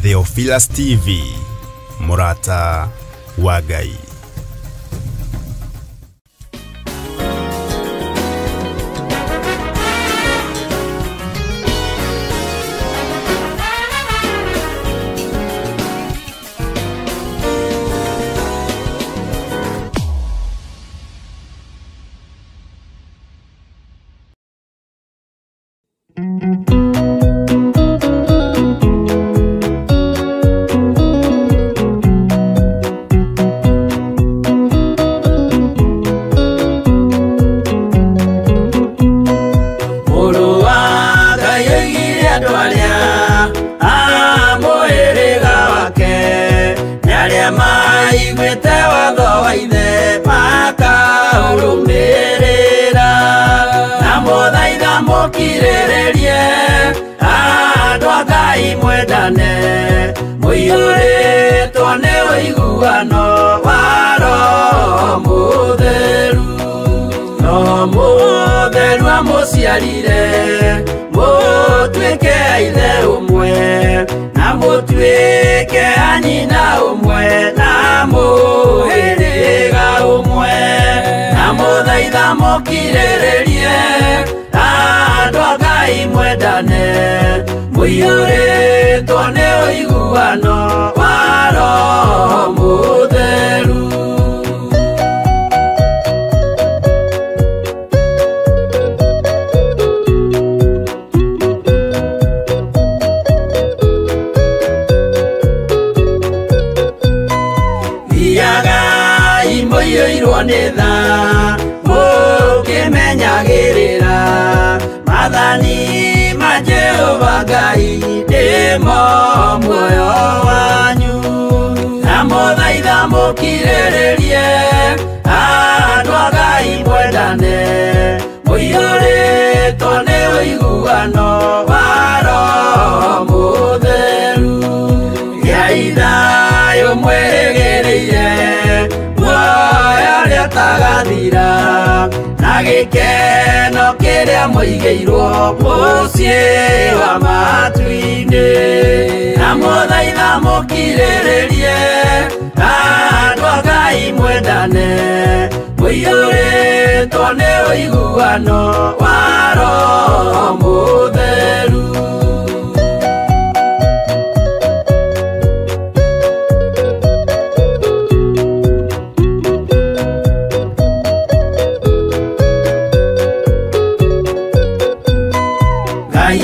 Theophilus TV, Murata wa Ngai. Musiarire mutweke aithe umwe na mutweke anyina umwe na muhiriga umwe na muthaitha mukirĩrĩrie andũ a Ngai mwendane mũiyũrĩtwo nĩ ũiguano wa Roho Mũtheru. Nitha mukimenyagirira mathani ma Jehova Ngai ndimo muoyo wanyu na muthaitha mukirĩrĩrie andũ a Ngai mwendane mũiyũrĩtwo nĩ ũiguano wa Roho Mũtheru. Gĩai thayũ mwĩrĩgĩrĩire tagathira na gĩkeno kĩrĩa mũigĩirwo mũciĩ wa matu-inĩ na mũthaitha mũkirĩrĩrie andũ a Ngai mwendane mũiyũrĩtwo nĩ ũiguano wa Roho Mũtheru.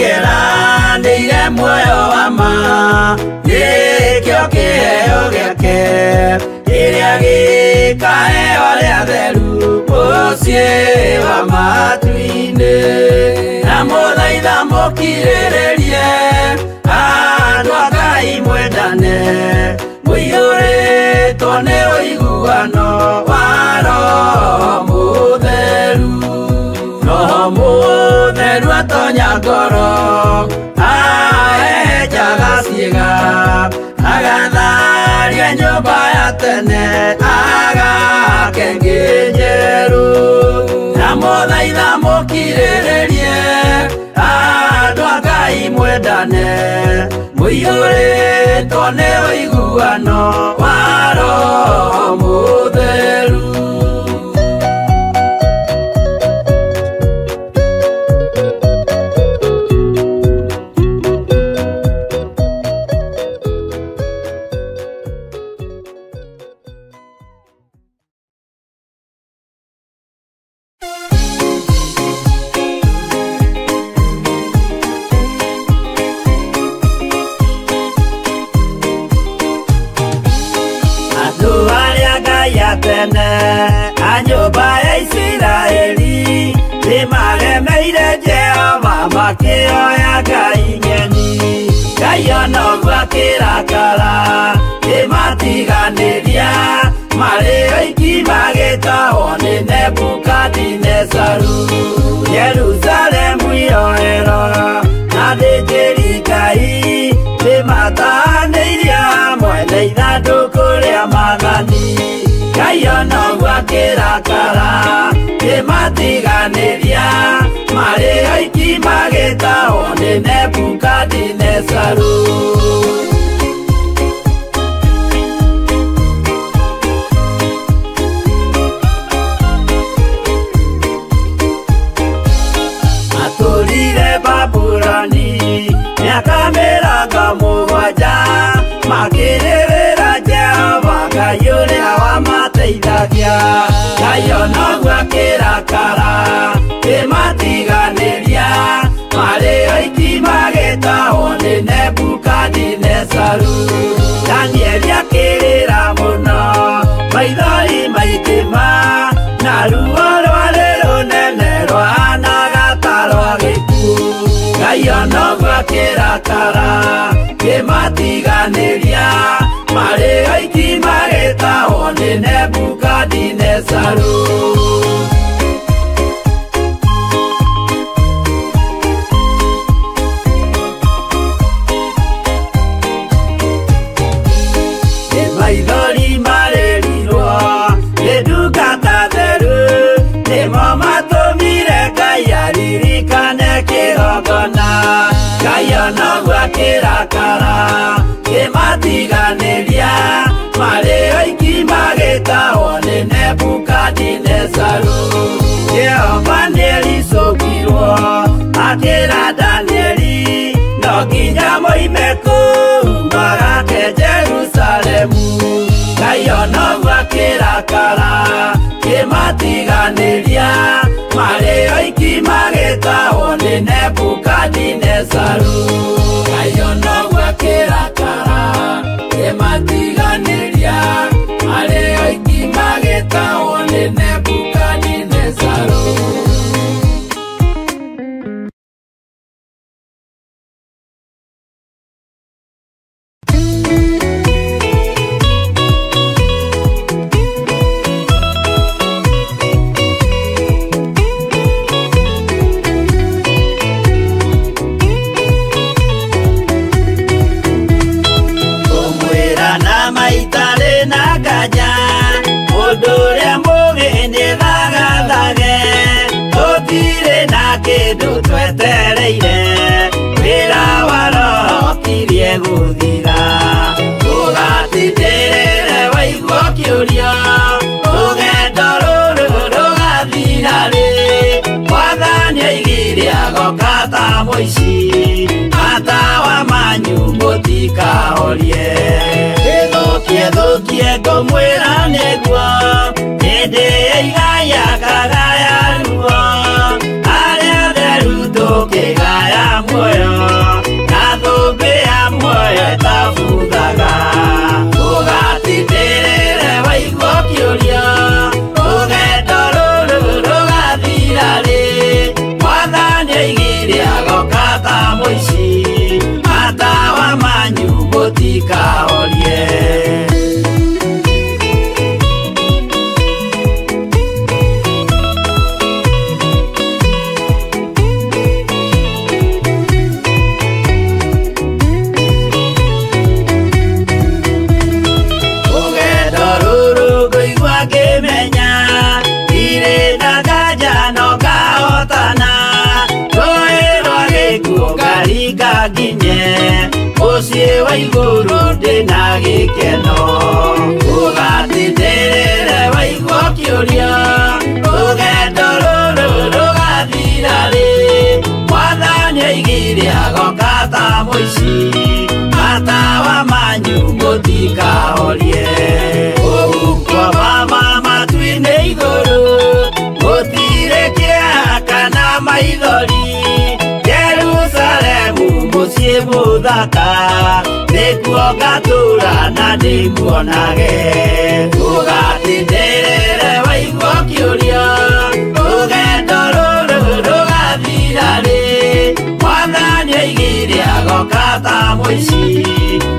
Ngeranĩire muoyo wa ma gĩkĩo kĩheo gĩake kĩrĩa gĩkaheo arĩa atheru mũciĩ wa matu-inĩ na mũthaitha mũkirĩrĩrie andũ a Ngai mwendane mũiyũrĩtwo nĩ ũiguano wa Roho Mũtheru. Roho Mũtheru atonya ngoro ahejaga ciĩga agatharia nyũmba ya tene agake ngĩ njerũ na mũthaitha mũkirĩrĩrie andũ a Ngai mwendane mũiyũrĩtwo nĩ ũiguano wa Roho Mũtheru. Anyũmba ya Isiraeli nĩmaremeire Jehova makĩoya Ngai nyeni. Ngai ona ũguo akĩrakara nĩmatiganĩria marĩ oiki magĩtahwo nĩ Nebukadinezaru. Jerusalemu iroero na thĩnjĩri Ngai nĩmatahanĩirie hamwe na ithandũkũ rĩa mathani. Ngai ona ũguo akĩrakara nĩmatiganĩria marĩ oiki magĩtahwo nĩ Nebukadinezaru. miaka mĩrongo mũgwanja makĩrĩrĩra Jehova Ngai ũrĩa wamateithagia. Ngai onoguo akĩrakara kĩmatiganĩria, marĩ oiki magĩtahwo nĩ Nebukadinezaru. Danieli akĩrĩra mũno, maithori maitĩma, na ruo rwarĩ rũnene rwahanaga ta rwa gĩkuũ. Ngai onoguo akĩrakara kĩmatiganĩria, marĩ oiki magĩtahwo nĩ Nebukadinezaru. Maithori marĩrirwo nĩ ndungata theru, nĩmo matũmire Ngai aririkane kĩgongona. Ngai onoguo akĩrakara kĩmatiganĩria, marĩ oiki magĩtahwo nĩ Nebukadinezaru. Jehova nĩericũkirwo akĩra Danieli, no nginya moime kũu magake Jerusalemu. Ngai onoguo akĩrakara kĩmatiganĩria, marĩ oiki magĩtahwo nĩ Nebukadinezaru. Ngai onoguo akĩrakara kĩmatiganĩria, marĩ oiki magĩtahwo nĩ Nebukadinezaru. Twetereire wĩra wa Roho tirie gũthira, tũgatindĩrĩre waigua kĩũria, rũgendo rũrũ rũgathira rĩ. Mwathani oigire agoka ta mũici, matawa manyu mũtikahorie. Thũkie thũkie ngũmwĩra nĩguo, hĩndĩ ĩigaya kagaya ruo, tũkĩgaya muoyo na thũmbĩ ya muoyo ĩtabuthaga. Tũgatindĩrĩre waigua kĩũria, rũgendo rũrũ rũgathira rĩ. Mwathani oigire agoka ta mũici, matawa manyu mũtikahorie. Nginye mũciĩ wa igũrũ ndĩna gĩkeno. Tũgatindĩrĩre waigua kĩũria, rũgendo rũrũ rũgathira rĩ. Mwathani oigire agoka ta mũici, matawa manyu mũtikahorie. Ũgukwo mama matu-inĩ igũrũ, gũtirĩ kĩeha kana maithori. Jerusalemu mũciĩ mũthaka, nĩkuo ngatũũra na ndĩmuonage. Tũgatindĩrĩre waigua kĩũria, rũgendo rũrũ rũgathira rĩ. Mwathani oigire agoka ta mũici,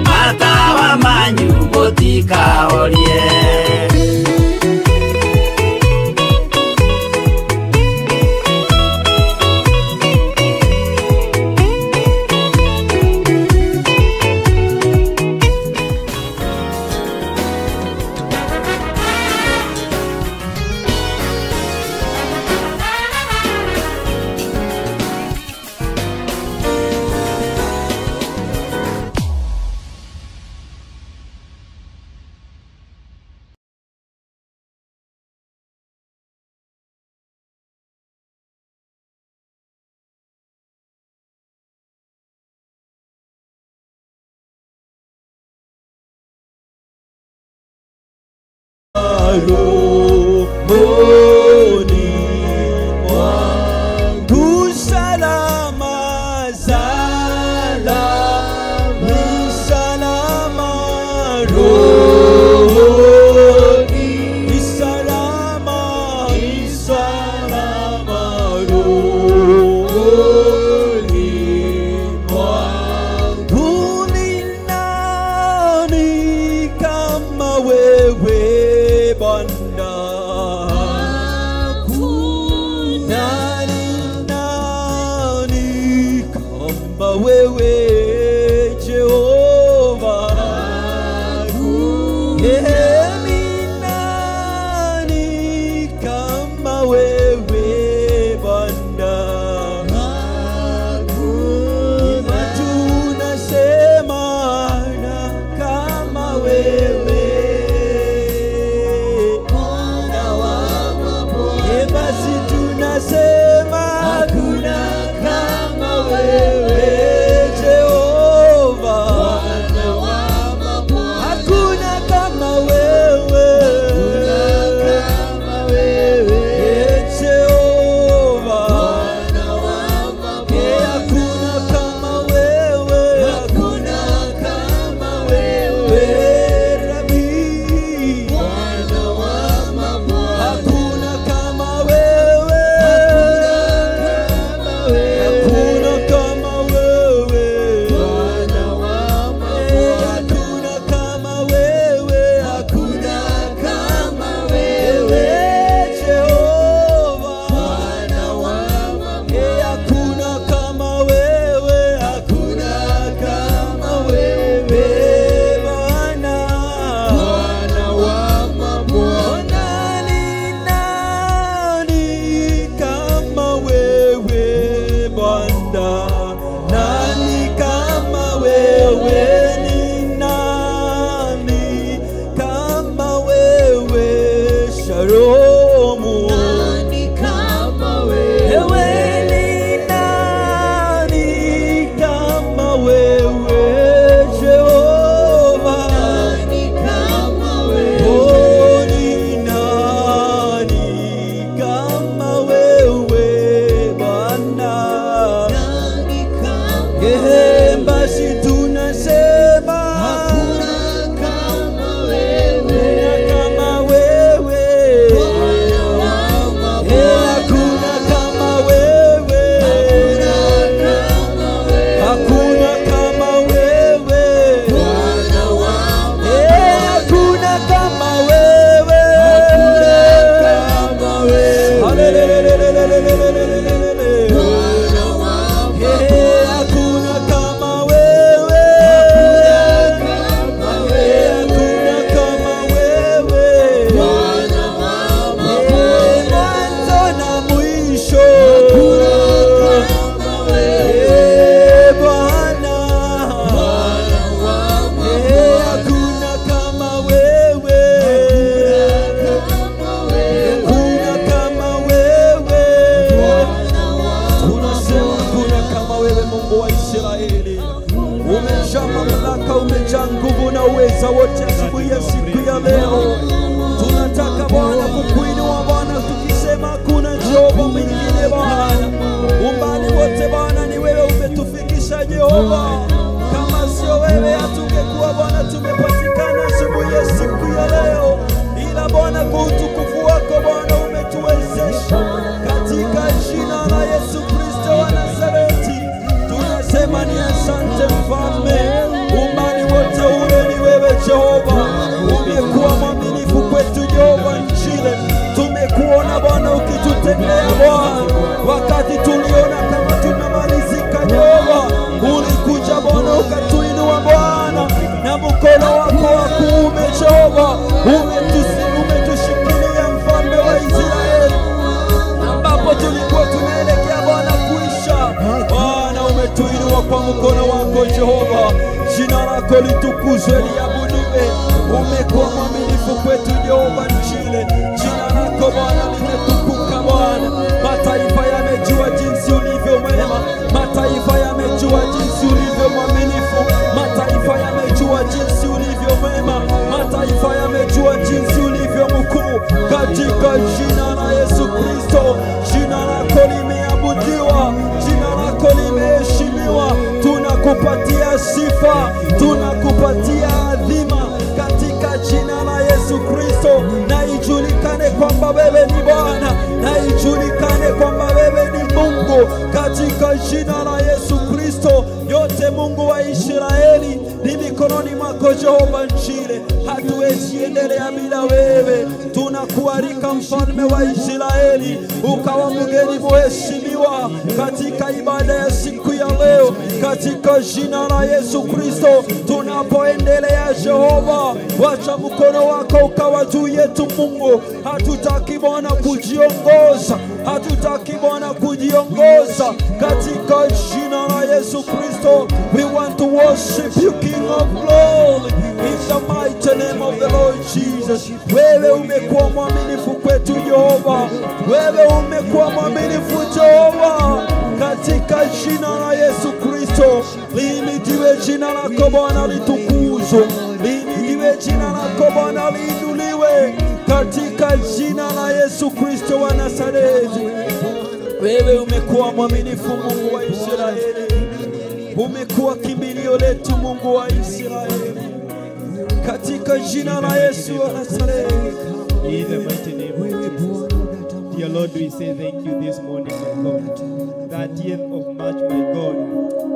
matawa manyu mũtikahorie. rohoni mwangu. Salama, salama, salama rohoni, salama, salama rohoni mwangu. Ni nani kama wewe Bwana? Nani kama wewe Jehova? Ni nani kama wewe Bwana? Tunasema na kama wewe basi tunasema hakuna kama wewe Jehova, hakuna kama wewe Jehova, hakuna kama wewe, hakuna kama wewe Rabi, hakuna kama wewe, hakuna kama wewe, hakuna kama wewe, hakuna kama wewe Jehova, hakuna kama wewe, hakuna kama wewe Bwana. Nani kama wewe Bwana? Nani kama wewe? Ni nani kama wewe Sharomu? Ewe ni nani kama wewe Jehova? Oh, ni nani kama wewe Bwana? Basi tunasema hakuna kama wewe, hakuna kama wewe, hakuna kama wewe, hakuna kama wewe, hakuna kama wewe, hakuna kama wewe, hakuna kama wewe, mwanzo na mwisho Bwana, hakuna kama wewe, hakuna kama wewe, tunasema hakuna kama wewe Mungu wa Israeli. Umejaa mamlaka, umejaa nguvu na uweza wote asubuhi ya siku ya leo. Tunataka Bwana kukuinua Bwana, tukisema hakuna Jehova mwingine Bwana. Umbali wote Bwana ni wewe umetufikisha Jehova. Kama sio wewe hatungekuwa Bwana tumepatikana asubuhi ya siku ya leo. Ila Bwana kwa utukufu wako Bwana umetuwezesha. Katika jina la Yesu Kristo wa Nazareti tunasema ni asante Mfalme. Umbali wote ule ni wewe Jehova. Umekuwa mwaminifu kwetu Jehova Njile. Tumekuona Bwana ukitutendea Bwana. Wakati tuliona kama tunamalizika Jehova, ulikuja Bwana ukatuinua Bwana. Na mkono wako wa kuume Jehova umetushikilia Mfalme wa Israeli. Ambapo tulikuwa tunaelekea Bwana kuisha, Bwana umetuinua kwa mkono wako Jehova. Jina lako litukuzwe liabudiwe. Umekuwa mwaminifu kwetu Jehova Njile. Jina lako Bwana limetukuka Bwana. Mataifa yamejua jinsi ulivyo mwema. Mataifa yamejua jinsi ulivyo mwaminifu. Mataifa yamejua jinsi ulivyo mwema. Mataifa yamejua jinsi ulivyo mkuu katika jina la Yesu Kristo. Jina lako limeabudiwa, jina lako limeheshimiwa. Tunakupatia sifa, tunakupatia adhima katika jina la Yesu Kristo. Na ijulikane kwamba wewe ni Bwana, na ijulikane kwamba wewe ni Mungu katika jina la Yesu Kristo. Yote Mungu wa Israeli ni mikononi mwako Jehova Njile. Hatuwezi endelea bila wewe. Tunakualika mfalme wa Israeli, ukawa mgeni mheshimiwa katika ibada ya siku ya leo katika jina la Yesu Kristo. Tunapoendelea Jehova, wacha mkono wako ukawa juu yetu Mungu. Hatutaki Bwana kujiongoza, hatutaki Bwana kujiongoza katika jina la Yesu Kristo. We want to worship you, King of glory, in the mighty name of the Lord Jesus. Wewe umekuwa mwaminifu kwetu Jehova, wewe umekuwa mwaminifu Jehova katika jina la Yesu Kristo. Lihimidiwe jina lako Bwana, litukuzwe. Lihimidiwe jina lako Bwana, liinuliwe katika jina la Yesu Kristo wa Nazareti. Wewe umekuwa mwaminifu Mungu wa Israeli, umekuwa kimbilio letu Mungu wa Israeli katika jina la Yesu wa Nazareti. In the mighty name of Jesus. Dear Lord, we say thank you this morning, my God. 30th of March, my God.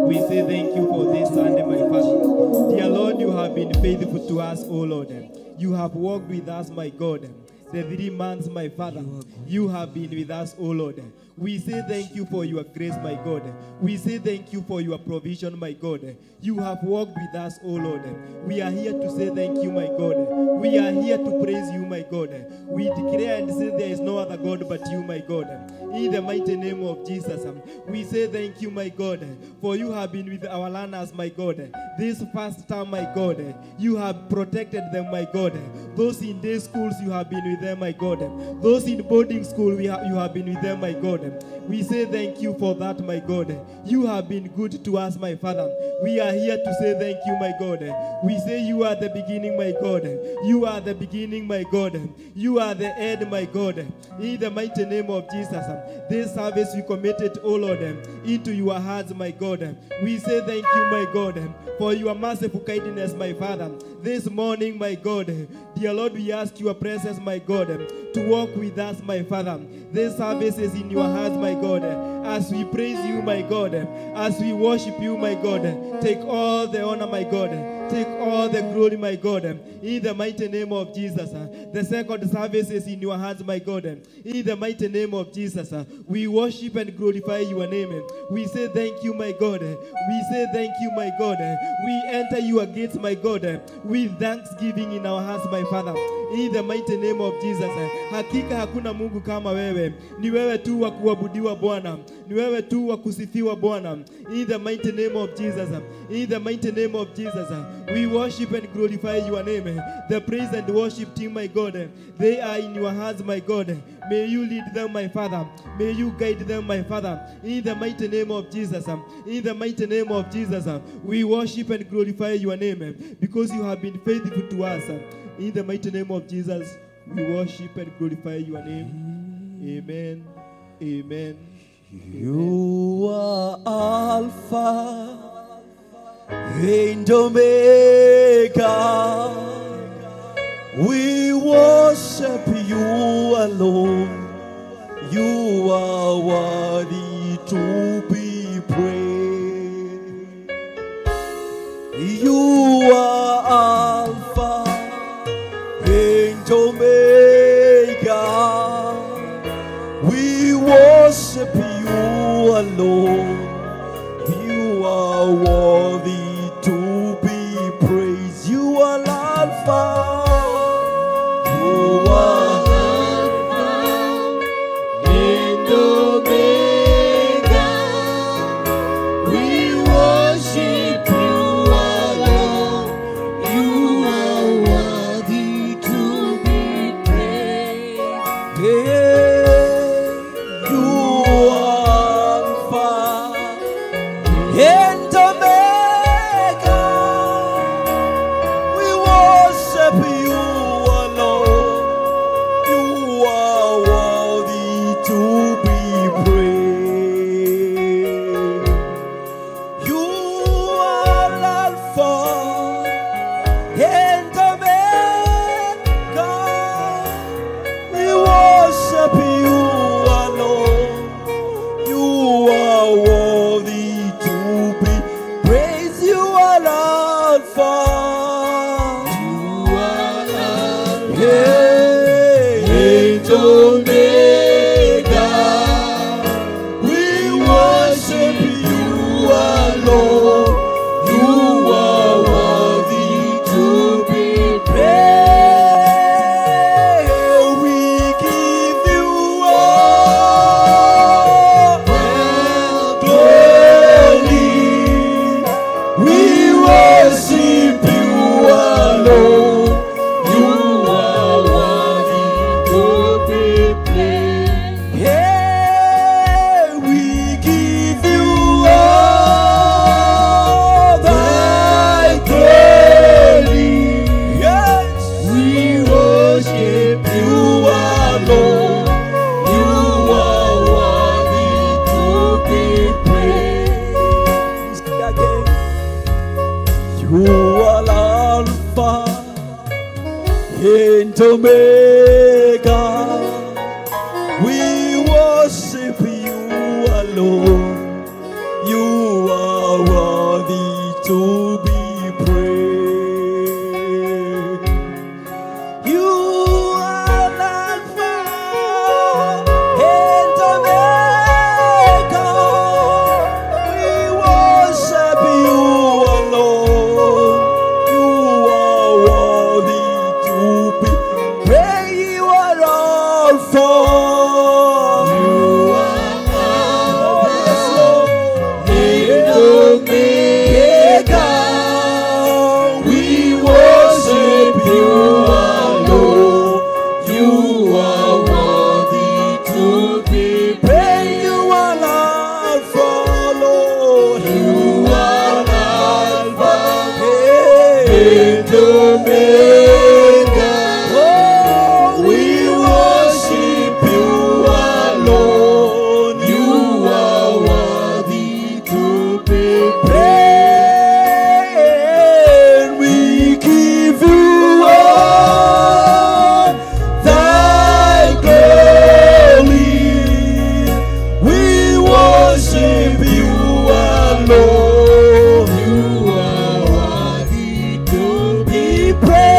We say thank you for this Sunday, my Father. Dear Lord, you have been faithful to us, O Lord. You have walked with us, my God. The 3 months, my Father, you have been with us, O Lord. We say thank you for your grace, my God. We say thank you for your provision, my God. You have walked with us, O Lord. We are here to say thank you, my God. We are here to praise you, my God. We declare and say there is no other God but you, my God. In the mighty name of Jesus, we say thank you, my God, for you have been with our learners, my God. This first time, my God, you have protected them, my God. Those in day schools, you have been with them, my God. Those in boarding school, you have been with them, my God. We say thank you for that, my God. You have been good to us, my Father. We are here to say thank you, my God. We say you are the beginning, my God. You are the beginning, my God. You are the end, my God. In the mighty name of Jesus, this service we committed, O Lord, into your hands, my God. We say thank you, my God, for your merciful kindness, my Father. This morning, my God, dear Lord, we ask your presence, my God, to walk with us, my Father. This service is in your hands, my God. As we praise you, my God, as we worship you, my God, take all the honor, my God. Take all the glory, my God, in the mighty name of Jesus. The second service is in your hands, my God. In the mighty name of Jesus, we worship and glorify your name. We say thank you, my God. We say thank you, my God. We enter your gates, my God, with thanksgiving in our hearts, my Father. In the mighty name of Jesus. Hakika hakuna Mungu kama wewe. Ni wewe tu wa kuabudiwa Bwana. Ni wewe tu wa kusifiwa Bwana. In the mighty name of Jesus. In the mighty name of Jesus. We worship and glorify your name. The praise and worship team, my God, they are in your hands, my God. May you lead them, my Father. May you guide them, my Father. In the mighty name of Jesus. In the mighty name of Jesus. We worship and glorify your name because you have been faithful to us. In the mighty name of Jesus, we worship and glorify your name. Amen. Amen. You are Alpha and Omega. We worship you alone. You are worthy to be praised. You are Alpha and Omega. We worship you alone. You are worthy to be praised. You are Alpha. You are Alpha and Omega. We worship you alone. You Alpha. And Omega. We worship you alone. You are worthy to be praised. We give you all glory. We worship you alone. You are worthy to be praised. Yeah, we give you all thy glory. Yes, we worship you alone. You are worthy to be praised. Again. You are Alpha and Omega. We worship you alone. You are worthy to be praised. You are Alpha and Omega. We worship you alone. You are worthy to be praised. You are Alpha. You are Alpha and Omega. We worship you alone. You are worthy to be praised. You are Alpha, Lord. You are Alpha and Omega. Oh, we worship you alone. You are worthy to be praised. We give you all thy glory. We worship you alone. You are worthy to be praised.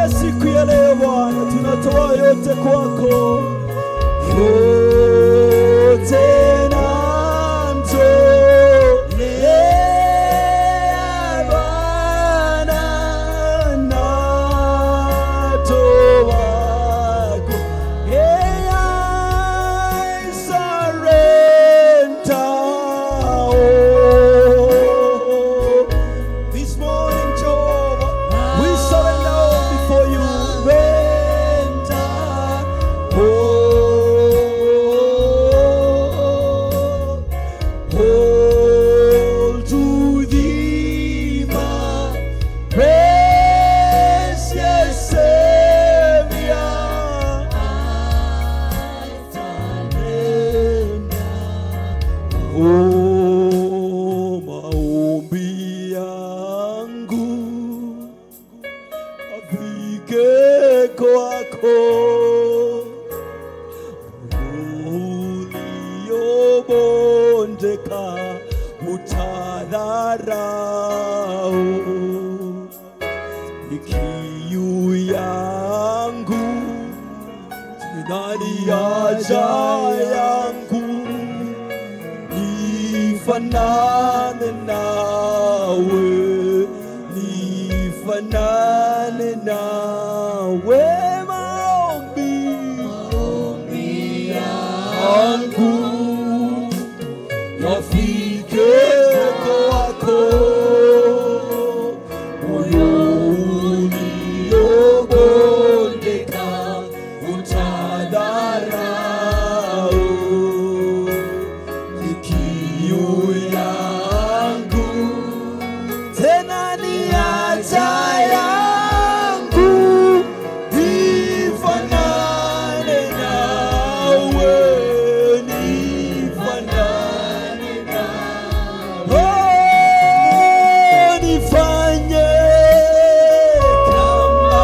ya siku ya leo Bwana, tunatoa yote kwako. Yote namtolea Bwana, natoa kwako. I surrender all. This morning, Jehovah, we surrender all before you. All to thee, my precious Savior, I surrender. Oh, maombi yangu afike kwako, uliobondeka utadharau. Kiu yangu tena ni haja yangu, nifanane nawe, nifanane nawe. Maombi yangu yafike kwako, uliobondeka utadharau. Kiu yangu tena ni haja yangu, nifanane nawe, nifanane nawe. Oh, nifanye kama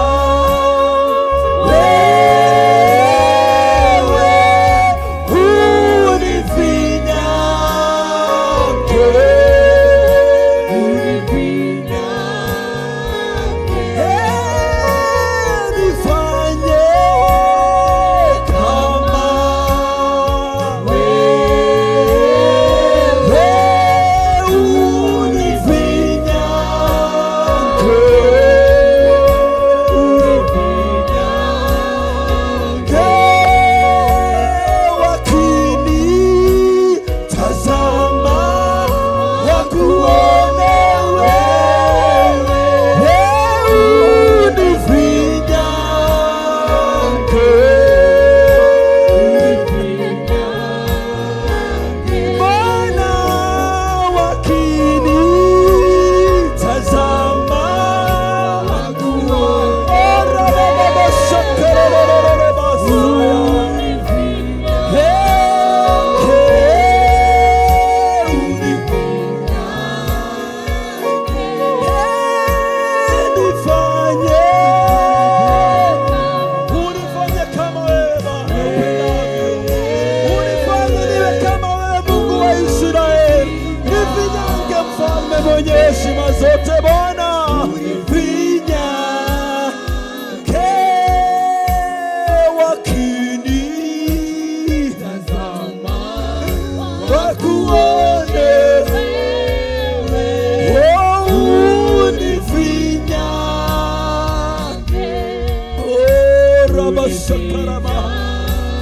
wewe,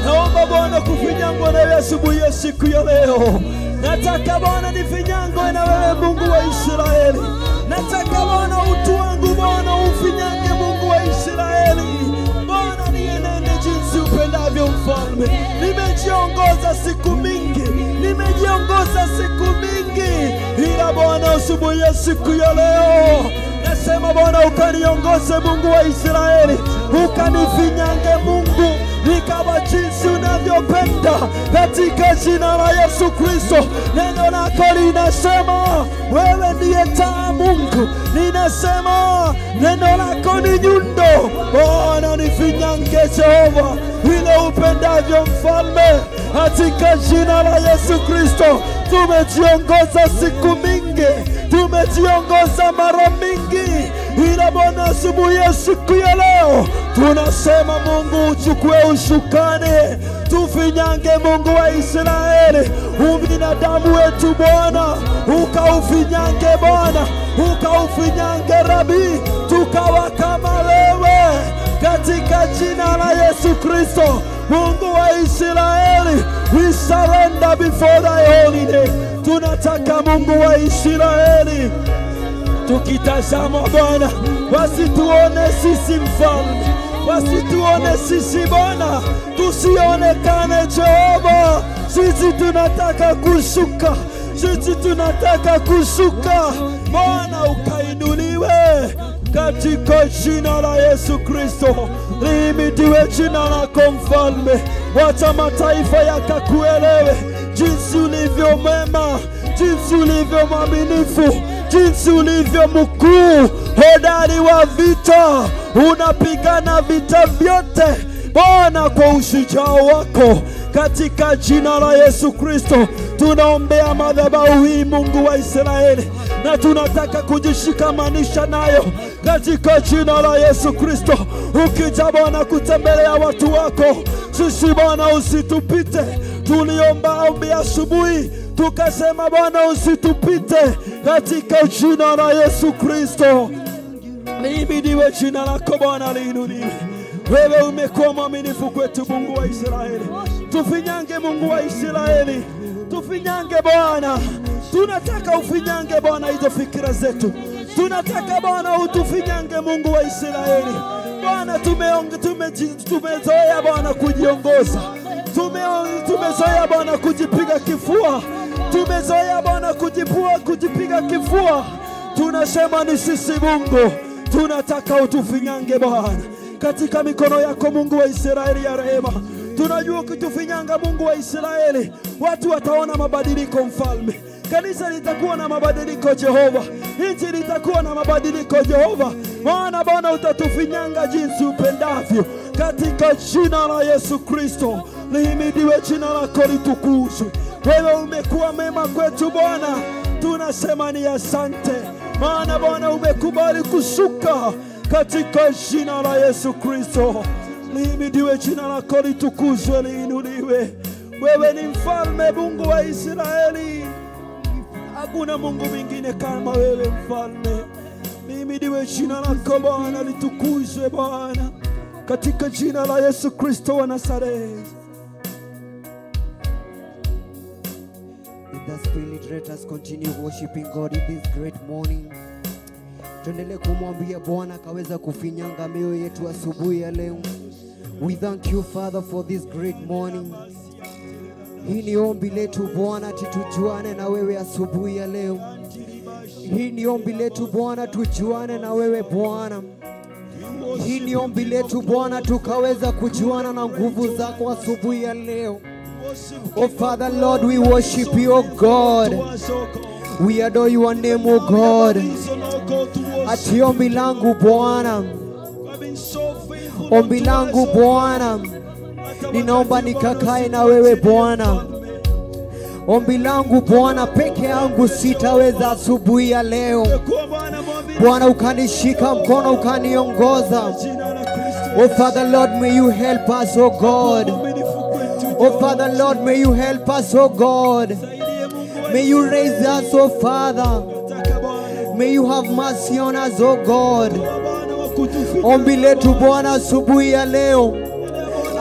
Naomba Bwana kufinyangwa na wewe asubuhi ya siku ya leo. Nataka Bwana nifinyangwe na wewe Mungu wa Israeli. Nataka Bwana utu wangu Bwana ufinyange Mungu wa Israeli. Bwana nienende jinsi upendavyo mfalme. Nimejiongoza siku mingi. Ila Bwana asubuhi ya siku ya leo nasema Bwana ukaniongoze Mungu wa Israeli. Ukanifinyange Mungu ikawa jinsi unavyopenda katika jina la Yesu Kristo. Neno lako linasema wewe ndiye taa Mungu. Ninasema neno lako ni nyundo. Bwana nifinyange Jehova vile upendavyo mfalme katika jina la Yesu Kristo. Tumejiongoza siku mingi, tumejiongoza mara mingi, ila Bwana asubuhi ya siku ya leo tunasema Mungu uchukue ushukane, tufinyange Mungu wa Israeli, ubinadamu wetu Bwana, ukaufinyange Bwana, ukaufinyange Rabi, tukawa kama wewe katika jina la Yesu Kristo. Mungu wa Israeli, we surrender before thy holy name. Tunataka Mungu wa Israeli, tukitazama Bwana, wasituone sisi mfalme, wasituone sisi Bwana, tusionekane Jehova. Sisi tunataka kushuka, sisi tunataka kushuka Bwana, ukainuliwe katika jina la Yesu Kristo. Lihimidiwe jina lako mfalme, wacha mataifa yakakuelewe jinsi ulivyo mwema, jinsi ulivyo mwaminifu, jinsi ulivyo mkuu, hodari wa vita, unapigana vita vyote Bwana kwa ushujaa wako. Katika jina la Yesu Kristo tunaombea madhabahu hii Mungu wa Israeli, na tunataka kujishikamanisha nayo katika jina la Yesu Kristo. Ukija Bwana kutembelea watu wako, sisi Bwana usitupite. Tuliomba ombi asubuhi, tukasema Bwana usitupite katika jina la Yesu Kristo. Lihimidiwe jina lako Bwana, liinuliwe. Wewe umekuwa mwaminifu kwetu Mungu wa Israeli. Tufinyange Mungu wa Israeli, tufinyange Bwana. Tunataka ufinyange Bwana hizo fikira zetu. Tunataka Bwana utufinyange Mungu wa Israeli. Bwana tumezoea Bwana kujiongoza. Tumezoea Bwana kujipiga kifua. Tumezoea Bwana kujipiga kifua. Tunasema ni sisi Mungu. Tunataka utufinyange Bwana katika mikono yako Mungu wa Israeli ya rehema. Tunajua ukitufinyanga Mungu wa Israeli, watu wataona mabadiliko mfalme. Kanisa litakuwa na mabadiliko Jehova. Nchi litakuwa na mabadiliko Jehova. Maana Bwana utatufinyanga jinsi upendavyo katika jina la Yesu Kristo. Lihimidiwe jina lako, litukuzwe. Wewe umekuwa mema kwetu Bwana, tunasema ni asante. Maana Bwana umekubali kushuka katika jina la Yesu Kristo. Lihimidiwe jina lako, litukuzwe, liinuliwe. Wewe ni mfalme Mungu wa Israeli. Hakuna Mungu mwingine kama wewe mfalme. Lihimidiwe jina lako Bwana, litukuzwe Bwana katika jina la Yesu Kristo wa Nazareti. In the spirit, let us continue worshiping God in this great morning. Tuendelee kumwambia Bwana kaweza kufinyanga mioyo yetu asubuhi ya leo. We thank you Father for this great morning. Hii ni ombi letu Bwana, tujuane na wewe asubuhi ya leo. Hii ni ombi letu Bwana, tujuane na wewe Bwana. Hii ni ombi letu Bwana, tukaweza kujuana na nguvu zako asubuhi ya leo. Oh Father Lord, we worship you, oh God. We adore your name, oh God. Ati ombi langu Bwana, ombi langu Bwana, ninaomba nikakae na wewe Bwana. Ombi langu Bwana, peke yangu sitaweza asubuhi ya leo. Bwana ukanishika mkono, ukaniongoza. Oh Father Lord, may you help us, oh God. Oh Father Lord, may you help us, oh God. May you raise us, oh Father. May you have mercy on us, oh God. Ombi letu Bwana asubuhi ya leo,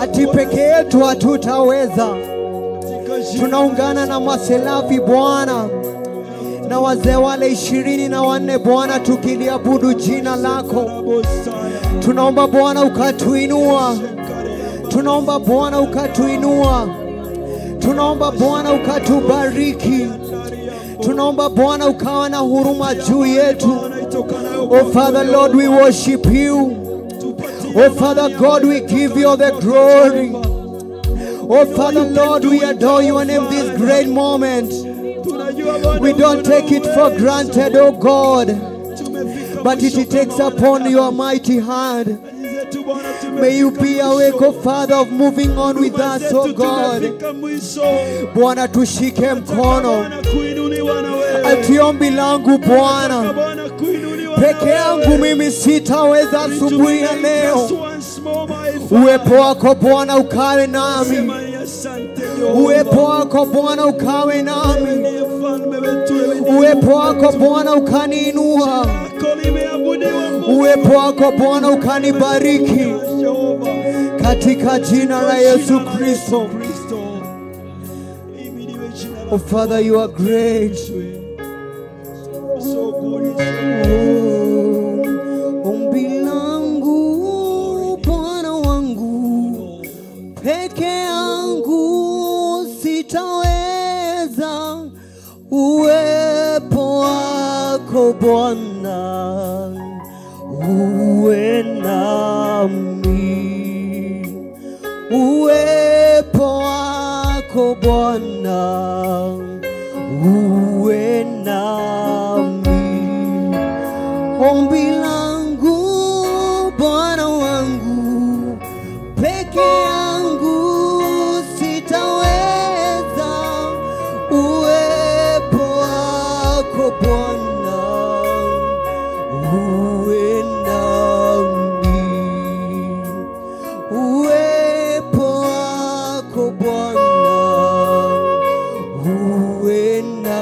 ati peke yetu hatutaweza. Tunaungana na maselafi Bwana, na wazee wale 24 Bwana, tukiliabudu jina lako. Tunaomba Bwana ukatuinua. Tunaomba Bwana ukatuinua. Tunaomba Bwana ukatubariki. Tunaomba Bwana ukawa na huruma juu yetu. Oh Father Lord, we worship you. Oh Father God, we give you the glory. Oh Father Lord, we adore your name this great moment. We don't take it for granted, oh God, but it takes upon your mighty hand. wetu Bwana tumefika May you be our mwisho. wake, Father, of moving on with Huduma us, zetu oh God. tumefika mwisho. Bwana tushike mkono. Bwana kuinuliwa na wewe. Ati ombi langu Bwana, Bwana kuinuliwa na peke yangu wewe. mimi sitaweza asubuhi ya leo. Just once more, my Father. Uwepo wako Bwana ukawe nami. Sema ni asante Jehova. Uwepo wako Bwana ukawe nami. Ndiye mfalme wetu, wewe ndiye Uwepo wako Bwana ukaniinua. lako limeabudiwa Mungu. Uwepo wako Bwana ukanibariki Jehova. katika jina la Yesu Kristo. Kristo. Ihimidiwe jina Oh lako. Father, you are great. So good. Ombi langu Bwana wangu, peke yangu sitaweza. Uwepo wako Bwana uwe nami. Uwepo wako Bwana uwe nami. Ombi langu Bwana wangu, peke yangu sitaweza. Uwepo wako Bwana uwe nami. Uwepo wako Bwana uwe na.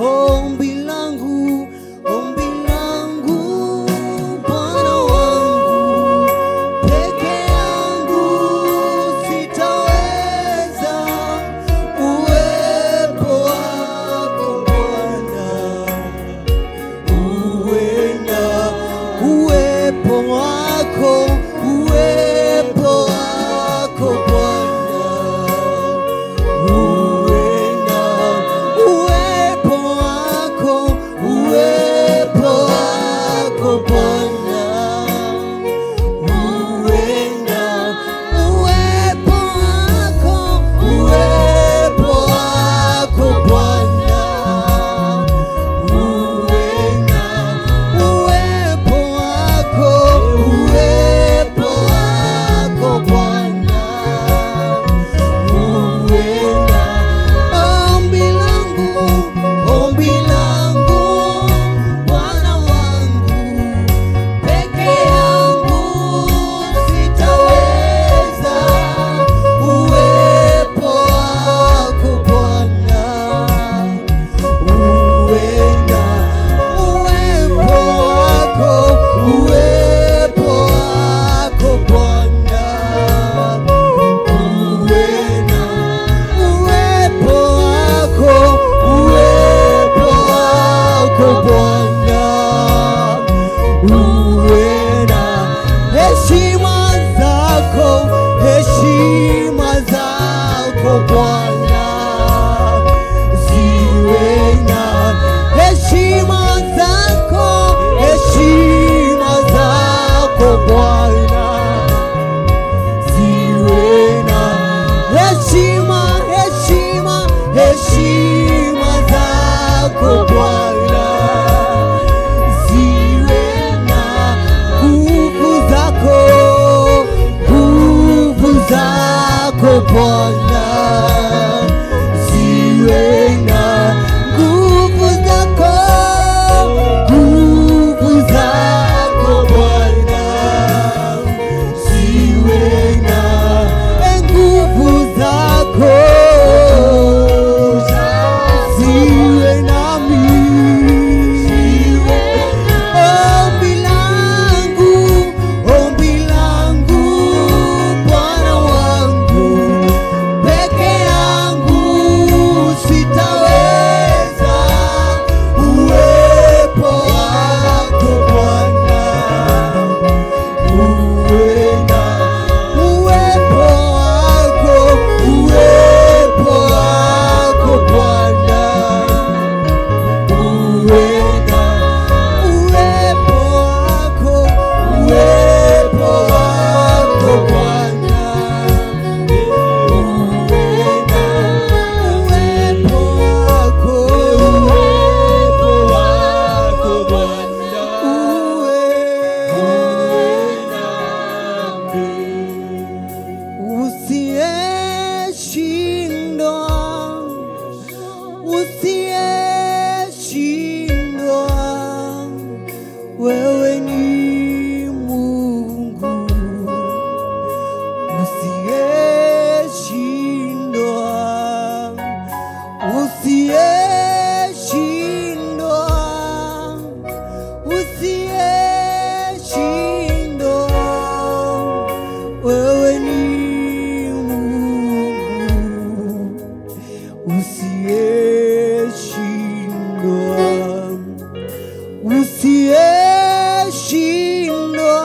Ombi langu Bwana wangu, peke yangu sitaweza. Uwepo wako Bwana uwe nami. wewe ni Mungu usiyeshindwa, usiyeshindwa, usiyeshindwa, wewe ni Mungu usiyeshindwa, usiyeshindwa,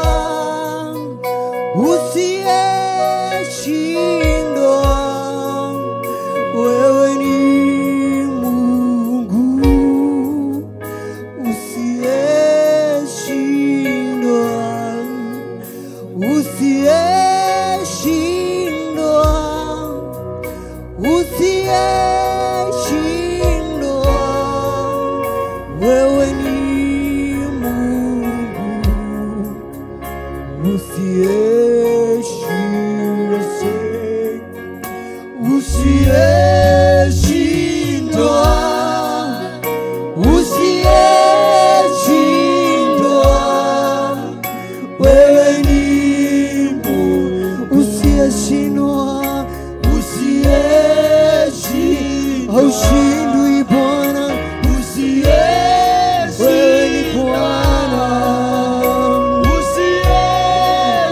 usiyeshindwa, wewe ni Mungu usiyeshindwa, usiyeshindwa, usiyeshindwa, wewe ni haushindwi Bwana, wewe ni Bwana,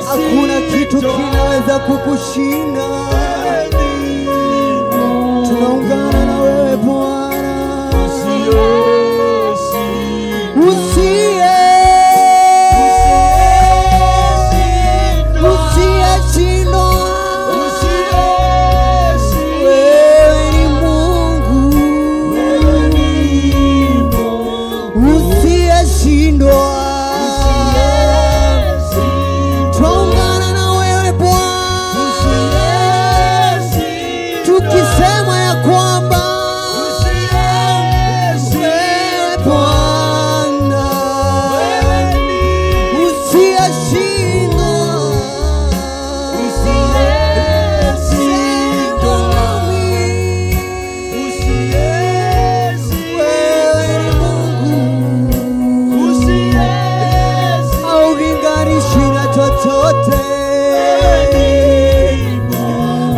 hakuna kitu kinaweza kukushinda. Tunaungana na wewe Bwana, usiyeshindwa, tuungana na wewe Bwana, tukisema ya kwamba wewe Bwana usiyeshindwa,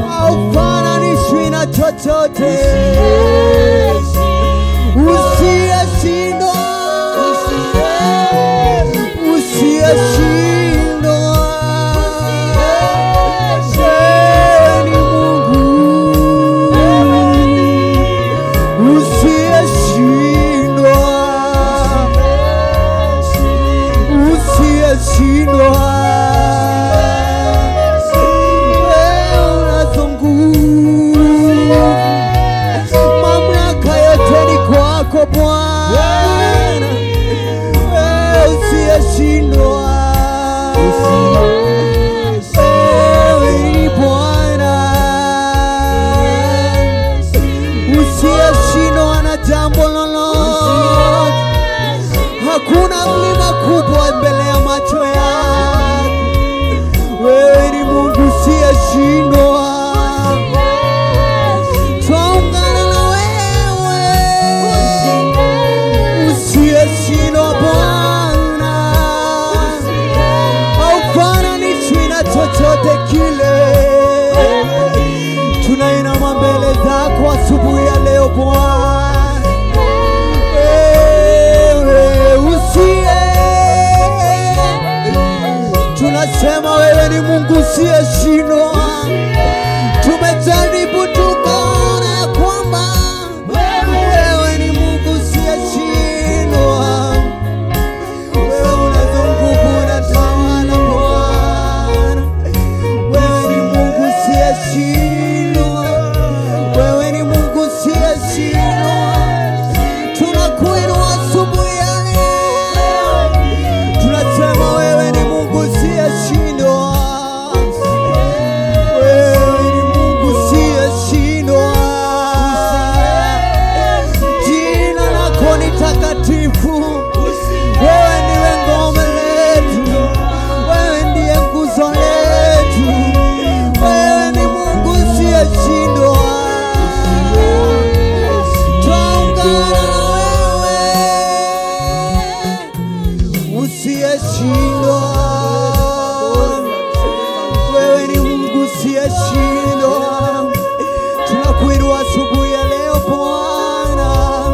haufananishwi na chochote, usiyeshindwa, usiyeshindwa, wewe ni Mungu usiyeshindwa, usiyeshindwa. Mamlaka yote ni kwako Bwana, wewe usiyeshindwa, wewe ni Bwana usiyeshindwa na jambo lolote. Hakuna mlima kubwa mbele ya macho yako, wewe ni Mungu usiyeshindwa. Twaungana na wewe usiyeshindwa Bwana, haufananishwi na chochote kile. Tunainama mbele zako asubuhi ya leo Bwana, tunasema wewe ni Mungu usiyeshindwa, usiyeshindwa. Wewe ni Mungu usiyeshindwa. Tunakuinua asubuhi ya leo Bwana,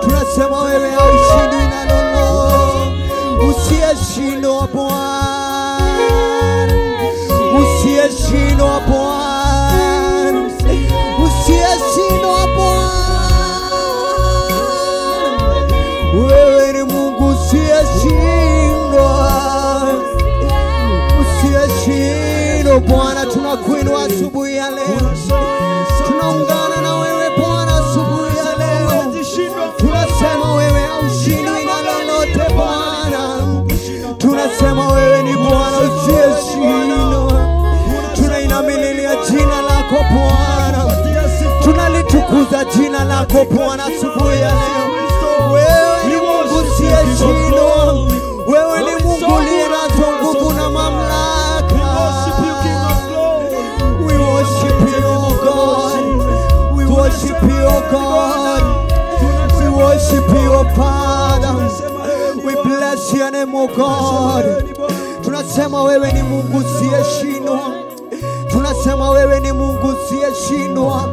tunasema wewe haushindwi na lolote. Usiyeshindwa Bwana, usiyeshindwa Bwana, usiyeshindwa Bwana. Wewe ni Mungu usiyeshindwa, usiyeshindwa Bwana. Tunakuinua asubuhi ya leo, tunaungana na wewe Bwana asubuhi ya leo. Tunasema wewe haushindwi na lolote Bwana. Tunasema wewe ni Bwana usiyeshindwa. Tunainamililia jina lako Bwana, tunalitukuza jina lako Bwana asubuhi ya leo. Wewe ni Mungu usiyeshindwa. Wewe ni Mungu uliye nazo nguvu na mamlaka. We worship you, oh God. We worship you, oh God. We worship you, oh Father. We bless your name, oh God. Tunasema wewe ni Mungu usiyeshindwa. Tunasema wewe ni Mungu usiyeshindwa.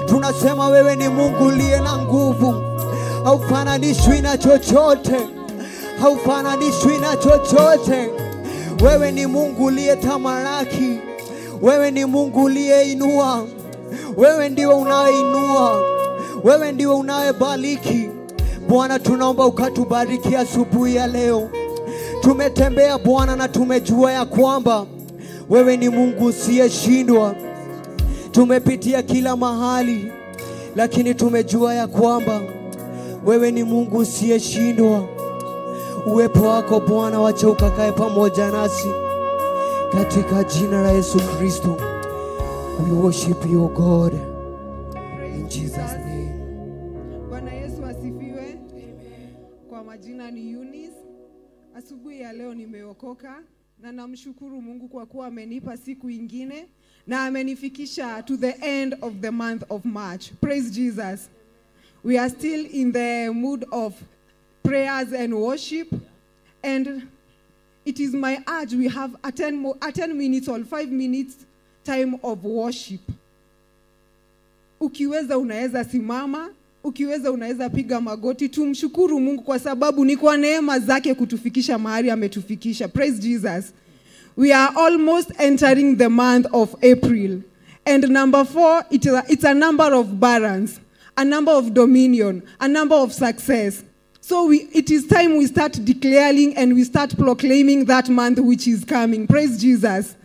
Tunasema wewe ni Mungu uliye na nguvu. Haufananishwi na chochote. Haufananishwi na chochote. Wewe ni Mungu uliyetamalaki. Wewe ni Mungu uliyeinua. Wewe ndiwe unayeinua. Wewe ndiwe unayebariki. Bwana, tunaomba ukatubariki asubuhi ya leo. Tumetembea Bwana na tumejua ya kwamba wewe ni Mungu usiyeshindwa. Tumepitia kila mahali, lakini tumejua ya kwamba wewe ni Mungu usiyeshindwa. Uwepo wako Bwana wacha ukakae pamoja nasi katika jina la Yesu Kristo. We worship you, God, in Jesus name. Bwana Yesu asifiwe. Kwa majina ni Eunice. Asubuhi ya leo nimeokoka na namshukuru Mungu kwa kuwa amenipa siku ingine na amenifikisha to the end of the month of March. Praise Jesus. We are still in the mood of prayers and worship, and it is my urge we have a 10 minutes or 5 minutes time of worship. Ukiweza unaweza simama, ukiweza unaweza piga magoti. Tumshukuru Mungu kwa sababu ni kwa neema zake kutufikisha mahali ametufikisha. Praise Jesus. We are almost entering the month of April, and number 4, it's a number of balance, a number of dominion, a number of success. So it is time we start declaring and we start proclaiming that month which is coming. Praise Jesus.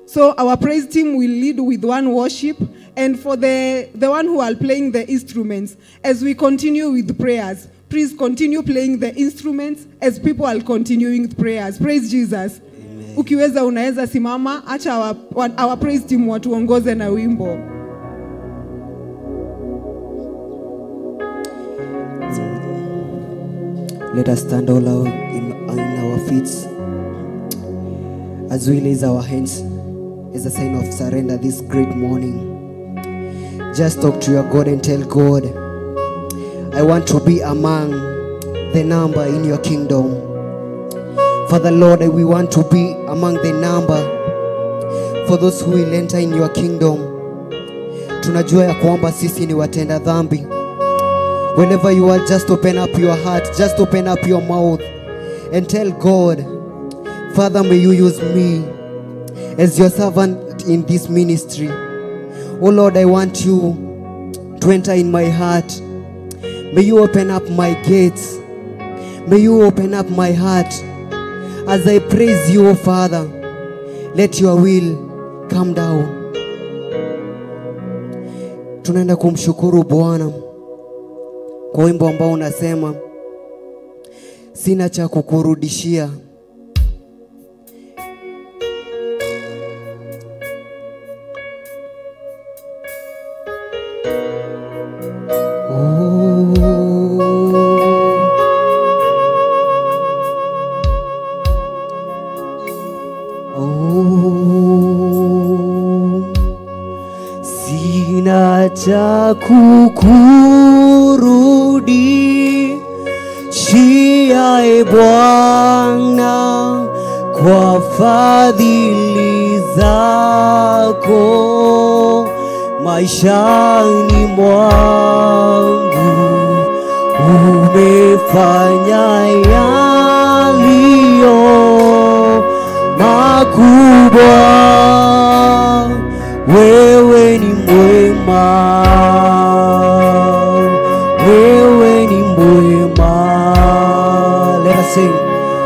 So our praise team will lead with one worship, and for the one who are playing the instruments, as we continue with prayers, please continue playing the instruments as people are continuing with prayers. Praise Jesus. Amen. Ukiweza unaweza simama, acha our praise team watuongoze na wimbo. Let us stand all out in our feet as we raise our hands as a sign of surrender this great morning. Just talk to your God and tell God, I want to be among the number in your kingdom. Father Lord, we want to be among the number for those who will enter in your kingdom. Tunajua ya kwamba sisi ni watenda dhambi. Whenever you are, just open up your heart, just open up your mouth and tell God, Father, may you use me as your servant in this ministry. Oh Lord, I want you to enter in my heart. May you open up my gates. May you open up my heart. As I praise you, oh Father, let your will come down. Tunaenda kumshukuru Bwana kwa wimbo ambao unasema sina cha kukurudishia. Sina cha kukurudishia e Bwana, kwa fadhili zako maishani mwangu umefanya yaliyo makubwa. Wewe ni mwema, wewe ni mwema. Let us sing.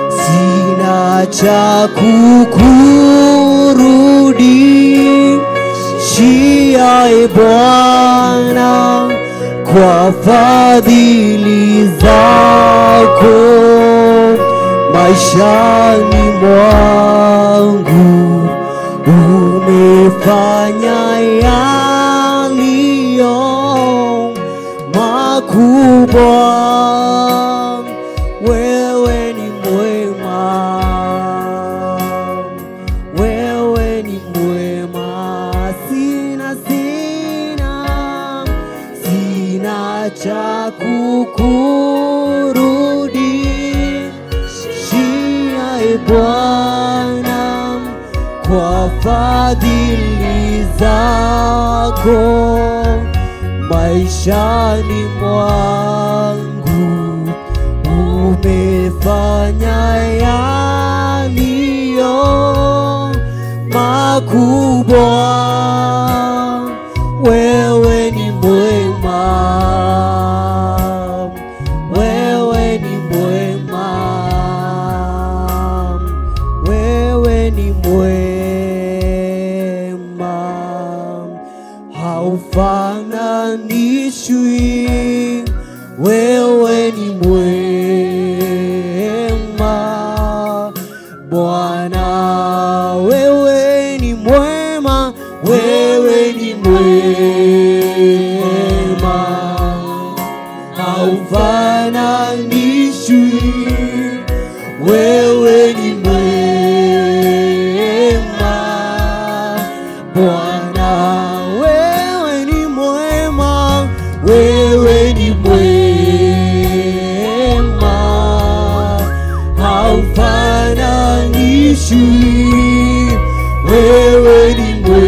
Sina cha kukurudishia e Bwana, kwa fadhili zako maishani mwangu umefanya yaliyo makubwa. Wewe ni mwema, wewe ni mwema. Sina cha kukurudishia e Bwana, kwa fadhili zako maishani mwangu umefanya yaliyo makubwa. Wewe ni mwema, wewe ni mwema, wewe ni mwema. Haufananishwi, wewe ni mwema Bwana, wewe ni mwema, wewe ni mwema. Haufananishwi, wewe ni mwema Bwana, wewe ni mwema, wewe ni mwema. Haufananishwi, wewe ni mwema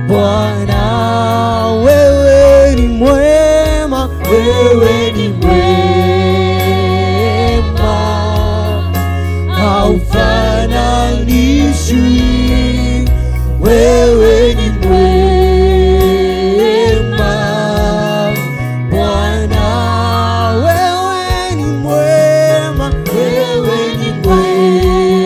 Bwana, wewe ni mwema, wewe ni mwema. Haufananishwi, wewe ni mwema Bwana, wewe ni mwema, wewe ni mwema.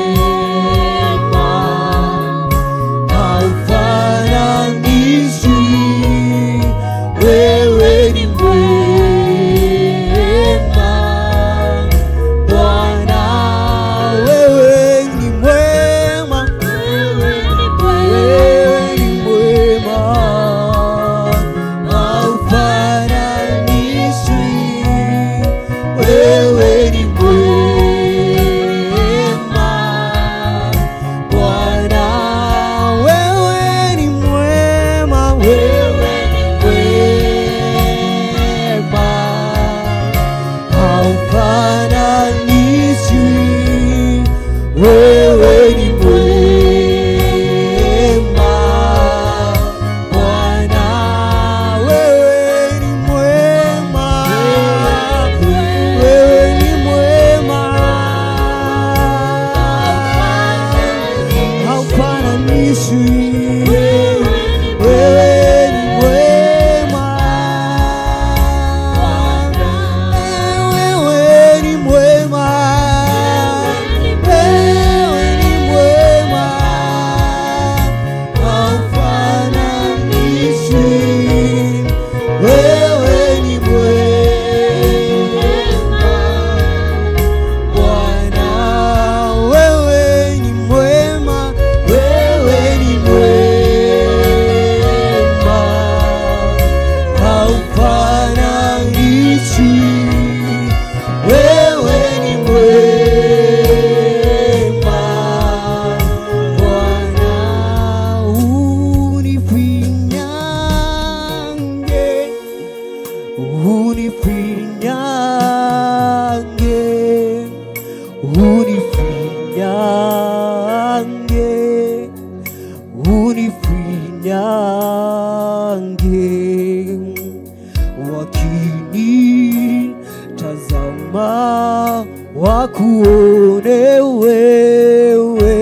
unifinyange, unifinyange, wakini tazama wakuone wewe,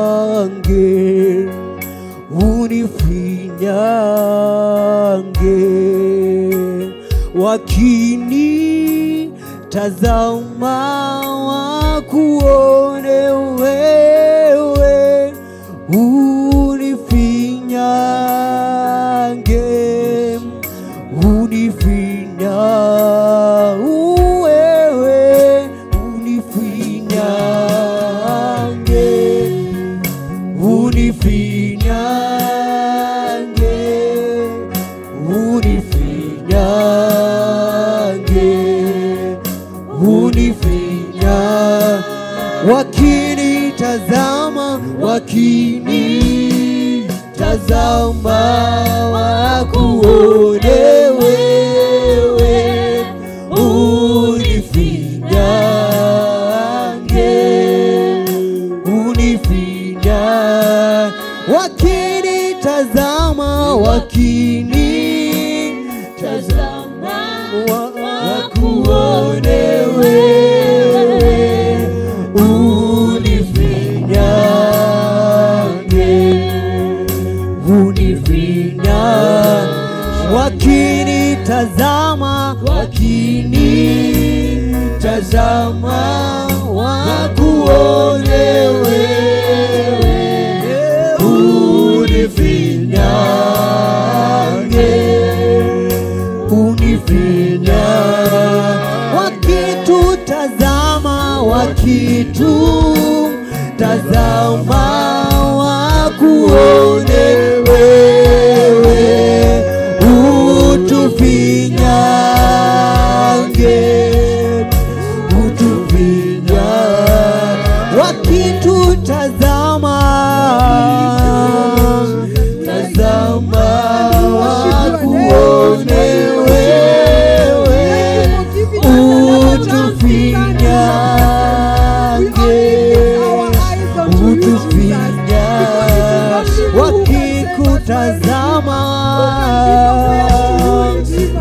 unifinyange, unifinyange, wakini tazama wakuone wewe, unifinyange, unifinyange, wewe, unifinyange, unifinyange, unifinyange, unifinya, wakini tazama, wakini tazama wakuone wewe, unifinyange, unifinya, wakini tazama, wakini tazama wakuone wewe, unifinyange, unifinya, wakini tazama, wakini tazama wakuone wewe, unifinyange, unifinya, wakitutazama, wakitutazama wakuone wewe, utufinyange, utufinya, wakitutazama, tazama wakuone wewe, utufinyange, utufinya, wakikutazama,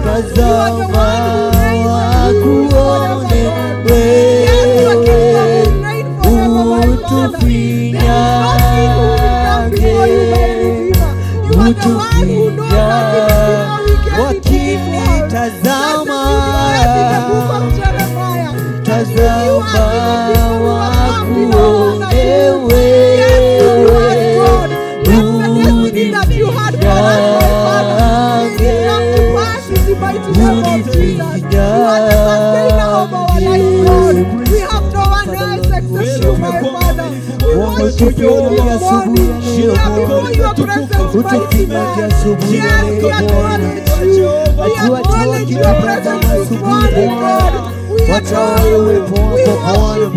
tazama wakuone wewe, utufinyange, utufinya, wakinitazama, tazama wakuone wewe, wacha uwepo wako Bwana,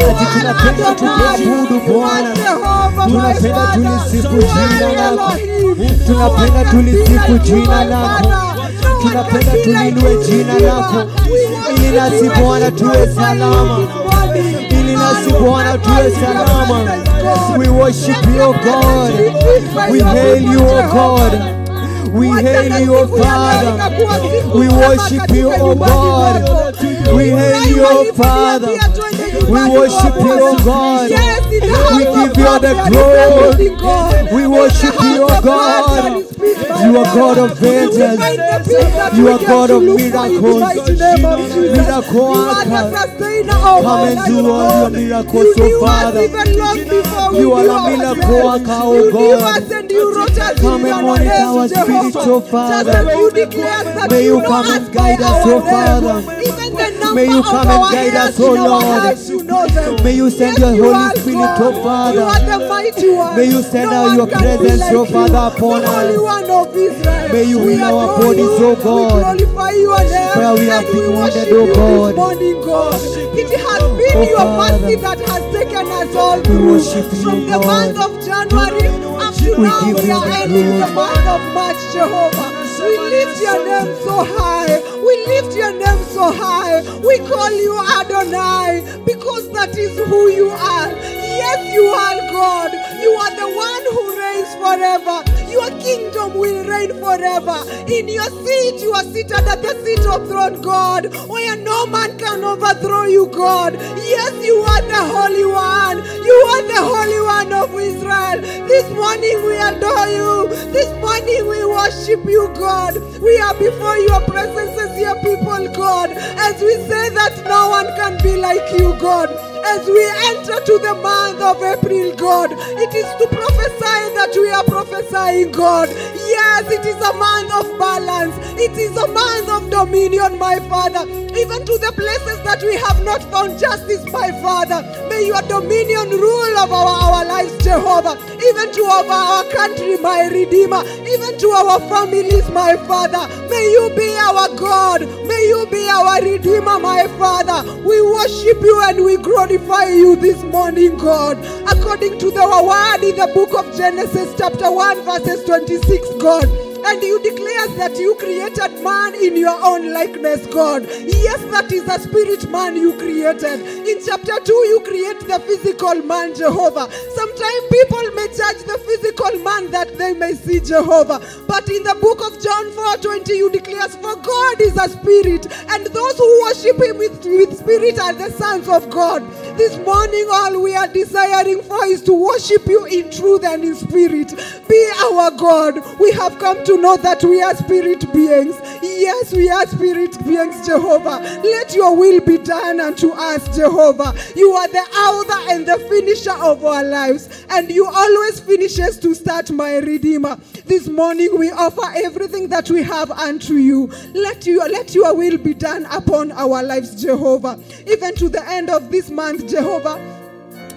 ati tunapenda tukuabudu Bwana, tunapenda tulisifu jina lako, tunapenda tulisifu jina lako, tunapenda tulinue jina lako, ili nasi Bwana tuwe salama, ili nasi Bwana tuwe salama. We worship you, O God, we hail you, O God, we hail you, O Father, we worship you, O God, we hail you, O Father, we worship you, O God, we give you the glory, we worship you, O God. You are God of vengeance, you are God of miracles, miracle worker. Come and do all your miracles, O Father. You are a miracle worker, O God. Come and monitor our spirit, O Father. May you come and guide us, O Father. May you come and guide us, O Lord. May you send your Holy Spirit, O Father. May you send out your presence, O Father, upon us. May you heal our bodies, O God, where we have been wounded, O God. It has been your mercy that has taken us all through. From the month of January up to now, we are ending the month of March, Jehovah. We lift your name so high. We lift your name so so high. We call you Adonai because that is who you are. Yes, you are God. You are the one who reigns forever. Your kingdom will reign forever. In your seat, you are seated at the seat of throne, God, where no man can overthrow you, God. Yes, you are the Holy One. You are the Holy One of Israel. This morning we adore you. This morning we worship you, God. We are before your presence as your people, God, as we say that no one can be like you, God. As we enter to the month of April, God, it is to prophesy that we are prophesying, God. Yes, it is a month of balance. It is a month of dominion, my Father. Even to the places that we have not found justice, my Father. May your dominion rule over our lives, Jehovah. Even to over our country, my Redeemer. Even to our families, my Father. May you be our God. May you be our Redeemer, my Father. We worship you and we glorify you this morning, God. According to the word in the book of Genesis chapter 1 verses 26, God. And you declare that you created man in your own likeness, God. Yes, that is a spirit man you created. In chapter 2, you create the physical man, Jehovah. Sometimes people may judge the physical man that they may see, Jehovah. But in the book of John 4:20, you declare, for God is a spirit, and those who worship him with spirit are the sons of God. This morning, all we are desiring for is to worship you in truth and in spirit. Be our God. We have come to know that we are spirit beings. Yes, we are spirit beings, Jehovah. Let your will be done unto us, Jehovah. You are the author and the finisher of our lives, and you always finish us to start, my Redeemer. This morning we offer everything that we have unto you. Let your will be done upon our lives, Jehovah. Even to the end of this month, Jehovah.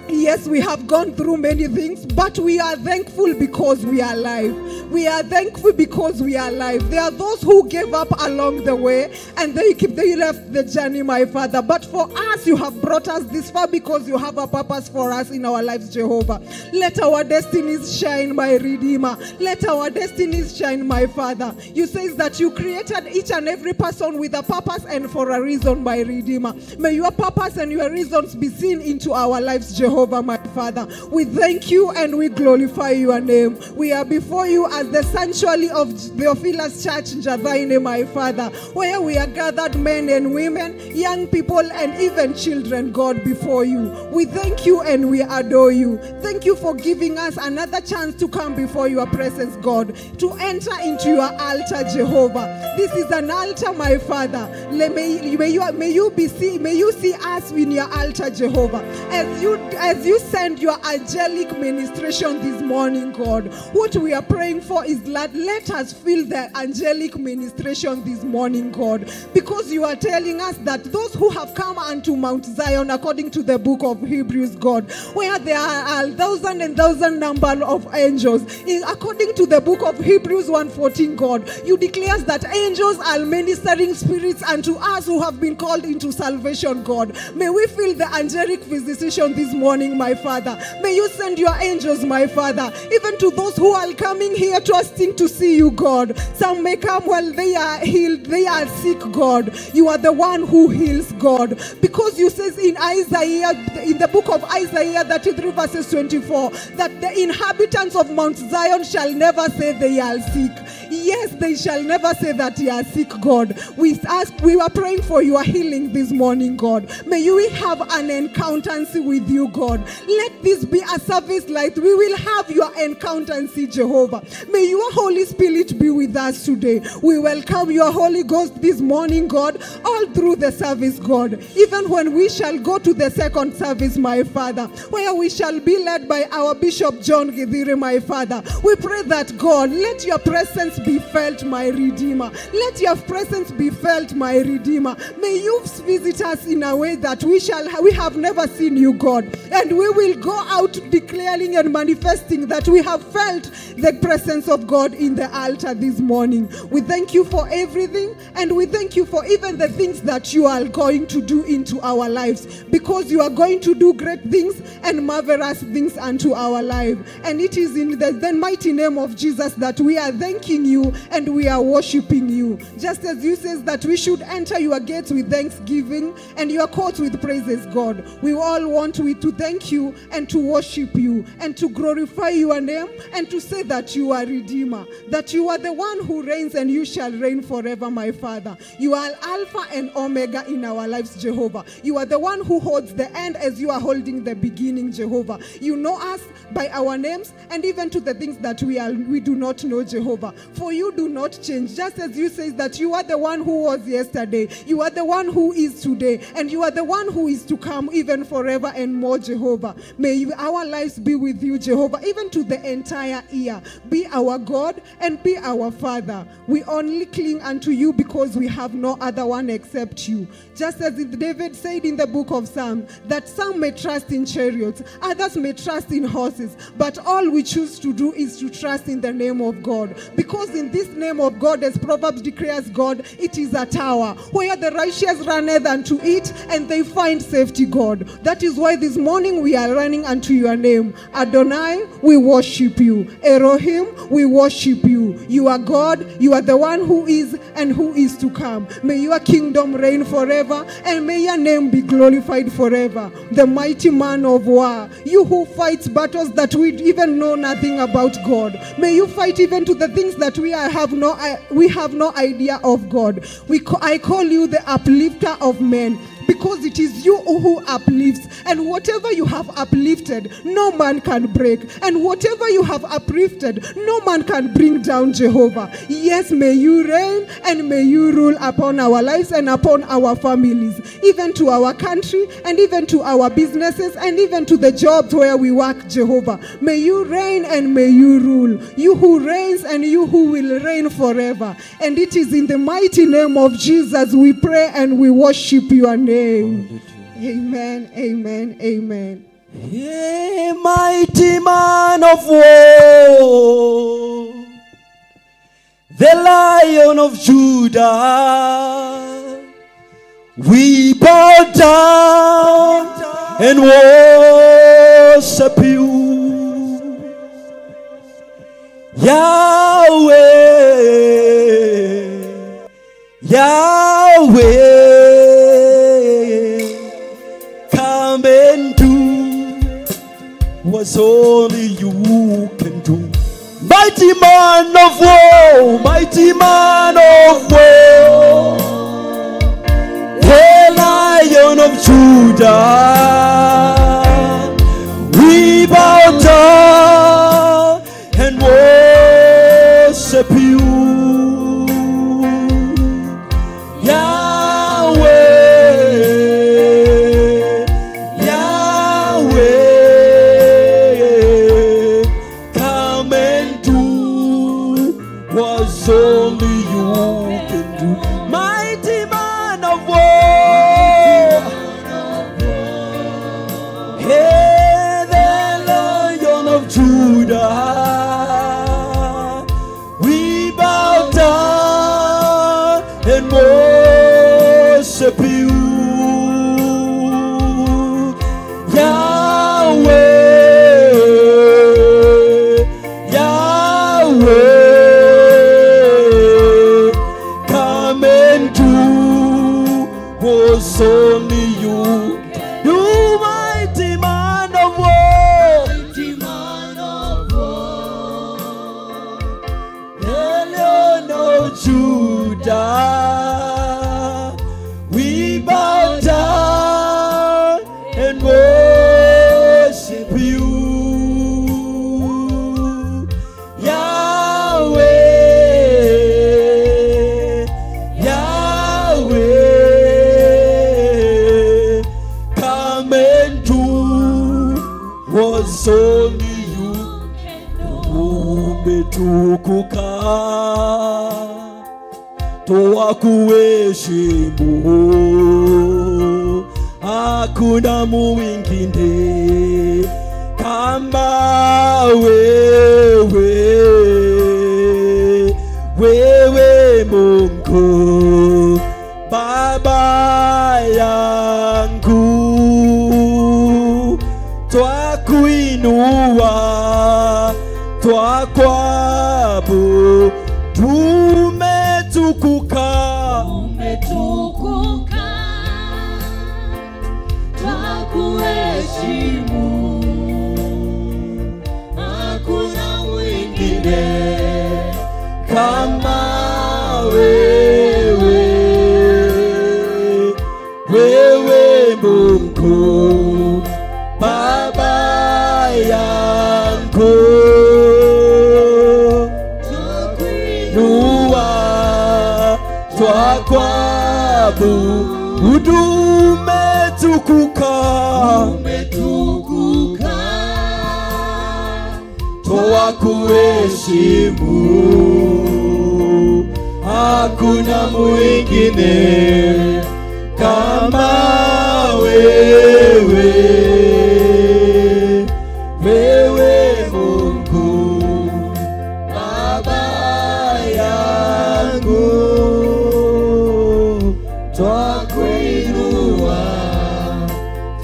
Yes, we have gone through many things, but we are thankful because we are alive. We are thankful because we are alive. There are those who gave up along the way and they left the journey, my Father. But for us, you have brought us this far because you have a purpose for us in our lives, Jehovah. Let our destinies shine, my Redeemer. Let our destinies shine, my Father. You say that you created each and every person with a purpose and for a reason, my Redeemer. May your purpose and your reasons be seen into our lives, Jehovah, my Father. We thank you and we glorify your name. We are before you as the sanctuary of Theophilus Church in Javaine, my Father, where we are gathered men and women, young people and even children, God, before you. We thank you and we adore you. Thank you for giving us another chance to come before your presence, God, to enter into your altar, Jehovah. This is an altar, my Father. May you see us in your altar, Jehovah. As you send your angelic ministration this morning, God, what we are praying for is that let us feel the angelic ministration this morning, God, because you are telling us that those who have come unto Mount Zion, according to the book of Hebrews, God, where there are 1,000 and 1,000 number of angels, according to the book of Hebrews 1:14, God, you declare that angels are ministering spirits unto us who have been called into salvation, God. May we feel the angelic visitation this morning, my Father. May you send your angels, my Father, even to those who are coming here trusting to see you, God. Some may come while they are healed, they are sick, God. You are the one who heals, God, because you says in Isaiah, in the book of Isaiah 33 verses 24, that the inhabitants of Mount Zion shall never say they are sick. Yes, they shall never say that they are sick, God. We are praying for your healing this morning, God. May you have an encounter with you, God. Let this be a service like we will have your encounter, Jehovah. May your Holy Spirit be with us today. We welcome your Holy Ghost this morning, God, all through the service, God. Even when we shall go to the second service, my Father, where we shall be led by our Bishop John Githire, my Father. We pray that, God, let your presence be felt, my Redeemer. Let your presence be felt, my Redeemer. May you visit us in a way that we have never seen you, God. And we will go out declaring and manifesting that we have felt the presence of God in the altar this morning. We thank you for everything, and we thank you for even the things that you are going to do into our lives, because you are going to do great things and marvelous things unto our life. And it is in the mighty name of Jesus that we are thanking you and we are worshiping you. Just as you says that we should enter your gates with thanksgiving and your courts with praises, God. We all want to thank you and to worship you and to glorify your name and to say that you are Redeemer, that you are the one who reigns and you shall reign forever, my Father. You are Alpha and Omega in our lives, Jehovah. You are the one who holds the end as you are holding the beginning, Jehovah. You know us by our names and even to the things that we do not know, Jehovah. For you do not change. Just as you say that you are the one who was yesterday, you are the one who is today, and you are the one who is to come even forever and more, Jehovah. May our lives be with you, Jehovah, even to the entire year. Be our God and be our Father. We only cling unto you because we have no other one except you. Just as David said in the book of Psalms, that some may trust in chariots, others may trust in horses, but all we choose to do is to trust in the name of God. Because in this name of God, as Proverbs declares, God, it is a tower where the righteous runneth unto it and they find safety, God. That is why this morning we are running unto your name. Adonai, we worship you. Elohim, we worship you. You are God. You are the one who is and who is to come. May your kingdom reign forever and may your name be glorified forever. The mighty man of war, you who fights battles that we even know nothing about, God. May you fight even to the things that we have no idea of, God. I call you the uplifter of men, because it is you who uplifts, and whatever you have uplifted, no man can break, and whatever you have uplifted, no man can bring down, Jehovah. Yes, may you reign and may you rule upon our lives and upon our families, even to our country and even to our businesses and even to the jobs where we work, Jehovah. May you reign and may you rule, you who reigns and you who will reign forever. And it is in the mighty name of Jesus we pray and we worship your name. Amen, amen, amen. Hey, mighty man of war, the Lion of Judah, we bow down and worship you, Yahweh, Yahweh. Come and do what only you can do. Mighty man of war, mighty man of war, the Lion of Judah, we bow down and worship you, Yahweh. Only you can do. Mighty man of war, hey, the Lion of Judah, we bow down and worship you, Yahweh, Yahweh. Was only you, you mighty man of war, mighty man of war, the Lion of Judah, we bow down and worship you, Yahweh. Was only you umetukuka, twakuheshimu hakuna mwingine kama wewe, wewe Mungu Baba yangu, twakuinua, twakwabudu, tumetukuka, umetukuka, twakuheshimu, hakuna mwingine kama wewe, wewe Mungu Baba yangu, twakuinua, twakwabudu, umetukuka, umetukuka, twakuheshimu, hakuna mwingine kama wewe, wewe Mungu Baba yangu, twakuinua,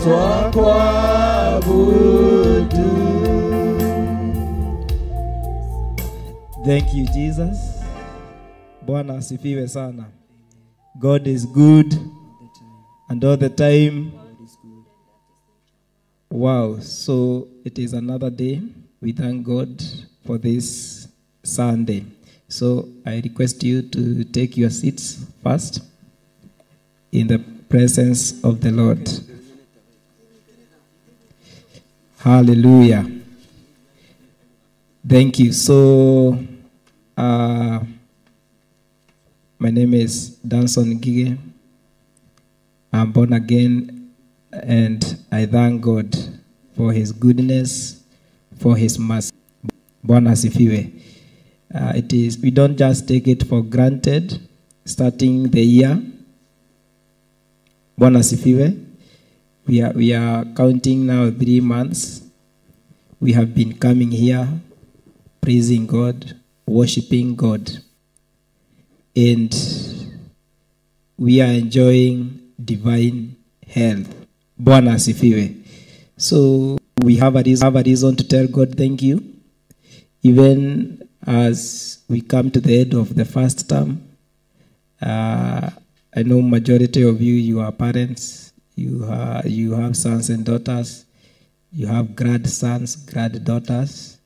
twakwabudu. Thank you, Jesus. Bwana asifiwe sana. God is good and all the time. Wow, so it is another day. We thank God for this Sunday. So I request you to take your seats first in the presence of the Lord. Hallelujah. Thank you. So, my name is Danson Gige. I'm born again, and I thank God for His goodness, for His mercy. Bwana asifiwe. We don't just take it for granted. Starting the year, Bwana asifiwe. We are counting now 3 months. We have been coming here, praising God, worshiping God, and we are enjoying divine health. Bwana asifiwe. So we have a reason to tell God thank you, even as we come to the end of the first term. I know majority of you are parents. You have sons and daughters. You have grandsons, granddaughters.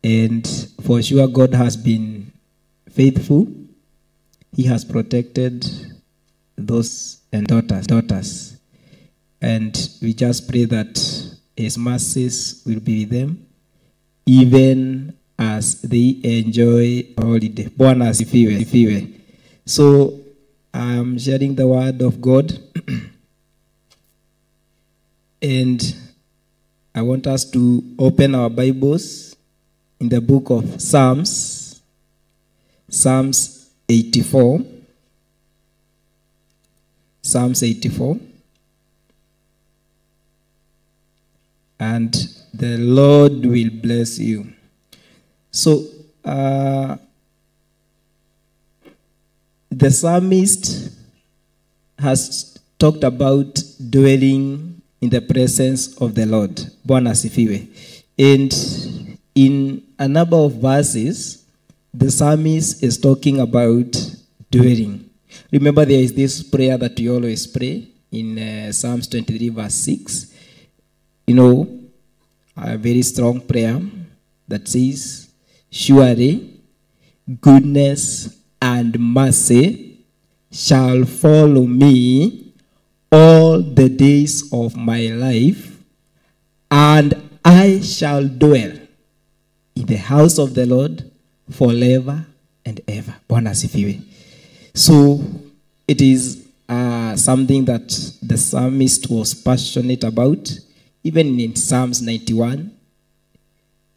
And for sure, God has been faithful. He has protected those and daughters. And we just pray that His mercies will be with them, even as they enjoy holiday. Bwana asifiwe. So I'm sharing the word of God. And I want us to open our Bibles in the book of Psalms 84. Psalms 84. And the Lord will bless you. So, the psalmist has talked about dwelling in the presence of the Lord. Bwana asifiwe. And in a number of verses, the psalmist is talking about dwelling. Remember, there is this prayer that we always pray in Psalms 23 verse 6. You know, a very strong prayer that says, surely goodness and mercy shall follow me all the days of my life, and I shall dwell in the house of the Lord forever and ever. Bwana asifiwe. So it is something that the psalmist was passionate about. Even in Psalms 91,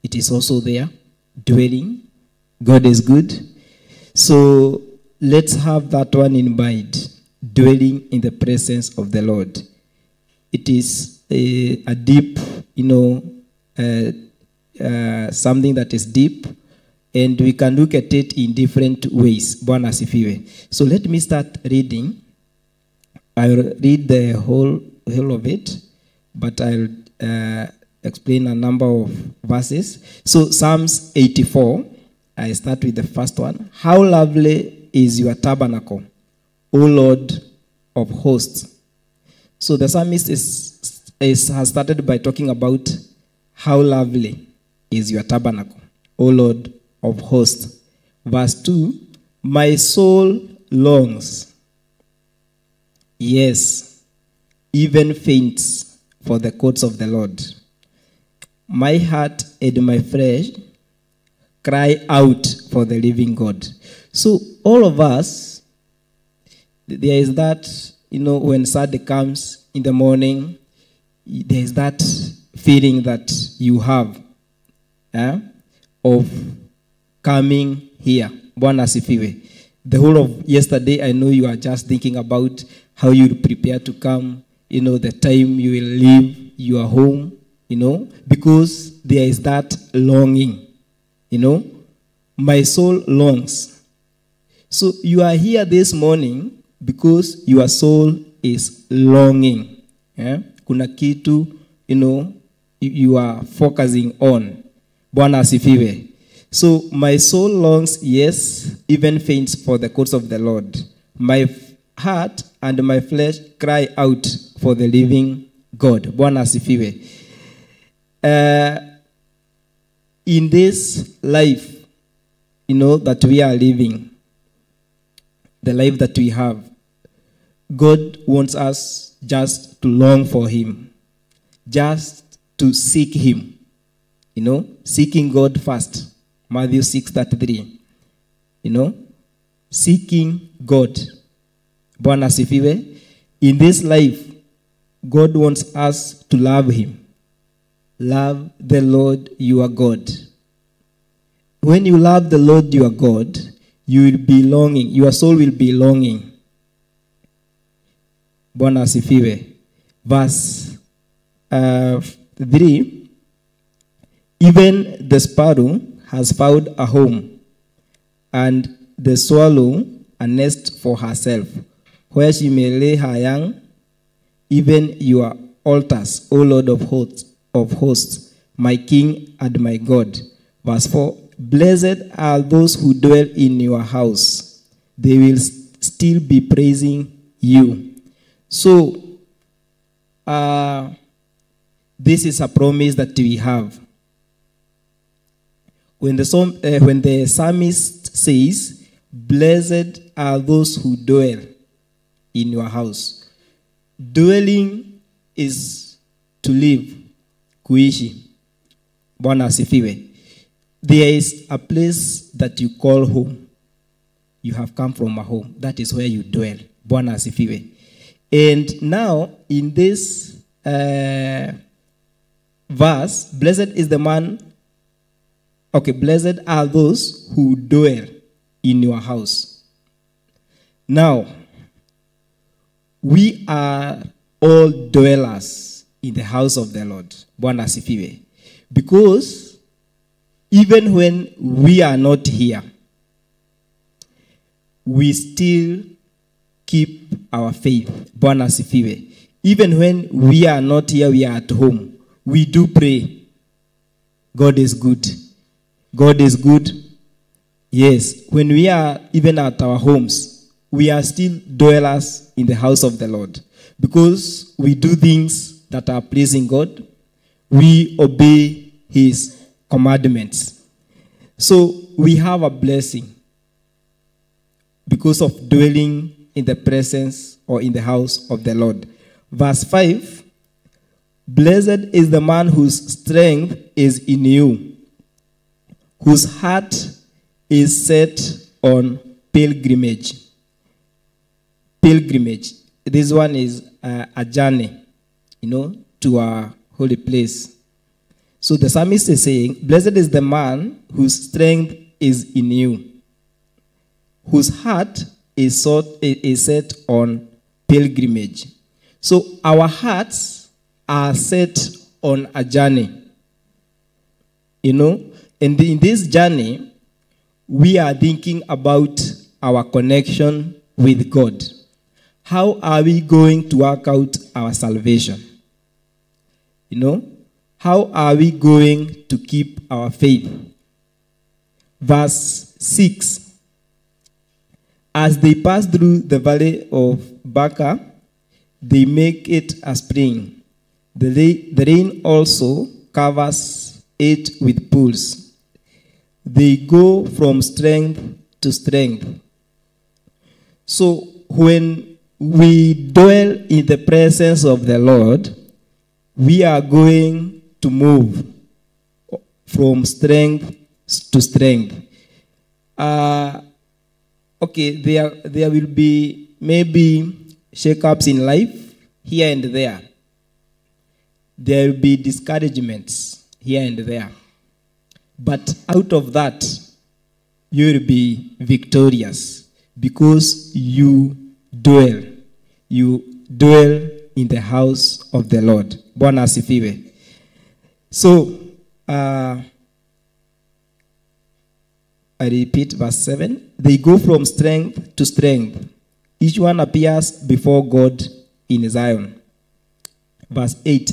it is also there, dwelling. God is good. So let's have that one in mind, dwelling in the presence of the Lord. it is a deep, something that is deep, and we can look at it in different ways. Bwana asifiwe. So let me start reading. I'll read the whole of it, but I'll explain a number of verses. So Psalms 84, I start with the first one. How lovely is your tabernacle, O Lord of hosts. So the psalmist has started by talking about how lovely is your tabernacle, O Lord of hosts. Verse 2, my soul longs, yes, even faints for the courts of the Lord. My heart and my flesh cry out for the living God. So all of us, there is that, when Saturday comes in the morning, there is that feeling that you have of coming here. Bwana asifiwe. The whole of yesterday, I know you are just thinking about how you prepare to come, the time you will leave your home, because there is that longing, My soul longs. So you are here this morning because your soul is longing. Kuna kitu, you are focusing on. Bwana asifiwe. So my soul longs, yes, even faints for the courts of the Lord. My heart and my flesh cry out for the living God. Bwana asifiwe. In this life, that we are living, the life that we have, God wants us just to long for him, just to seek him, seeking God first. Matthew 6:33, seeking God. Bwana asifiwe. In this life, God wants us to love him. Love the Lord your God. When you love the Lord your God, you will be longing. Your soul will be longing. Bwana asifiwe. Verse 3. Even the sparrow has found a home, and the swallow a nest for herself, where she may lay her young. Even your altars, O Lord of hosts, my King and my God. Verse 4. Blessed are those who dwell in your house. They will still be praising you. So, this is a promise that we have. When the psalmist says, blessed are those who dwell in your house. Dwelling is to live, kuishi. Bwana asifiwe. There is a place that you call home. You have come from a home. That is where you dwell. Bwana asifiwe. And now, in this verse, blessed is the man. Okay, blessed are those who dwell in your house. Now, we are all dwellers in the house of the Lord. Bwana asifiwe. Because even when we are not here, we still keep our faith. Bwana asifiwe. Even when we are not here, we are at home, we do pray. God is good. God is good. Yes, when we are even at our homes, we are still dwellers in the house of the Lord. Because we do things that are pleasing God. We obey his commandments. So we have a blessing because of dwelling in the presence or in the house of the Lord. Verse 5, blessed is the man whose strength is in you, whose heart is set on pilgrimage. Pilgrimage. This one is a journey, to a holy place. So the psalmist is saying, blessed is the man whose strength is in you, whose heart is set on pilgrimage. So our hearts are set on a journey. You know, and in this journey, we are thinking about our connection with God. How are we going to work out our salvation? You know, how are we going to keep our faith? Verse 6. As they pass through the valley of Baca, they make it a spring. The rain also covers it with pools. They go from strength to strength. So when we dwell in the presence of the Lord, we are going to move from strength to strength. Okay, there will be maybe shake-ups in life here and there. There will be discouragements here and there. But out of that, you will be victorious because you dwell in the house of the Lord. Bwana asifiwe. So, I repeat verse 7. They go from strength to strength. Each one appears before God in Zion. Verse 8.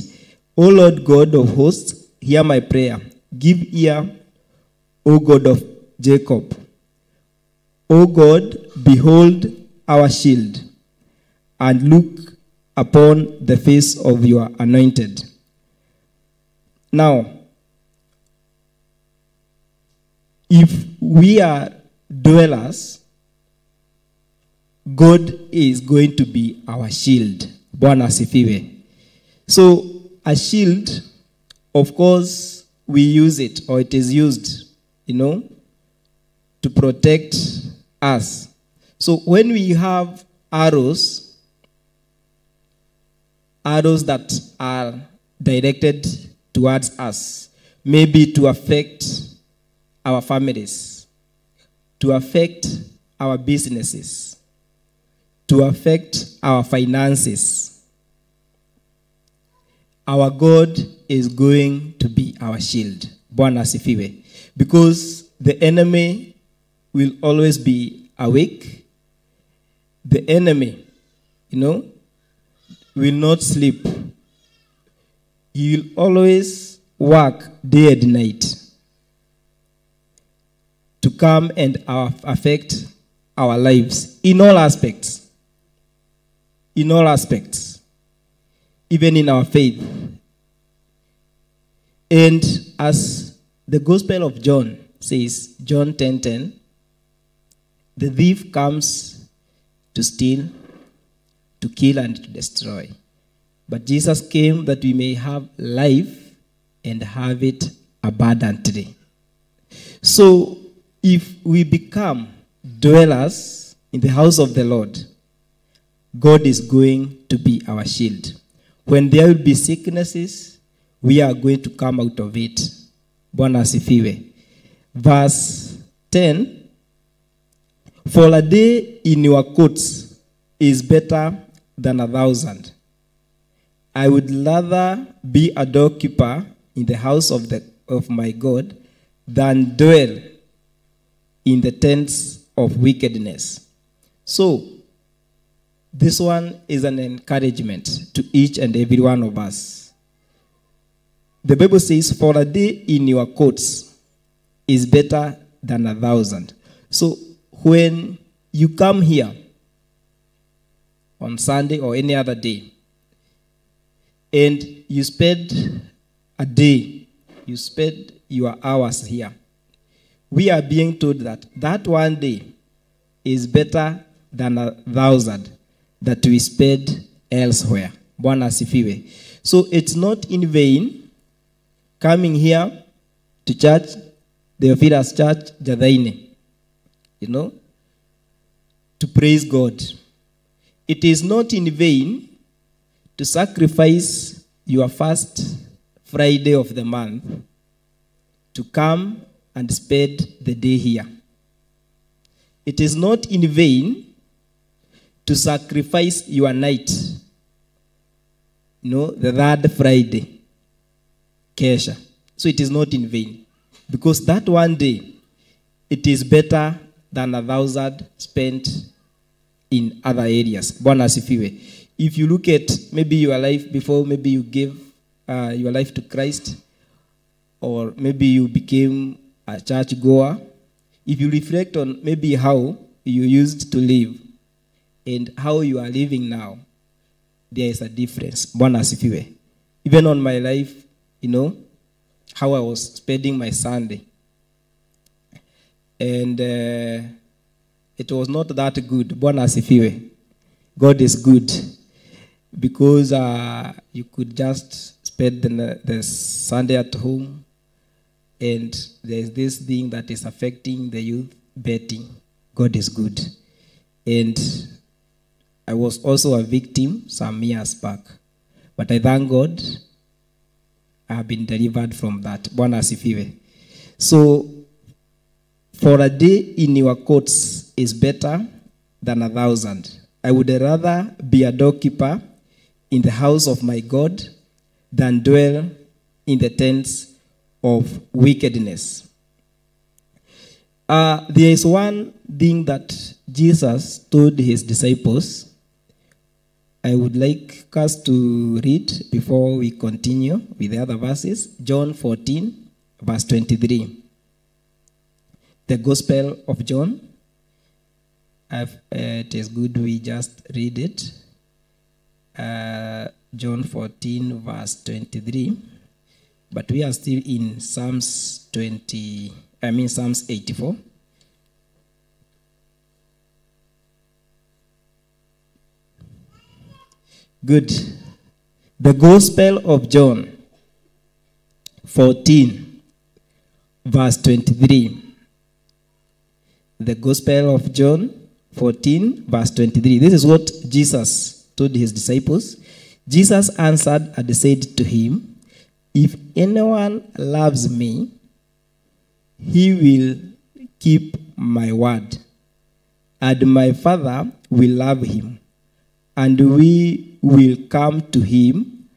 O Lord God of hosts, hear my prayer. Give ear, O God of Jacob. O God, behold our shield, and look upon the face of your anointed. Now, if we are dwellers, God is going to be our shield. Bwana asifiwe. So, a shield, of course, we use it, or it is used, to protect us. So, when we have arrows that are directed towards us, maybe to affect our families, to affect our businesses, to affect our finances, our God is going to be our shield. Bwana asifiwe. Because the enemy will always be awake. The enemy, will not sleep. He will always work day and night to come and affect our lives in all aspects. In all aspects. Even in our faith. And as the Gospel of John says, John 10:10, the thief comes to steal, to kill, and to destroy. But Jesus came that we may have life and have it abundantly. So, if we become dwellers in the house of the Lord, God is going to be our shield. When there will be sicknesses, we are going to come out of it. Bwana asifiwe. Verse 10, for a day in your courts is better than 1,000. I would rather be a doorkeeper in the house of my God than dwell in the tents of wickedness. So, this one is an encouragement to each and every one of us. The Bible says, for a day in your courts is better than 1,000. So, when you come here on Sunday or any other day, and you spend a day, you spend your hours here, we are being told that that one day is better than 1,000 that we spend elsewhere. Bwana asifiwe. So it's not in vain coming here to church, the Theophilus Church, Jathaini, to praise God. It is not in vain to sacrifice your first Friday of the month to come and spend the day here. It is not in vain to sacrifice your night, the third Friday, Kesha. So it is not in vain. Because that one day, it is better than 1,000 spent in other areas. Bwana asifiwe. If you look at maybe your life before, maybe you gave your life to Christ, or maybe you became a church goer, if you reflect on maybe how you used to live and how you are living now, there is a difference. Bwana asifiwe. Even on my life, how I was spending my Sunday. And it was not that good. Bwana asifiwe. God is good. Because you could just spend the Sunday at home, and there's this thing that is affecting the youth, betting. God is good. And I was also a victim some years back. But I thank God I have been delivered from that. Bwana asifiwe. So, for a day in your courts is better than 1,000. I would rather be a doorkeeper in the house of my God than dwell in the tents of wickedness. There is one thing that Jesus told his disciples. I would like us to read before we continue with the other verses. John 14, verse 23. The Gospel of John. It is good we just read it. John 14, verse 23. But we are still in Psalms 84. Good. The Gospel of John 14, verse 23. The Gospel of John 14, verse 23. This is what Jesus told his disciples. Jesus answered and said to him, if anyone loves me, he will keep my word, and my Father will love him, and we will come to him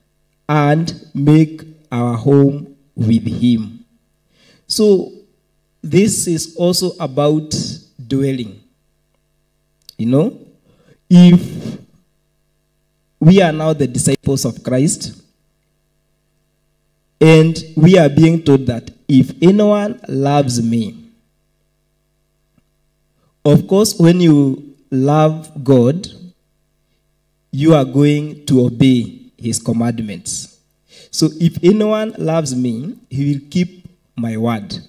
and make our home with him. So, this is also about dwelling. If we are now the disciples of Christ, and we are being told that if anyone loves me, of course, when you love God, you are going to obey his commandments. So if anyone loves me, he will keep my word,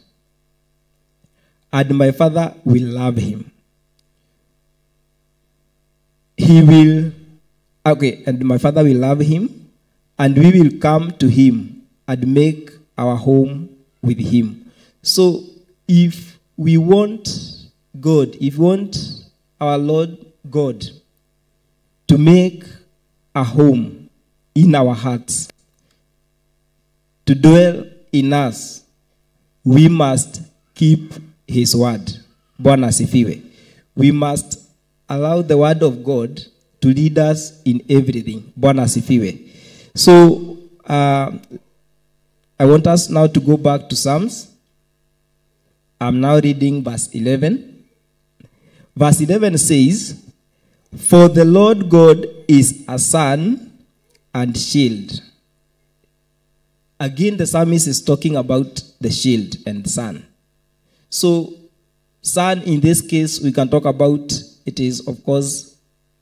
and my Father will love him. And my Father will love him, and we will come to him and make our home with him. So if we want God, if we want our Lord God to make a home in our hearts, to dwell in us, we must keep his word. Bwana asifiwe. We must allow the word of God to lead us in everything. Bwana asifiwe. So, I want us now to go back to Psalms. I'm now reading verse 11. Verse 11 says, for the Lord God is a sun and shield. Again, the psalmist is talking about the shield and the sun. So, sun in this case, we can talk about, it is, of course,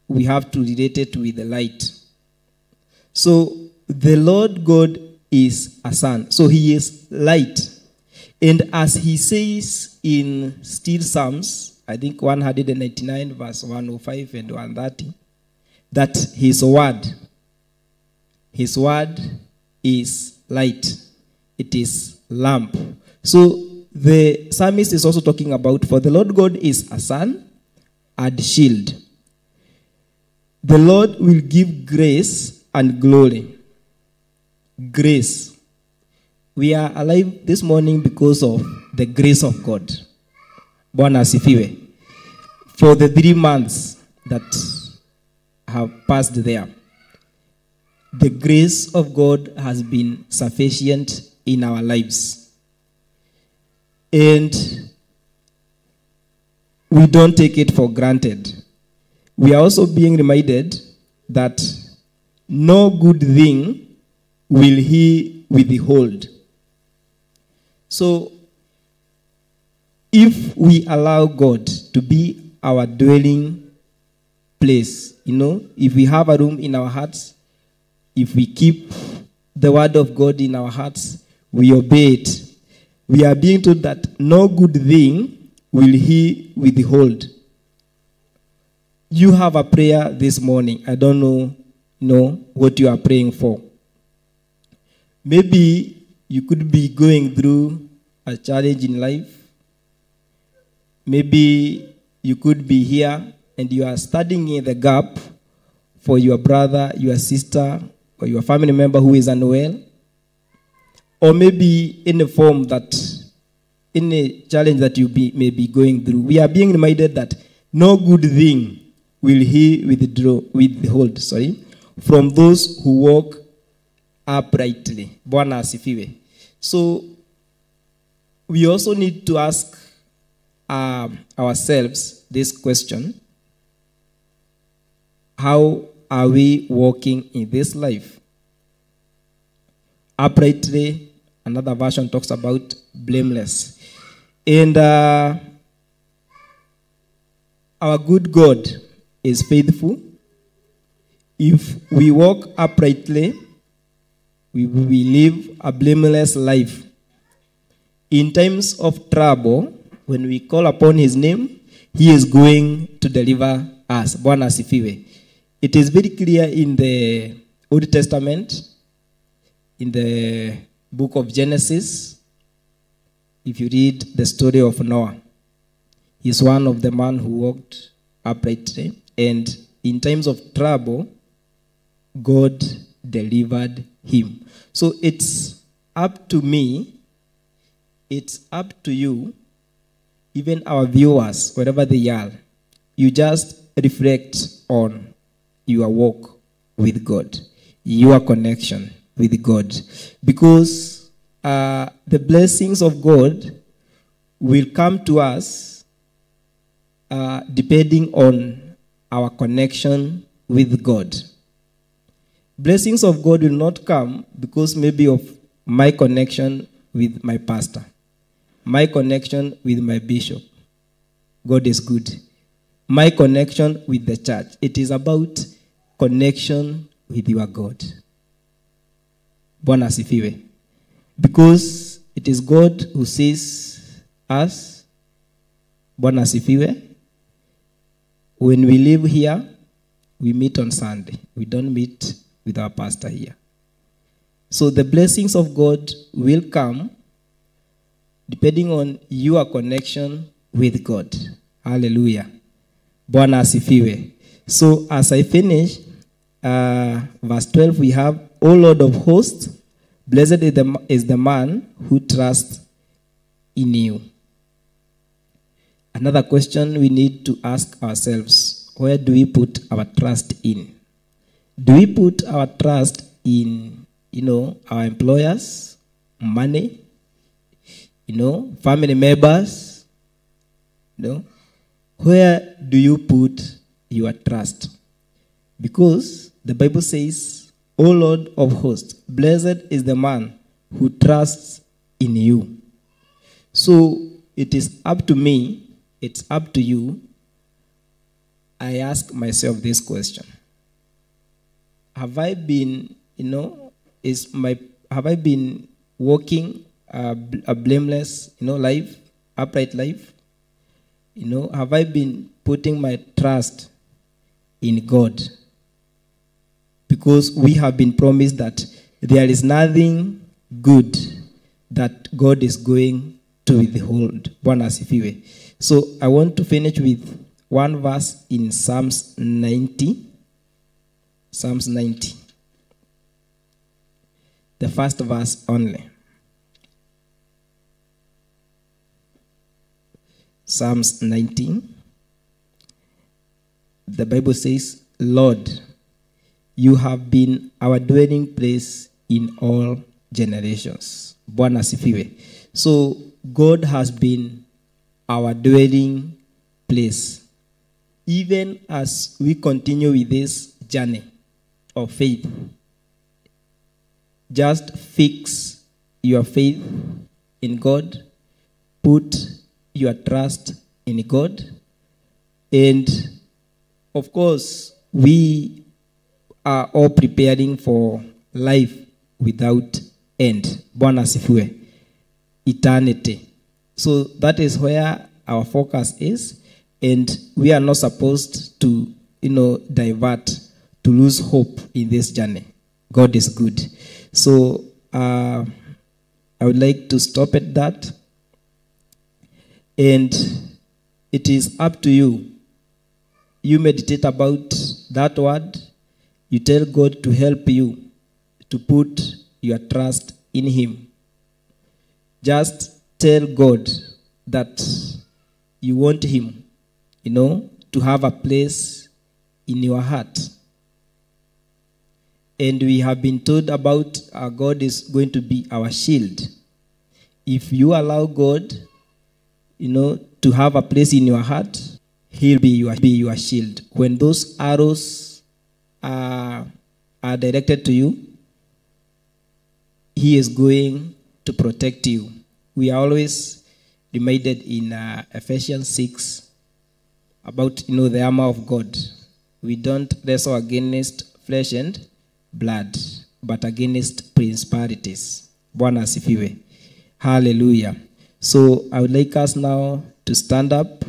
we have to relate it with the light. So, the Lord God is a sun. So he is light. And as he says in still Psalms, I think 199 verse 105 and 130, that his word is light. It is lamp. So the psalmist is also talking about, for the Lord God is a sun and shield. The Lord will give grace and glory. Grace. We are alive this morning because of the grace of God. Bwana asifiwe. For the 3 months that have passed there. the grace of God has been sufficient in our lives. And we don't take it for granted. We are also being reminded that no good thing will he withhold. So, if we allow God to be our dwelling place, if we have a room in our hearts, if we keep the word of God in our hearts, we obey it, we are being told that no good thing will he withhold. You have a prayer this morning. I don't know what you are praying for. Maybe you could be going through a challenge in life. Maybe you could be here and you are standing in the gap for your brother, your sister, or your family member who is unwell. Or maybe in a form that, in a challenge that you may be going through. We are being reminded that no good thing will he withhold from those who walk uprightly. Bwana asifiwe. So, we also need to ask ourselves this question: how are we walking in this life? Uprightly, another version talks about blameless. And our good God is faithful. If we walk uprightly, we will live a blameless life. In times of trouble, when we call upon his name, he is going to deliver us. Bwana asifiwe. It is very clear in the Old Testament, in the book of Genesis, if you read the story of Noah. He's one of the men who walked uprightly, and in times of trouble, God delivered him. So it's up to me, it's up to you, even our viewers, wherever they are. You just reflect on your walk with God, your connection with God. Because the blessings of God will come to us depending on our connection with God. Blessings of God will not come because maybe of my connection with my pastor, my connection with my bishop. God is good. My connection with the church. It is about connection with your God. Bwana asifiwe. Because it is God who sees us. Bwana asifiwe. When we live here, we meet on Sunday. We don't meet with our pastor here. So the blessings of God will come depending on your connection with God. Hallelujah. Bwana asifiwe. So as I finish, verse 12, we have, O Lord of hosts, blessed is the man who trusts in you. Another question we need to ask ourselves: where do we put our trust in? Do we put our trust in, our employers, money, family members? Where do you put your trust? Because the Bible says, O Lord of hosts, blessed is the man who trusts in you. So it is up to me, it's up to you. I ask myself this question: have I been, have I been walking a blameless, life, upright life? Have I been putting my trust in God? Because we have been promised that there is nothing good that God is going to withhold. Bwana asifiwe. So I want to finish with one verse in Psalms 90. Psalms 90. The first verse only. Psalms 19. The Bible says, Lord, You have been our dwelling place in all generations. Bwana asifiwe. So God has been our dwelling place. Even as we continue with this journey of faith, just fix your faith in God, put your trust in God, and of course, we are all preparing for life without end. Bwana asifiwe. Eternity. So that is where our focus is, and we are not supposed to, divert, to lose hope in this journey. God is good. So I would like to stop at that, and it is up to you. You meditate about that word. You tell God to help you to put your trust in Him. Just tell God that you want Him, to have a place in your heart. And we have been told about our God is going to be our shield. If you allow God, to have a place in your heart, He'll be your shield. When those arrows are directed to you, He is going to protect you. We are always reminded in Ephesians 6 about the armor of God. We don't wrestle against flesh and blood, but against principalities. Bwana asifiwe. Hallelujah. So I would like us now to stand up,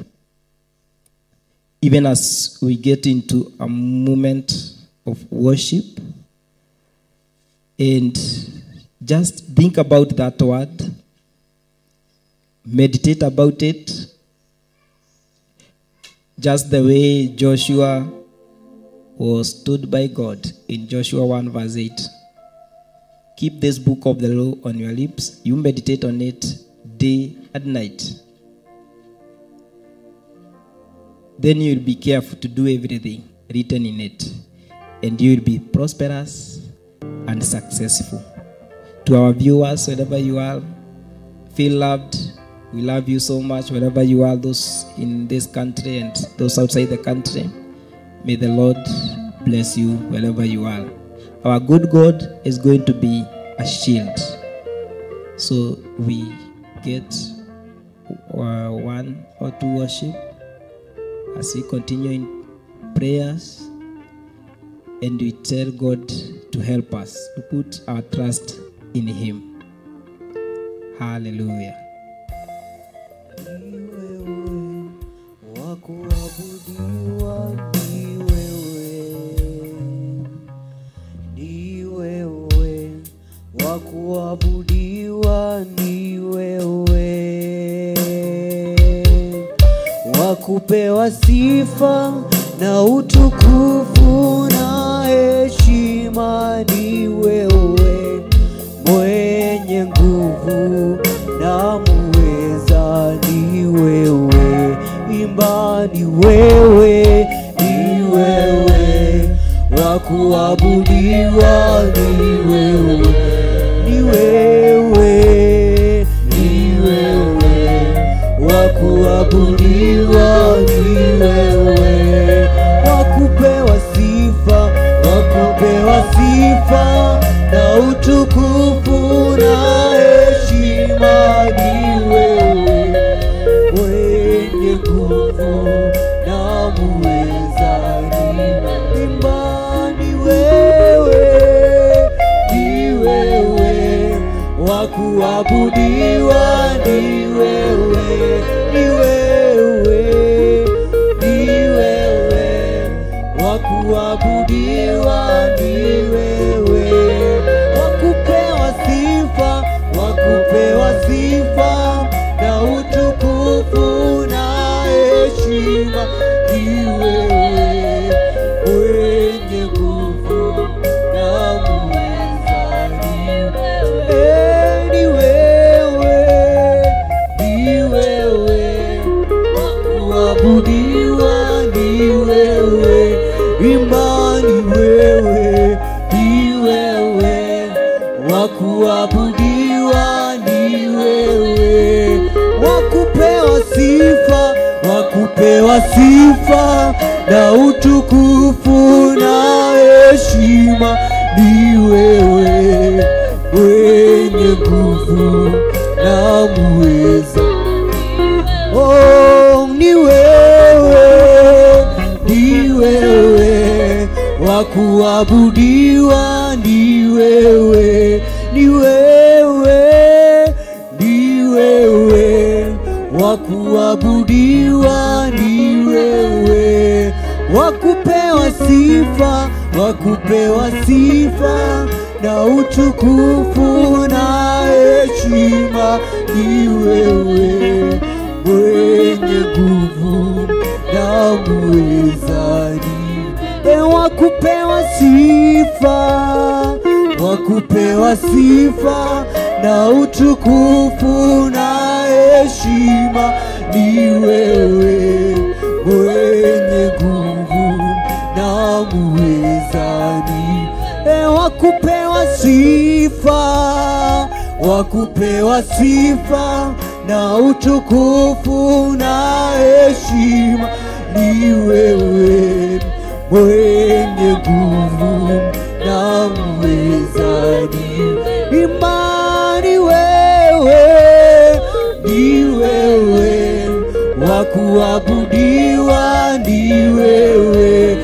even as we get into a moment of worship, and just think about that word, meditate about it, just the way Joshua was stood by God in Joshua 1 verse 8. Keep this book of the law on your lips. You meditate on it day and night. Then you'll be careful to do everything written in it, and you'll be prosperous and successful. To our viewers, wherever you are, feel loved. We love you so much, wherever you are, those in this country and those outside the country. May the Lord bless you wherever you are. Our good God is going to be a shield. So we get 1 or 2 worship as we continue in prayers, and we tell God to help us to put our trust in Him. Hallelujah. Wakuabudiwa ni wewe, wakupewa sifa na utukufu na heshima ni wewe, mwenye nguvu na muweza ni wewe, imba ni wewe, ni wewe, wakuabudiwa ni wewe, ni wewe, ni wewe, wakuabudiwa ni wewe, wakupewa sifa na utukufu na heshima ni wewe, mwenye nguvu na muweza ni imba ni wewe, ni wewe, wakuabudiwa ni wewe, ni wewe, ni wewe, wakuabudiwa ni wewe, wakupewa sifa na utukufu na heshima ni wewe, mwenye nguvu na muweza ni wewe, ni wewe, wakuabudiwa ni wewe, imba ni wewe, wakuabudiwa ni wewe, wakupewa sifa na utukufu na heshima ni wewe, mwenye nguvu na muweza. Oh, ni wewe, wakuabudiwa ni wewe, wakuabudiwa ni wewe, wakupewa sifa na utukufu na heshima ni wewe, mwenye nguvu na muweza. Wakupewa sifa na utukufu na heshima ni wewe, mwenye nguvu na muweza. Wakupewa sifa na utukufu na heshima ni wewe, mwenye nguvu na muweza. Imani wewe, wakuabudiwa ni wewe,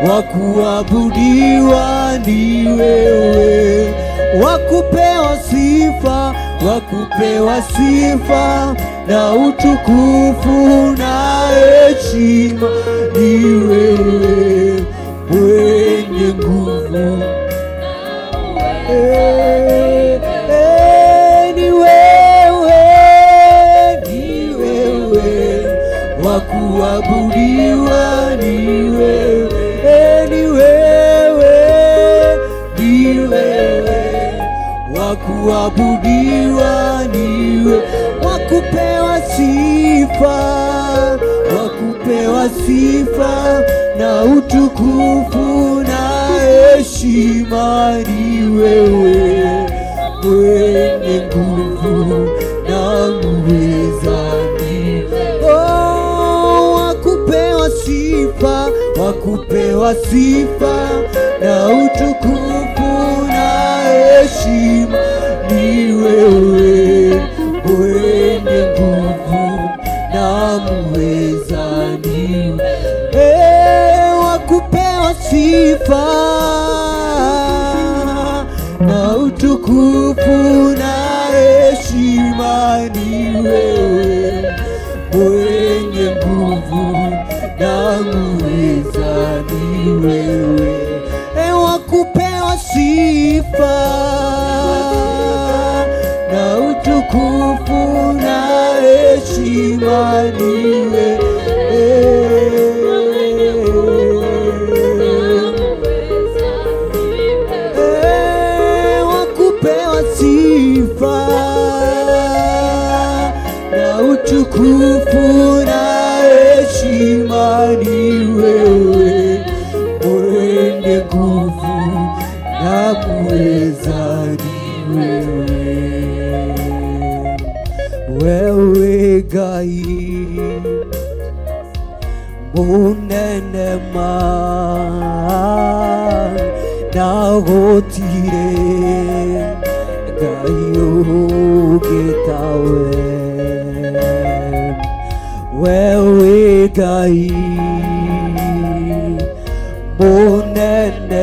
wakuabudiwa ni wewe, wakupewa sifa na utukufu na heshima ni wewe, mwenye nguvu. Ni wewe, wakuabudiwa ni wewe, wakuabudiwa ni wewe, wakupewa sifa na utukufu na heshima ni wewe, mwenye nguvu na muweza. Oh, wakupewa sifa na utukufu na heshima ni wewe, mwenye nguvu na muweza. Wakupewa sifa na utukufu na heshima ni wewe, mwenye nguvu na muweza ni wewe. Wakupewa sifa na utukufu na heshima ni wewe, wakupewa sifa na utukufu na heshima ni wewe, mwenye nguvu na muweza ni wewe. Wewe Gai munene na gotire Gai ugitawe, wewe Gai munene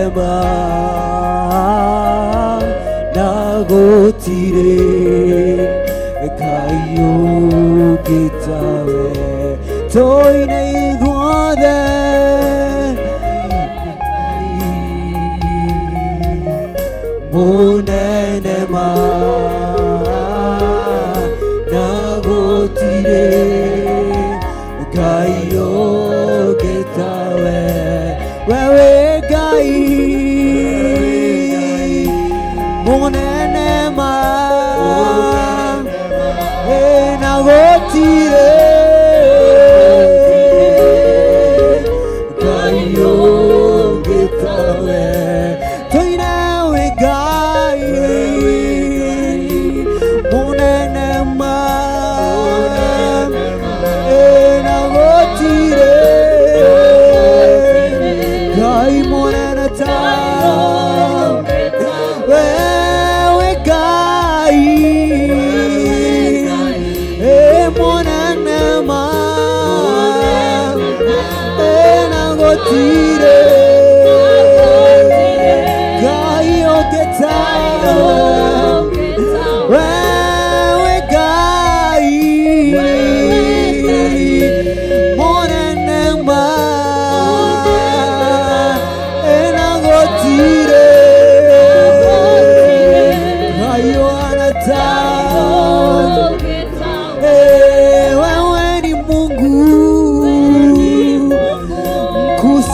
na gotire Gai ugitawe, toine iguode munene na gotire Gai ugitawe, wewe Gai munene na gotire Gai ugitawe.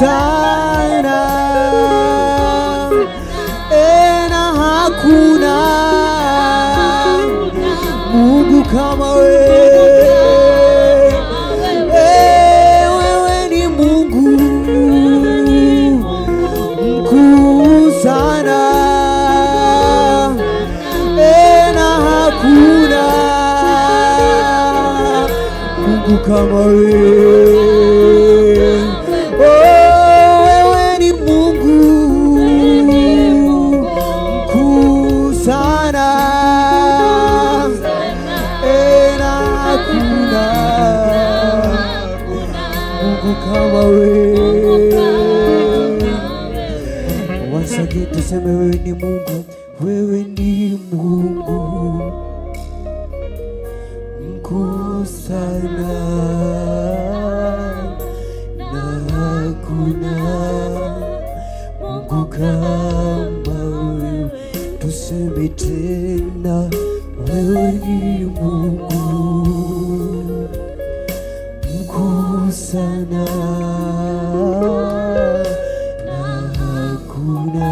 sana na hakuna Mungu kama wewe. Wewe ni Mungu mkuu sana na hakuna Mungu kama wewe. Wewe ni Mungu mkuu sana na hakuna Mungu kama wewe. Once again tuseme wewe ni Mungu, wewe ni Mungu mkuu sana na hakuna Mungu kama wewe. Tuseme tena wewe ni Mungu mkuu sana na hakuna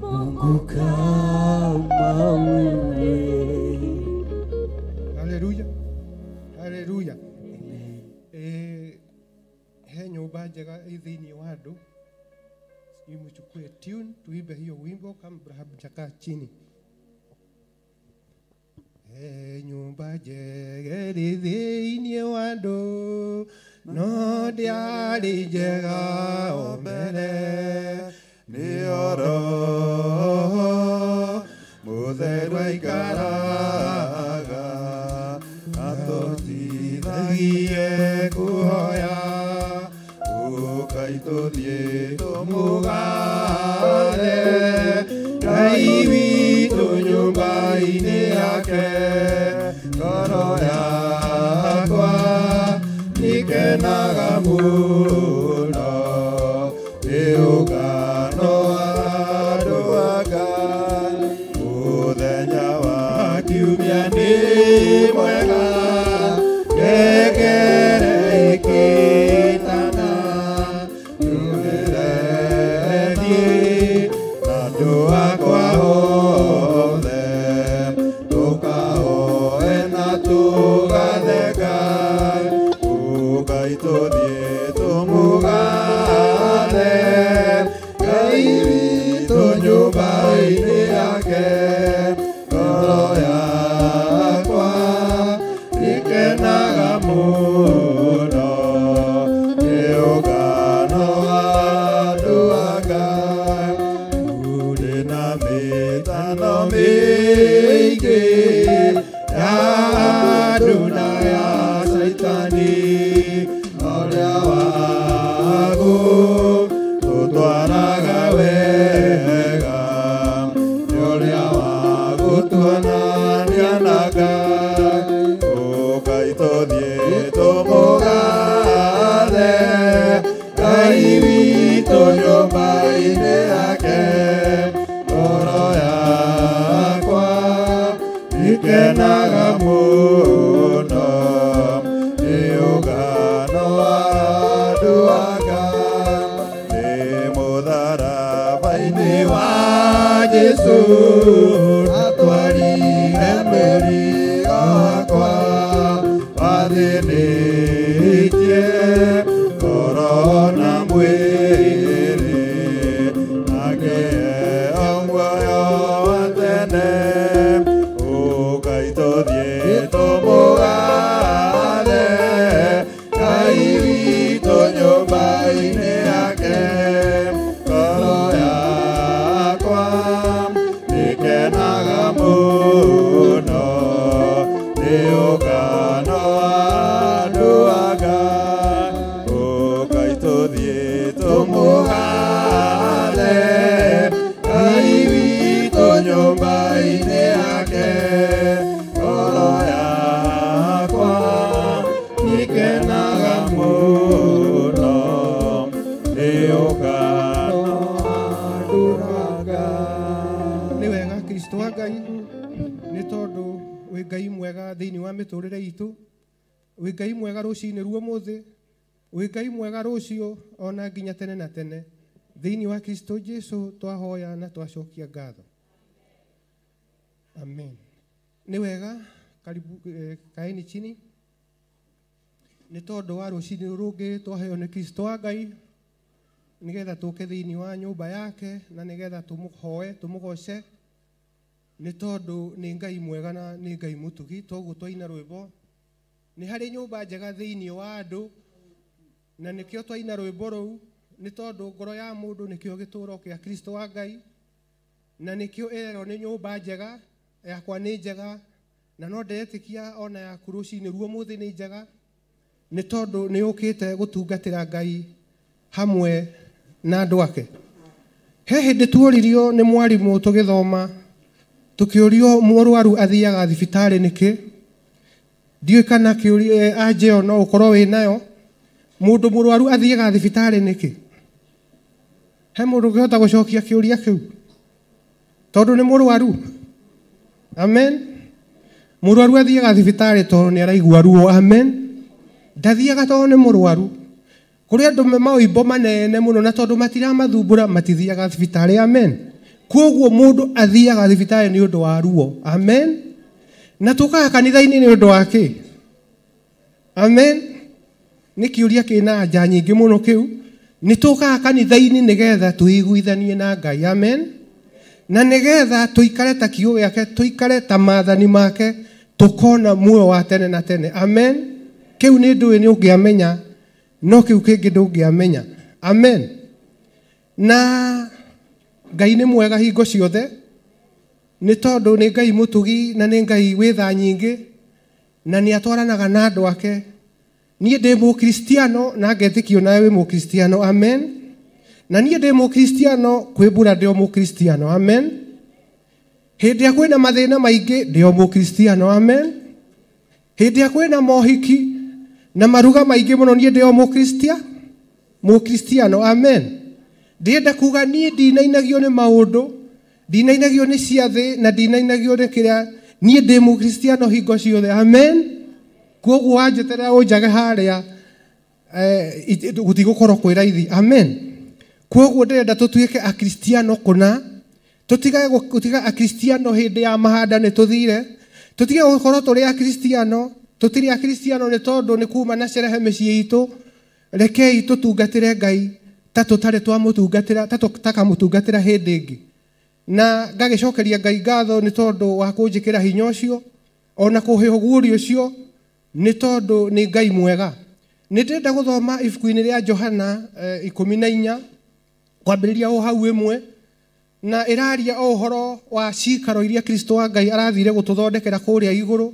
Mungu kama wewe. Haleluya, haleluya. He nyumba njega thĩinĩ wa andũ, mchukue tune tuimbe hiyo wimbo kabla hamjakaa chini. He nyumba njega thĩinĩ wa andũ, no ndĩarĩ njega o mbere, nĩ Roho Mũtheru aikaraga atũteithagie kũhoya, ũkaitũthiĩ tũmũgathe Ngai witũ nyũmba-inĩ yake. Ngoro yakwa nĩkenaga mũno nĩ ũngano wa andũ a Ngai. Mũthenya wa kiumia nĩ mwega, ngengere ĩkĩtana, tũgerethiĩ andũ akwa othe, tũkahoe na tũgathe Ngai. Ũkaitũthiĩ tũmũgathe Ngai witũ nyũmba-inĩ yake. Ngoro yakwa ĩkenaga mũno nĩ ũngano wa andũ a Ngai. Kũrĩ na mĩtano mĩingĩ ya andũ na ya Saitani, ũrĩa wagu tũtwaraga wega, nĩ ũrĩa wagũtuonania na Ngai. Ũkaitũthiĩ tũmũgathe Ngai witũ nyũmba-inĩ yake. Ngoro yakwa ĩkenaga mũno nĩ ũngano wa andũ a Ngai. Nĩ mũtharaba-inĩ wa Jesũ atwarire mĩrigo yakwa, wathĩnĩtie ngoro na mwĩrĩ, akĩheo muoyo wa tene. Ũkaitũthiĩ tũmũgathe Ngai witũ nyũmba-inĩ yake. Ngoro yakwa ĩkenaga mũno nĩ ũngano wa andũ a Ngai. Ũkaitũthiĩ tũmũgathe Ngai witũ nyũmba-inĩ yake. Ngoro yakwa ĩkenaga mũno nĩ ũngano wa andũ a Ngai. Nĩ wega Kristo wa Ngai, nĩ tondũ wĩ Ngai mwega thĩinĩ wa mĩtũrĩre itũ, wĩ Ngai mwega rũcinĩ rwa ũmũthĩ, Wĩ Ngai mwega rũciũ ona nginya tene na tene. Thĩinĩ wa Kristo Jesu twahoya na twacokia ngatho. Amen. Nĩ wega karibu kaeni chini. Nĩ tondũ wa rũcinĩ rũngĩ twaheo nĩ Kristo wa Ngai nigetha tũke thĩinĩ wa nyũmba yake na nigetha tũmũhoe tũmũgoce nĩ tondũ nĩ Ngai mwega na nĩ Ngai mũtugi. Toguo twaina rwĩmbo nĩ harĩ nyũmba njega thĩinĩ wa andũ na nĩkĩo twaina rwĩmbo rũu nĩ tondũ ngoro ya mũndũ nĩkĩo gĩtũũro kĩa Kristo wa Ngai na nĩkĩo ĩrerwo nĩ nyũmba njega yakwa nĩ njega na no ndetĩkia ona yaku rũcinĩ ruo mũthĩ nĩ njega nĩ tondũ nĩ ũkĩte gũtungatĩra Ngai hamwe na andũ ake. He hĩndĩ tuoririo nĩ mwarimũ tũgĩthoma tukĩũrio mũrwaru athiaga thibitarĩ nĩkĩ. Ndiũĩ kana kĩũria anje no ũkorwo wĩ nayo. Mũndũ mũrwaru athiaga thibitarĩ nĩkĩ? He mũndũ ũngĩhota gũcokia kĩũria kĩu? Tondũ nĩ mũrwaru. Amen. Mũrwaru athiaga thibitarĩ tondũ nĩ araigua ruo. Amen. Ndathiaga tondũ nĩ mũrwaru. Kũrĩ andũ maũimbo manene mũno na tondũ matiramathumbũra matithiaga thibitarĩ. Amen. Koguo mũndũ athiaga thibitarĩ nĩ ũndũ wa ruo. Amen. Na tũkaga kanitha-inĩ nĩ ũndũ wa kĩ? Amen. Nĩ kĩũria kĩna anja nyingĩ mũno kĩu. Nĩ tũkaga kanitha-inĩ nĩgetha tũiguithanie na Ngai. Amen. Na nĩgetha tũikare ta kiugo gĩake, tũikare ta maathani make, tũkona muoyo wa tene na tene. Amen. Kĩu nĩ ndũĩ nĩ ũngĩamenya, no kĩu kĩngĩ ndũngĩamenya. Amen. Na Ngai nĩ mwega hingo ciothe nĩ tondũ nĩ Ngai mũtugi na nĩ Ngai wĩ tha nyingĩ na nĩ atwaranaga na andũ ake. Niĩ ndĩ mũkristiano na ngetĩkio nawe wĩ mũkristiano. Amen. Na niĩ ndĩ mũkristiano kwĩmbura ndĩ o mũkristiano. Amen. Hĩndĩ ĩrĩa kwĩna mathĩna maingĩ ndĩ o mũkristiano. Amen. Hĩndĩ ĩrĩa kwĩna mohiki na maruga maingĩ mũno niĩ ndĩ o mũkristiano. Amen. Ndĩrenda kuga niĩ ndinainagio nĩ maũndũ, ndinainagio nĩ ciathĩ na ndinainagio nĩ kĩrĩa, niĩ ndĩ mũkristiano hingo ciothe. Amen. Koguo wanjeterera ũnjage harĩa gũtigũkorwo kwĩ raithi. Amen. Koguo ndĩrenda tũtuĩke akristiano kũna, tũtiga akristiano hĩndĩ ya mahanda nĩ tũthire, tũtige gũkorwo tũrĩ akristiano, tũtirĩ akristiano nĩ tondũ nĩ kuma na cerehe mĩciĩ itũ. Rekei tũtungatĩre Ngai ta tũtarĩ twamũtungatĩra, ta tũtakamũtungatĩra hĩndĩ ĩngĩ. Na ngagĩcokeria Ngai ngatho nĩ tondũ wa kũnjĩkĩra hinya ũcio ona kũhe ũguũri ũcio nĩ tondũ nĩ Ngai mwega. Nĩ ndĩrenda gũthoma ibuku-inĩ rĩa Johana 14 kwambĩrĩria o hau ĩmwe na ĩraria o ũhoro wa ciikaro iria Kristo wa Ngai arathire gũtũthondekera kũrĩa igũrũ.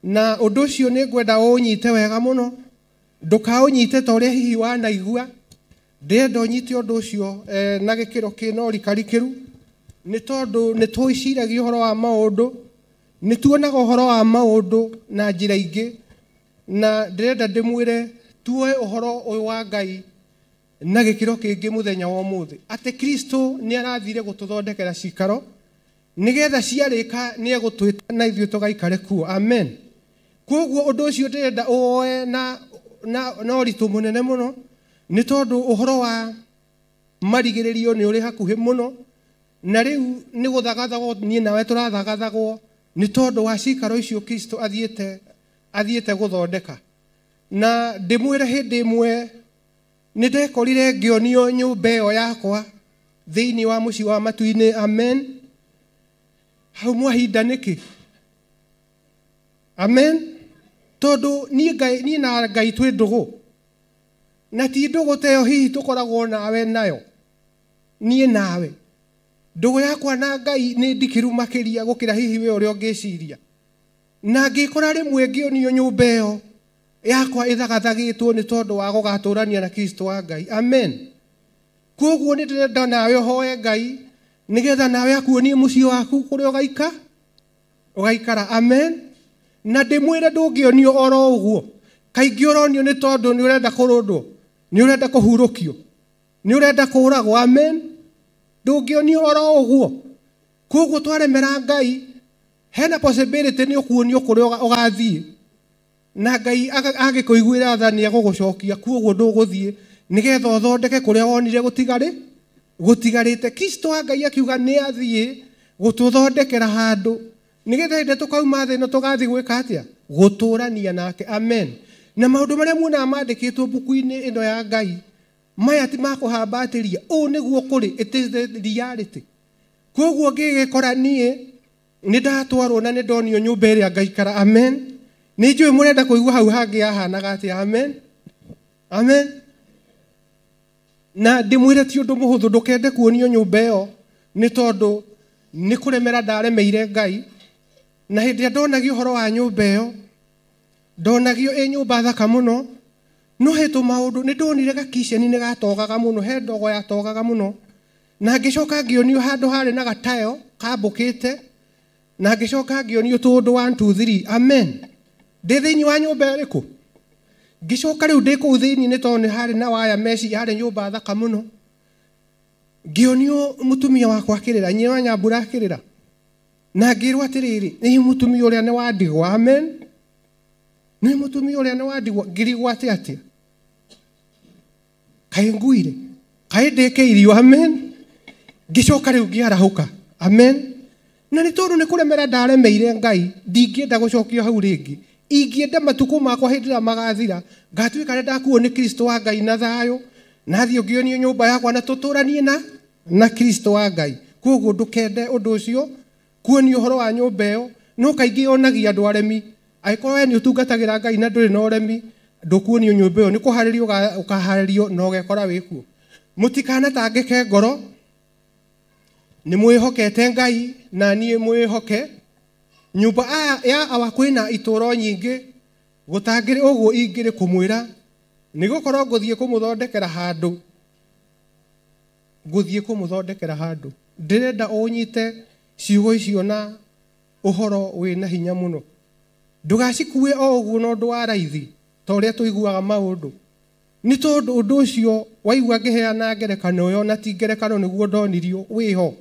Na ũndũ ũcio nĩ ngwenda ũnyite wega mũno, ndũkaũnyite ta ũrĩa hihi wanaigua. Ndĩrenda ũnyite ũndũ ũcio na gĩkĩro kĩna ũrikarikĩru nĩ tondũ nĩ twĩciragia ũhoro wa maũndũ, nĩ tuonaga ũhoro wa maũndũ na njĩra ingĩ, na ndĩrenda ndĩmwĩre tuoe ũhoro ũyũ wa Ngai na gĩkĩro kĩngĩ mũthenya wa ũmũthĩ, atĩ Kristo nĩ arathire gũtũthondekera cikaro nĩgetha ciarĩka nĩ egũtwĩta na ithuĩ tũgaikare kuo. Amen. Koguo ũndũ ũcio ndĩrenda ũoe na ũritũ mũnene mũno nĩ tondũ ũhoro wa marigĩrĩrio nĩ ũrĩ hakuhĩ mũno, na rĩu nĩ gũthagathagwo niĩ nawe tũrathagathagwo nĩ tondũ wa cikaro icio Kristo athiĩte gũthondeka. Na ndĩmwĩre hĩndĩ ĩmwe nĩ ndekorire ngĩonio nyũmba ĩyo yakwa thĩinĩ wa mũciĩ wa matu-inĩ. Amen. Hau mwahinda nĩkĩ? Amen. Tondũ niĩ na Ngai twĩ ndũgũ, na ti ndũgũ ta ĩyo hihi tũkoragwo nawe nayo niĩ nawe. Ndũgũ yakwa na Ngai nĩ ndikiru makĩria gũkĩra hihi we ũrĩa ũngĩciria. Na ngĩkora rĩmwe ngĩonio nyũmba ĩyo yakwa ĩthagathagĩtwo nĩ tondũ wa gũgatũrania na Kristo wa Ngai. Amen. Koguo nĩ ndĩrenda nawe ũhoe Ngai nĩgetha nawe akuonie mũciĩ waku kũrĩa ũgaikara. Amen. Na ndĩmwĩre ndũngĩonio oro ũguo, kaingĩ ũronio nĩ tondũ nĩ ũrenda kũrũndwo, nĩ ũrenda kũhurũkio, nĩ ũrenda kũragwo. Amen. Ndũngĩonio oro ũguo. Koguo twaremera Ngai, hena possibility nĩ ũkuonio kũrĩa ũgathiĩ. na Ngai agĩkũiguĩra tha nĩ egũgũcokia kuoguo ndũgũthiĩ nigetha ũthondeke kũrĩa wonire gũtigarĩte. Kristo wa Ngai akiuga nĩ athiĩ gũtũthondekera handũ nigetha hĩndĩ tũkauma thĩ ĩno tũgathiĩ gwĩka atĩa? Gũtũrania nake. Amen. Na maũndũ marĩa muonaga mandĩkĩtwo mbuku-inĩ ĩno ya Ngai maya ti makũhambatĩria, ũũ nĩguo kũrĩ, it is the reality. Kuoguo ngĩgĩkora niĩ nĩ ndatwarwo na nĩ ndonio nyũmba ĩrĩa ngaikara. Amen. Nĩ njũĩ mũrenda kũigua hau hangĩ hahanaga atĩa. Amen. Amen. Na ndĩmwĩre ti ũndũ mũhũthũ, ndũkende kuonio nyũmba ĩyo nĩ tondũ nĩ kũremera ndaremeire Ngai. Na hĩndĩ ĩrĩa ndonagio ũhoro wa nyũmba ĩyo, ndonagio ĩ nyũmba thaka mũno, no he tũmaũndũ nĩ ndonire gakiceni nĩ gatogaga mũno, he ndogo yatogaga mũno, na ngĩcoka ngĩonio handũ harĩ na gatayo kambũkĩte, na ngĩcoka ngĩonio tũndũ 1 2 3. Amen. Ndĩ thĩinĩ wa nyũmba ĩrĩkũ? Ngĩcoka rĩu ndĩ kũu thĩinĩ nĩ tondũ nĩ harĩ na waya meci, harĩ nyũmba thaka mũno. Ngĩonio mũtumia wakwa akĩrĩra, nyina wa Nyambura akĩrĩra, na ngĩrwo atĩrĩrĩ, nĩ mũtumia ũrĩa nĩ wa ndigwa. Amen. Nĩ mũtumia ũrĩa nĩ wa ndigwa. Ngĩrigwo atĩa? Kaĩ nguire? Kaĩ ndĩke irio? Amen. Ngĩcoka rĩu ngĩarahũka. Amen. Na nĩ tondũ nĩ kũremera ndaremeire Ngai, ndingĩenda gũcokio hau rĩngĩ. Ingĩenda matukũ makwa hĩndĩ ĩrĩa magathira ngatuĩka nĩ ndakuo nĩ Kristo wa Ngai na thayũ, na thiĩ ngĩonio nyũmba yakwa na tũtũranie na Kristo wa Ngai. Kuoguo ndũkende ũndũ ũcio, kuonio ũhoro wa nyũmba ĩyo. No kaingĩ yonagia andũ aremi, angĩkorwo we nĩ ũtungatagĩra Ngai na ndũrĩ na ũremi, ndũkuonio nyũmba ĩyo, nĩ kũharĩrio ũkaharĩrio na ũgekora wĩkuo. Mũtikanatangĩke ngoro, nĩ mwĩhokete Ngai na niĩ mwĩhoke. Nyũmba ya awa kwĩna itũũro nyingĩ, gũtangĩrĩ ũguo ingĩrĩ kũmwĩra nĩ gũkorwo ngũthiĩ kũmũthondekera handũ. Ndĩrenda ũnyite ciugo icio na ũhoro wĩna hinya mũno. Ndũgacikue o ũguo na ũndũ wa raithi ta ũrĩa tũiguaga maũndũ. Nĩ tondũ ũndũ ũcio waigua ngĩheana ngerekano ĩyo na ti ngerekano nĩguo ndonirio wĩho.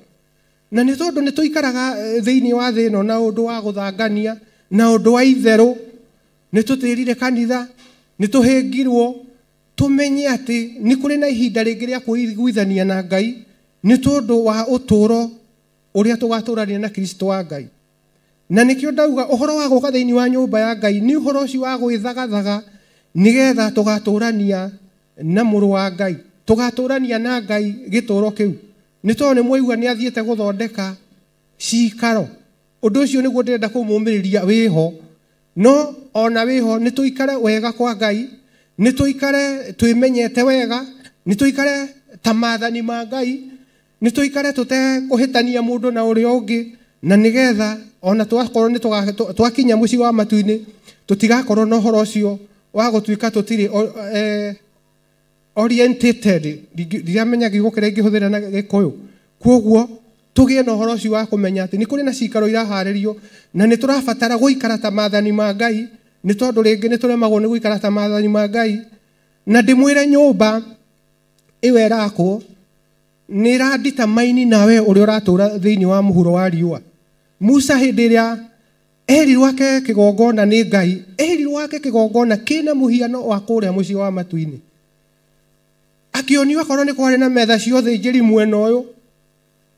Na nĩ tondũ nĩ tũikaraga thĩinĩ wa thĩ ĩno na ũndũ wa gũthangania na ũndũ wa itherũ, nĩ tũtĩrire kanitha, nĩ tũhĩngirwo tũmenye atĩ nĩ kũrĩ na ihinda rĩngĩ rĩa kũiguithania na Ngai nĩ tondũ wa ũtũũro ũrĩa tũgatũrania na Kristo wa Ngai. Na nĩkĩo ndauga ũhoro wa gũka thĩinĩ wa nyũmba ya Ngai nĩ ũhoro ũcio wa gwĩthagathaga nigetha tũgatũrania na mũrũ wa Ngai, tũgatũrania na Ngai gĩtũũro kĩu. Nĩ tondũ nĩ mwaigua nĩ athiĩte gũthondeka cikaro. Ũndũ ũcio nĩguo ndĩrenda kũmũmĩrĩria wĩho. No ona wĩho nĩ tũikare wega kwa Ngai, nĩ tũikare twĩmenyete wega, nĩ tũikare ta maathani ma Ngai, nĩ tũikare tũtekũhĩtania mũndũ na ũrĩa ũngĩ, na nĩgetha ona twakorwo nĩ twakinya mũciĩ wa matu-inĩ tũtigakorwo na ũhoro ũcio wa gũtuĩka tũtirĩ orientated. Ndiramenya gĩgo kĩrĩa ingĩhũthĩra na Gĩkũyũ. Kuoguo tũgĩe na ũhoro ũcio wa kũmenya atĩ nĩ kũrĩ na cikaro iraharĩrio na nĩ tũrabatara gũikara ta maathani ma Ngai, nĩ tondũ rĩngĩ nĩ tũremagwo nĩ gũikara ta maathani ma Ngai. Na ndĩmwĩre nyũmba ĩyo ĩrakwo nĩ ĩrandita maini nawe ũrĩa ũratũra thĩinĩ wa mũhuro wa riũa. Musa hĩndĩ ĩrĩa erirwo ake kĩgongona nĩ Ngai, erirwo ake kĩgongona kĩna mũhiano wa kũrĩa mũciĩ wa matu-inĩ. Akĩonio akorwo nĩ kwarĩ na metha ciothe njĩri mwena ũyũ,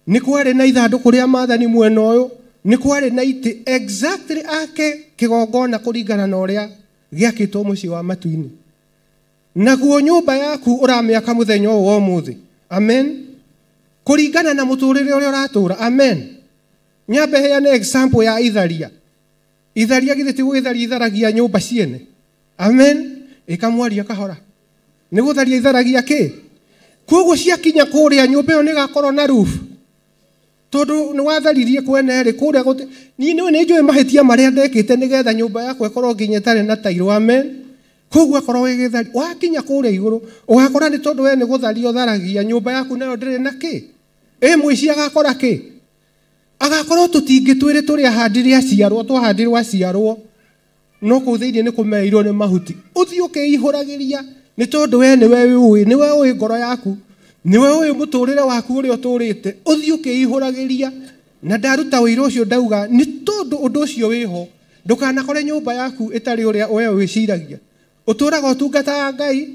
nĩ kwarĩ na ithandũkũ rĩa maathani mwena ũyũ, nĩ kwarĩ na itĩ exactly ake kĩgongona kũringana na ũrĩa gĩakĩtwo mũciĩ wa matu-inĩ. Naguo nyũmba yaku ũramĩaka mũthenya ũyũ wa ũmũthĩ. Amen. Kũringana na mũtũrĩre ũrĩa ũratũra. Amen. Nyambe heane example ya itharia. Itharia githĩ ti gũgĩtharia itharagia nyũmba ciene. Amen. Ĩkamwaria kahora. Nĩ gũtharia itharagia kĩ? Kuoguo ciakinya kũrĩa nyũmba ĩyo nĩ ĩgakorwo na roof. Tondũ nĩ watharirie kwene rĩ kũrĩa gũtĩ. Niĩ nĩ njũĩ mahĩtia marĩa ndekĩte nĩgetha nyũmba yakwa ĩkorwo nginya ĩtarĩ na tairo. Amen. Kuoguo akorwo wĩgĩthari wakinya kũrĩa igũrũ ũgakora nĩ tondũ we nĩ gũtharia ũtharagia nyũmba yaku nayo ndĩrĩ na kĩ. Mũici agakora kĩ? Agakorwo tũtingĩtwĩrĩ tũrĩa handire aciarwo, twahandirwo aciarwo, no kũu thĩinĩ nĩ kũmeirwo nĩ mahuti. Ũthiĩ ũkĩihũragĩria nĩ tondũ we nĩwe ũĩ, nĩwe ũĩ ngoro yaku, nĩwe ũĩ mũtũrĩre waku ũrĩa ũtũrĩte. Ũthiĩ ũkĩihũragĩria, na ndaruta wĩra ũcio ndauga nĩ tondũ ũndũ ũcio wĩho Ndukanakore nyumba yaku itari uria we wiciragia. Uturaga utungataga Ngai,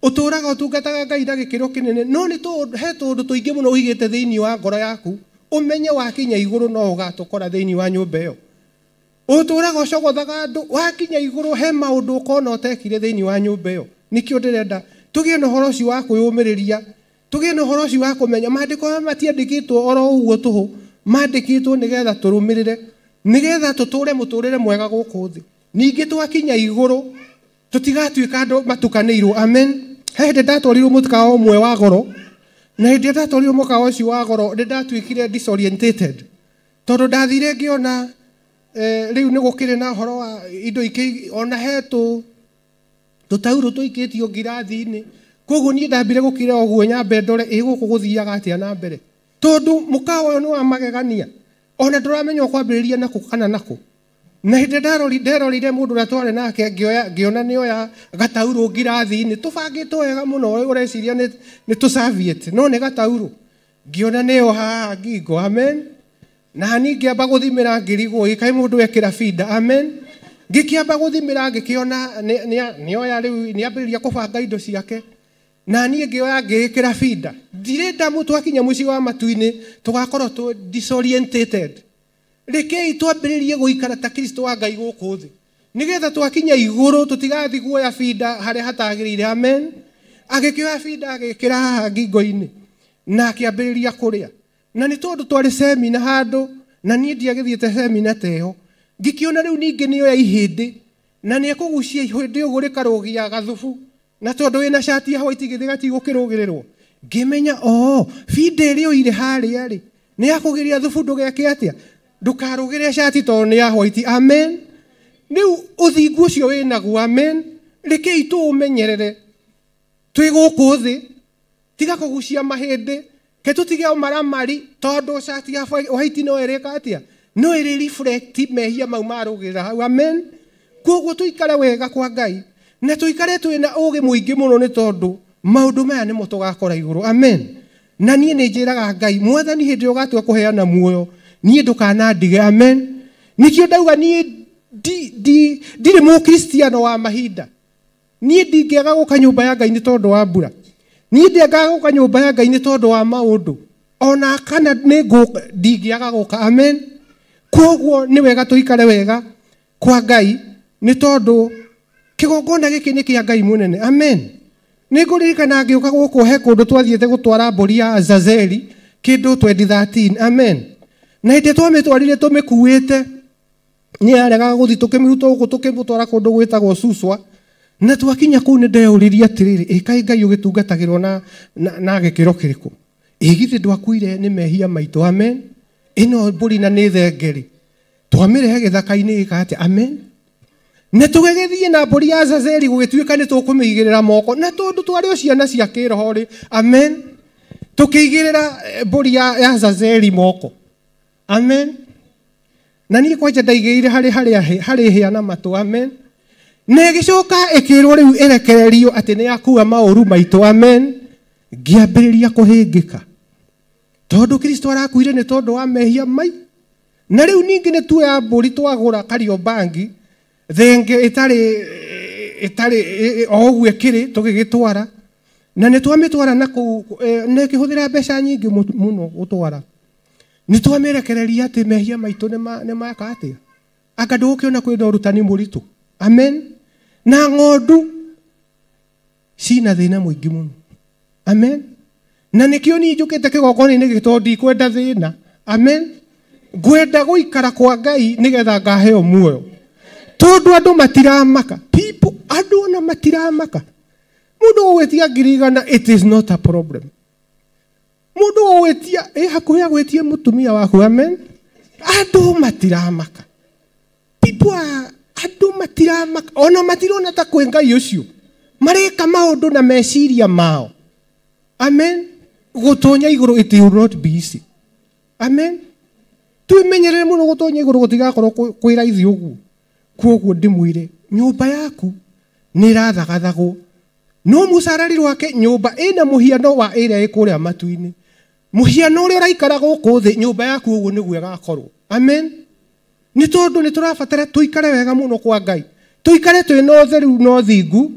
uturaga utungataga Ngai na gikiro kinene, no ni he tundu tuingi muno uigite thiini wa ngoro yaku, umenye wakinya iguru no ugatukora thiini wa nyumba iyo. Uturaga ucogothaga andu, wakinya iguru he maundu ukona utekire thiini wa nyumba iyo. Nikio ndirenda tugie na horo ucio wa kwiyumiriria, tugie na horo ucio wa kumenya maandiko matiandikitwo oro uguo tuhu, maandikitwo nigetha turumirire, nigetha tuture muturire mwega guku thi. Ningi twakinya iguru tutigatuika andu matukanirwo. Amen. Hende ndatwarirwo mutukao umwe wa goro, na hende ndatwarirwo mukao ucio wa goro ndatuikire disorientated, tondu ndathire ngiona riu ni gukire na horo wa indo iki ona hetu tutauro tuikitio ngirathi-ini. Koguo ni ndambire gukira oguo nyambe ndore iguku guthiaga atia na mbere, tondu mukao uyu ni wa magegania, ona nduramenya kwambiriria naku kana naku. Na hinde nderorire mundu uria twari nake ngiona ni oya gatauro ngirathi-ini tubangitwo wega muno, ureciria ni tu Soviet, no ni gatauro ngiona ni o haha ngingo. Amen. Na ni ngiamba guthimira ngirigwo ikai mundu ekira fida. Amen. Ngikiamba guthimira ngikiona ni oya riu ni ambiriria kubanga indo ciake, na ni ngioya ngikira fida. Ndirenda mutu akinya muci wa matu-ini tugakorwo tu disorientated. Rekei twambiririe guikara ta Kristo wa Ngai guku thi, nigetha twakinya iguru tutigathi guoya fida haria hatagirire. Amen. Agikioya fida agikira haha ngingo-ini na akiambiriria kuria, na ni tondu twari semina handu, na ni ndiagithiete semina teho, ngikiona riu ningi ni oya ihindi na ni ekugucia ihindi ugu rikarugia gathubu, na tondu wina shati ya white githi gatigukirugirerwo, ngimenya fida iri oire haria ri ni akugiria thubu ndugeke atia, ndukarugire shati tondu ni ya white. Amen. Riu uthingu ucio winaguo. Amen. Rekei tuumenyerere twi guku thi, tiga kugucia mahindi, ke tutige umaramari tondu shati ya white no ereka atia, no iri reflect mehia mau marugirira hau. Amen. Koguo tuikare wega kwa Ngai na tuikare twina ugi muingi muno, ni tondu maundu maya nimo tugakora iguru. Amen. Na nie ni njiraga Ngai, Mwathani hindi ugatua kuheana muoyo, nie ndukanandige. Amen. Nikio ndauga nie ndire mu Kristiano wa mahinda, nie ndingiaga guka nyumba ya Ngai ni tondu wa mbura, nie ndingiaga guka nyumba ya Ngai ni tondu wa maundu, ona kana ni ndingiaga guka. Amen. Koguo ni wega tuikare wega kwa Ngai, ni tondu kigongona giki ni kia Ngai munene. Amen. Niguririkana ngiuka guku he kundu twathiete gutwara mburi ya Azazeli kindu 2013. Amen. Na hinde twamitwarire tumikuite ni arega guthi tukimiruta guku tukimutwara kundu gwitagwo Suswa, na twakinya kuu ni ndeuriria atiriri kai Ngai ugitungatagirwo na gikiro kiriku, igithi ndwakuire ni mehia maitu. Amen. Ino mburi na ni thengeri twamirehe githaka-ini gika atia. Amen. Na tugegethie na mburi ya Azazeli gugituika ni tukumigirira moko, na tondu twari o ciana cia kiroho ri. Amen. Tukigirira mburi ya Azazeli moko. Amen. Na ni kwanja ndaigire hari hiana matu. Amen. Na gicoka ikirwo riu erekererio ati ni akua mauru maitu. Amen. Ngiambiriria kuhingika tondu Kristo arakuire ni tondu wa mehia mai, na riu ningi ni tuoya mburi twagura Kariobangi thenge itari oguo ikiri tugigitwara, na ni twamitwara na ku ne kihuthira mbeca nyingi muno gutwara, ni twamirekereria ati mehia maitu ni maka atia, anga ndukiona kwina urutani muritu. Amen. Na ng'ondu cina thina muingi muno. Amen. Na nikio ni njukite kigongona-ini gitu ndikwenda thina. Amen. Ngwenda guikara kwa Ngai nigetha ngaheo muoyo, tondu andu matiramaka, andu ona matiramaka. Mundu ogwetia ngirigana, it is not a problem. Mundu ogwetia hakuhia gwetie mutumia waku. Amen. Andu matiramaka, andu matiramaka, ona matirona ta kwi Ngai ucio, mareka maundu na meciria mao. Amen. Gutonya iguru, it will not be easy. Amen. Twimenyerere muno gutonya iguru gutigakorwo kwi raithi uguo. Koguo ndimwire nyumba yaku ni rathagathagwo, no musarari wake nyumba ina muhiano wa area ikuria matu-ini, muhiano uria raikara guku thi nyumba yaku uguo niguo igakorwo. Amen. nĩ tondũ nĩ tũrabatara tũikare wega mũno kwa Ngai, tũikare twĩna ũtheru na ũthingu,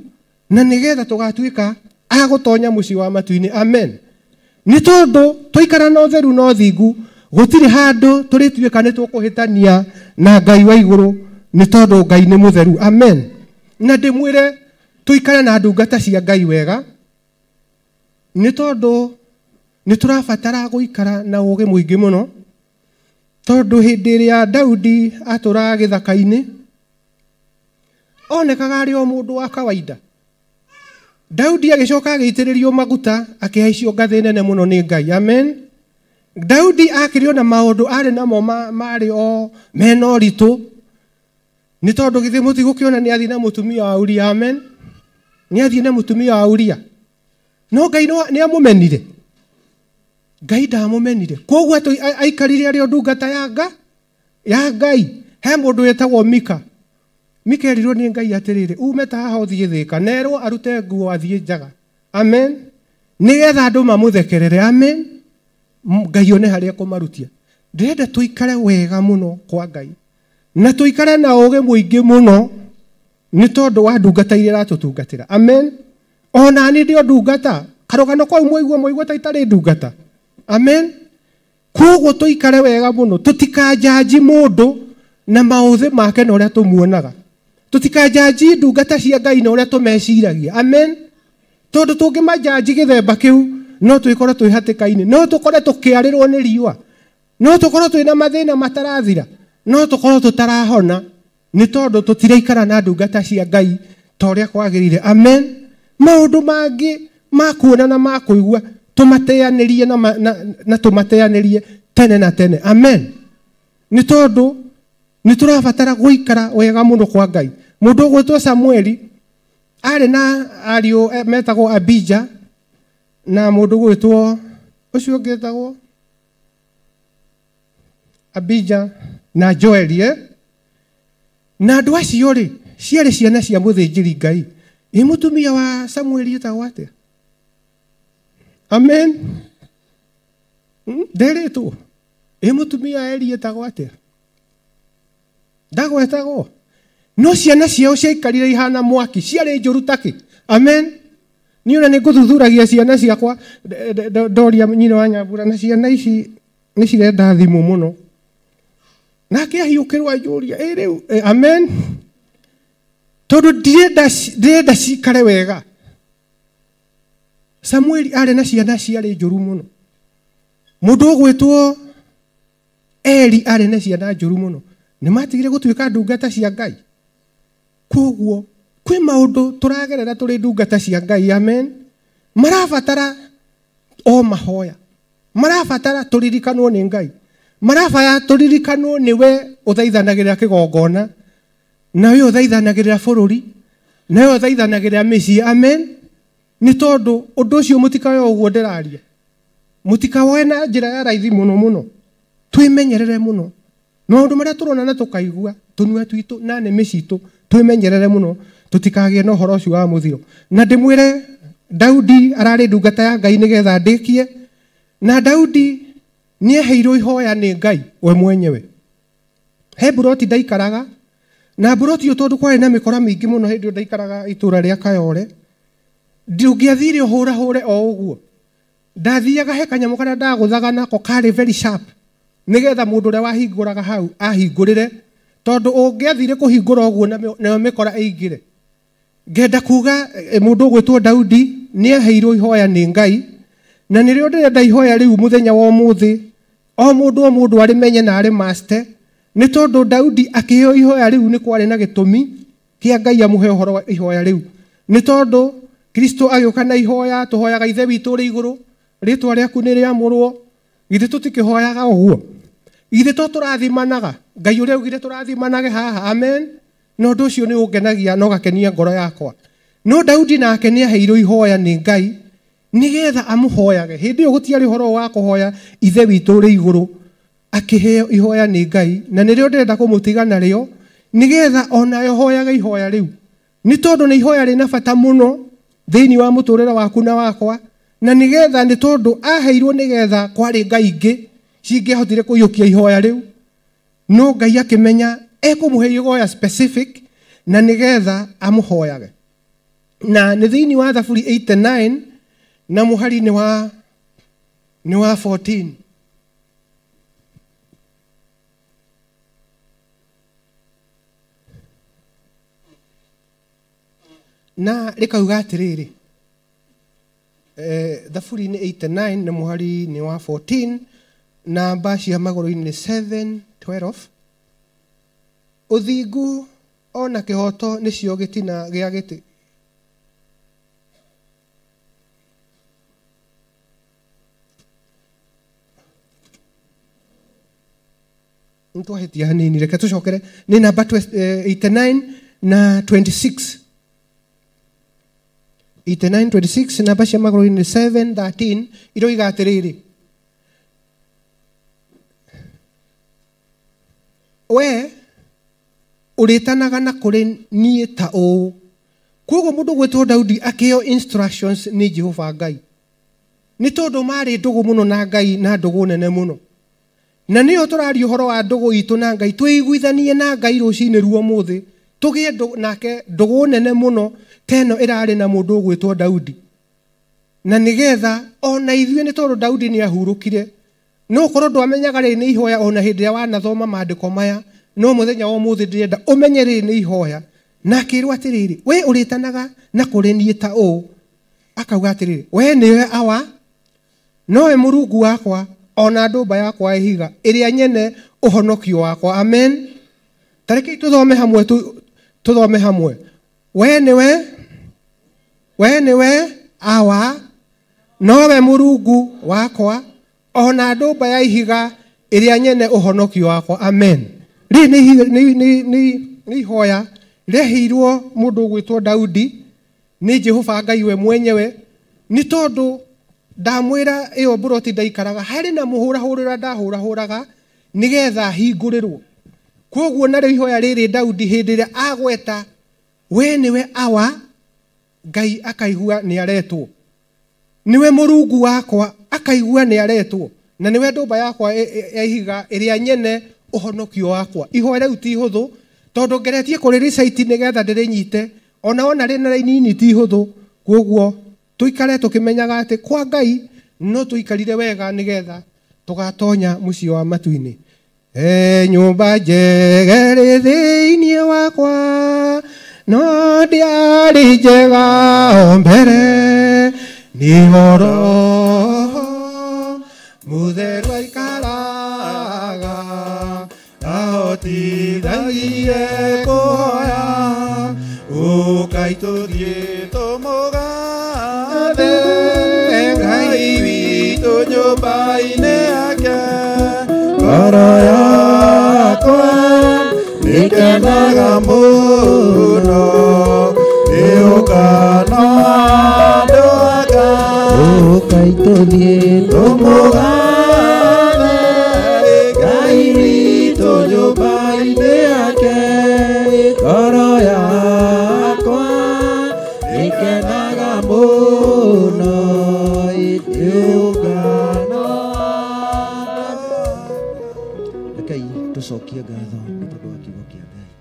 na nĩgetha tũgatuĩka a gũtonya mũciĩ wa matu-inĩ. Amen. Nĩ tondũ tũikara na ũtheru na ũthingu, gũtirĩ handũ tũrĩtuĩka nĩ tũkũhĩtania na Ngai wa igũrũ, nĩ tondũ Ngai nĩ mũtheru. Amen. Na ndĩmwĩre tũikare na ndungata cia Ngai wega, nĩ tondũ nĩ tũrabatara gũikara na ũũgĩ mũingĩ mũno, tondũ hĩndĩ ĩrĩa Daudi atũraga gĩthaka-inĩ onekaga arĩ o mũndũ wa kawaida. Daudi agĩcoka agĩitĩrĩrio maguta, akĩhaicio ngathĩ nene mũno nĩ Ngai. Amen. Daudi akĩrĩo na maũndũ arĩ namo marĩ o mena ũritũ, nĩ tondũ githĩ mũtigũkĩona nĩ athiĩ na mũtumia wa Uria. Amen. Nĩ athiĩ na mũtumia wa Uria, no Ngai nĩ amũmenire. Ngai ndamũmenire, koguo aikarire arĩ o ndungata ya Ngai. He mũndũ wetagwo Mika. Mika erirwo nĩ Ngai atĩrĩrĩ, ume ta haha ũthiĩ thĩka, nerwo arute nguo athiĩ njaga. Amen. Nĩgetha andũ mamũthekerere. Amen. Ngai one harĩa kũmarutia. Ndĩrenda tũikare wega mũno kwa Ngai, na tũikare na ũũgĩ mũingĩ mũno, nĩ tondũ wa ndungata iria iratũtungatĩra. Amen. Ona niĩ ndĩ o ndungata, karũgano kau mũigua ta itarĩ ndungata. Amen. Koguo tũikare wega mũno, tũtikajanji mũndũ na maũthĩ make na ũrĩa tũmuonaga. Tũtikajanji ndungata cia Ngai na ũrĩa tũmeciragia. Amen. Tondũ tũngĩmajanji gĩthemba kĩu, no twĩkore twĩ hatĩka-inĩ, no tũkore tũkĩarĩrwo nĩ riũa, no tũkorwo twĩna mathĩna matarathira, no tũkorwo tũtarahona, nĩ tondũ tũtiraikara na ndungata cia Ngai ta ũrĩa kwagĩrĩire. Amen. Maũndũ mangĩ ma kuona na ma kũigua tũmateanĩrie na tũmateanĩrie tene na tene. Amen. Nĩ tondũ nĩ tũrabatara gũikara wega mũno kwa Ngai. Mũndũ ũgwĩtwo Samueli arĩ na ariũ metagwo Abija, na mũndũ ũgwĩtwo ũcio ũngĩ etagwo Abija na Joeli. Na andũ acio rĩ, ciarĩ ciana cia mũthĩnjĩri Ngai. Mũtumia wa Samueli etagwo atĩa? Amen. Nderĩtwo mũtumia Eli etagwo atĩa? Ndagwetagwo. No ciana ciao ciaikarire ihana mwaki, ciarĩ njũru takĩ. Amen. Niĩ ona nĩ ngũthuthuragia ciana ciakwa, ndoria nyina wa Nyambura, na ciana ici nĩ cirenda thimũ mũno. Nake ahiũkĩrwo ajũria rĩu. Amen. Tondũ ndirenda cikare wega. Samueli arĩ na ciana ciarĩ njũru mũno. Mũndũ ũgwĩtwo Eli arĩ na ciana njũru mũno. Nĩ matigire gũtuĩka ndungata cia Ngai. Koguo kwĩ maũndũ tũragerera tũrĩ ndungata cia Ngai. Amen. Marabatara o mahoya, marabatara tũririkanwo nĩ Ngai, marabatara tũririkanwo nĩwe ũthaithanagĩrĩra kĩgongona, nawe ũthaithanagĩrĩra bũrũri, nawe ũthaithanagĩrĩra mĩciĩ. Amen. Nĩ tondũ ũndũ ũcio mũtikawe ũguo ndĩraria, mũtikawe na njĩra ya raithi mũno mũno. Twĩmenyerere mũno maũndũ marĩa tũrona na tũkaigua, tũnua twitũ na nĩmĩ citũ, twĩmenyerere mũno tũtikagĩe na ũhoro ũcio wa mũthiro. Na ndĩmwĩre Daudi ararĩ ndungata ya Ngai nĩgetha ndĩkie, na Daudi nĩ aheirwo ihoya nĩ Ngai we mwenyewe. He Buroti ndaikaraga, na Buroti tondũ kwarĩ na mĩkora mĩingĩ mũno hĩndĩ ĩyo ndaikaraga itũũra rĩa Kayore, ndũngĩathire ũhũrahũre o ũguo. Ndathiaga he kanyamũ karĩa ndagũthaga nako karĩ very sharp, nĩgetha mũndũ ũrĩa wahingũraga hau ahingũrĩre, tondũ ũngĩathire kũhingũra ũguo nayo mĩkora ĩingĩre. Ngenda kuga mũndũ ũgwĩtwo Daudi nĩ aheirwo ihoya nĩ Ngai, na nĩrĩo ndĩrenda ihoya rĩu mũthenya wa ũmũthĩ o mũndũ arĩmenye na arĩ master, nĩ tondũ Daudi akĩheo ihoya rĩu nĩ kwarĩ na gĩtũmi kĩa Ngai amũhe ũhoro wa ihoya rĩu. Nĩ tondũ Kristo agĩũka na ihoya, tũhoyaga ithe witũ ũrĩ igũrũ, rĩtwa rĩaku nĩ rĩamũrwo. Githĩ tũtikĩhoyaga ũguo? Githĩ to tũrathimanaga? Ngai ũrĩa augire tũrathimanage haha. Amen. No ũndũ ũcio nĩ ũngenagia na ũgakenia ngoro yakwa. No Daudi nake nĩ aheirwo ihoya nĩ Ngai nĩgetha amũhoyage. Hĩndĩ ĩyo gũtiarĩ ũhoro wa kũhoya ithe witũ ũrĩ igũrũ, akĩheo ihoya nĩ Ngai, na nĩrĩo ndĩrenda kũmũtiga narĩo, nĩgetha onayo hoyage ihoya rĩu, nĩ tondũ nĩ ihoya rĩna bata mũno thĩinĩ wa mũtũrĩre waku na wakwa, na nĩgetha nĩ tondũ aheirwo nĩgetha kwarĩ Ngai ingĩ cingĩahotire kũiyũkia ihoya rĩu. no Ngai akimenya ekumuhe igoya specific na nigetha amuhoyage. Na nĩ thĩinĩ wa Thaburi 89 na mũhari nĩ wa 14. Na rĩkauga atĩrĩrĩ, Thaburi nĩ 89 na mũhari nĩ wa 14 na namba cia magũrũ-inĩ nĩ 7:12. Ũthingu ona kĩhoto nĩcio gĩtina gĩa gĩtĩ. Ntwahitia hanini, reke tucokere. Nĩ namba 89 na 26. 89:26 namba cia magũrũ-inĩ 7:13 iroiga atĩrĩrĩ, we ũrĩtanaga na kũrĩ niĩ ta ũũ. Koguo mũndũ gwĩtwo Daudi akĩheo instructions nĩ Jehova Ngai, nĩ tondũ marĩ ndũgũ mũno na Ngai na ndũgũ nene mũno. Na nĩyo tũraria ũhoro wa ndũgũ itũ na Ngai, twĩiguithanie na Ngai rũcinĩ ruo mũthĩ, tũgĩe nake ndũgũ nene mũno teno ĩrarĩ na mũndũ gwĩtwo Daudi. Na nĩgetha ona ithuĩ nĩ tondũ Daudi nĩ ahurũkire, no ũkorwo ndwamenyaga rĩrĩ nĩ ihoya ona hĩndĩ ĩrĩa wanathoma maandĩko maya, no mũthenya wa ũmũthĩ ndĩrenda ũmenye rĩrĩ nĩ ihoya. Na akĩrwo atĩrĩrĩ, we ũrĩtanaga na kũrĩ niĩ ta ũũ. Akauga atĩrĩrĩ, we nĩwe awa, nowe Mũrungu wakwa, ona ndũmba yakwa ihiga ĩrĩa nyene ũhonokio wakwa. Amen. Tareke tuthome hamwe. We nĩwe awa, nowe Mũrungu wakwa, ona ndũmba ya ihiga ĩrĩa nyene ũhonokio wakwa. Amen. Nĩ ihoya rĩaheirwo mũndũ gwĩtwo Daudi nĩ Jehova Ngai we mwenyewe, nĩ tondũ ndamwĩra ĩyo mburoti ndaikaraga, harĩ na mũhũrahũrĩra ndahũrahũraga nĩgetha hingũrĩrwo. Koguo narĩ ihoya rĩrĩ Daudi hĩndĩ ĩrĩa agweta we nĩwe awa, Ngai akaigua nĩ aretwo. Niwe Mũrungu wakwa, akaigua nĩ aretwo. Na niwe ndũmba yakwa ya ihiga ĩrĩa nyene ũhonokio wakwa. Ihoya rĩu ti ihũthũ, tondũ ngeretie kũrĩ recite nĩgetha ndĩrĩnyite, ona rĩna raini ti ihũthũ. Koguo tuikare tukimenyaga atĩ kwa Ngai no tuikarire wega nĩgetha tugatonya mũciĩ wa matu-inĩ. Nyũmba njega ĩrĩ thĩinĩ wakwa, no ndiarĩ njega o mbere, nĩ goro mũtheru aikaraga, ahotithagie kũhoya, ũkai tũthiĩ tũmũgathe Ngai witũ nyũmba-inĩ yake. Ngoro yakwa nĩkenaga mũno, nĩũkana andũ aka, ũkai tũthiĩ tũmũgathe Ngai witũ nyũmba-inĩ yake. Ngoro yakwa nĩkenaga mũno, nĩũkana. Rekei tũcokie ngatho nĩ tondũ wa kiugo kĩa Ngai.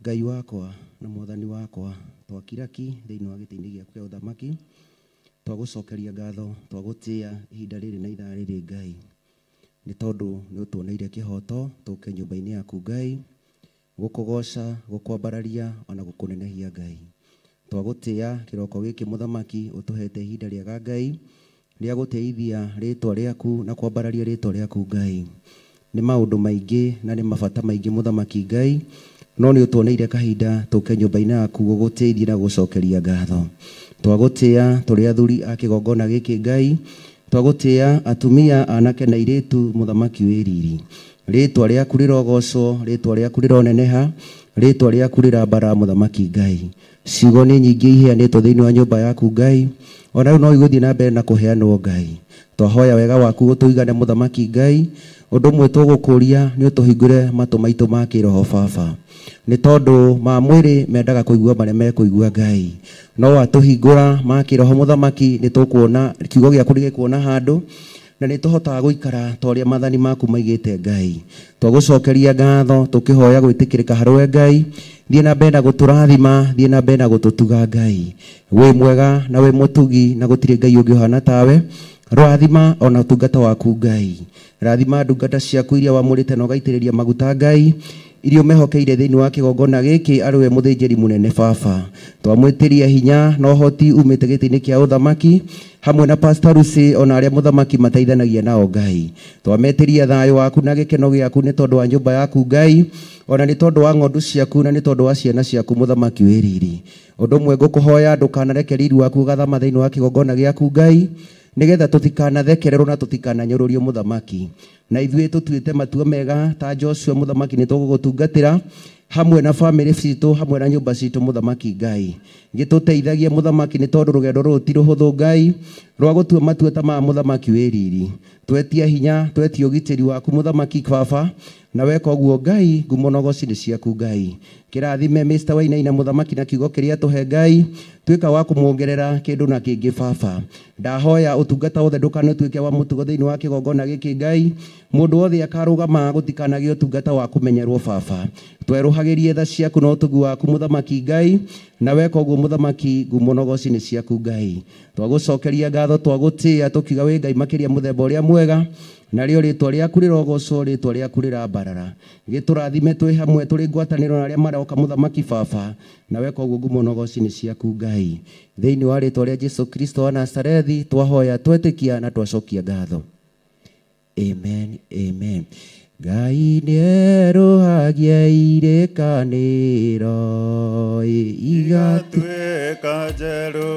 Ngai wakwa na Mwathani wakwa, twakira ki thĩinĩ wa gĩtĩ-inĩ gĩaku kĩa ũthamaki, twagũcokeria ngatho, twagũtĩĩa ihinda rĩrĩ na ithaa rĩrĩ Ngai, nĩ tondũ nĩ ũtuoneire kĩhoto tũke nyũmba-inĩ yaku Ngai, gũkũgoca, gũkwambararia ona gũkũnenehia Ngai. Twagũtĩĩa kĩroko gĩkĩ mũthamaki, ũtũhete ihinda rĩega Ngai rĩa gũteithia rĩtwa rĩaku na kwambararia rĩtwa rĩaku Ngai. Nĩ maũndũ maingĩ na nĩ mabata maingĩ mũthamaki Ngai, no nĩ ũtuoneire kahinda tũke nyũmba-inĩ yaku gũgũteithia na gũcokeria ngatho. Twagũtĩĩa tũrĩ athuri a kĩgongona gĩkĩ Ngai, twagũtĩĩa atumia, anake na airĩtu mũthamaki wĩ riri. Rĩtwa rĩaku rĩrogocwo, rĩtwa rĩaku rĩroneneha, rĩtwa rĩaku rĩrambara mũthamaki Ngai. Ciugo nĩ nyingĩ iheanĩtwo thĩinĩ wa nyũmba yaku Ngai, ona rĩu no igũthiĩ na mbere na kũheanwo Ngai. Twahoya wega waku ũtũigane mũthamaki Ngai, ũndũ ũmwe tũgũkũria nĩ ũtũhingũre matũ maitũ ma kĩroho Baba, nĩ tondũ ma mwĩrĩ mendaga kũigua marĩa mekũigua Ngai, no watũhingũra ma kĩroho mũthamaki, nĩ tũkuona kiugo gĩaku gĩkuona handũ na nĩ tũhotaga gũikara ta ũrĩa maathani maku maigĩte Ngai. Twagũcokeria ngatho tũkĩhoya gwĩtĩkĩrĩka harĩwe Ngai. Thiĩ na mbere na gũtũrathima, thiĩ na mbere na gũtũtuga Ngai. Wĩ mwega na wĩ mũtugi na gũtirĩ Ngai ũngĩ ũhana tawe. Rathima ona ũtungata waku Ngai. Rathima ndungata ciaku iria wamũrĩte na ũgaitĩrĩria maguta Ngai. Irio mehokeire thĩinĩ wa kĩgongona gĩkĩ arĩ we mũthĩnjĩri mũnene Baba. Twamwĩtĩria hinya na ũhoti umĩte gĩtĩ-inĩ kĩa ũthamaki hamwe na Pastor Lucy ona arĩa mũthamaki mateithanagia nao Ngai. Twametĩria thayũ waku na gĩkeno gĩaku nĩ tondũ wa nyũmba yaku Ngai, ona nĩ tondũ wa ng'ondu ciaku na nĩ tondũ wa ciana ciaku mũthamaki wĩ riri. Ũndũ ũmwe ngũkũhoya ndũkanareke riri waku ũgathama thĩinĩ wa kĩgongona gĩaku Ngai, nĩgetha tũtikanathekererwo na tũtikananyũrũrio mũthamaki. Na ithuĩ tũtuĩte matua mega ta Joshua mũthamaki nĩ tũgũgũtungatĩra hamwe na family citũ hamwe na nyũmba citũ mũthamaki Ngai. Gĩtũteithagie mũthamaki nĩ tondũ rũgendo rũrũ ti rũhũthũ Ngai rwa gũtua matua ta ma mũthamaki wĩ riri. Twetia hinya, twetia ũgitĩri waku mũthamaki Baba, na weka ũguo Ngai, ngumo na ũgooci nĩ ciaku Ngai. Kĩrathime Mr. Wainaina mũthamaki na kiugo kĩrĩa tũhe Ngai, tuĩka wa kũmuongerera kĩndũ na kĩngĩ Baba. Ndahoya ũtungata wothe ndũkanatuĩke wa mũtugo thĩinĩ wa kĩgongona gĩkĩ Ngai. Mũndũ wothe akarũgama gũtikanagĩe ũtungata wa kũmenyerwo Baba. Twerũhagĩrie tha ciaku na ũtugi waku mũthamaki Ngai, na weka ũguo mũthamaki, ngumo na ũgooci nĩ ciaku Ngai. Twagũcokeria ngatho, twagũtĩĩa tũkiuga wĩ Ngai makĩria mũthemba ũrĩa mwega, narĩo rĩtwa rĩaku rĩrogocwo, rĩtwa rĩaku rĩrambarara. Gĩtũrathime twĩ hamwe tũrĩ ngwatanĩro na arĩa maroka mũthamaki Baba, na weka ũguo ngumo na ũgooci nĩ ciaku Ngai. Thĩinĩ wa rĩtwa rĩa Jesũ Kristo wa Nazarethi twahoya, twetĩkia na twacokia ngatho. Amen, amen. Ngai nĩerũhagia irĩkanĩro igatuĩka njerũ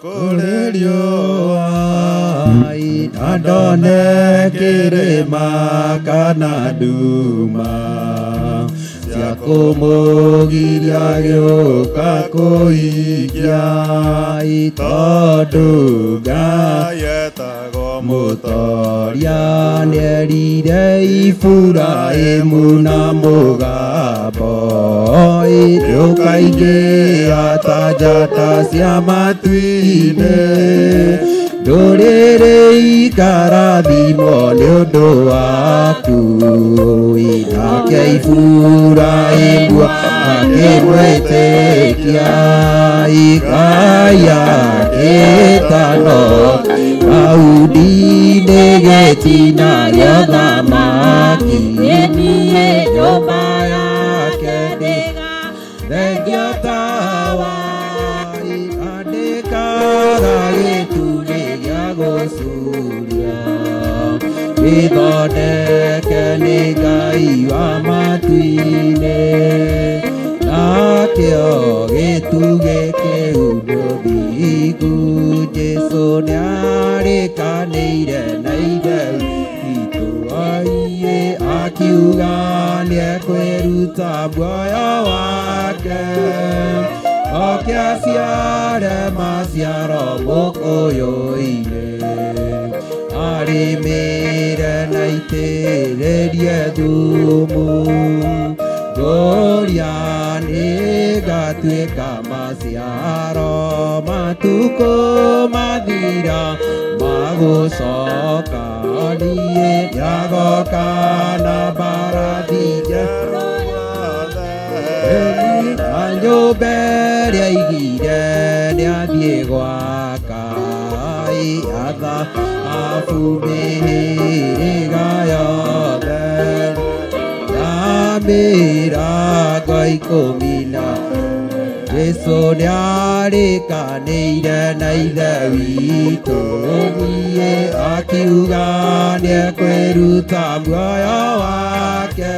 kũrĩ riũa, na ndone kĩrĩma kana nduma cia kũmũgiria gĩũka kũhikia, tondũ Ngai etagwo mũtoria, nĩerire Iburahĩmu na mũgambo, ndũkaingĩha ta njata cia matu-inĩ, ndũrĩrĩ ikarathimwo nĩ ũndũ waku. Nake Iburahĩmu akĩmwĩtĩkia, Ngai agĩtano Daudi nĩgĩtina gĩa ũthamaki, niĩ nyũmba yake ndĩgathengia tawa, andĩkaga gĩtugĩ gĩa gũcuria, gĩthondeke nĩ Ngai wa matu-inĩ, nakĩo gĩtugĩ kĩu mũthingu. Jesũ nĩarĩkanĩire na ithe witũ aiye, akiuga nĩekwĩruta muoyo wake, oke aciare maciaro mũkũyũ-inĩ, arĩmĩre na itĩrĩrie thumu, ngũria nĩgatuĩka maciaro, matukũ mathira magũcoka, niĩ nĩagoka na mbarathi njerũ na nyũmba ĩrĩa aigire nĩathiĩ gwaka, athahabu mĩhĩrĩga yothe na mĩrango ikũmi na Jesũ nĩarĩkanĩire na ithe witũ, niĩ akiuga nĩekwĩruta muoyo wake,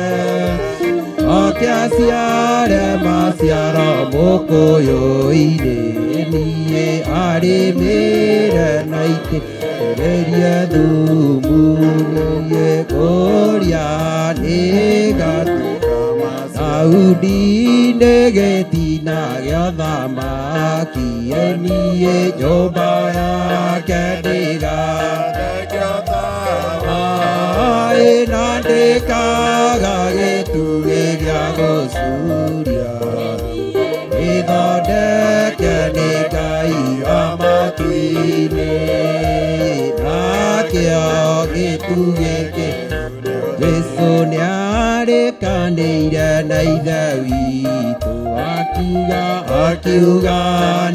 oke aciare maciaro mũkũyũ-inĩ, niĩ arĩmĩre na itĩrĩrie thumu, niĩ ngũria nĩgatuĩka Daudi nĩgĩtina gĩa ũthamaki, niĩ nyũmba yake ndĩgathengia tawa, na ndĩkaga gĩtugĩ gĩa gũcuria, gĩthondeke nĩ Ngai wa matu-inĩ, nakĩo arekanĩire na ithe witũ akiuga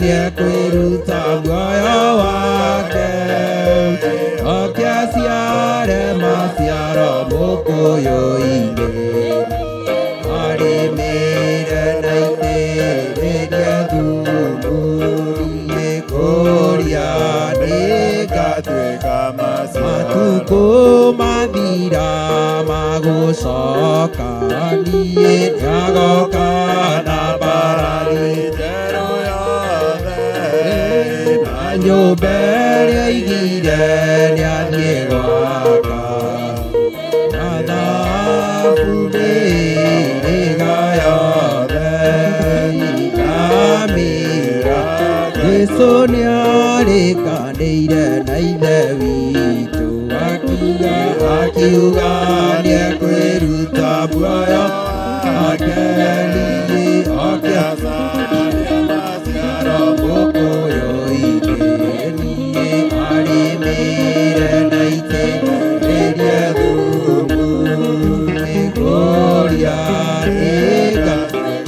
nĩekwĩruta muoyo wake akĩaciare maciaro mũkũyũ-inĩ arĩmĩire na itĩrĩria thumu igĩkũria nĩngatuĩka matukũ mathira magũcoka niĩ ndagoka na mbarathi njerũ yothe na nyũmba ĩrĩa igire nĩathiĩ gwaka na thahabu mĩhĩrĩga yothe ikamĩra Jesũ nĩarĩkanĩire na ithe witũ akiuga nĩekwĩruta muoyo wake ningĩ akĩacaria maciaro mũkũyũ-inĩ niĩ arĩmĩire na itĩrĩria thumu gĩkũria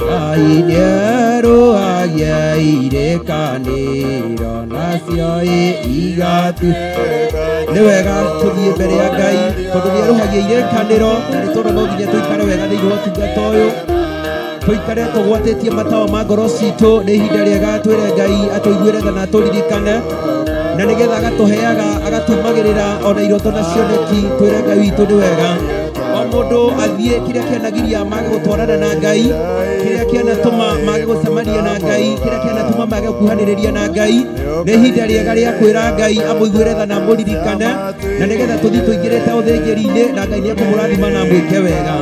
Ngai nĩerũagia irĩkanĩro nacio igatuĩka nĩ wega tũthiĩ mbere ya Ngai tondũ nĩerũhagia irĩkanĩro na nĩ tondũ no nginya tũikare wega thĩinĩ wa ũtungata ũyũ tũikare tũgwatĩtie matawa ma ngoro citũ nĩ ihinda rĩega twĩre Ngai atũiguĩre tha na atũririkane na nĩgetha agatũheaga agatumagĩrĩra ona iroto na cioneki twĩre Ngai witũ nĩ wega o mũndũ athiĩ kĩrĩa kĩanagiria mage gũtwarana na Ngai kĩrĩa kĩanatũma mage gũcemania na Ngai kĩrĩa kĩanatũma mage gũkuhanĩrĩria na Ngai nĩ ihinda rĩega rĩa kwĩra Ngai amũiguĩre tha na amũririkane na nĩgetha tũthiĩ tũingĩrĩte ũthĩnjĩri-inĩ na Ngai nĩekũmũrathima na amwĩke wega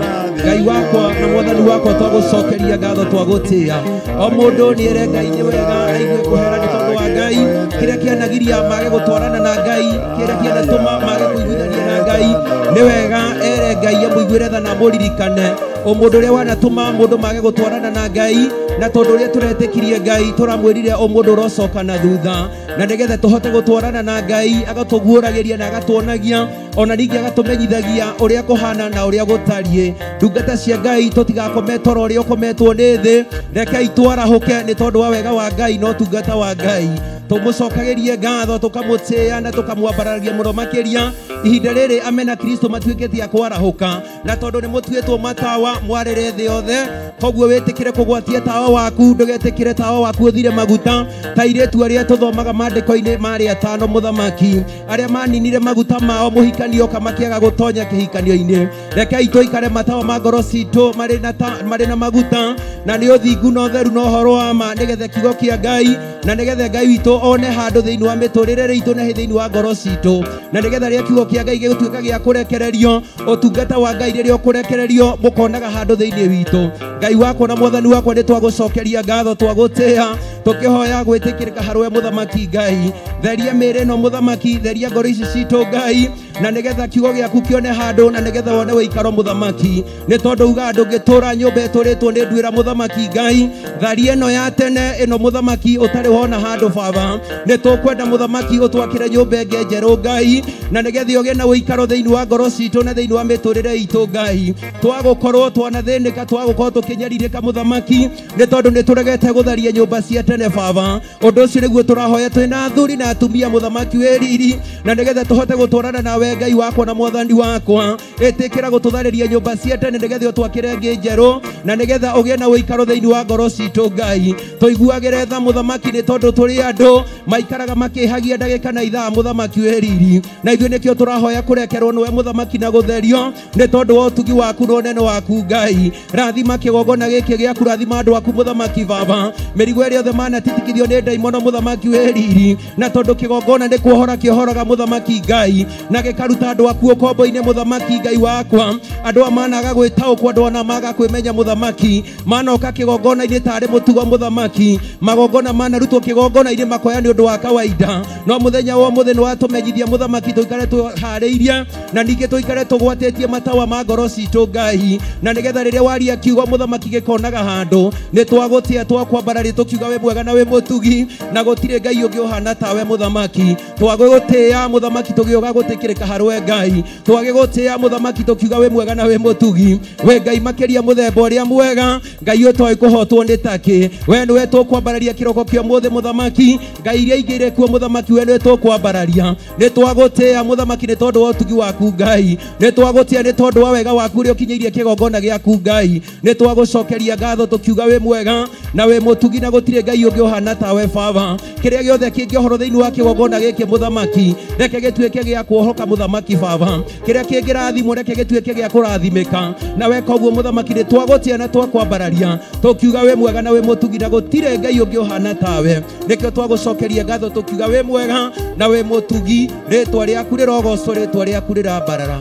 Ngai wakwa na mwathani wakwa twagũcokeria ngatho twagũtĩĩa o mũndũ nĩere Ngai nĩ wega aigue kũhera nĩ tondũ wa Ngai kĩrĩa kĩanagiria mage gũtwarana na Ngai kĩrĩa kĩanatũma mage kũiguithania na Ngai nĩ wega ere Ngai amũiguĩre tha na amũririkane o mũndũ ũrĩa wanatũma mũndũ mage gũtwarana na Ngai na tondũ ũrĩa tũretĩkirie Ngai tũramwĩrire o mũndũ ũrocoka na thutha na nĩgetha tũhote gũtwarana na Ngai agatũguũragĩria na agatuonagia ona ningĩ agatũmenyithagia ũrĩa kũhana na ũrĩa gũtariĩ ndungata cia Ngai tũtigakome toro ũrĩa ũkometwo nĩ thĩ rekei twarahũke nĩ tondũ wa wega wa Ngai na ũtungata wa Ngai tũmũcokagĩrie ngatho tũkamũtĩĩa na tũkamwambararagia mũno makĩria ihinda rĩrĩ amena Kristo matuĩkĩte a kwarahũka na tondũ nĩ mũtuĩtwo matawa mwarĩre thĩ yothe koguo wĩtĩkĩre kũgwatia tawa waku ndũgetĩkĩre tawa waku ũthire maguta ta irĩtu arĩa tũthomaga maandĩko-inĩ marĩ atano mũthamaki arĩa maninire maguta mao mũhikanio kamakĩaga gũtonya kĩhikanio-inĩ rekei tũikare matawa ma ngoro citũ marĩ na maguta na nĩ ũthingu na ũtheru na ũhoro wa ma nĩgetha kiugo kĩa Ngai na nĩgetha Ngai witũ one handũ thĩinĩ wa mĩtũrĩre itũ na thĩinĩ wa ngoro citũ na nĩgetha rĩrĩa kiugo kĩa Ngai gĩgũtuĩka gĩa kũrekererio ũtungata wa Ngai rĩrĩa ũkũrekererio mũkonaga handũ thĩinĩ witũ Ngai wakwa na mwathani wakwa nĩ twagũcokeria ngatho twagũtĩĩa tũkĩhoya gwĩtĩkĩrĩka harũwe mũthamaki Ngai theria mĩĩrĩ ĩno mũthamaki theria ngoro ici citũ Ngai na nĩgetha kiugo gĩaku kĩone handũ na nĩgetha wone wĩikaro mũthamaki nĩ tondũ uga ndũngĩtũra nyũmba ĩtũrĩtwo nĩ nduĩra mũthamaki Ngai tharia ĩno ya tene ĩno mũthamaki ũtarĩ wona handũ baba nĩ tũkwenda mũthamaki ũtwakĩre nyũmba ĩngĩ njerũ Ngai na nĩgetha ũgĩe na wĩikaro thĩinĩ wa ngoro citũ na thĩinĩ wa mĩtũrĩre itũ Ngai twagũkorwo twanathĩnĩka twagũkorwo tũkĩnyarirĩka mũthamaki nĩ tondũ nĩ tũregete gũtharia nyũmba cia tene baba ũndũ ũcio nĩguo tũrahoya twĩna athuri na atumia mũthamaki wĩ riri na nĩgetha tũhote gũtwarana nawe Ngai wakwa na mwathani wakwa ĩtĩkĩra gũtũtharĩria nyũmba cia tene nĩgetha ũtwakĩre ngĩ njerũ na nĩgetha ũgĩe na wĩikaro thĩinĩ wa ngoro citũ Ngai tũiguagĩre tha mũthamaki nĩ tondũ tũrĩ andũ maikaraga makĩhagia ndagĩka na ithaa mũthamaki wĩ riri na ithuĩ nĩkĩo tũrahoya kũrekerwo nĩwe mũthamaki na gũtherio nĩ tondũ wa ũtugi waku na ũnene waku Ngai rathima kĩgongona gĩkĩ gĩaku rathima andũ aku mũthamaki baba mĩrigo ĩrĩa othe manatitikithio nĩ ndaimono mũthamaki wĩ riri na tondũ kĩgongona nĩ kuohora kĩohoraga mũthamaki Ngai na gĩkaruta andũ aku ũkombo-inĩ mũthamaki Ngai wakwa andũ managa gwĩtaũkwo andũ ona maga kwĩmenya mũthamaki manoka kĩgongona-inĩ tarĩ mũtugo mũthamaki magongona manarutwo kĩgongona-inĩ makoya nĩ ũndũ wa kawaida no mũthenya wa mũthenya watũmenyithia mũthamaki tũikare tuikare tuharĩirie na ningĩ tuikare tugwatetie matawa ma ngoro citũ Ngai na nĩgetha rĩrĩa waria kiugo mũthamaki gĩkonaga handũ nĩ twagũtia twakwambararia tukiuga we mwega na we mũtugi na gũtirĩ Ngai ũngĩ ũhana tawe mũthamaki twagũtĩa mũthamaki tũgĩoga gũtĩkĩrĩka harwe Ngai twagĩgũtĩa mũthamaki tukiuga we mwega na we mũtugi we Ngai makĩria mũthemba ũrĩa mwega Ngai ũtoĩ kũhotwo nĩ takĩ we nĩwe tũkwambararia kĩroko kĩa mũthĩ mũthamaki Ngai iria ingĩire kuo mũthamaki we nĩwe tũkwambararia nĩ twagũtĩa mũthamaki nĩ tondũ wa ũtugi waku Ngai nĩ twagũtĩa nĩ tondũ wa wega waku ũrĩa ũkinyĩirie kĩgongona gĩaku Ngai nĩ twagũcokeria ngatho tukiuga we mwega na we mũtugi na gũtirĩ Ngai ũngĩ ũhana tawe Baba kĩrĩa gĩothe kĩngĩohoro thĩinĩ wa kĩgongona gĩkĩ mũthamaki reke gĩtuĩke gĩa kuohoka mũthamaki Baba kĩrĩa kĩngĩrathimwo reke gĩtuĩke gĩa kũrathimĩka na we koguo mũthamaki nĩ twagũtĩa na twakwambararia tukiuga we mwega na we mũtugi na gũtirĩ Ngai ũngĩ ũhana tawe nĩkĩo twagũcokeria ngatho tukiuga we mwega na we mũtugi rĩtwa rĩaku rĩrogocwo rĩtwa rĩaku rĩrambarara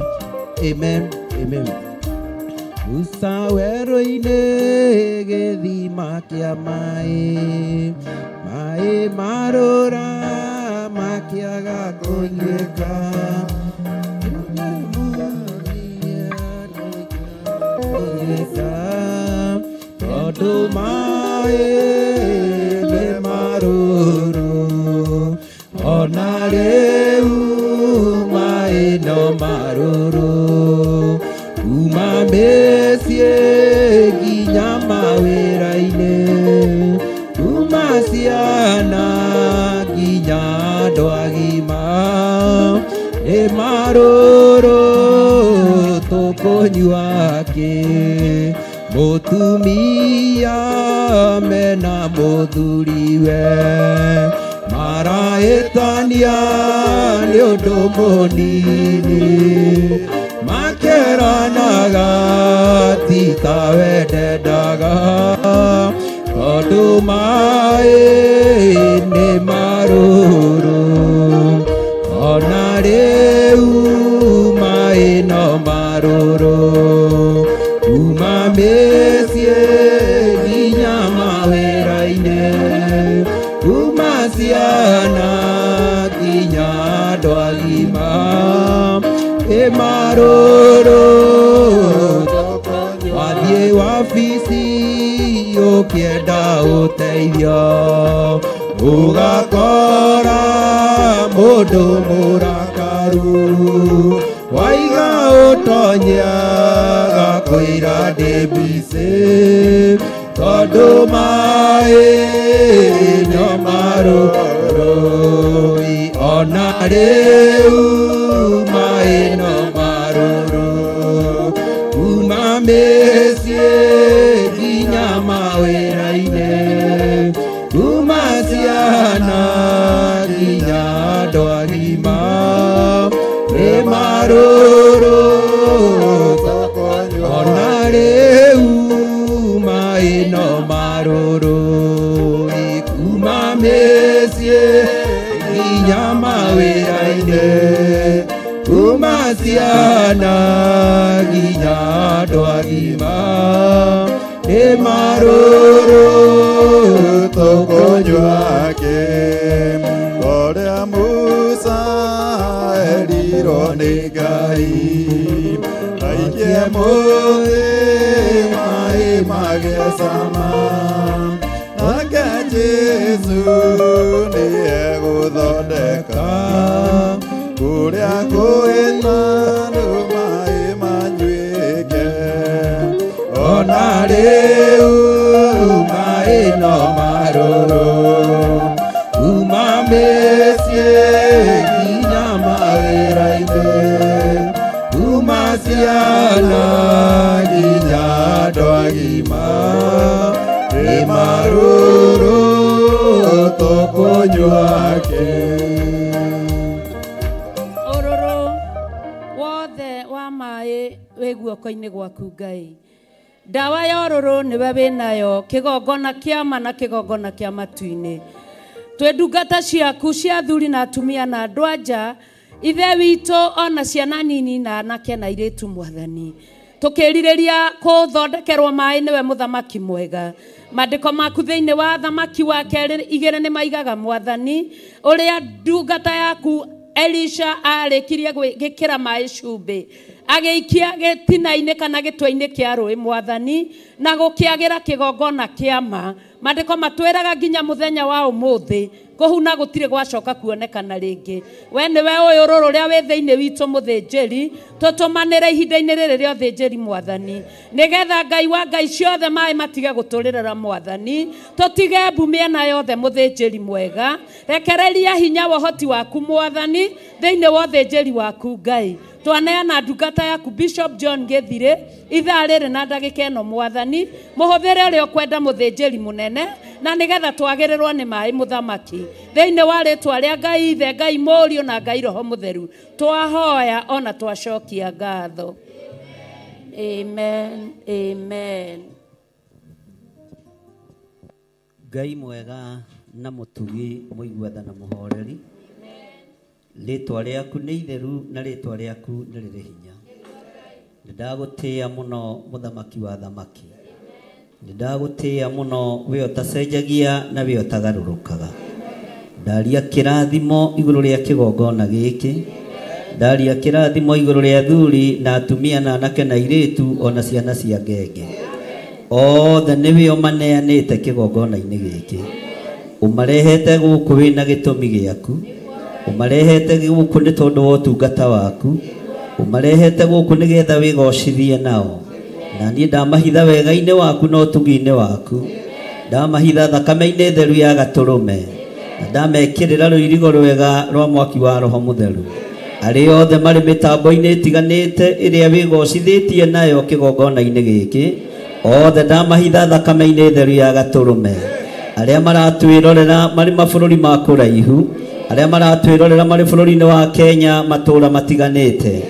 amen amen Musa werũ-inĩ gĩthima kĩa maĩ maĩ marũra makĩaga kũnyuĩka tondũ maĩ nĩ marũrũ ona rĩu maĩ no marũrũ kuma mĩciĩ nginya mawĩra-inĩ kuma ciana nginya andũ agima nĩ marũrũ tũkũnyua kĩ mũtumia mena mũthuriwe marahĩtania nĩ ũndũ mũnini makeranaga ti ta wendendaga tondũ maĩ nĩ marũrũ ona rĩu maĩ no marũrũ kuma mĩciĩ nginya mawĩra-inĩ kuma ciana nginya andũ agima nĩ marũrũ wathiĩ wabici ũkĩenda ũteithio ũgakora mũndũ mũrakaru waiga ũtonyaga kwĩra ndĩmbicĩ tondũ maĩ no marũrũ ona rĩu maĩ no marũrũ kuma mĩciĩ nginya mawĩra-inĩ kuma ciana nginya andũ agima nĩ marũrũ ona rĩu maĩ no marũrũ kuma mĩciĩ nginya mawĩra-inĩ kuma ciana nginya andũ agima nĩ marũrũ tũkũnyua kĩ ũrĩa Musa erirwo nĩ Ngai aikie mũthĩ maĩ magĩcama nake Jesũ nĩ egũthondeka kũrĩa kwĩna andũ maĩ manyuĩke ona rĩu maĩ no marũrũ kuma mĩciĩ nginya mawĩra-inĩ kuma ciana nginya andũ agima nĩ marũrũ tũkũnyua kĩ ũrũrũ wothe wa maĩ wĩ guoko-inĩ gwaku Ngai ndawa ya ũrũrũ nĩwe wĩnayo kĩgongona kĩa ma na kĩgongona kĩa matu-inĩ twĩ ndungata ciaku cia athuri na atumia na andũ anja ithe witũ ona ciana nini na anake na airĩtu Mwathani tũkĩrirĩria kũthondekerwo maĩ nĩwe mũthamaki mwega maandĩko maku thĩinĩ wa thamaki wa kerĩ igĩrĩ nĩ maigaga Mwathani ũrĩa ndungata yaku Elisha arĩkirie gĩkĩra maĩ cumbĩ agĩikia gĩtina-inĩ kana gĩtwa-inĩ kĩa rũĩ Mwathani na gũkĩagĩra kĩgongona kĩa ma. Maandĩko matwĩraga nginya mũthenya wa ũmũthĩ kũhuna gũtirĩ gwacoka kuonekana rĩngĩ. We nĩwe ũyũ rũrũ rũrĩa wĩ thĩinĩ witũ mũthĩnjĩri, tũtũmanĩre ihinda-inĩ rĩrĩ rĩa ũthĩnjĩri Mwathani, nĩgetha Ngai wa ngai ciothe maĩ matige gũtũrĩrĩra Mwathani, tũtige mbu mĩena yothe mũthĩnjĩri mwega. Rekereria hinya wa ũhoti waku Mwathani thĩinĩ wa ũthĩnjĩri waku Ngai. Twaneana ndungata yaku Bishop John Gĩthirĩ ithaa rĩrĩ na ndagĩka ĩno Mwathani, mũhũthĩre ũrĩa ũkwenda mũthĩnjĩri mũnene, na nĩgetha twagĩrĩrwo nĩ maĩ mũthamaki thĩinĩ wa rĩtwa rĩa Ngai Ithe, Ngai Mũriũ na Ngai Roho Mũtheru twahoya ona twacokia ngatho. Amen, amen. Ngai mwega na mũtugi mũigwetha na mũhoreri, rĩtwa rĩaku nĩ itheru na rĩtwa rĩaku nĩ rĩrĩ hinya. Nĩndagũtĩĩa mũno mũthamaki wa thamaki, nĩndagũtĩĩa mũno we ũtacenjagia na we ũtagarũrũkaga. Ndaria kĩrathimo igũrũ rĩa kĩgongona gĩkĩ, ndaria kĩrathimo igũrũ rĩa athuri na atumia na anake na airĩtu ona ciana cia ngenge. Othe nĩwe ũmaneanĩte kĩgongona-inĩ gĩkĩ, ũmarehete gũkũ wĩna gĩtũmi gĩaku, ũmarehete gũkũ nĩ tondũ wa ũtungata waku, ũmarehete gũkũ nĩgetha wĩgocithie nao. Na niĩ ndamahitha wega-inĩ waku na ũtugi-inĩ waku, ndamahitha thakame-inĩ theru ya Gatũrũme, na ndamekĩrĩra rũirigo rwega rwa mwaki wa Roho Mũtheru. Arĩ othe marĩ mĩtambo-inĩ ĩtiganĩte ĩrĩa wĩgocithĩtie nayo kĩgongona-inĩ gĩkĩ, othe ndamahitha thakame-inĩ theru ya Gatũrũme. Arĩa maratwĩrorera marĩ mabũrũri ma kũraihu, arĩa maratwĩrorera marĩ bũrũri-inĩ wa Kenya matũũra matiganĩte,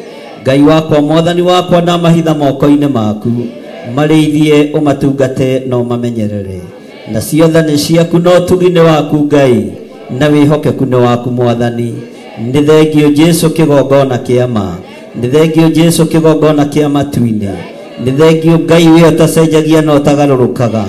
Ngai wakwa Mwathani wakwa ndamahitha moko-inĩ maku, marĩithie ũmatungate na ũmamenyerere. Na ciothe nĩ ciaku no ũtugi-inĩ waku Ngai, na wĩhokeku nĩ waku Mwathani. Nĩ thengio Jesũ kĩgongona kĩa ma, nĩ thengio Jesũ kĩgongona kĩa matu-inĩ, nĩ thengio Ngai we ũtacenjagia na ũtagarũrũkaga,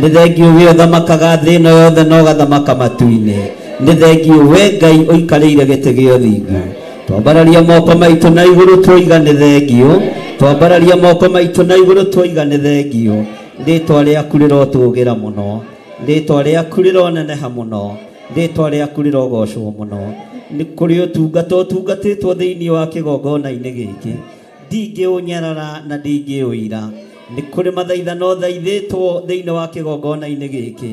nĩ thengio we ũthamakaga thĩ ĩno yothe na ũgathamaka matu-inĩ, nĩ thengio we Ngai ũikarĩire gĩtĩ gĩa ũthingu. Twambararia moko maitũ na igũrũ twoiga nĩ thengio, twambararia moko maitũ na igũrũ twoiga nĩ thengio. Rĩtwa rĩaku rĩrotũgĩra mũno, rĩtwa rĩaku rĩroneneha mũno, rĩtwa rĩaku rĩrogocwo mũno. Nĩ kũrĩ ũtungata ũtungatĩtwo thĩinĩ wa kĩgongona-inĩ gĩkĩ, ndingĩũnyarara na ndingĩũira. Nĩ kũrĩ mathaithano thaithĩtwo thĩinĩ wa kĩgongona-inĩ gĩkĩ,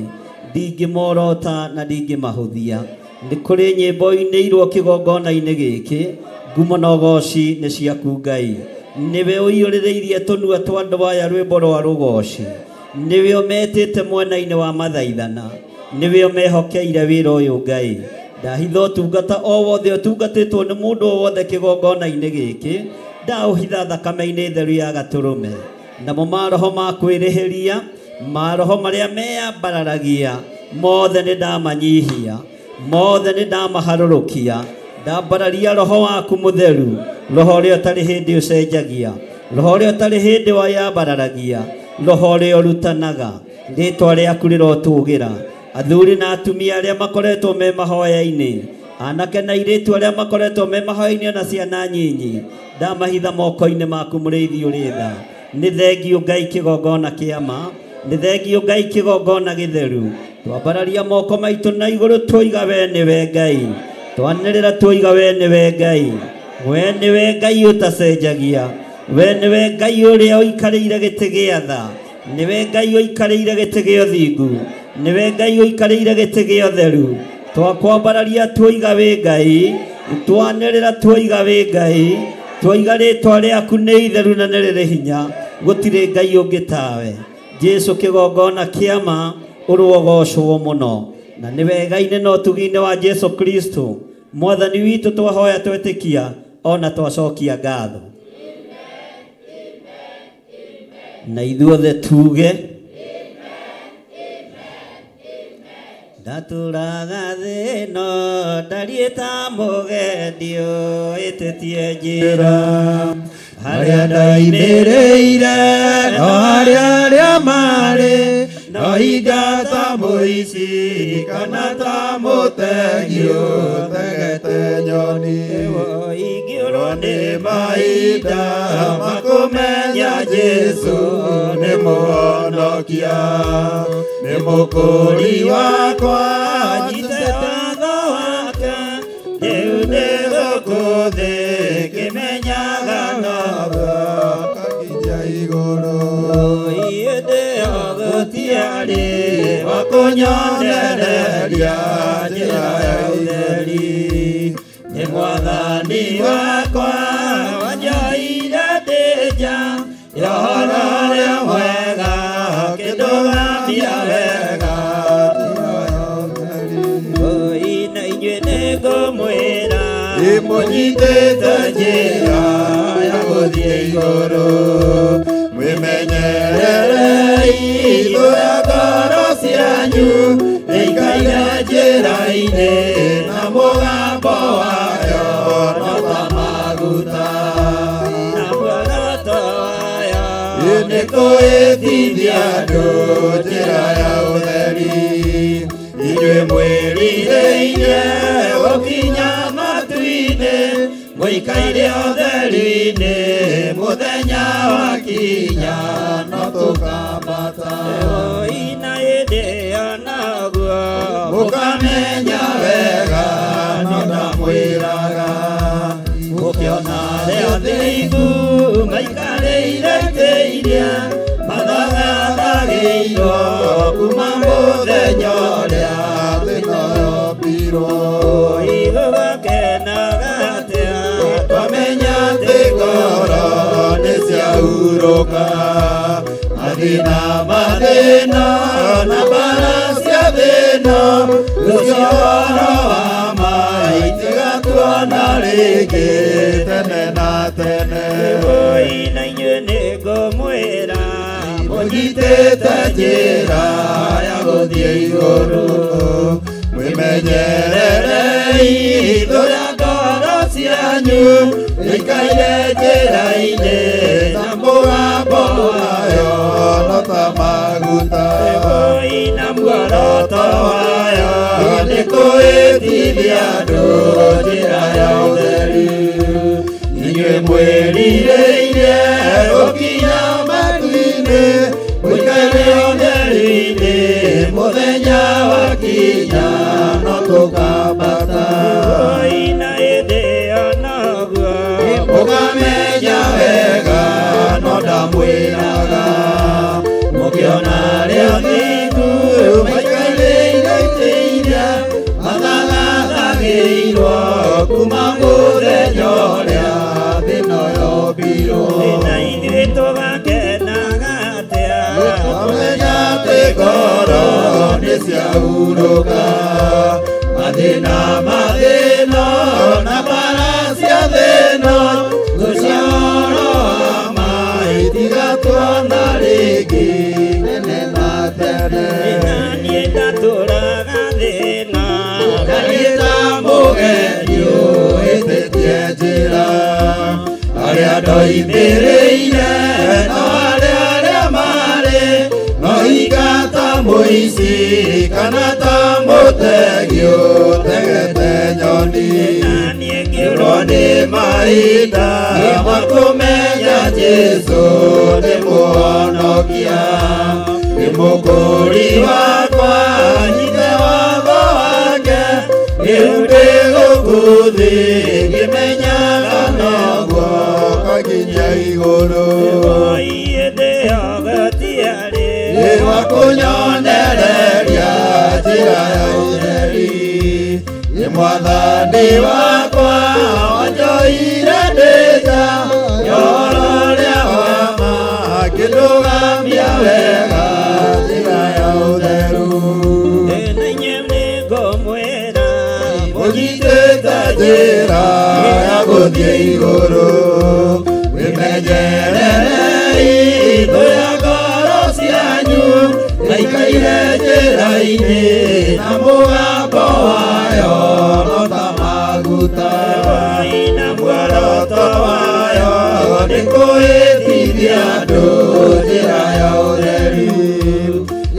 ndingĩmorota na ndingĩmahũthia. Nĩ kũrĩ nyĩmbo inĩirwo kĩgongona-inĩ gĩkĩ, ngumo na ũgoci nĩ ciaku Ngai. Nĩwe ũiyũrĩrĩirie tũnua twa andũ aya rwĩmbo rwa rũgoci, nĩwe ũmetĩte mwena-inĩ wa mathaithana, nĩwe ũmehokeire wĩra ũyũ Ngai. Ndahitha ũtungata o wothe ũtungatĩtwo nĩ mũndũ o wothe kĩgongona-inĩ gĩkĩ, ndaũhitha thakame-inĩ theru ya Gatũrũme. Namo maroho ma kwĩrĩhĩria, maroho marĩa meyambararagia, mothe nĩ ndamanyihia, mothe nĩ ndamaharũrũkia. Ndambararia Roho waku Mũtheru, Roho ũrĩa ũtarĩ hĩndĩ ũcenjagia, Roho ũrĩa ũtarĩ hĩndĩ wayambararagia, Roho ũrĩa ũrutanaga. Rĩtwa rĩaku rĩrotũgĩra athuri na atumia arĩa makoretwo me mahoya-inĩ, anake na airĩtu arĩa makoretwo me mahoya-inĩ na ciana nyinyi, ndamahitha moko-inĩ maku mũrĩithi ũrĩ tha. Nĩ thengio Ngai kĩgongona kĩa ma, nĩ thengio Ngai kĩgongona gĩtheru. Twambararia moko maitũ na igũrũ twoiga we nĩwe Ngai, twanĩrĩra twoiga we nĩwe Ngai. We nĩwe Ngai ũtacenjagia, we nĩwe Ngai ũrĩa ũikarĩire gĩtĩ gĩa tha, nĩwe Ngai ũikarĩire gĩtĩ gĩa ũthingu, nĩwe Ngai ũikarĩire gĩtĩ gĩa ũtheru. Twakwambararia twoiga wĩ Ngai, twanĩrĩra twoiga wĩ Ngai, twoiga rĩtwa rĩaku nĩ itheru na nĩ rĩrĩ hinya, gũtirĩ Ngai ũngĩ tawe. Jesũ kĩgongona kĩa ma, ũrogocwo mũno, na nĩ wega-inĩ na ũtugi-inĩ wa Jesũ Kristo Mwathani witũ twahoya twetĩkia ona twacokia ngatho. Na ithuothe tuge ndatũraga thĩ ĩno ndariĩ ta mũgendi ũhĩtĩtie njĩra, harĩa ndaimĩrĩire no harĩa arĩa marĩ no ingata mũici kana ta mũtegi ũtegete nyoni ingĩũrwo nĩ mahinda makũmenya Jesũ nĩ mũhonokia nĩ mũkũri wakwa nyite watho wake rĩu nĩ gũkũ thĩ ngĩmenyaga noguo kakinya igũrũ ndĩyo gũtiarĩ wa kũnyonereria njĩra ya ũtheri nĩ mwathani wakwa wanjoire ndĩ nja ya ũhoro ũrĩa mwega kĩndũgamia wega njĩra ya ũtheri na inyuĩ nĩngũmwĩra mũnyitĩte njĩra ya gũthiĩ igũrũ mwĩmenyererei thũya ngoro cianyu ĩikaire njĩra-inĩ na mũgambo wayo no ta maguta na muoroto wayo nĩ kũĩtithia andũ njĩra ya ũtheri inyuĩ mwĩrirĩirie gũkinya matu-inĩ mũikaire ũtheri-inĩ mũthenya wakinya no tũkambata ina hĩndĩ ĩyo naguo mũkamenya wega no ndamwĩraga mũkĩona arĩa athĩgu maikarĩire itĩ iria mathagatagĩirwo kuma mũthenya ũrĩa thĩna yombirwo igũgakenaga atĩa twamenya atĩ ngoro nĩciahurũka mathĩna mathĩna na mbara cia thĩna ũcio ũhoro wa mai tiga tuona rĩngĩ tene na tene na inyuĩ nĩngũmwĩra mũnyitĩte njĩra ya gũthiĩ igũrũ mwĩmenyererei thũya ngoro cianyu ĩikaire njĩra-inĩ na mũgambo wayo no ta maguta na muoroto wayo nĩ kũĩtithia andũ njĩra ya ũtheri inyuĩ mwĩrirĩirie gũkinya matu-inĩ mũikaire ũtheri-inĩ mũthenya wakinya no tũkambata na hĩndĩ ĩyo noguo mũkamenya wega no ndamwĩraga mũkĩona arĩa athingu maikarĩire itĩ iria mathagatagĩirwo kuma mũthenya ũrĩa thĩna yombirwo na ithuĩ tũgakenaga atĩa twamenya atĩ ngoro nĩciahurũka mathĩna mathĩna na mbara cia thĩna ũcio ũhoro wa mai tiga tuona rĩngĩ tene na tene na niĩ ndatũraga thĩna ndariĩ ta mũgeni ũhĩtĩtie njĩra arĩa ndoimĩrĩire no arĩa marĩ no ingata mũici kana ta mũtegi ũtegete nyoni ngĩũrwo nĩ mahinda makũmenya Jesũ nĩ mũhonokia nĩ mũkũri wakwa nyite watho wake rĩu ndĩ gũkũ thĩ ngĩmenyaga noguo kakinya igũrũ hĩndĩ ĩyo gũtiarĩ wa kũnyonereria njĩra ya ũtheri nĩ mwathani wakwa wanjoire ndĩ nja ya ũhoro ũrĩa wa ma akĩndũgamia wega njĩra ya ũtheru na inyuĩ nĩngũmwĩra mũnyitĩte njĩra ya gũthiĩ igũrũ mwĩmenyererei thũya ngoro cianyu ĩikaire njĩra-inĩ na mũgambo wayo no ta maguta na muoroto wayo nĩ kũĩtithia andũ njĩra ya ũtheri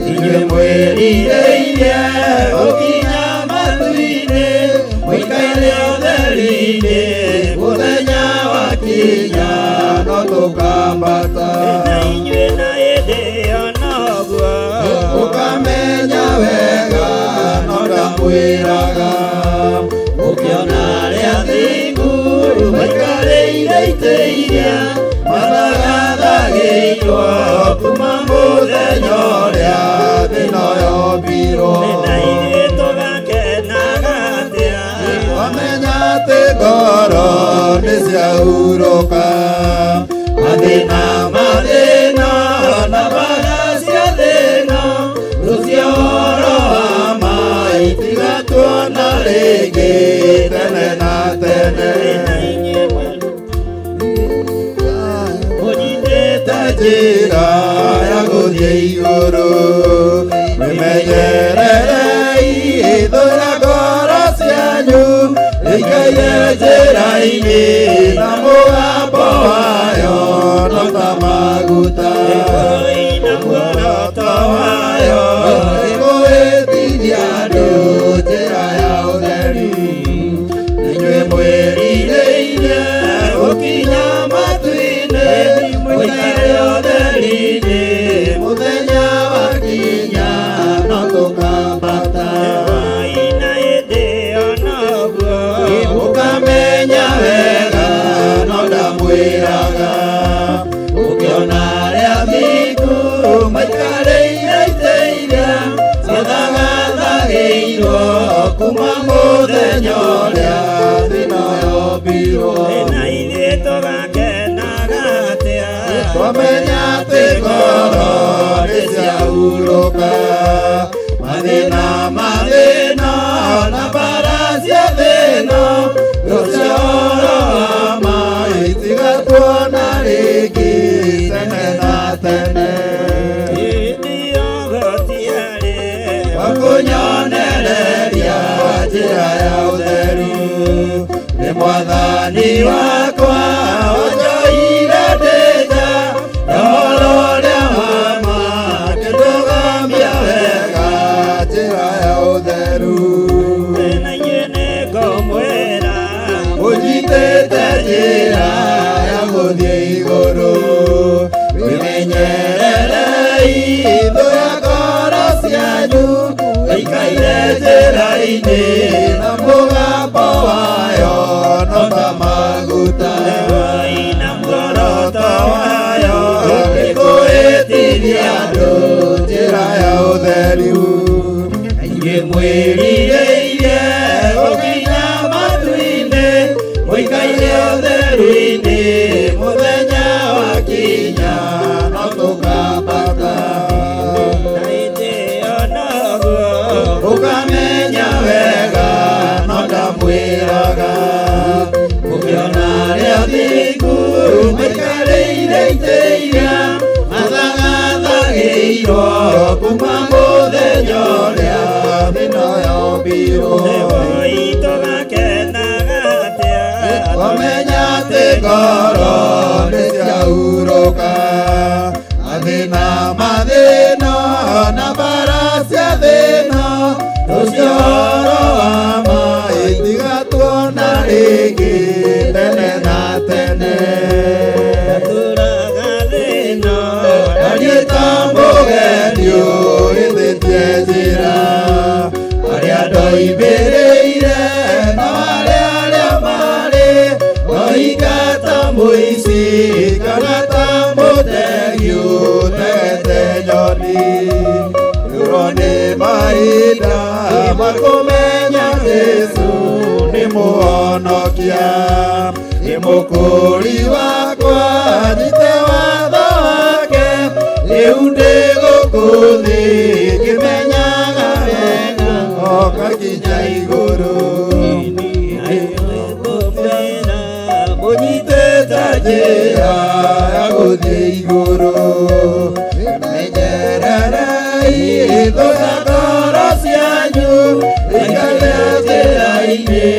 inyuĩ wakinya no tukambata na inyuĩ na hĩndĩ ĩyo noguo ũkamenya wega no ndamwĩraga ũkĩona arĩa athingu maikarĩire itĩ iria mathathagĩirwo kuma mũthenya ũrĩa thĩ ĩno yombirwo na ithuĩ tũgakenaga atĩa wamenya atĩ ngoro nĩciahurũka mathĩna mathĩna na mbara cia thĩna rũcio ũhoro wa mai tiga tuona rĩngĩ tene na tene ũnyitĩte njĩra ya gũthiĩ igũrũ mwĩmenyererei thũra ngoro cianyu ĩikaire njĩra-inĩ na mũgambo wayo no ta maguta na muoroto wayo ĩgũĩtiria andũ njĩra ya ũtheri inyuĩ mwĩrirĩire gũkinya matu-inĩ mũikare ũtheri-inĩ mũthenya wakinya no tũkambata na hĩndĩ ĩyo noguo ũkamenya wega no ndamwĩraga ũkĩona arĩa athingu maikarĩire itĩ iria ciathathagĩirwo kuma mũthenya ũrĩa thĩ ĩno yombirwo na ithuĩ tũgakenaga atĩa twamenya atĩ ngoro nĩciahurũka mathĩna mathĩna na mbara cia thĩna rũcio ũhoro wa mai tiga tuona rĩngĩ tene na tene hĩndĩ ĩyo gũtiarĩ wakũnyonereria njĩra ya ũtheru nĩ mwathani wakwa wanjoire ndĩnja ya ũhoro ũrĩa wa ma kĩndũgamia wega njĩra ya ũtheru na inyuĩ nĩngũmwĩra ũnyitĩte njĩra ya gũthiĩ igũrũ wĩmenyererei thũra ngoro cianyu ĩikaire njĩra-inĩ na mũgambo wayo no ta maguta na muoroto wayo ĩgũĩtiria andũ njĩra ya ũtheri inyuĩ mwĩrirĩire gũkinya matu-inĩ mũikaire ũtheru-inĩ mũthenya wakinya no tũkambata na hĩndĩ ĩyo noguo ũkamenya wega no ndamwĩraga ũkĩona arĩa athingu maikarĩire itĩ iria mathathagĩirwo kuma mũthenya ũrĩa thĩ ĩno yombirwo tũgakenaga atĩa wamenya atĩ ngoro nĩciahurũka mathĩna mathĩna na mbara cia thĩna rũcio ũhoro wa mai tiga tuona rĩngĩ tene na tene tũraga thĩna ariĩ ta mũgeni ũhĩtĩtie njĩra arĩa ndoimbĩrĩire na arĩa marĩ oingata mũici kana ta mũtegi ũtegete nyoni yũrwo nĩ mahinda makũmenya Jesũ nĩ mũhonokia nĩ mũkũri wakwa nyite watho wake rĩu ndĩ gũkũ thĩ ngĩmenyaga wega okakinya igũrũ mũnyitĩte njĩra ya gũthiĩ igũrũ menyererei thũra ngoro cianyu ĩikaire njĩra-inĩ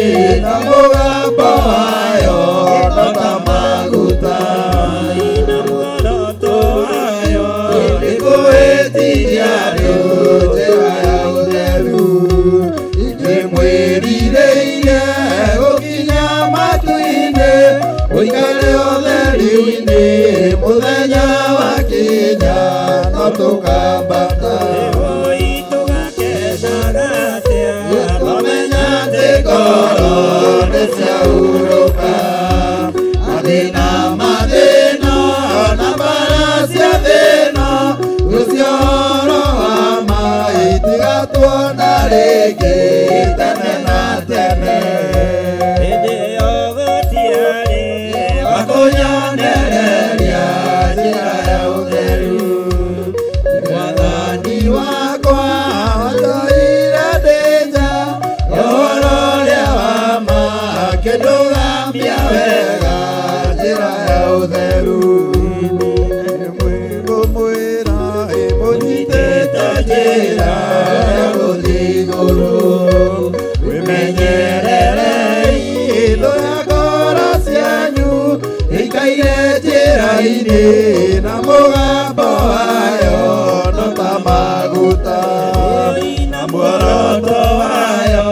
na mũgambo wayo no ta maguta na muoroto wayo ĩgũĩtiria andũ njĩra ya ũtheru inyuĩ mwĩrirĩire gũkinya matu-inĩ ũikare ũtheru-inĩ mũthenya wakinya no tũkambata tũmenya atĩ ngoro nĩciahurũka mathĩna mathĩna na mbara cia thĩna ũcio ũhoro wa mai tiga tuona rĩngĩ tene na tene hĩndĩ ĩyo gũtiarĩ wakũnyonereria njĩra ya ũtheru mwathani wakwa wanjoire ndĩ nja ũhoro ũrĩa wa ma akĩndũgambia wega njĩra ya ũtheru ngũmwĩra mũnyitĩte njĩra ya gũthiĩ igũrũ wĩmenyererei thũ ya ngoro cianyu ĩikaire njĩra-inĩ na mũgambo wayo no ta maguta na muoroto wayo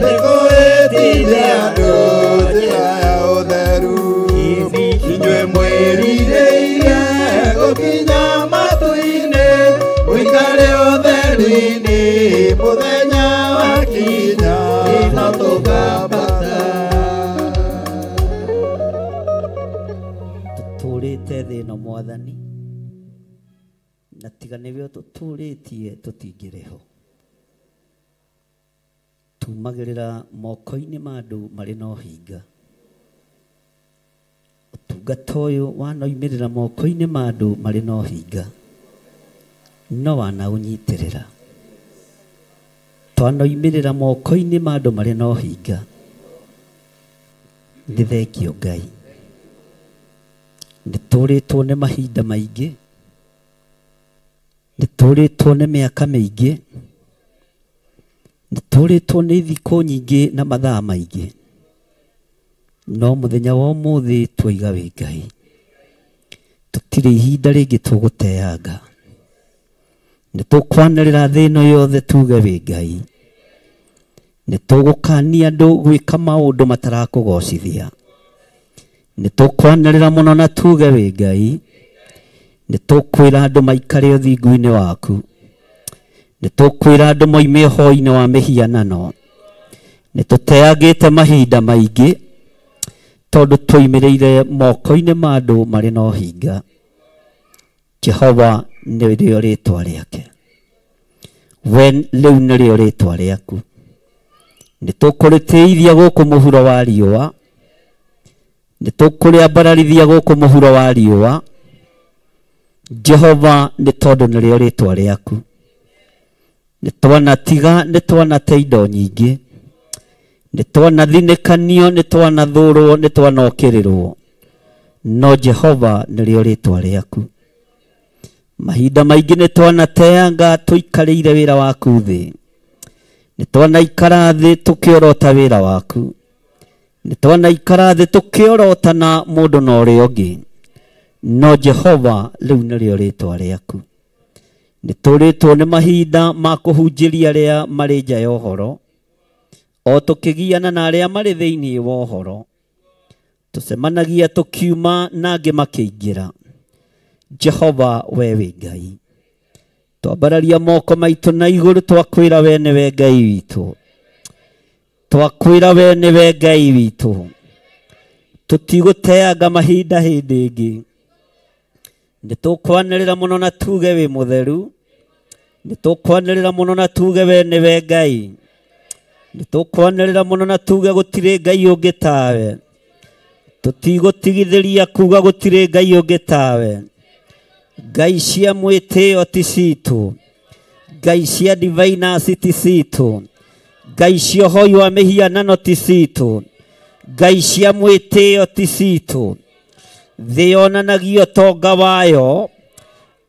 nĩ kũhĩtithia andũ njĩra ya ũtheru inyuĩ mwĩrirĩire gũkinya matu-inĩ mũikare ũtheru-inĩ mũthenya wakinya no tũkambata tũtũrĩte thĩ ĩno mwathani na tiga nĩwe tũtũrĩtie tũtingĩrĩ ho tumagĩrĩra moko-inĩ ma andũ marĩ na ũhinga ũtungata ũyũ wanoimĩrĩra moko-inĩ ma andũ marĩ na ũhinga no wanaũnyitĩrĩra twanoimĩrĩra moko-inĩ ma andũ marĩ na ũhinga nĩ thengio Ngai nĩ tũrĩtwo nĩ mahinda maingĩ nĩ tũrĩtwo nĩ mĩaka mĩingĩ nĩ tũrĩtwo nĩ thikũ nyingĩ na mathaa maingĩ no mũthenya wa ũmũthĩ twaiga wĩ Ngai tũtirĩ ihinda rĩngĩ tũgũteanga nĩ tũkwanĩrĩra thĩ ĩno yothe tuge wĩ Ngai nĩ tũgũkania andũ gwĩka maũndũ matarakũgocithia nĩ tũkwanĩrĩra mũno na tuge wĩ Ngai nĩ tũkwĩra andũ maikare ũthingu-inĩ waku nĩ tũkwĩra andũ moime ũhoro-inĩ wa mĩhianano nĩ tũteangĩte mahinda maingĩ tondũ twoimĩrĩire moko-inĩ ma andũ marĩ na ũhinga Jehova nĩrĩo rĩtwa rĩake we rĩu nĩrĩo rĩtwa rĩaku nĩ tũkũrĩtĩithia gũkũ mũhuro wa riũa nĩ tũkũrĩambararithia gũkũ mũhuro wa riũa Jehova nĩ tondũ nĩrĩo rĩtwa rĩaku nĩ twanatiga nĩ twanate indo nyingĩ nĩ twanathinĩkanio nĩ twanathũrwo nĩ twanokĩrĩrwo no Jehova nĩrĩo rĩtwa rĩaku mahinda maingĩ nĩ twanateanga tũikarĩire wĩra waku thĩ nĩ twanaikara thĩ tũkĩorota wĩra waku nĩ twanaikara thĩ tũkĩorota na mũndũ na ũrĩa ũngĩ no Jehova rĩu nĩrĩo rĩtwa rĩaku nĩ tũrĩtwo nĩ mahinda ma kũhunjĩria arĩa marĩ nja ya ũhoro o tũkĩgiana na arĩa marĩ thĩinĩ wa ũhoro tũcemanagia tũkiuma na angĩ makĩingĩra Jehova we wĩ Ngai twambararia moko maitũ na igũrũ twakwĩra we nĩwe Ngai witũ twakwĩra we nĩwe Ngai witũ tũtigũteanga mahinda hĩndĩ ĩngĩ nĩ tũkwanĩrĩra mũno na tuge wĩ mũtheru nĩ tũkwanĩrĩra mũno na tuge we nĩwe Ngai nĩ tũkwanĩrĩra mũno na tuge gũtirĩ Ngai ũngĩ tawe tũtigũtigithĩria kuga gũtirĩ Ngai ũngĩ tawe Ngai cia mwĩtĩo ti citũ Ngai cia diviners ti citũ Ngai cia ũhoi wa mĩhianano ti citũ Ngai cia mwĩtĩo ti citũ thĩ yonanagia ũtonga wayo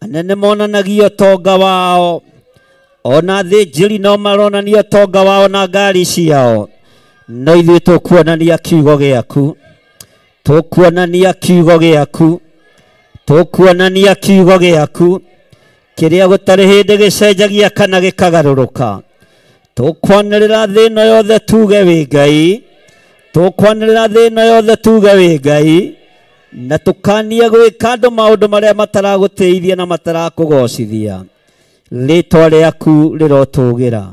anene monanagia ũtonga wao ona thĩnjĩri no maronania ũtonga wao na ngari ciao no ithuĩ tũkuonania kiugo gĩaku tũkuonania kiugo gĩaku tũkuonania kiugo gĩaku kĩrĩa gũtarĩ hĩndĩ gĩcenjagia kana gĩkagarũrũka tũkwanĩrĩra thĩ ĩno yothe tuge wĩ Ngai tũkwanĩrĩra thĩ ĩno yothe tuge wĩ Ngai na tukania gwika andu maundu maria mataragũteithia na matarakũgocithia. Rĩtwa rĩaku rĩrotugira,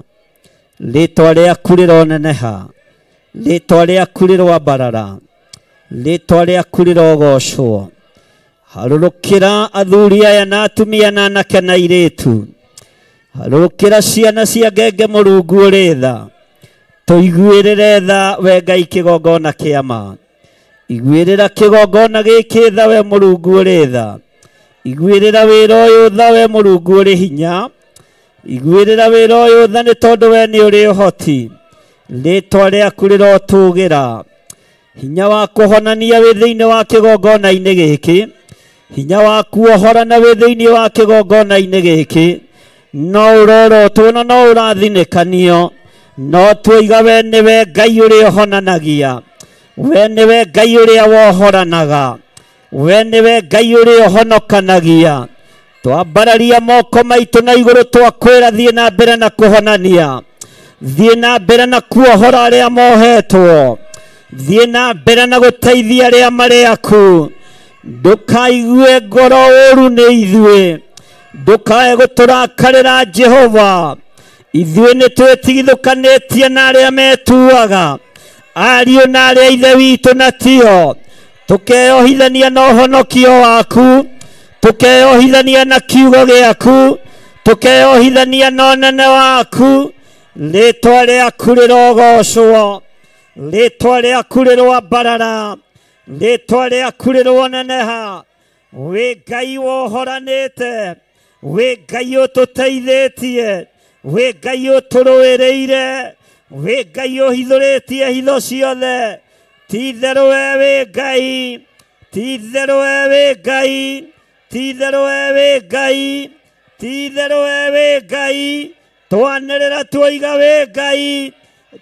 rĩtwa rĩaku rĩroneneha, rĩtwa rĩaku rĩroambarara, rĩtwa rĩaku rĩrogocwo. Harũrũkĩra athuri aya na atumia na anake na airĩtu, harũrũkĩra ciana cia ngenge Mũrungu ũrĩ tha, tũiguĩrĩre tha we Ngai kĩgongona kĩa ma. Iguĩrĩra kĩgongona gĩkĩ tha we Mũrungu ũrĩ tha, iguĩrĩra wĩra ũyũ tha we Mũrungu ũrĩ hinya, iguĩrĩra wĩra ũyũ tha nĩ tondũ we nĩ ũrĩ ũhoti. Rĩtwa rĩaku rĩrotũgĩra, hinya wa kũhonania wĩ thĩinĩ wa kĩgongona-inĩ gĩkĩ, hinya wa kuohorana wĩ thĩinĩ wa kĩgongona-inĩ gĩkĩ. No ũrorotwo na no ũrathinĩkanio, no tuoiga we nĩwe Ngai ũrĩa ũhonanagia, we nĩwe Ngai ũrĩa wohoranaga, we nĩwe Ngai ũrĩa ũhonokanagia. Twambararia moko maitũ na igũrũ twakwĩra thiĩ na mbere na kũhonania, thiĩ na mbere na kuohora arĩa mohetwo, thiĩ na mbere na gũteithia arĩa marĩ aku. Ndũkaigue ngoro ũru nĩ ithuĩ, ndũkae gũtũrakarĩra Jehova. Ithuĩ nĩ twĩtigithũkanĩtie na arĩa metuaga, ariũ na arĩa ithe witũ na tio. Tũkeyohithania na ũhonokio waku, tũkeyohithania na kiugo gĩaku, tũkeyohithania na ũnene waku. Rĩtwa rĩaku rĩrogocwo, rĩtwa rĩaku rĩroambarara, rĩtwa rĩaku rĩroneneha. Wĩ Ngai wohoranĩte, wĩ Ngai ũtũteithĩtie, wĩ Ngai ũtũrũĩrĩire, wĩ Ngai ũhithũrĩtie hitho ciothe. Ti-itherũ we wĩ Ngai, ti-itherũ we wĩ Ngai, ti-itherũ we wĩ Ngai, ti-itherũ we wĩ Ngai. Twanĩrĩra tuoiga wĩ Ngai,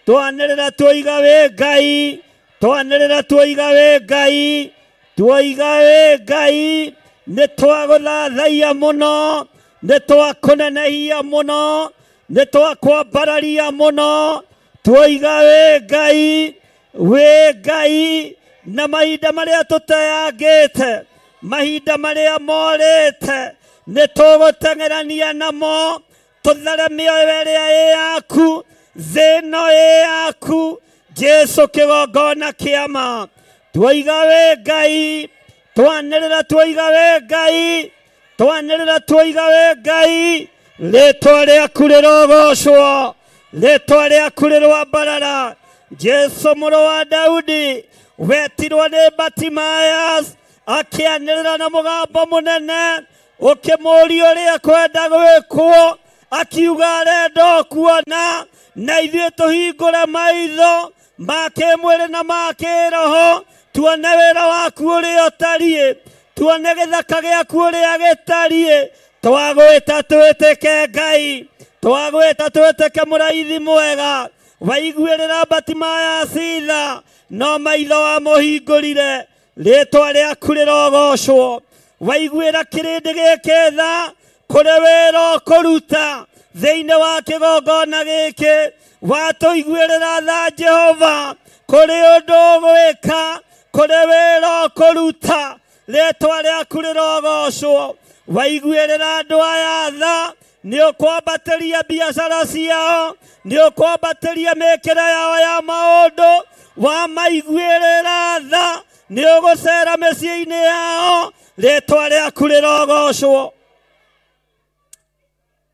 twanĩrĩra tuoiga wĩ Ngai, twanĩrĩra tuoiga wĩ Ngai, tuoiga wĩ Ngai. Nĩ twagũthathaiya mũno, nĩ twakũnenehia mũno, nĩ twakwambararia mũno. Tuoiga wĩ Ngai, wĩ Ngai. Na mahinda marĩa tũteangĩte, mahinda marĩa morĩte, nĩ tũgũteng'erania namo. Tũtheremie ĩrĩa ĩ yaku, thĩ ĩno ĩ yaku, Jesu kĩgongona kĩa ma. Tuoiga wĩ Ngai, twanĩrĩra tuoiga wĩ Ngai, twanĩrĩra tuoiga wĩ Ngai. Rĩtwa rĩaku rĩrogocwo, rĩtwa rĩaku rĩroambarara. Jesu mũrũ wa Daudi wetirwo nĩ Bartimaeus, akĩanĩrĩra na mũgambo mũnene, ũkĩmũũria ũrĩa kwenda gwĩkwo, akiuga arenda kuona. Na ithuĩ tũhingũre maitho ma kĩmwĩrĩ na ma kĩroho, tuone wĩra waku ũrĩa ũtariĩ, tuone gĩthaka gĩaku ũrĩa gĩtariĩ. Twagwĩta twĩtĩke Ngai, twagwĩta twĩtĩke mũraithi mwega. Waiguĩrĩra Bartimaeus tha, no maitho wamũhingũrire. Rĩtwa rĩaku rĩrogocwo. Waiguĩra kĩrĩndĩ gĩkĩ tha, kũrĩ wĩra ũkũruta thĩinĩ wa kĩgongona gĩkĩ. Watũiguĩrĩra tha Jehova, kũrĩ ũndũ ũgwĩka, kũrĩ wĩra ũkũruta. Rĩtwa rĩaku rĩrogocwo. Waiguĩrĩra andũ aya tha, nĩ ũkwambatĩria biacara ciao, nĩ ũkwambatĩria mĩĩkĩre yao ya maũndũ. Wamaiguĩrĩra tha, nĩ ũgũcera mĩciĩ-inĩ yao. Rĩtwa rĩaku rĩrogocwo.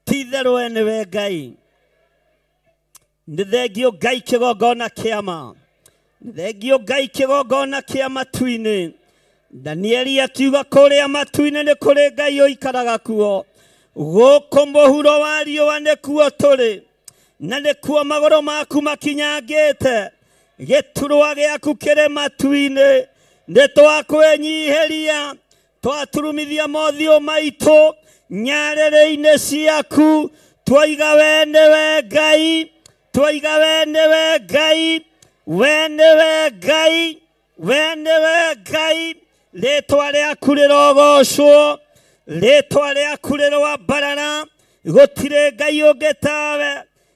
Ti-itherũ we nĩwe Ngai. Nĩ thengio Ngai kĩgongona kĩa ma, nĩ thengio Ngai kĩgongona kĩa matu-inĩ. Danieli akiuga kũrĩa matu-inĩ nĩ kũrĩ Ngai ũikaraga kuo. Gũkũ mũhuro wa riũa nĩkuo tũrĩ, na nĩkuo magũrũ maku makinyangĩte. Gĩturwa gĩaku kĩrĩ matu-inĩ. Nĩ twakwĩnyihĩria, twaturumithia mothiũ maitũ nyarĩrĩ-inĩ ciaku. Twoiga we nĩwe Ngai, twoiga we nĩwe Ngai, we nĩwe Ngai, we nĩwe Ngai. Rĩtwa rĩaku rĩrogocwo, rĩtwa rĩaku rĩroambarara. Gũtirĩ Ngai ũngĩ tawe.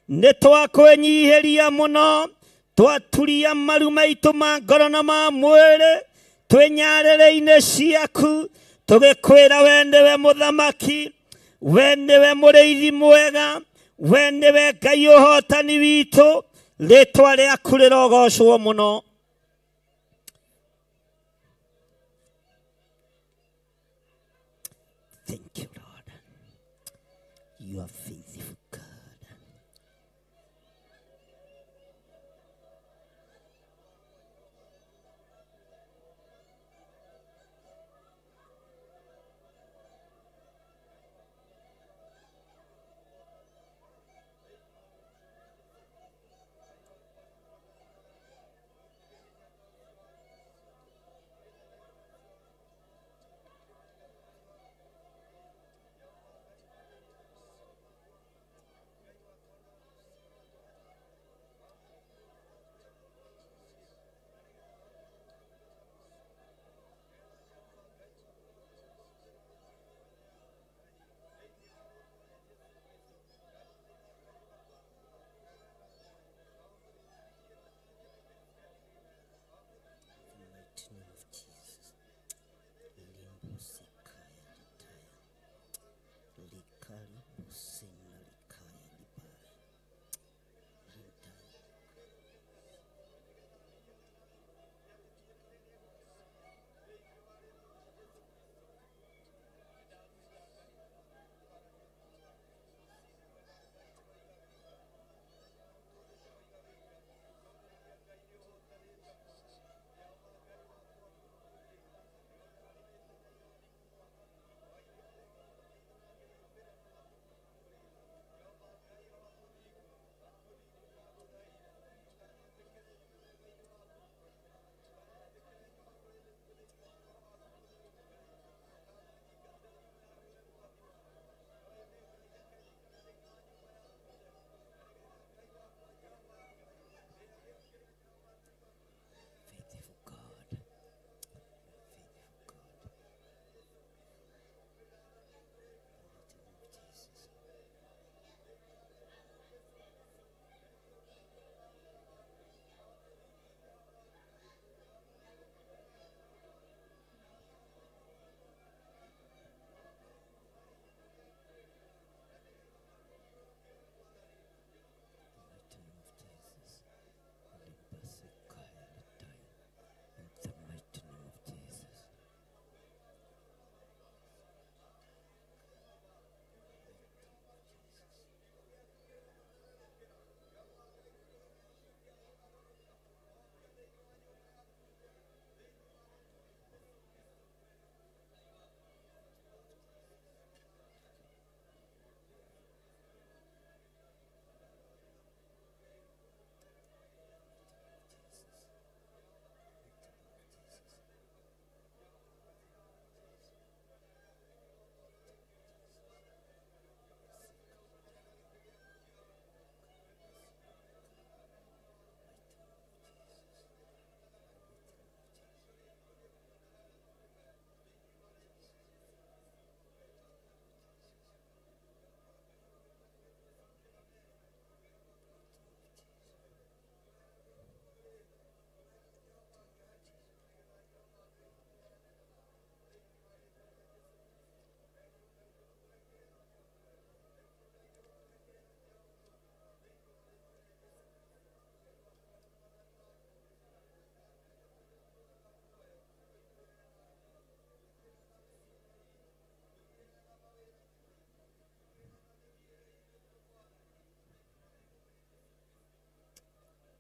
Nĩ twakwĩnyihĩria mũno, twaturia maru maitũ ma ngoro na ma mwĩrĩ, Twenyarĩrĩ-inĩ ciaku tũgĩkwĩra we nĩwe mũthamaki, we nĩwe mũrĩithi mwega, we nĩwe Ngai ũhotani witũ, rĩtwa rĩaku rĩrogocwo mũno. Thank you, Lord. You are faithful, God.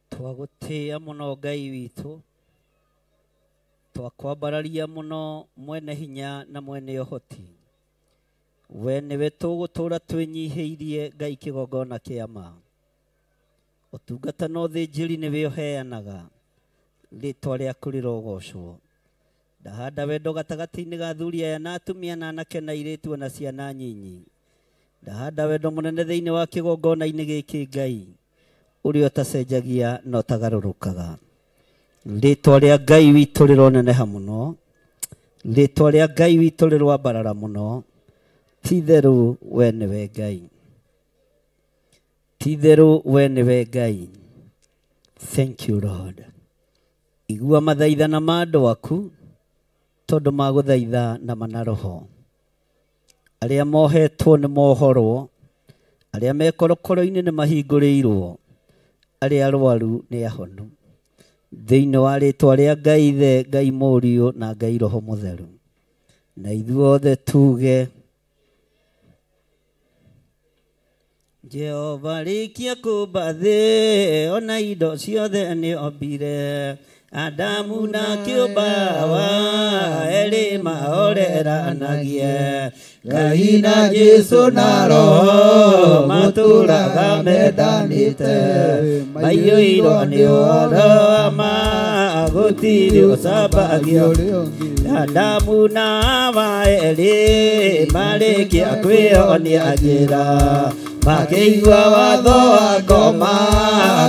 Twagutia muno Ngai witu, twakwambararia muno mwene hinya na mwene ũhoti. We nĩwe tũgũtũra twĩnyihĩirie Ngai kĩgongona kĩa ma. Ũtungata na ũthĩnjĩri nĩwe ũheanaga, rĩtwa rĩaku rĩrogocwo. Ndahanda wendo gatagatĩ-inĩ ga athuri aya na atumia na anake na airĩtu na ciana nyinyi. Ndahanda wendo mũnene thĩinĩ wa kĩgongona-inĩ gĩkĩ Ngai, ũrĩa ũtacenjagia na ũtagarũrũkaga. Rĩtwa rĩa Ngai witũ rĩroneneha mũno, rĩtwa rĩa Ngai witũ rĩrwambarara mũno. Ti-itherũ we nĩwe Ngai, ti-itherũ we nĩwe Ngai. Thank you, Lord. Igua mathaithana ma andũ aku, tondu maguthaitha na manaroho aria mohetwo ni mohorwo aria mekorokoro-ini ni mahingũrĩirwo aria arwaru ni ahonu thĩinĩ wa rĩtwa rĩa Ngai Ithe, Ngai Mũriũ na Ngai Roho Mũtheru, na ithuothe tuge Jehova rĩkia kũmba thĩ ona indo ciothe nĩ ombire Adamu na kĩũmba wa erĩ mahoreranagie Ngai na Jesu na Roho matũũraga mendanĩte maiyũirwo nĩ ũhoro wa ma gũtirĩ ũcambagio Adamu na Hawa erĩ marĩkia kwĩonia njĩra makĩigua watho wa ngoma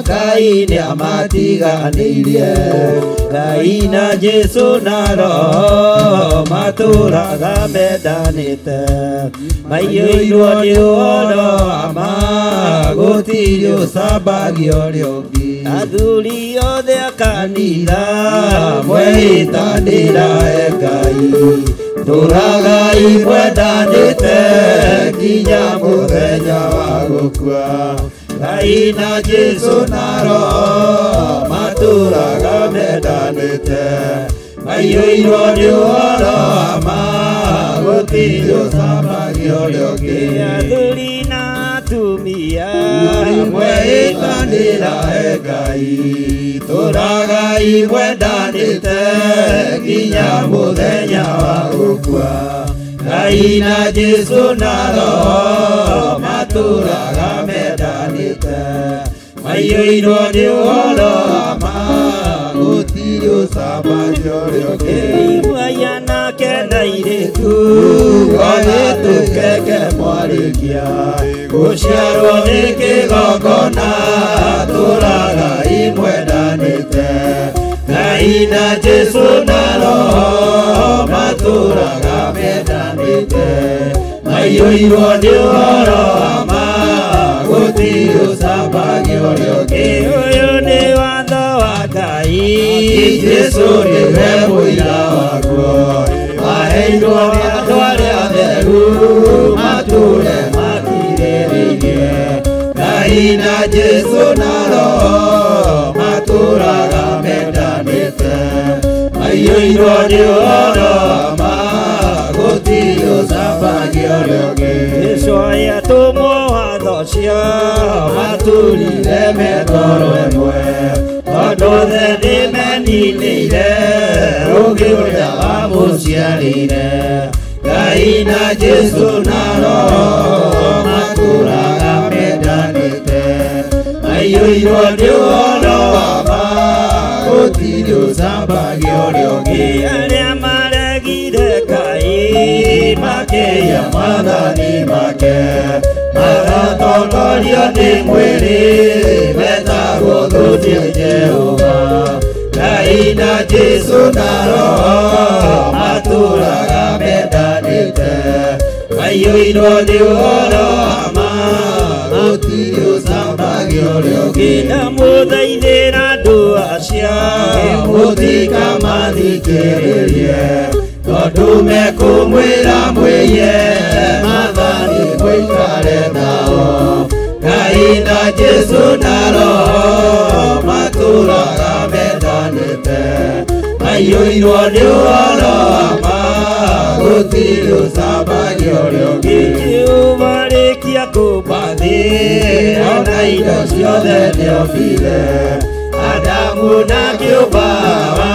Ngai nĩamatiganĩirie Ngai na Jesu na Roho matũũraga mendanĩte maiyũirwo nĩ ũhoro wa ma gũtirĩ ũcambagio ũrĩa ũngĩ athuri othe a kanitha mwĩtanĩra Ngai tũũragai mwendanĩte nginya mũthenya wa gũkua Ngai na Jesu na Roho matũũraga mendanĩte maiyũirwo nĩ ũhoro wa ma gũtirĩ ũcambagio ũrĩa ũngĩ athuri na atumia mwĩtanĩra Ngai tũũragai mwendanĩte nginya mũthenya wa gũkua Ngai na Jesu na Roho matũũraga mendanĩte maiyũirwo nĩ ũhoro wa ma gũtirĩ ũcambagio ũrĩa ũngĩ iguaya nake na airĩtu othe tũkenge mwarĩkia gũciarwo nĩ kĩgongona tũũragai mwendanĩte Ngai na Jesu na Roho matũũraga mendanĩte maiyũirwo nĩ ũhoro wa ma gũtirĩ ũcambagio ũrĩa ũngĩ ũyũ nĩ watho wa Ngai Jesu nĩwe mũira waguo waheirwo nĩ andũ arĩa atheru matũũre makirĩrĩirie Ngai na Jesu na Roho matũũraga mendanĩte maiyũirwo nĩ ũhoro wa ma gũtirĩ ũcambagio ũrĩa ũngĩ Jesũ atũmwo watho ũcio matũrire metoro ĩmwe tondũ othe nĩmeninĩire ũũgĩ ũrĩa wamũciarĩire Ngai na Jesu na Roho matũũraga mendanĩte maiyũirwo nĩ ũhoro wa ma gũtirĩ ũcambagio ũrĩa ũngĩ arĩa maregire Ngai makĩiya maathani make magatongorio nĩ mwĩrĩ metagwo thũ cia Jehova Ngai na Jesu na Roho matũũraga mendanĩte maiyũirwo nĩ ũhoro wa ma gũtirĩ ũcambagio ũrĩa ũngĩ ndamũthaithĩra andũ acio mũtikamathikĩrĩrie tondũ mekũmwĩra mwĩye maathani mũikare nao Ngai na Jesu na Roho matũũraga mendanĩte maiyũirwo nĩ ũhoro wa ma gũtirĩ ũcambagio ũrĩa ũngĩ Jehova rĩkia kũmba thĩ ona indo ciothe nĩombire Adamu na kĩũmba wa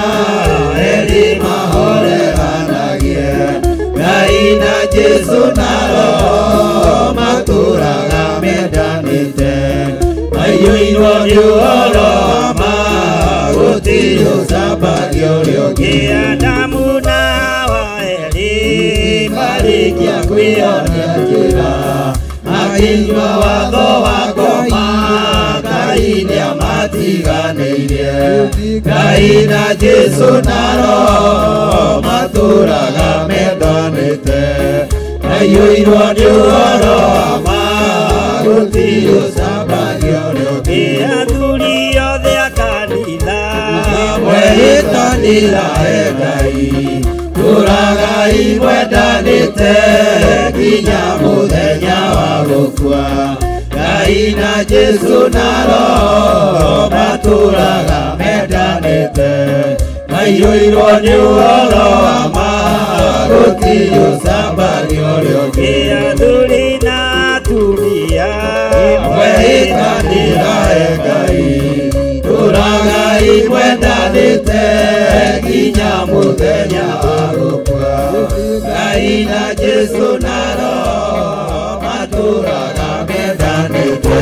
erĩ mahoreranagie Ngai na Jesu na Roho matũũraga mendanĩte maiyũirwo nĩ ũhoro wa ma gũtirĩ ũcambagio ũrĩa ũngĩ Adamu na Hawa erĩ marĩkia kwĩonia njĩra makĩigua watho wa ngoma Ngai nĩamatiganĩirie Ngai na Jesu na Roho matũũraga mendanĩte maiyũirwo nĩ ũhoro wa ma gũtirĩ ũcambagio ũrĩa ũngĩ athuri othe a kanitha mwĩtanĩra Ngai tũragai mwendanĩte nginya mũthenya wa gũkua. Ngai na Jesu na Roho matũraga mendanĩte, maiyũirwo nĩ ũhoro wa ma, gũtirĩ ũcambania ũrĩa ũngĩ. Athuri na atumia mwĩĩtanĩra Ngai, tũragai mwendanĩte nginya mũthenya wa gũkua. Ngai na Jesu na Roho matũraga mendanĩte,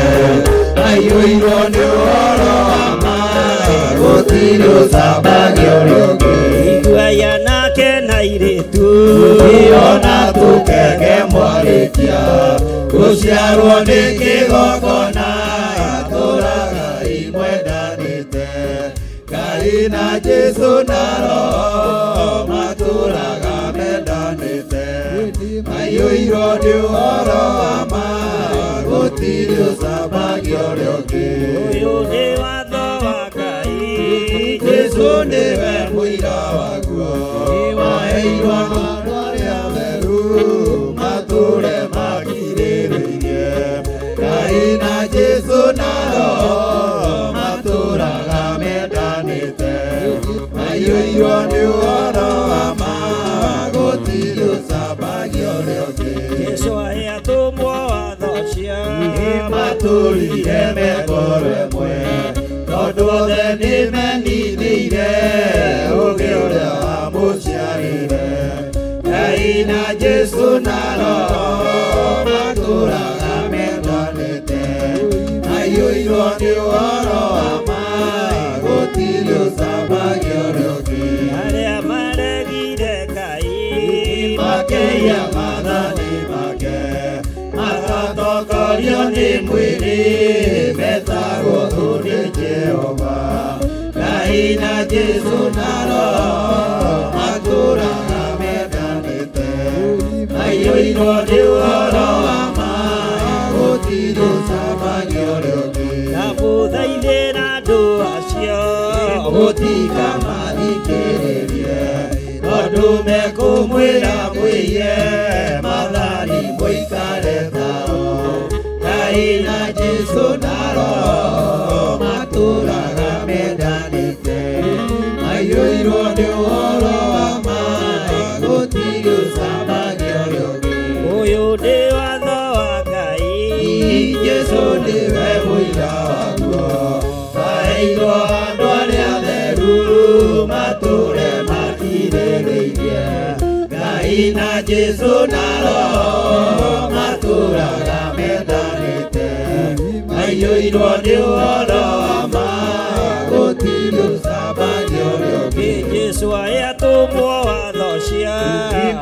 maiyũirwo nĩ ũhoro wa ma, gũtirĩ ũcambania ũrĩa ũngĩ. Iguaya nake na airĩtu ona tũkenge mwarĩkia, gũciarwo nĩ kĩgongona tũragai mwendanĩte. Ngai na Jesu na Roho matũraga mendanĩte, maiyũirwo nĩ ũhoro wa ma, gũtirĩ ũcambania ũrĩa ũngĩ. Ũyũ nĩ watho wa Ngai, Jesu nĩwe mũira waguo, waheirwo andũ arĩa atheru matũũre makirĩrĩirie. Ngai na Jesu na Roho matũũraga mendanĩte, maiyũirwo nĩ ũhoro wa ma, gũtirĩ ũcambania ũrĩa ũngĩ. Jesũ arĩ atũmwo watho ũcio matũrire mekoro ĩmwe, tondũ othe nĩmeninĩire ũũgĩ ũrĩa wamũciarĩire. Ngai na Jesu na Roho matũũraga mendanĩte, maiyũirwo nĩ ũhoro wa ma, gũtirĩ ũcambania ũrĩa ũngĩ. Arĩa maregire Ngai makĩiya maathani make, magatongorio nĩ mwĩrĩ metagwo thũ nĩ Jehova. Ngai na Jesu na Roho matũũraga mendanĩte, maiyũirwo nĩ ũhoro wa ma, gũtirĩ ũcambania ũrĩa ũngĩ. Ndamũthaithĩra andũ acio mũtikamathikĩrĩrie, tondũ mekũmwĩra mwĩye maathani mũikare tao. Ngai na Jesu na Roho matũũraga mendanĩte, maiyũirwo nĩ ũhoro wa ma, gũtirĩ ũcambania ũrĩa ũngĩ. Ũyũ nĩ watho wa Ngai, Jesu nĩwe mũira waguo, waheirwo andũ arĩa atheru matũũre makirĩrĩirie. Ngai na Jesu na Roho matũũraga mendanĩte, maiyũirwo nĩ ũhoro wa ma, gũtirĩ ũcambania ũrĩa ũngĩ. Jesũ arĩ atũmwo watho ũcio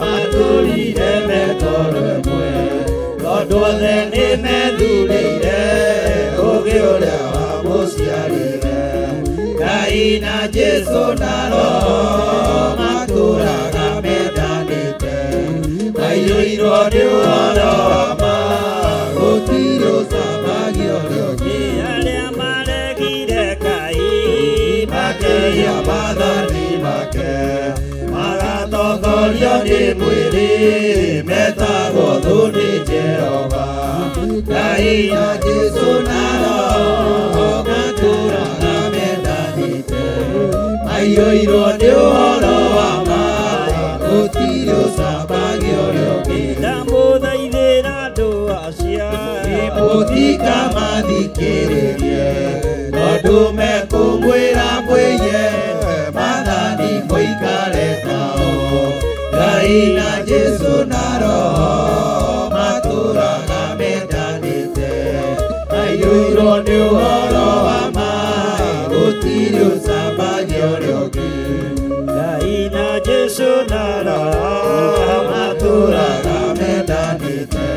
matũrire mekoro ĩmwe, tondũ othe nĩmethurĩire ũũgĩ ũrĩa wamũciarĩire. Ngai na Jesu na Roho matũũraga mendanĩte, maiyũirwo nĩ ũhoro wa ma, gũtirĩ ũcambania ũrĩa ũngĩ. Arĩa maregire Ngai makĩiya maathani make, magatongorio nĩ mwĩrĩ metagwo thũ nĩ Jehova. Ngai na Jesu na Roho matũũraga mendanĩte, maiyũirwo nĩ ũhoro wa ma, gũtirĩ ũcambania ũrĩa ũngĩ. Ndamũthaithĩra andũ acio mũtikamathikĩrĩrie, tondũ mekũmwĩra mwĩye maathani mũikare tao. Ngai na Jesu na Roho matũũraga mendanĩte, maiyũirwo nĩ ũhoro wa ma, gũtirĩ ũcambania ũrĩa ũngĩ. Ngai na Jesu na Roho matũũraga mendanĩte,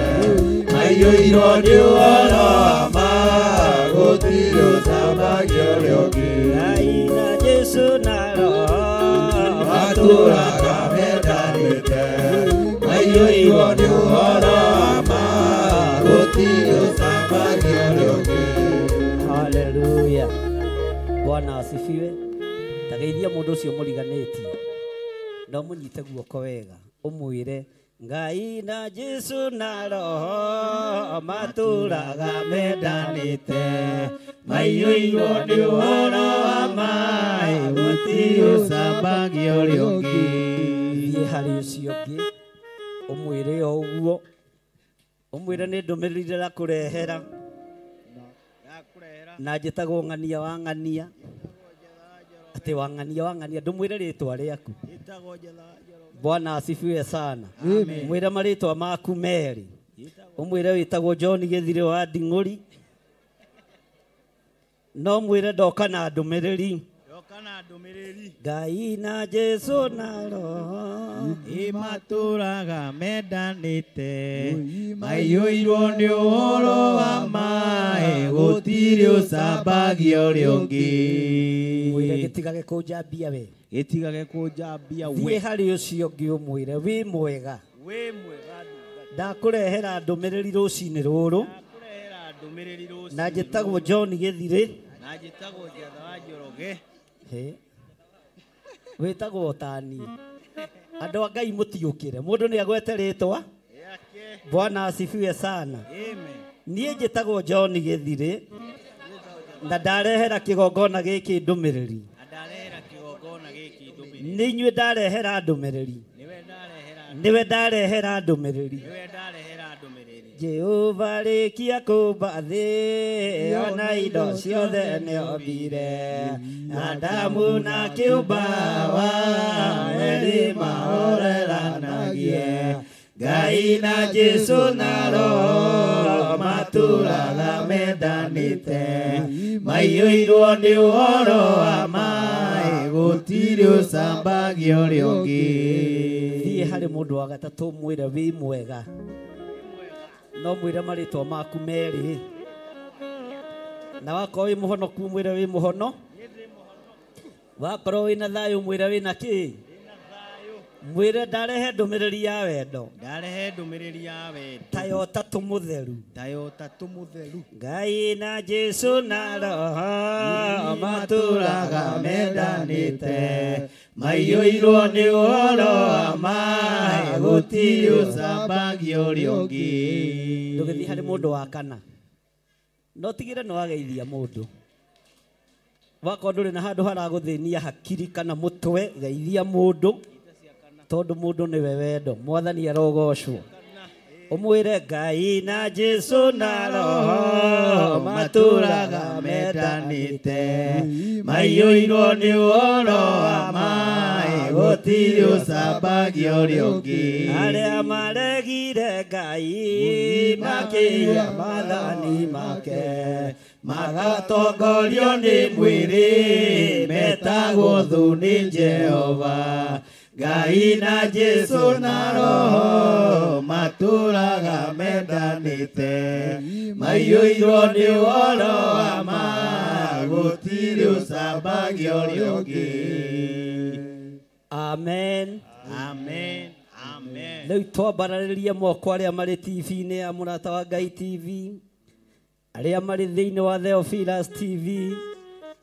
maiyũirwo nĩ ũhoro wa ma, gũtirĩ ũcambania ũrĩa ũngĩ. Ngai na Jesu na Roho matũũraga mendanĩte, maiyũirwo nĩ ũhoro wa ma, gũtirĩ ũcambania ũrĩa ũngĩ. Haleluya. Bwana asifiwe. Tageithia mũndũ ũcio mũriganĩtie no munyite guoko wega umwire Ngai na Jesu na roho maturaga mendanite maiyũirwo nĩ ũhoro wa maĩ gũtirĩ ũcambagio ũrĩa ũngĩ thiĩ harĩ ũcio ũngĩ ũmwĩre o ũguo ũmwĩre nĩ ndũmĩrĩri ndĩrakũrehera na njĩtagwo ng'ania wa ng'ania atĩ wa ng'ania ndũmwĩre rĩtwa rĩaku Bwana asifiwe sana. Mwĩre marĩtwa maku merĩ. Ũmwĩre wĩtagwo John Gĩthirĩ wa Nding'ũri. No mwĩre ndoka na ndũmĩrĩri. Ngai na Jesu na roho imatũraga mendanĩte maiyũirwo nĩ ũhoro wa maĩ gũtirĩ ũcambagia ũrĩa ũngĩ. Mwĩre gĩtigage kũnjambia we. Gĩtigage kũnjambia we. Thiĩ harĩ ũcio ũngĩ ũmwĩre wĩ mwega. Wĩ mwega. Ndakũrehera ndũmĩrĩri rũcinĩ rũrũ. Na njĩtagwo John Gĩthirĩ. Na njĩtagwo Njatha wa Njoroge. Wĩtagwo tani andũ a Ngai mũtiũkĩre mũndũ nĩ agwete rĩtwa Bwana asifiwe sana. Niĩ njĩtagwo John Gĩthirĩ na ndarehera kĩgongona gĩkĩ ndũmĩrĩri. Nĩ inyuĩ ndarehera ndũmĩrĩri. Nĩwe ndarehera ndũmĩrĩri. Jehova rĩkia kũmba thĩ ona indo ciothe nĩombire Adamu na kĩũmba wa erĩ mahoreranagie Ngai na Jesu na roho matũraga mendanĩte maiyũirwo nĩ ũhoro wa maĩ gũtirĩ ũcambagia ũrĩa ũngĩ. Thiĩ harĩ mũndũ wa gatatũ mwĩre wĩ mwega. No mwĩre marĩtwa maku merĩ. Na wakorwo wĩ mũhonoku mwĩre wĩ mũhono. Wakorwo wĩna thayũ mwĩre wĩna kĩ? Mwĩre ndarehe ndũmĩrĩri ya wendo. Ndarehe ndũmĩrĩri ya wendo. Tayo tatũ mũtheru. Tayo tatũ mũtheru. Ngai na Jesu na roho matũraga mendanĩte maiyũirwo nĩ ũhoro wa maĩ gũtirĩ ũcambagia ũrĩa ũngĩ. Ndũgĩthiĩ harĩ mũndũ wa kana. No tigĩre nĩ wageithia mũndũ. Wakorwo ndũrĩ na handũ haragũthĩnia hakiri kana mũtwe geithia mũndũ. Tondũ mũndũ nĩwe wendo. Mwathani arogocwo. Ũmwĩre Ngai na Jesu na roho matũraga mendanĩte maiyũirwo nĩ ũhoro wa maĩ gũtirĩ ũcambagia ũrĩa ũngĩ. Arĩa maregire Ngai makĩiya maathani make magatongorio nĩ mwĩrĩ metagwo thũ nĩ Jehova. Ngai na Jesu na roho matũraga mendanĩte maiyũirwo nĩ ũhoro wa maĩ gũtirĩ ũcambagia ũrĩa ũngĩ. Amen. Amen. Amen. Rĩu twambararĩrie moko arĩa marĩ TV-inĩ ya Mũrata wa Ngai TV, arĩa marĩ thĩinĩ wa Theophilus TV,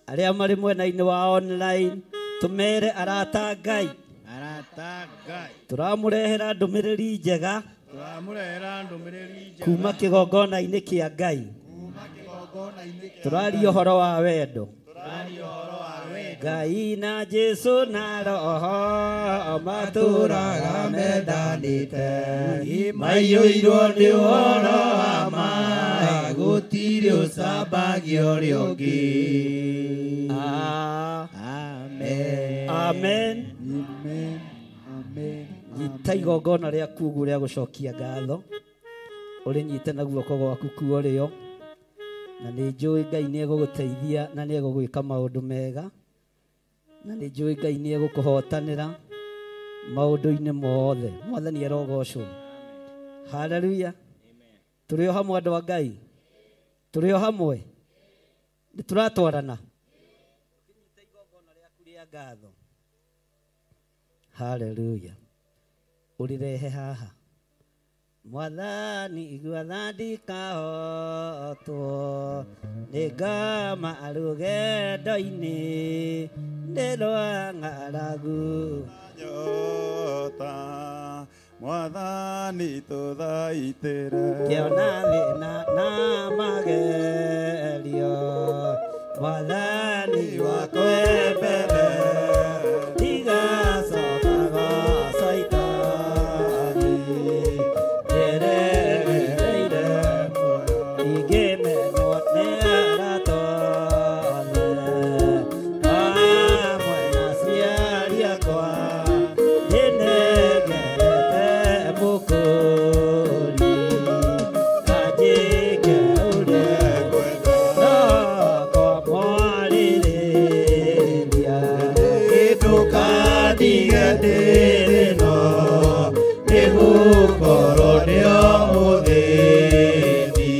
arĩa marĩ mwena-inĩ wa online, tũmere arata Ngai. Turamurehera ndũmĩrĩri njega kuma kĩgongona-inĩ kĩa Ngai. Tũraria ũhoro wa wendo. Ngai na Jesu na roho matũraga mendanĩte maiyũirwo nĩ ũhoro wa maĩ gũtirĩ ũcambagia ũrĩa ũngĩ. Amen. Amen. Nyita igongona rĩaku ũguo rĩa gũcokia ngatho ũrĩnyite na guoko gwaku kuorĩo, na nĩ njũĩ Ngai nĩ egũgũteithia na nĩ egũgwĩka maũndũ mega, na nĩ njũĩ Ngai nĩ egũkũhotanĩra maũndũ-inĩ mothe. Mwathani arogocwo. Haleluya. Tũrĩ o hamwe andũ a Ngai. Tũrĩ o hamwe. Nĩ tũratwarana. Nyita igongona rĩaku rĩa ngatho. Haleluya. Ũrĩrehe haha. Mwathani igua thandikahotwo nĩ ngama rũgendo-inĩ nĩ rwa ng'aragu Mwathani tuthaitĩre. Kĩona thĩna na magerio, Mwathani wakwe mbere, ndigacokaga Saitani, njerereire muoyo, ingĩmenwo nĩ arata othe, hamwe na aciari akwa, ndĩnengerete mũkũri, kanjĩke ũrĩa ngwenda, no komwarĩrĩria, gĩtũkandige ndĩrĩno, nĩgũkorwo nĩo mũthĩni,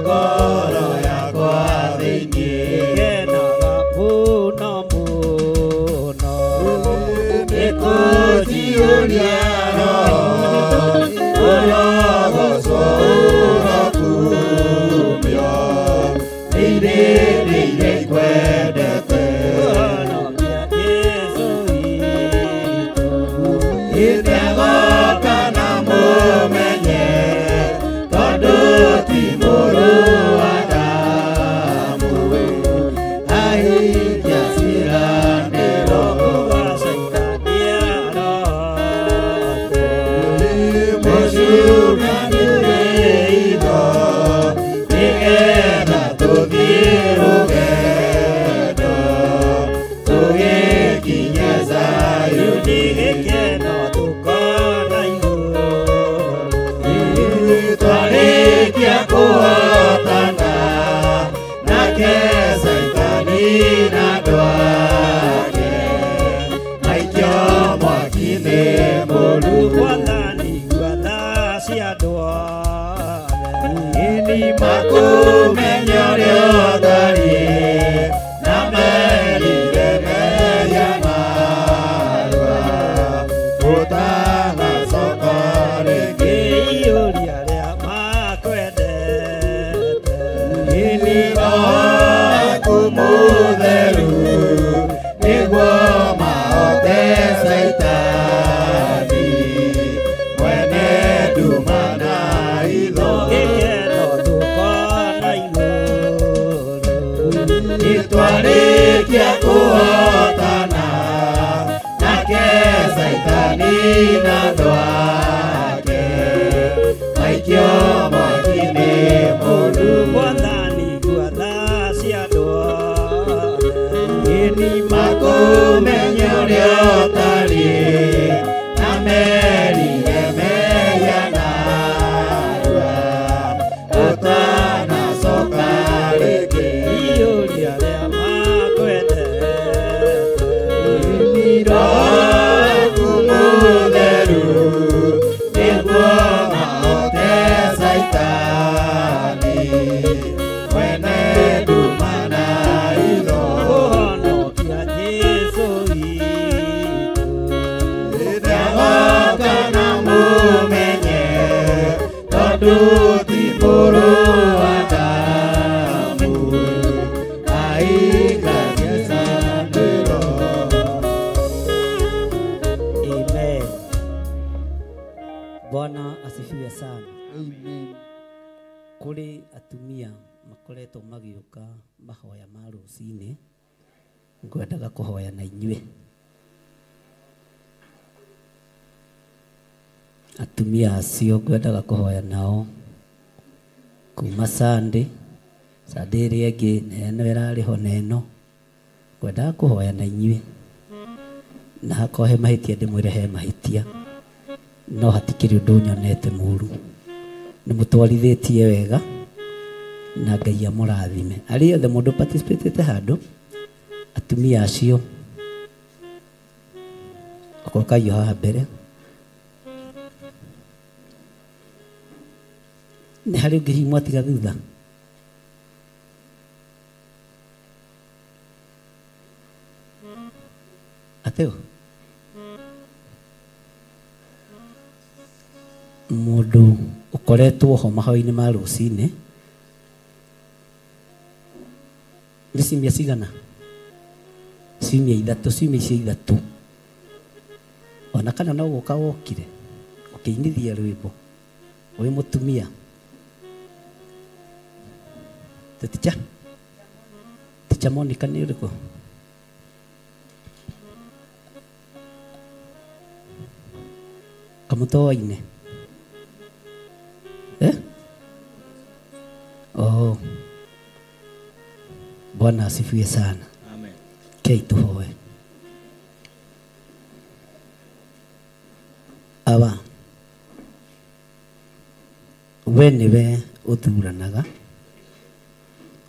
ngoro yakwa thĩinĩ, ngenaga mũno mũno, nĩkũnjiũria ũrogocwo ũrokumio, nĩirĩrĩire ikwendete, honokia Jesũ witũ, ĩtegoka na mũmenye, tondũ ti mũrũ wa damu, ahikia ciĩranĩro, Saitani arotwo, mũcũkanĩre itho, nĩgetha tũthiĩ rũgendo, tũgĩkinye Zayuni, gĩkeno tũkona igũrũ, twarĩkia kũhotana, nake Saitani na andũ ake maikio mwaki-inĩ mũru. Mwathani gwatha cia andũ othe, ini makũmenya ũrĩa ũtariĩ, na merire meya marua, ũtanacoka rĩngĩ, iyũria rĩa makwendete, ini Roho waku mũtheru, nĩguo mahote Saitani, mwene nduma na itho, gĩkeno tũkona igũrũ, nĩtwarĩkia kũhotana, nake Saitani na andũ ake maikio mwaki-inĩ mũru. Mwathani gwatha cia andũ othe, ini makũmenya ũrĩa ũtariĩ, na merire meya narua, ũtanacoka rĩngĩ, iyũria rĩa makwendete, ini Roho waku mũtheru, nĩguo mahote Saitani, mwene nduma na itho, ũhonokia Jesũ witũ, ĩtegoka na mũmenye, tondũ ti mũrũ wa damu, aikagia ciĩranĩro. Amen. Bwana asifiwe sana. Amen. Kũrĩ atumia makoretwo magĩũka mahoya ma rũcinĩ, ngwendaga kũhoya na inyuĩ. Atumia acio ngwendaga kũhoya nao kuma Sunday ĩrĩa ĩngĩ neno ĩrarĩho neno, ngwendaga kũhoya na inyuĩ, na hakorwo he mahĩtia ndĩmwĩre he mahĩtia, no hatikĩrĩ ũndũ nyonete mũru, nĩmũtwarithĩtie wega, na Ngai amũrathime. Arĩ othe mũndũ participate handũ, atumia acio akorwo haha mbere, nĩ harĩ ũngĩ hihi mwatiga thutha, ateo mũndũ ũkoretwo ho mahoya-inĩ ma rũcinĩ, nĩ ciumia cigana? Ciumia ithatũ, ciumia icio ithatũ, ona kana no gũka wokire Ũkĩinithia rwĩmbo wĩ mũtumia Ticha Monica nĩ ũrĩkũ? Kamũtoa-inĩ Oh, Bwana asifiwe sana. Amen. Kei tuhoe. Aba we niwe uthuranaga,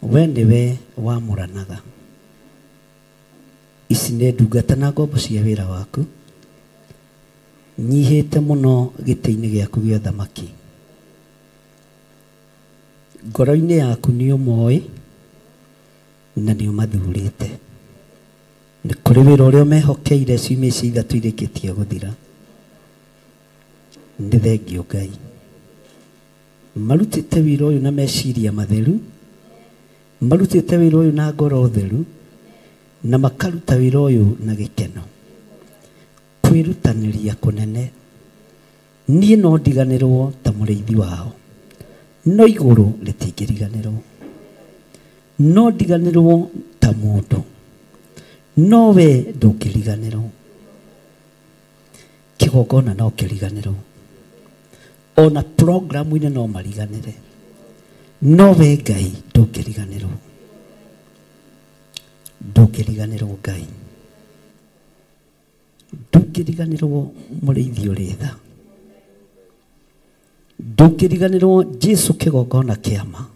we niwe wamũranaga. Ici nĩ ndungata na ngombo cia wĩra waku, nyihĩte mũno gĩtĩ-inĩ gĩaku gĩa ũthamaki. Ngoro-inĩ yaku nĩ ũmoĩ na nĩ ũmathurĩte. Nĩ kũrĩ wĩra ũrĩa ũmehokeire ciumia ici ithatũ irĩkĩtie gũthira. Nĩ thengio Ngai. Marutĩte wĩra ũyũ na meciria matheru, marutĩte wĩra ũyũ na ngoro theru, na makaruta wĩra ũyũ na gĩkeno. Kwĩrutanĩria kũnene. Niĩ no ndiganĩrwo ta mũrĩithi wao, no igũrũ rĩtingĩriganĩrwo. No ndiganĩrwo ta mũndũ, no we ndũngĩriganĩrwo. Kĩgongona no kĩriganĩrwo, ona programu-inĩ no mariganĩre, no we Ngai ndũngĩriganĩrwo. Ndũngĩriganĩrwo Ngai, ndũngĩriganĩrwo mũrĩithi ũrĩ tha, ndũngĩriganĩrwo Jesu kĩgongona kĩa ma.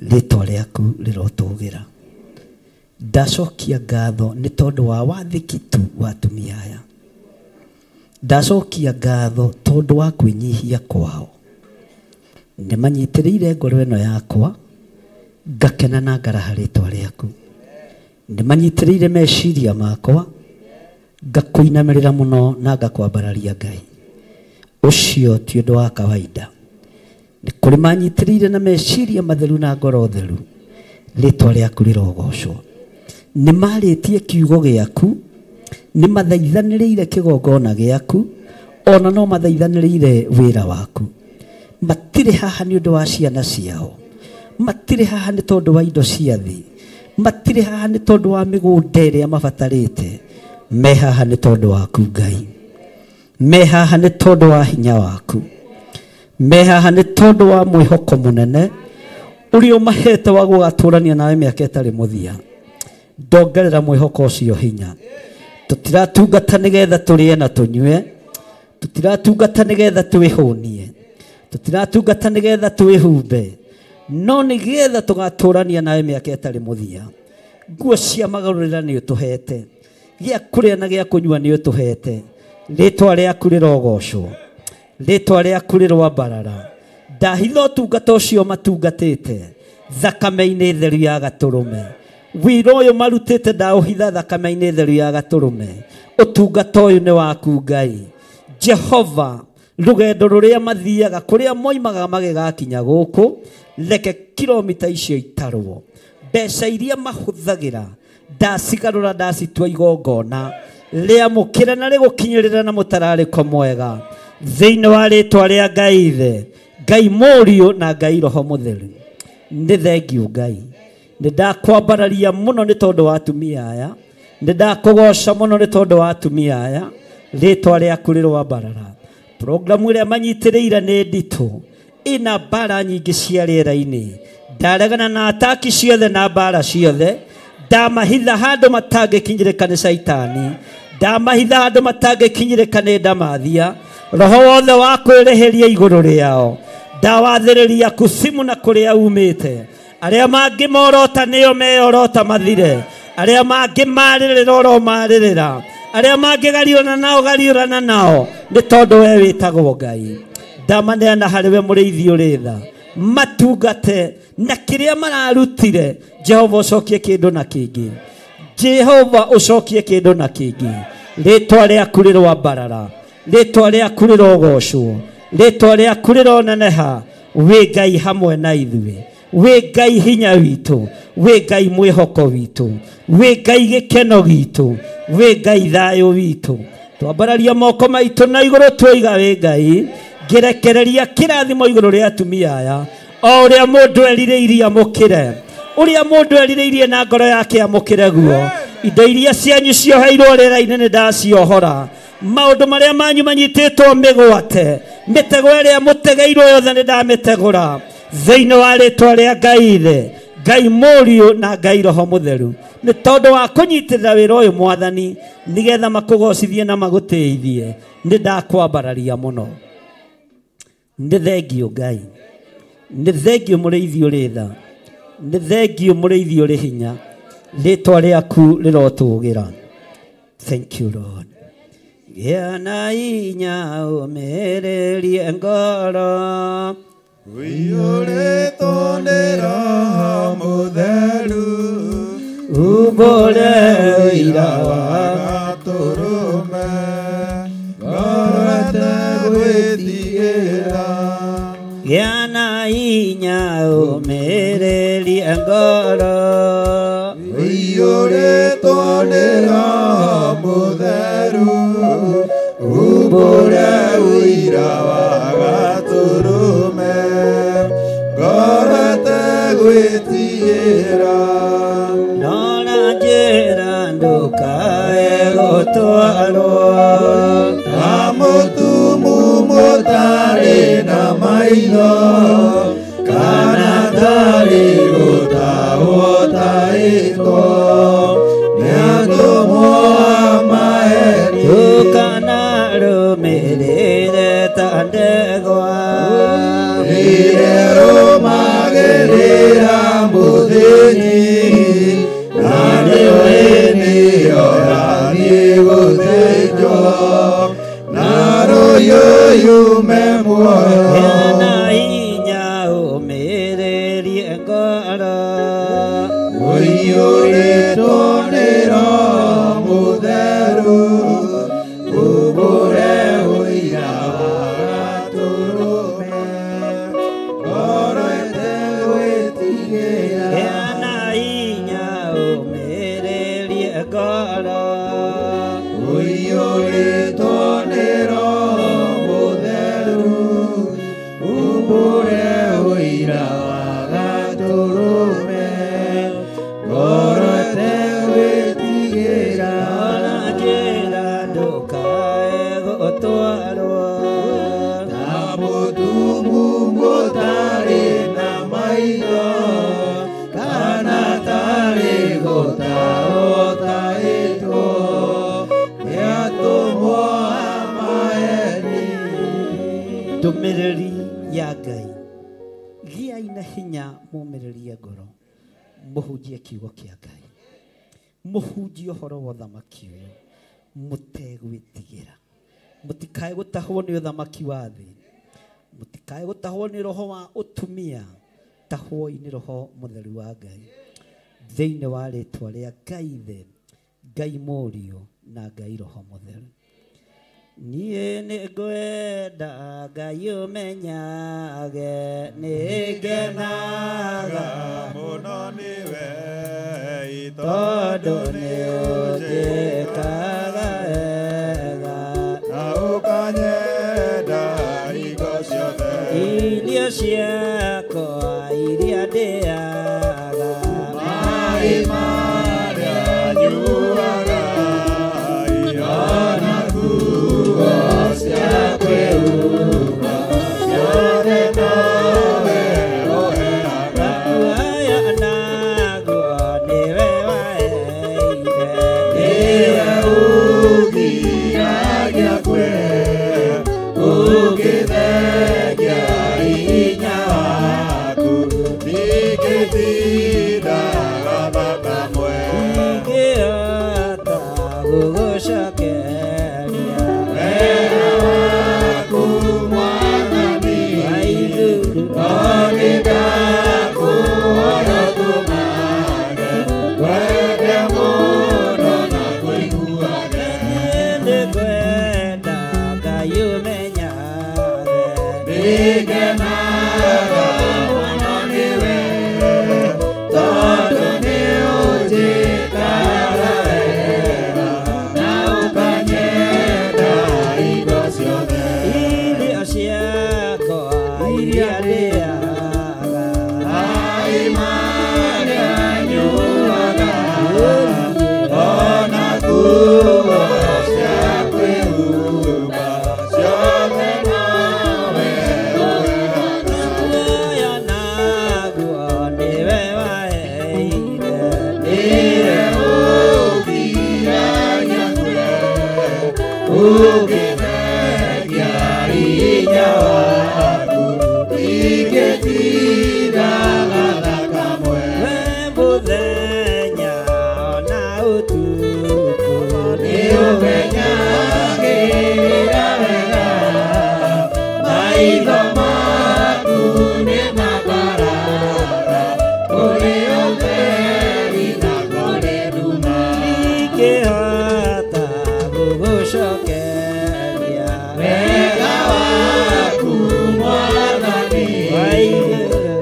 Rĩĩtwa rĩaku rĩrotũgĩra. Ndacokia ngatho nĩ tondũ wa wathĩki tu wa atumia aya. Ndacokia ngatho tondũ wa kwĩnyihia kwao. Nĩ manyitĩrĩire ngoro ĩno yakwa, ngakena na ngaraha rĩĩtwa rĩaku. Nĩ manyitĩrĩire meciria makwa, ngakũinamĩrĩra mũno na ngakwambararia Ngai. Ũcio ti ũndũ wa kawaida. Nĩ kũrĩ manyitĩrĩire na meciria matheru na ngoro theru, rĩĩtwa rĩaku rĩrogocwo. Nĩ marĩtie kiugo gĩaku, nĩ mathaithanĩrĩire kĩgongona gĩaku, ona no mathaithanĩrĩire wĩra waku. Matirĩ haha nĩ ũndũ wa ciana ciao, matirĩ haha nĩ tondũ wa indo cia thĩ, matirĩ haha nĩ tondũ wa mĩgũnda ĩrĩa mabatarĩte. Me haha nĩ tondũ waku Ngai, me haha nĩ tondũ wa hinya waku, me haha nĩ tondũ wa mwĩhoko mũnene ũrĩa ũmahete wa gũgatũrania nawe mĩaka ĩtarĩ mũthia. Ndongerera mwĩhoko ũcio hinya. Tũtiratungata nĩgetha tũrĩe na tũnyue, tũtiratungata nĩgetha twĩhũnie, tũtiratungata nĩgetha twĩhumbe, no nĩgetha tũgatũrania nawe mĩaka ĩtarĩ mũthia. Nguo cia magarũrĩra nĩ ũtũhete, gĩa kũrĩa na gĩa kũnyua nĩ ũtũhete. Rĩĩtwa rĩaku rĩrogocwo, rĩĩtwa rĩaku rĩrwambarara. Ndahitha ũtungata ũcio matungatĩte thakame-inĩ theru ya Gatũrũme. Wĩra ũyũ marutĩte ndaũhitha thakame-inĩ theru ya Gatũrũme. Ũtungata ũyũ nĩ waku Ngai. Jehova, rũgendo rũrĩa mathiaga kũrĩa moimaga magĩgakinya gũkũ, reke kilomita icio itarwo. Mbeca iria mahũthagĩra ndacigarũra ndacitua igongona rĩamũkĩre na rĩgũkinyĩrĩra na mũtararĩko mwega, thĩinĩ wa rĩĩtwa rĩa Ngai Ithe, Ngai Mũriũ na Ngai Roho Mũtheru. Nĩ thengio Ngai, nĩ ndakwambararia mũno nĩ tondũ wa atumia aya, nĩ ndakũgoca mũno nĩ tondũ wa atumia aya. Rĩĩtwa rĩaku rĩrwambarara. Programu ĩrĩa manyitĩrĩire nĩ nditũ, ĩna mbara nyingĩ cia rĩera-inĩ. Ndaregana na ataki ciothe na mbara ciothe, ndamahitha handũ matangĩkinyĩrĩka nĩ Saitani, ndamahitha handũ matangĩkinyĩrĩka nĩ ndamathia. Roho wothe wa kwĩrĩhĩria igũrũ rĩao ndawathĩrĩria kusimu na kũrĩa umĩte. Arĩa mangĩ morota nĩo meyorota mathire, arĩa mangĩ marĩrĩra oro marĩrĩra, arĩa mangĩ gariũrana nao gariũrana nao, nĩ tondũ we wĩtagwo Ngai. Ndamaneana harĩ we mũrĩithi ũrĩ tha, matungate na kĩrĩa mararutire. Jehova ũcokie kĩndũ na kĩngĩ, Jehova ũcokie kĩndũ na kĩngĩ. Rĩĩtwa rĩaku rĩrwambarara, rĩĩtwa rĩaku rĩrogocwo, rĩĩtwa rĩaku rĩroneneha. Wĩ Ngai hamwe na ithuĩ, wĩ Ngai hinya witũ, wĩ Ngai mwĩhoko witũ, wĩ Ngai gĩkeno gitũ, wĩ Ngai thayũ witũ. twambararia moko maitũ na igũrũ twoiga wĩ Ngai ngĩrekereria kĩrathimo igũrũ rĩa atumia aya o ũrĩa mũndũ erirĩirie amũkĩre ũrĩa mũndũ erirĩirie na ngoro yake amũkĩre guo indo iria cianyu cioheirwo rĩera-inĩ nĩ ndaciohora maũndũ marĩa manyu manyitĩtwo mĩgwate mĩtego ĩrĩa mũtegeirwo yothe nĩ ndamĩtegũra thĩinĩ wa rĩtwa rĩa Ngai thĩ Ngai Mũriũ na Ngai Roho Mũtheru nĩ tondũ wa kũnyitĩrĩra wĩra ũyũ Mwathani nĩgetha makũgocithie na magũtĩithie nĩ ndakwambararia mũno nĩ thengio Ngai nĩ thengio mũrĩithi ũrĩ tha nĩ thengio mũrĩithi ũrĩ hinya rĩtwa rĩaku rĩrotũgĩra thank you Lord gĩa na hinya ũmĩrĩrie ngoro ũiyũrĩtwo nĩ Roho Mũtheru umbũre ũira wa Gatũrũme ngorote gwĩtigĩra gĩa na hinya ũmĩrĩrie ngoro ũiyũrĩtwo nĩ Roho Mũtheru umbũre ũira wa Gatũrũme ngorote gwĩtigĩra nona njĩra ndũkae gũtwarwo ta mũtumu mũtarĩ na maitho kana tarĩ gũtahwo taĩtwo nĩatũmwo amaeni tukana rũmĩrĩre ta ndegwa ire rũmagĩrĩra mũthĩnyi na rĩwe nĩyo yathiĩ gũthĩnjwo na rũhiũ yume muoyo hena hinya ũmĩrĩrie ngoro ũiyũrĩtwo nĩ Roho Mũtheru umbũre ũira wa Gatũrũme ngorote gwĩtigĩra hena hinya ũmĩrĩrie ngoro ũiyũrĩtwo nĩ Roho Mũtheru umbũre ũira wa Gatũrũme ngorote gwĩtigĩra ona njĩra ndũkae gũtwarwo ta mũtumu mũtarĩ na maitho kana tarĩ gũtahwo taĩtwo nĩatũmwo amaeni ndũmĩrĩri ya Ngai gĩai na hinya mũmĩrĩrie ngoro mũhunjie kiugo kĩa Ngai mũhunjie ũhoro wa ũthamaki ũyũ mũtegwĩtigĩra mũtikae gũtahwo nĩ ũthamaki wa thĩ mũtikae gũtahwo nĩ roho wa ũtumia tahwoi nĩ Roho Mũtheru wa Ngai thĩinĩ wa rĩtwa rĩa Ngai thĩ Ngai Mũriũ na Ngai Roho Mũtheru niĩ nĩ ngwenda Ngai ũmenyage nĩ ngenaga mũno nĩwe tondũ nĩ ũnjĩkaga wega na ũkanyenda hingo ciothe irio ciakwa iria ndĩaga maĩ marĩa nyuaga ona nguo cia kwĩhumba ciothe nowe ũheaga kuoya naguo nĩwe waheire nĩwe ũgiragia kwe ũgĩthengia hinya waku ndingĩtindaga thakame ingĩhota gũgũcokeria wega waku Mwathani onĩndakuoya tũmage wende mũno na kũiguage nĩ ngwenda Ngai ũmenyage nĩngenaga mũno nĩwe tondũ nĩ ũnjĩkaga wega na ũkanyenda ũgĩtheria hinya waku ingĩtiraga thakame we mũthenya ona ũtukũ nĩ ũmenyagĩrĩra wega maitho maku nĩ mabaraga kũrĩ ũtheri na kũrĩ nduma ingĩhota gũgũcokeria wega waku Mwathani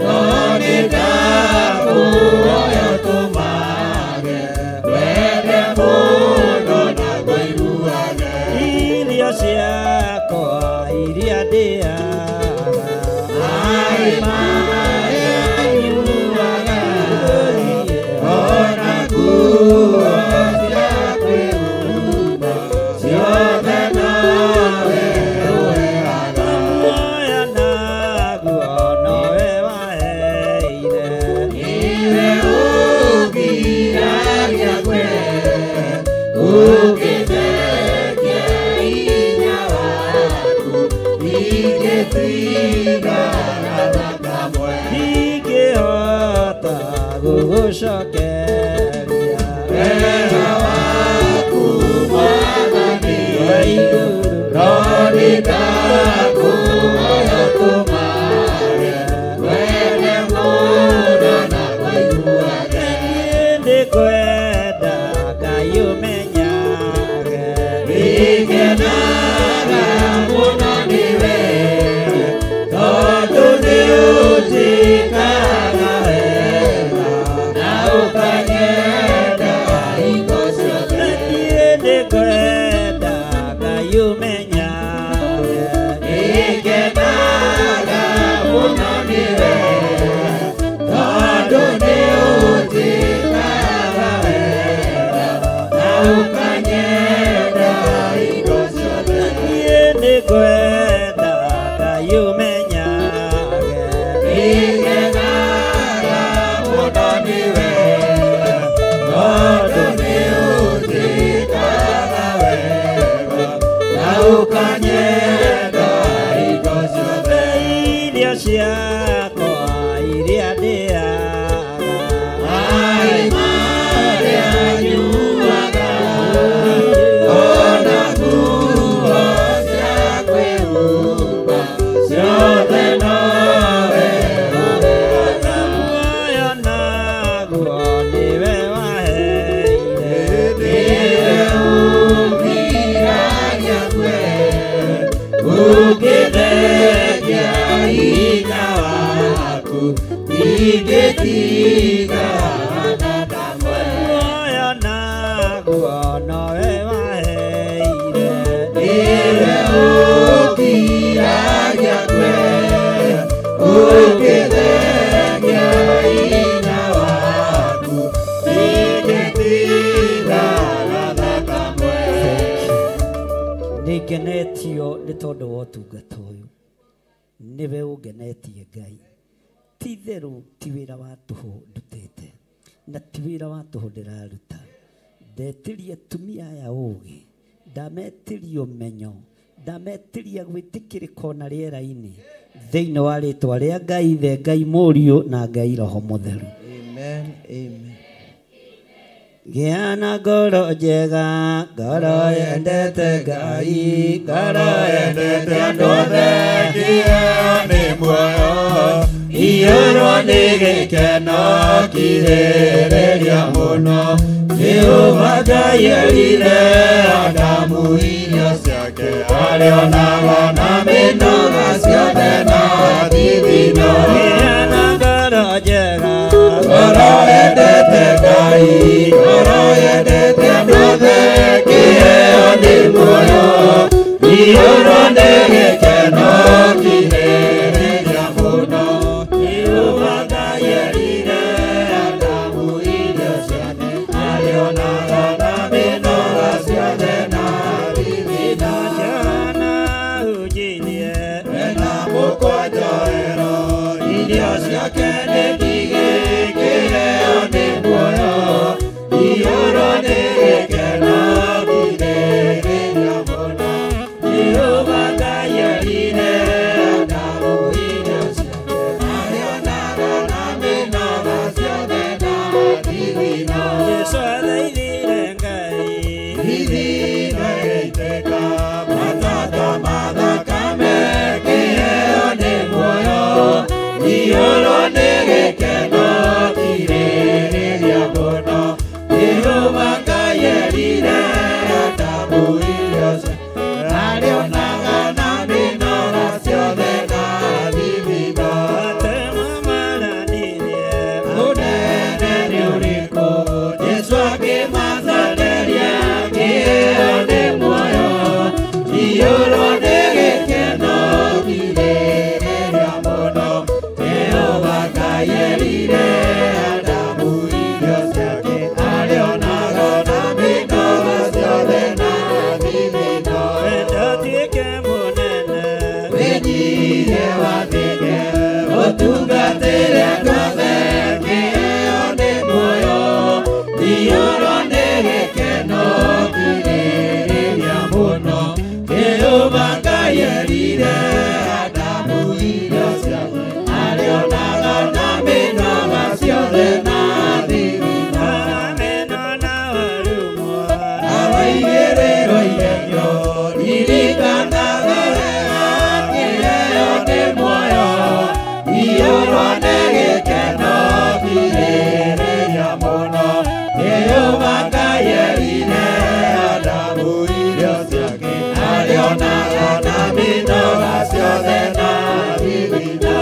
no nĩndakũhoya ũtũmage wende mũno na ngũiguage irio ciakwa iria ndĩaga maĩ marĩa nyuaga ona nguo cia kwĩhumba ciothe nowe ũheaga muoya naguo nowe waheire niwe ũgiragia kwe ũgĩtheria hinya waku ingĩtigaga thakame ingĩhota gũgũcokeria wega waku Mwathani no nĩndakũhoya ũtũmage wende mũno na ngũiguage ndĩkwenda Ngai ũmenyage Nĩngenaga mũno nĩwe tondũ nĩũnjĩkaga wega na ũkanyenda hingo ciothe ndĩkwenda Ngai ũmenyage Nĩngenaga mũno nĩwe tondũ nĩũnjĩkaga wega na ũkanyenda hingo ciothe ndĩkwenda Ngai ũmenyage Nĩngenaga mũno nĩwe tondũ nĩũnjĩkaga wega na ũkanyenda hingo ciothe irio ciakwa iria ndĩaga maĩ marĩa nyuaga ona nguo cia kwĩhumba ciothe nowe ũheaga muoyo naguo nĩwe waheire niwe ũgiragia kwe ũgĩtheria hinya waku ingĩtigaga thakame muoyo naguo nowe waheire niwe ũgiragia kwe ũgĩtheria hinya waku ingĩtigaga thakame nĩngenetio nĩ tondũ wa ũtungata ũyũ nĩwe ũngenetie Ngai ti itherũ ti wĩra wa tũhũ ndutĩte na ti wĩra wa tũhũ ndĩraruta ndetirie atumia aya ũũgĩ ndametirie ũmenyo ndametirie gwĩtĩkĩrĩka ona rĩera-inĩ thĩinĩ wa rĩtwa rĩa Ngai Ithe Ngai Mũriũ na Ngai Roho Mũtheru Amen. Amen. gĩa na ngoro njega ngoro yendete Ngai ngoro yendete andũ othe kĩheo nĩ muoyo iyũrwo nĩ gĩkeno kirĩrĩria mũno Jehova Ngai erire Adamu irio ciake arĩonaga na mĩnoga ciothe na thithino gĩa na ngoro njega ngoro yendete Ngai ngoro yendete andũ othe kĩheo nĩ muoyo iyũrwo nĩ gĩkeno kirĩrĩria mũno Jehova Ngai erire Adamu irio ciake arĩonaga na mĩnoga ciothe na thithino jana ujirie wena mũkwanjoero irio ciake nĩ ndigĩ kĩheo nĩ muoyo iyũrwo nĩ gĩkeno kirĩrĩria mũno arionaga na mĩnoga ciothe na thigino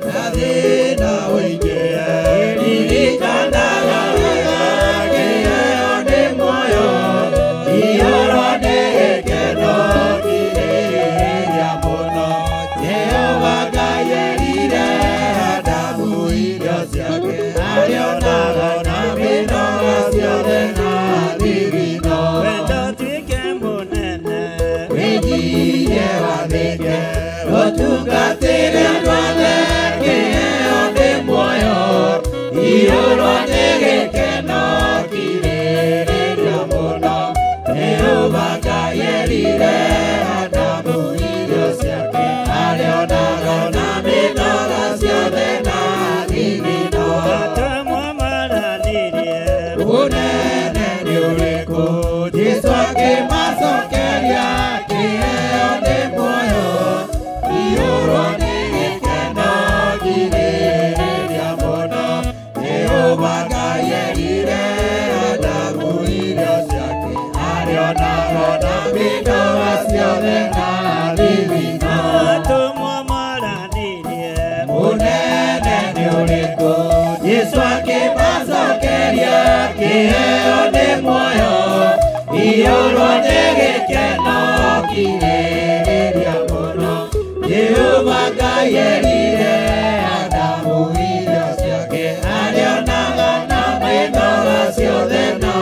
na thĩna ũingĩ ririkanaga wega kĩheo nĩ muoyo iyũrwo nĩ gĩkeno kirĩrĩria mũno Jehova Ngai erire Adamu irio ciake arionaga na mĩnoga ciothe na thigino wendo tuĩke mũnene wĩnyihe wathĩke ũtungatĩre andũ othe kĩheo nĩ muoyo iyũrwo nĩ gĩkeno kirĩrĩria mũno Jehova Ngai erire Adamu irio ciake arionaga na mĩnoga ciothe na thigino ũnene nĩ ũrĩkũ Jesũ akĩmacokeria kĩheo nĩ muoyo iyũrwo nĩ gĩkeno kirĩrĩria mũno Jehova Ngai erire Adamu irio ciake arionaga na mĩnoga ciothe na thigino ũnene nĩ ũrĩkũ Jesũ akĩmacokeria kĩheo nĩ muoyo iyũrwo nĩ gĩkeno kirĩrĩria mũno Jehova Ngai erire Adamu irio ciake arionaga na mĩnoga ciothe na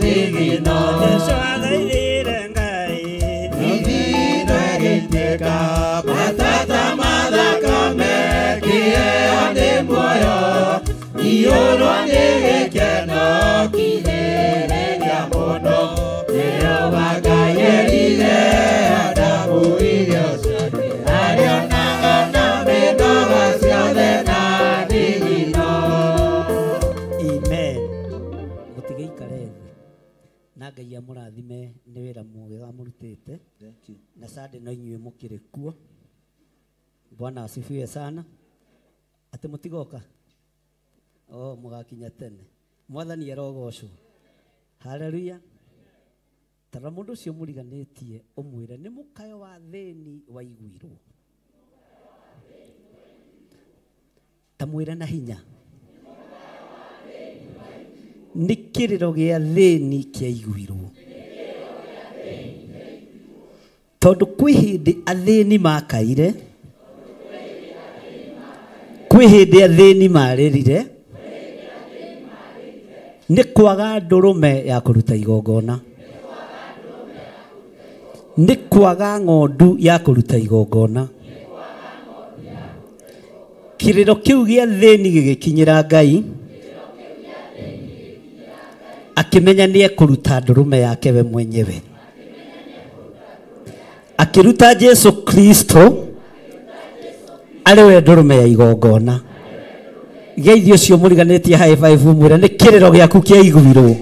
thigino Jesũ athaithire Ngai ithino ĩgĩitĩka matata mathakame kĩheo nĩ muoyo iyũrwo nĩ gĩkeno kirĩrĩria mũno Jehova Ngai erire Adamu irio ciake arionaga na mĩnoga ciothe na thigino Amen. Mũtigaikare thĩ na Ngai amũrathime nĩ wĩra mwega mũrutĩte na Sunday no inyuĩ mũkĩrĩ kuo. Bwana asifiwe sana. Atĩ mũtigoka mũgakinya tene mwathani arogocwo. Haleluya. Tara mũndũ ũcio mũriganĩtie ũmwĩre nĩ mũkayo wa thĩni waiguirwo. Ta mwĩre na hinya nĩ kĩrĩro gĩa thĩni kĩaiguirwo. Tondũ kwĩ hĩndĩ athĩni makaire, kwĩ hĩndĩ athĩni marĩrire, nĩ kwaga ndũrũme ya kũruta igongona, nĩ kwaga ng'ondu ya kũruta igongona. Kĩrĩro kĩu gĩa thĩni gĩgĩkinyĩra Ngai, akĩmenya nĩ ekũruta ndũrũme yake we mwenyewe, akĩruta Jesu Kristo arĩ we ndũrũme ya igongona. Geithio ũcio mũriganĩtie high five mwĩre nĩ kĩrĩro gĩaku kĩaiguirwo,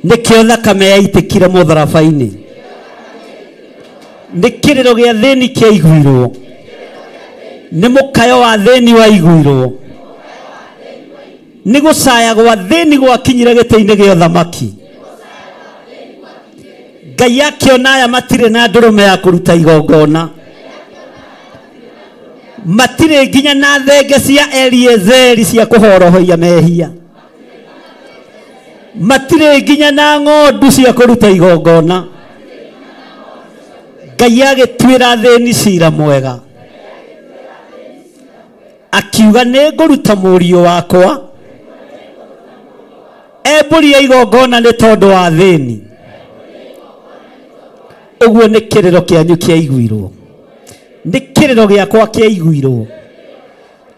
nĩkĩo thakame yaitĩkire mũtharaba-inĩ, nĩ kĩrĩro gĩa thĩni kĩaiguirwo, nĩ mũkayo wa thĩni waiguirwo, nĩ gũcaya gwa thĩni gwakinyire gĩtĩ-inĩ gĩa ũthamaki. Ngai akĩona aya matirĩ na ndũrũme ya kũruta igongona, matirĩ nginya na thenge cia Eliezeri cia kũhorohoia mehia, matirĩ nginya na ng'ondu cia kũruta igongona. Ngai agĩtuĩra thĩni cira mwega, akiuga nĩ ngũruta mũriũ wakwa mbũri ya igongona nĩ tondũ wa thĩni. Ũguo nĩ kĩrĩro kĩanyu kĩaiguirwo, nĩ kĩrĩro gĩakwa kĩaiguirwo.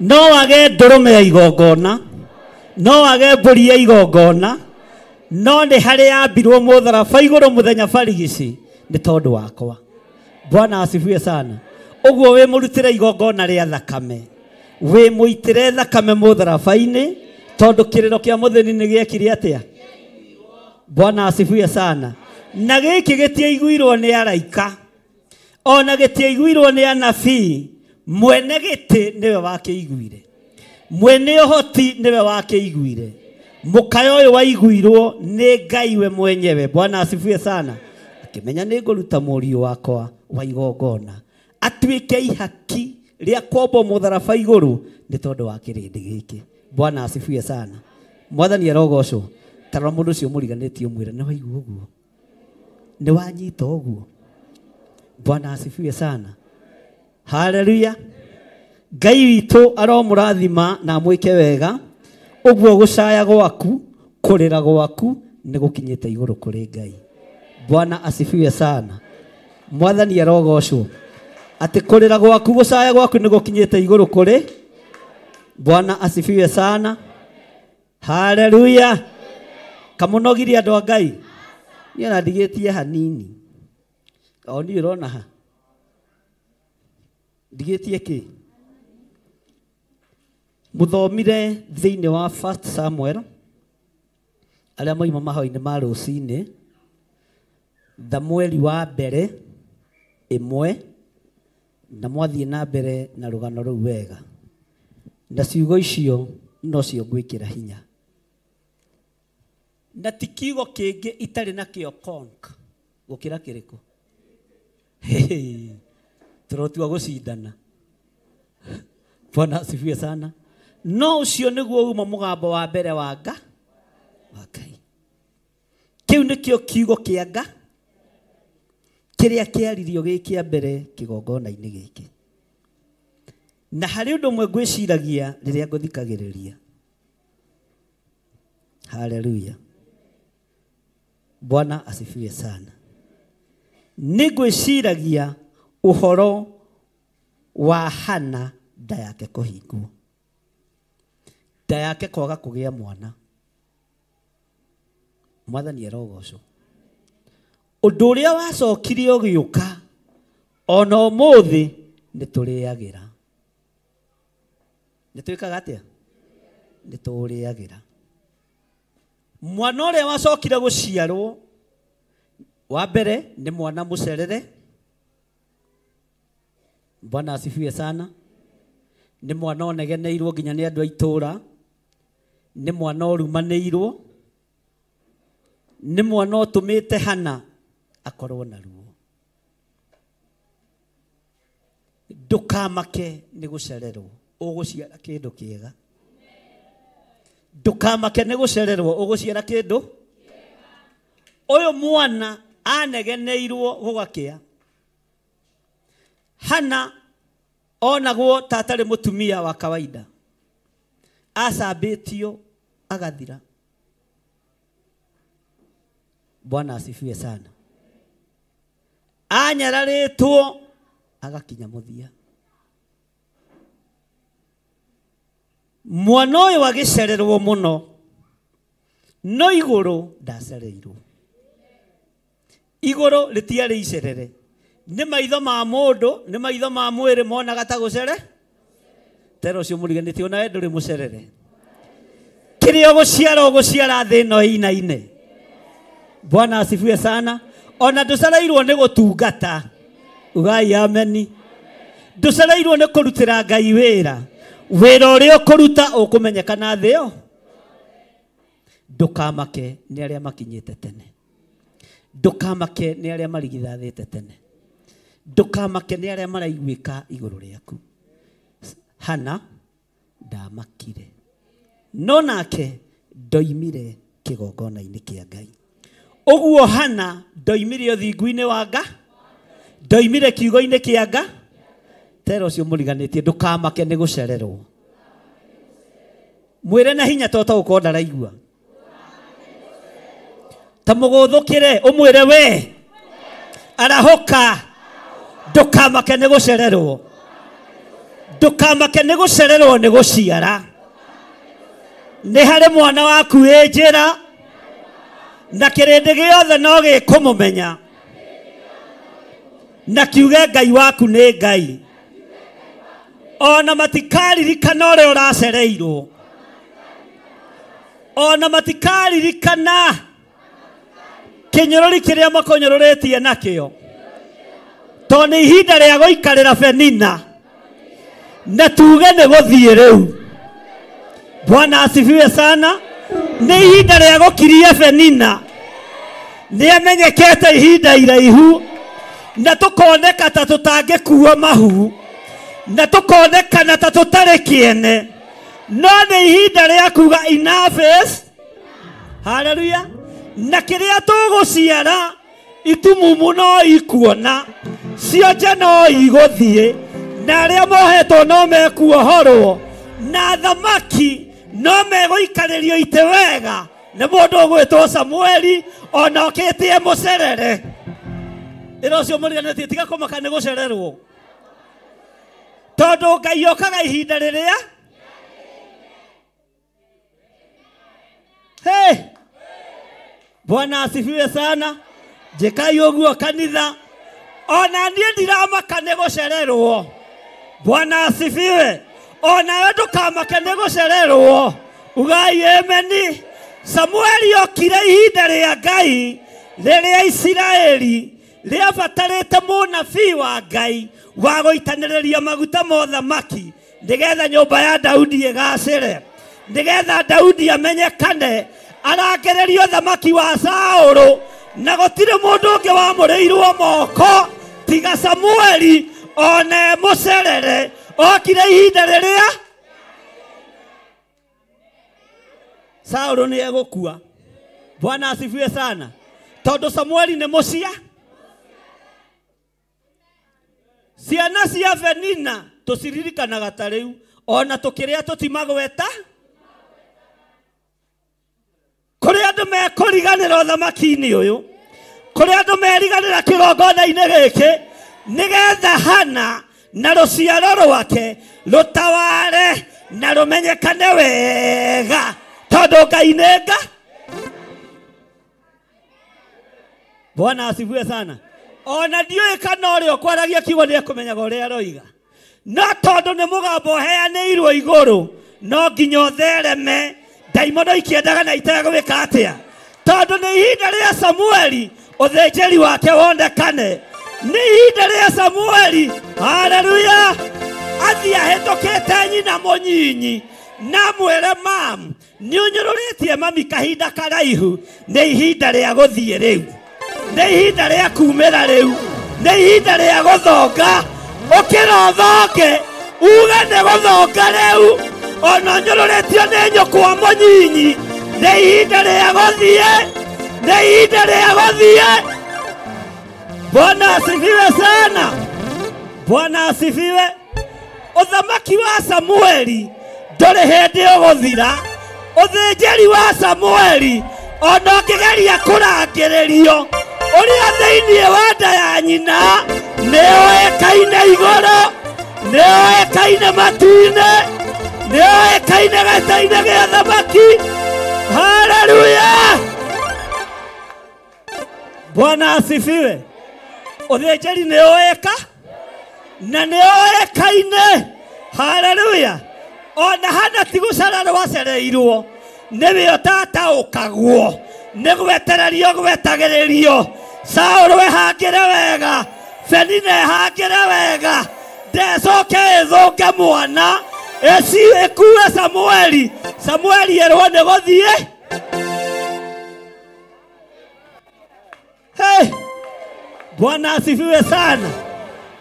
No wage ndũrũme ya igongona, no wage mbũri ya igongona, no nĩ harĩ yambirwo mũtharaba igũrũ mũthenya barigici nĩ tondũ wakwa. Bwana asifiwe sana. Ũguo wĩ mũrutĩre igongona rĩa thakame, wĩ mũitĩre thakame mũtharaba-inĩ, tondũ kĩrĩro kĩa mũthĩni nĩ gĩekire atĩa? Bwana asifiwe sana. Na gĩkĩ gĩtiaiguirwo nĩ araika, ona gĩtiaiguirwo nĩ anabii, mwene gĩtĩ nĩwe wakĩiguire, mwene ũhoti nĩwe wakĩiguire, mukayo uyu waiguirwo ni Ngai we mwenyewe. Bwana asifiwe sana. Akimenya ni nguruta murio wakwa wa igongona atuike ihaki ria kombo mutharaba iguru ni tondu wa kirindi giki. Bwana asifiwe sana. Mwathani arogocwo. Tarora mundu ucio muriganĩtie mwĩre nĩ waigua ũguo, nĩ wanyita ũguo. Bwana asifiwe sana. Haleluya. Ngai witũ aromũrathima na mwĩke wega. Ũguo gũcaya gwaku, kũrĩra gwaku nĩ gũkinyĩte igũrũ kũrĩ Ngai. Bwana asifiwe sana. Mwathani arogocwo. Atĩ kũrĩra gwaku, gũcaya gwaku nĩ gũkinyĩte igũrũ kũrĩ. Bwana asifiwe sana. Haleluya. Kamunogiri andũ a Ngai. Niĩ na ndigĩtie hanini. O niĩ ũrona ha. Ndigĩtie kĩ? Mũthomire thĩinĩ wa 1 Samuel arĩa moima mahoinĩ ma rũcinĩ, Thamweli wa mbere 1 na mwathiĩ na mbere na rũgano rũu wega. Na ciugo icio no cio ngwĩkĩra hinya. Na ti kiugo kĩngĩ itarĩ na kĩo konk gũkĩra kĩrĩkũ? Tũrotua gũcindana. Bwana asifiwe sana. No ũcio nĩguo uma mũgambo wa mbere wa Ngai. Kĩu nĩkĩo kiugo kĩa Ngai kĩrĩa kĩaririo gĩkĩa mbere kĩgongona-inĩ gĩkĩ. Na harĩ ũndũ ũmwe ngwĩciragia rĩrĩa ngũthikagĩrĩria. Haleluya. Bwana asifiwe sana. Nĩ ngwĩciragia ũhoro wa Hana nda yake kũhingwo. Nda yake kwaga kũgĩa mwana. Mwathani arogocwo. Ũndũ ũrĩa wacokirie ũgĩũka ona ũmũthĩ nĩ tũrĩagĩra. Nĩ twĩkaga atĩa? Nĩ tũrĩagĩra. Mwana ũrĩa wacokire gũciarwo wa mbere nĩ mwana mũcerere. Bwana asifiwe sana. Nĩ mwana onegeneirwo nginya nĩ andũ a itũũra. Nĩ mwana ũrumanĩirwo. Nĩ mwana ũtũmĩte Hana akorwo na ruo. Ndũkamake nĩ gũcererwo, ũgũciara kĩndũ kĩega. Ndũkamake nĩ gũcererwo, ũgũciara kĩndũ. Ũyũ mwana anegeneirwo gũgakĩa. Hana onagwo ta atarĩ mũtumia wa kawaida. Acambĩtio agathira. Bwana asifiwe sana. Anyararĩtwo agakinya mũthia. Mwana ũyũ agĩcererwo mũno, no igũrũ ndacereirwo. Igũrũ rĩtiarĩ icerere. Nĩ maitho ma mũndũ, nĩ maitho ma mwĩrĩ monaga ta gũcere. Tero ũcio mũriganĩtie ona ndũrĩ mũcerere. Kĩrĩa ũgũciara thĩ ĩno ĩinaine. Bwana asifiwe sana. Ona ndũcereirwo nĩ gũtungata. Ugai ameni. Ndũcereirwo nĩ kũrutĩra Ngai wĩra. Wĩra ũrĩa ũkũruta ũkũmenyekana thĩ ĩyo. Ndũkamake nĩ arĩa makinyĩte tene. Ndũkamake nĩ arĩa marigithathĩte tene. Ndũkamake nĩ arĩa maraiguĩka igũrũ rĩaku. Hana ndamakire. No nake ndoimire kĩgongona-inĩ kĩa Ngai. Ũguo Hana ndoimire ũthingu-inĩ wa Ngai. Ndoimire kiugo-inĩ kĩa Ngai. Tero ũcio mũriganĩtie ndũkamake nĩ gũcererwo. Mwĩre na hinya tota ũkorwo ndaraigua. Ta mũgũthũkĩre ũmwĩre we arahũka. Ndũkamake nĩ gũcererwo. Ndũkamake nĩ gũcererwo nĩ gũciara. Nĩ harĩ mwana waku wĩ njĩra na kĩrĩndĩ gĩothe no gĩkũmũmenya na kiuge Ngai waku nĩ Ngai. Ona matikaririkana ũrĩa ũracereirwo. Ona matikaririkana kĩnyũrũri kĩrĩa makũnyũrũrĩtie nakĩo. Tondũ nĩ ihinda rĩa gũikarĩra Penina na tuge nĩ gũthiĩ rĩu. Bwana asifiwe sana. nĩ ihinda rĩa gũkiria Penina nĩ amenyekete ihinda iraihu na tũkoneka ta tũtangĩkuo mahu na tũkonekana ta tũtarĩ kĩene no nĩ ihinda rĩa kuga enough is haleluya na kĩrĩa tũgũciara itumumu no ikuona cionje no igũthiĩ na arĩa mohetwo no mekuohorwo na thamaki no megũikarĩrio itĩ wega nĩ mũndũ ũgwĩtwo Samueli ona okĩtie mũcerere ĩro ũcio mũriganĩtie tiga kũmaka nĩ gũcererwo tondũ Ngai okaga ihinda rĩrĩa hey Bwana asifiwe sana jekai ũguo kanitha ona niĩ ndiramaka nĩ gũcererwo Bwana asifiwe ona wewe ndũkamake nĩ gũcererwo ugai ameni Samueli okire ihinda rĩa Ngai rĩrĩa Isiraeli rĩabatarĩte mũnabii wa Ngai wa gũitanĩrĩria maguta ma ũthamaki nĩgetha nyũmba ya Daudi ĩgacĩre nĩgetha Daudi amenyekane arangĩrĩrio thamaki wa Saũlũ na gũtirĩ mũndũ ũngĩ wamũrĩirwo moko tiga Samueli one mũcerere okire ihinda rĩrĩa Saũlũ nĩ egũkua Bwana asifiwe sana tondũ Samueli nĩ mũcia ciana cia Penina tũciririkanaga ta rĩu ona tũkĩrĩa tũtimagweta kũrĩ andũ mekũriganĩra ũthamaki-inĩ ũyũ kũrĩ andũ meriganĩra kĩgongona-inĩ gĩkĩ nĩgetha Hana na rũciaro rwake rũtaware na rũmenyekane wega tondũ Ngai nĩ Nga Bwana asifiwe sana ona ndiũĩ kana ũrĩa ũkwaragia kiugo nĩ ekũmenyaga ũrĩa aroiga no tondũ nĩ mũgambo ũheanĩirwo igũrũ no nginya ũthereme ndaimono ikĩendaga na itegwĩka atĩa tondũ nĩ ihinda rĩa Samueli ũthĩnjĩri wake wonekane nĩ ihinda rĩa Samueli haleluya athiĩ ahĩtũkĩte nyina mũnyinyi na mwĩre mamu nĩ ũnyũrũrĩtie mami kahinda karaihu nĩ ihinda rĩa gũthiĩ rĩu nĩ ihinda rĩa kumĩra rĩu nĩ ihinda rĩa gũthonga ũkĩra ũthonge uge nĩ gũthonga rĩu ona nyũrũrĩtio nĩ nyũkwa mũnyinyi nĩ ihinda rĩa gũthiĩ nĩ ihinda rĩa gũthiĩ Bwana asifiwe sana Bwana asifiwe ũthamaki wa Samueli ndũrĩ hĩndĩ ũgũthira ũthĩnjĩri wa Samueli ona ũngĩgeria kũrangĩrĩrio ũrĩa thĩinĩ wa nda ya nyina nĩ ũĩkaine igũrũ nĩ ũĩkaine matu-inĩ nĩ ũĩkaine gĩtĩ-inĩ gĩa thamaki haleluya Bwana asifiwe ũthĩnjĩri nĩ ũĩka na nĩ ũĩkaine haleluya ona Hana ti gũcererwo wacereirwo nĩwe ũtataũkagwo nĩ gwetererio gwetagĩrĩrio Saũlũ ehangĩre wega Penina ehangĩre wega ndecoke ĩthũnge mwana ĩkuue Samueli erwo nĩ gũthiĩ hey Bwana asifiwe sana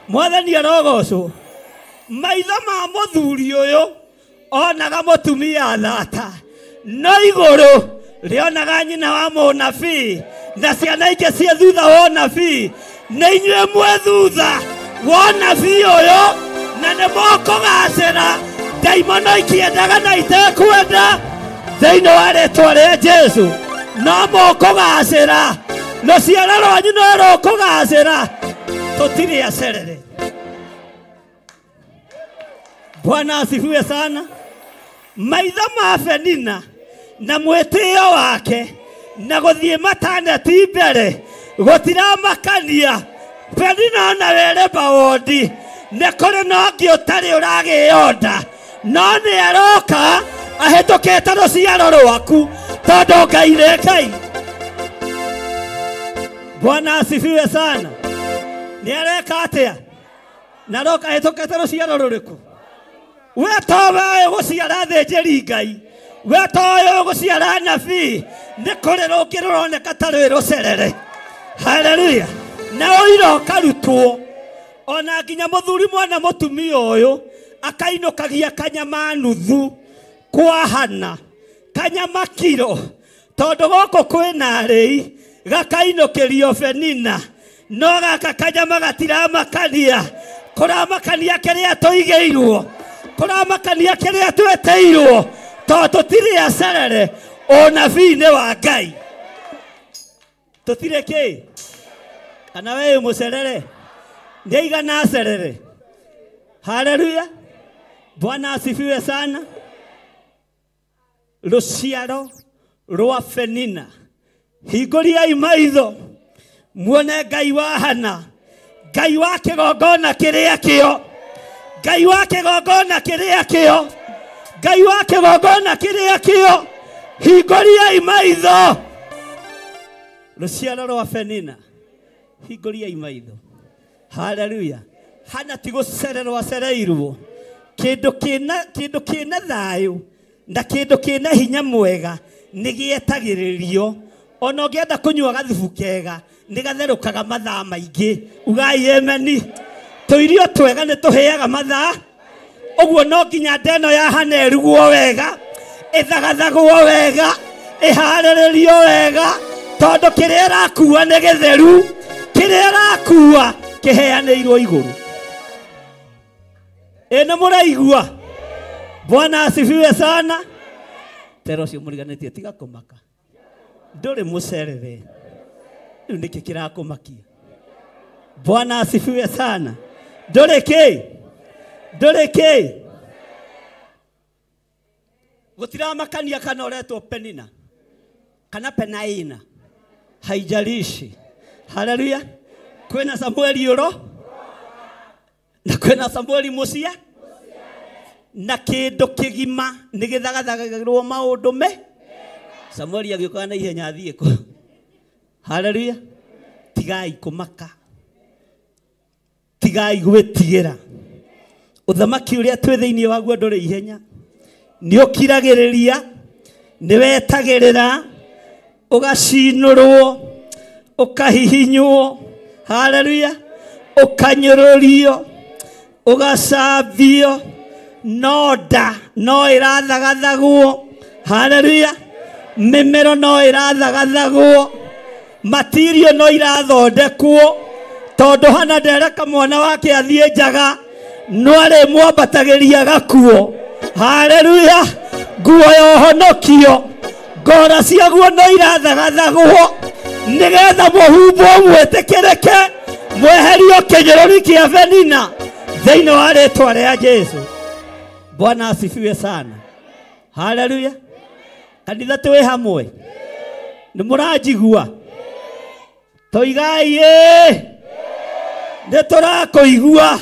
mwathani arogocwo maitho ma mũthuri ũyũ onaga mũtumia thata no igũrũ rĩonaga nyina wa mũnabii na ciana ingĩ cia thutha wa ũnabii nĩ inyuĩ mwĩ thutha wa ũnabii ũyũ na nĩ mũkũgacĩra ndaimono ikĩendaga na itekwenda thĩinĩ wa rĩĩtwa rĩa Jesũ no mũkũgacĩra rũciaro rwanyu no rũkũgacĩra tũtirĩ acerere Bwana asifiwe sana maitho ma Penina na mwĩtĩo wake na gũthiĩ mataneti mbere gũtiramakania Penina ona wĩrĩ bawondi nĩ kũrĩ na ũngĩ ũtarĩ ũragĩyonda no nĩ aroka ahĩtũkĩte rũciaro rwaku tondũ Ngai nĩ Ngai Bwana asifiwe sana nĩ areka atĩa na roka ahĩtũkĩte rũciaro rũrĩkũ we to we gũciara thĩnjĩri Ngai wetoyo guciara nabii nĩ kũrĩrwo ũngĩrũroneka ta rwĩ rũcerere. Haleluya. Na ũiro karutwo ona nginya mũthuri mwana mũtumia ũyũ akainũkagia kanyama nuthu kwa Hana, kanyama kiro, tondũ gũkũ kwĩna rĩi gakainũkĩrio Penina, no gaka kanyama gatiramakania. Kũramakania kĩrĩa tũigĩirwo, kũramakania kĩrĩa tweteirwo, tondũ tũtirĩ acerere ũnabii-inĩ wa Ngai. Tũtirĩ kĩ? Kana we mũcerere? Nĩaigana acerere? Haleluya. Bwana asifiwe sana. Luciaro rwa Penina, hingũriai maitho muone Ngai wa Hana, Ngai wa kĩgongona kĩrĩa kĩo, Ngai wa kĩgongona kĩrĩa kĩo, Ngai wa kĩgongona kĩrĩa kĩo. Hingũriai maitho. Luciaro rwa Penina, hingũriai maitho. Haleluya. Hana ti gũcererwo acereirwo. Kĩndũ kĩna thayũ na kĩndũ kĩna hinya mwega nĩ gĩetagĩrĩrio. Ona ũngĩenda kũnyua gathubu kega nĩ gatherũkaga mathaa maingĩ. Ugai ameni. Tũirio twega nĩ tũheaga mathaa. Ũguo no nginya ndeno ya Hana ĩrugwo wega, ĩthagathagwo wega, ĩharĩrĩrio wega, tondũ kĩrĩa ĩrakua nĩ gĩtheru, kĩrĩa ĩrakua kĩheanĩirwo igũrũ. Ĩna mũraigua? Bwana asifiwe sana. Tero cio mũriganĩtie tiga kũmaka. Ndũrĩ mũcerere. Rĩu nĩkĩ kĩrakũmakia? Bwana asifiwe sana. Ndũrĩ kĩ? Ndũrĩ kĩ? Gũtiramakania kana ũretwo Penina kana Penaina, haijalishi. Haleluya. Kwĩna Samueli ũro na kwĩna Samueli mũcia, na kĩndũ kĩgima nĩ gĩthagathagĩrwo maũndũ me. Samueli agĩũka na ihenya athiĩ kũ? Haleluya. Tigai kũmaka, tigai gwĩtigĩra. Ũthamaki ũrĩa twĩ thĩinĩ waguo ndũrĩ ihenya. Nĩ ũkiragĩrĩria, nĩ wetagĩrĩra, ũgacinũrwo, ũkahihinywo. Haleluya. Ũkanyũrũrio, ũgacambio, no nda no ĩrathagathagwo. Haleluya. Mĩmero no ĩrathagathagwo, material no irathondekwo, tondũ Hana ndereka mwana wake athiĩ njaga, no arĩmwambatagĩria gakuo. Haleluya. Nguo ya ũhonokio, ngora ciaguo no irathagathagwo, nĩgetha mũhumbwo mwĩtĩkĩrĩke, mweherio kĩnyũrũri kĩa Penina thĩinĩ wa rĩtwa rĩa Jesu. Bwana asifiwe sana. Haleluya. Kanitha twĩ hamwe? Nĩ mũranjigua? Toigai nĩ tũrakũigua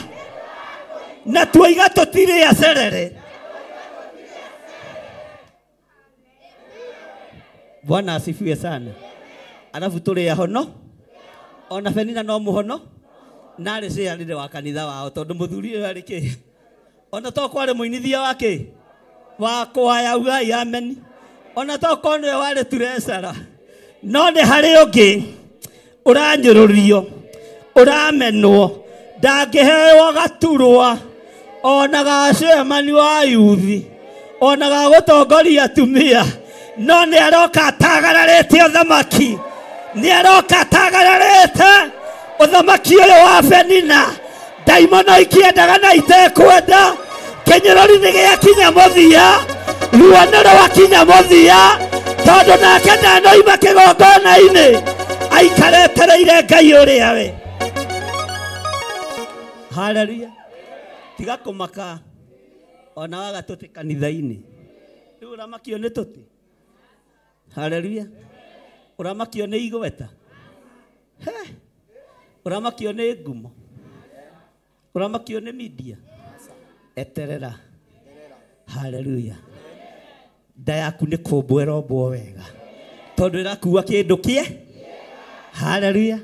na tuoiga tũtirĩ acerere. Bwana asifiwe sana. Alafu tũrĩ ahono, ona Penina no mũhono, na arĩ ciarĩre wa kanitha wao, tondũ mũthuri ũyũ arĩ kĩ? Ona to kwarĩ mũinithia wake wa kwaya. Ugai ameni. Ona to korwo nĩwe warĩ turesara, no nĩ harĩ ũngĩ ũranyũrũrio, ũramenwo, ndangĩheo gaturwa ona gacemani wa yuthi, ona ga gũtongoria atumia, no nĩ aroka atagararĩte ũthamaki, nĩ aroka atagararĩte ũthamaki ũyũ wa Penina. Ndaimono ikĩendaga na itekwenda, kĩnyũrũri nĩ gĩakinya mũthia, ruo rwakinya mũthia, tondũ nake ndanoima kĩgongona-inĩ, aikare etereire Ngai ũrĩa we. Haleluya. Tiga kũmaka ona waga tũtĩ kanitha-inĩ. Rĩu ũramakio nĩ tũtĩ. Haleluya. Ũramakio nĩ igweta. Ũramakio nĩ ngumo. Ũramakio nĩ media. Eterera. Haleluya. Nda yaku nĩ kũmbwo ĩrombwo wega, tondũ ĩrakua kĩndũ kĩe. Haleluya.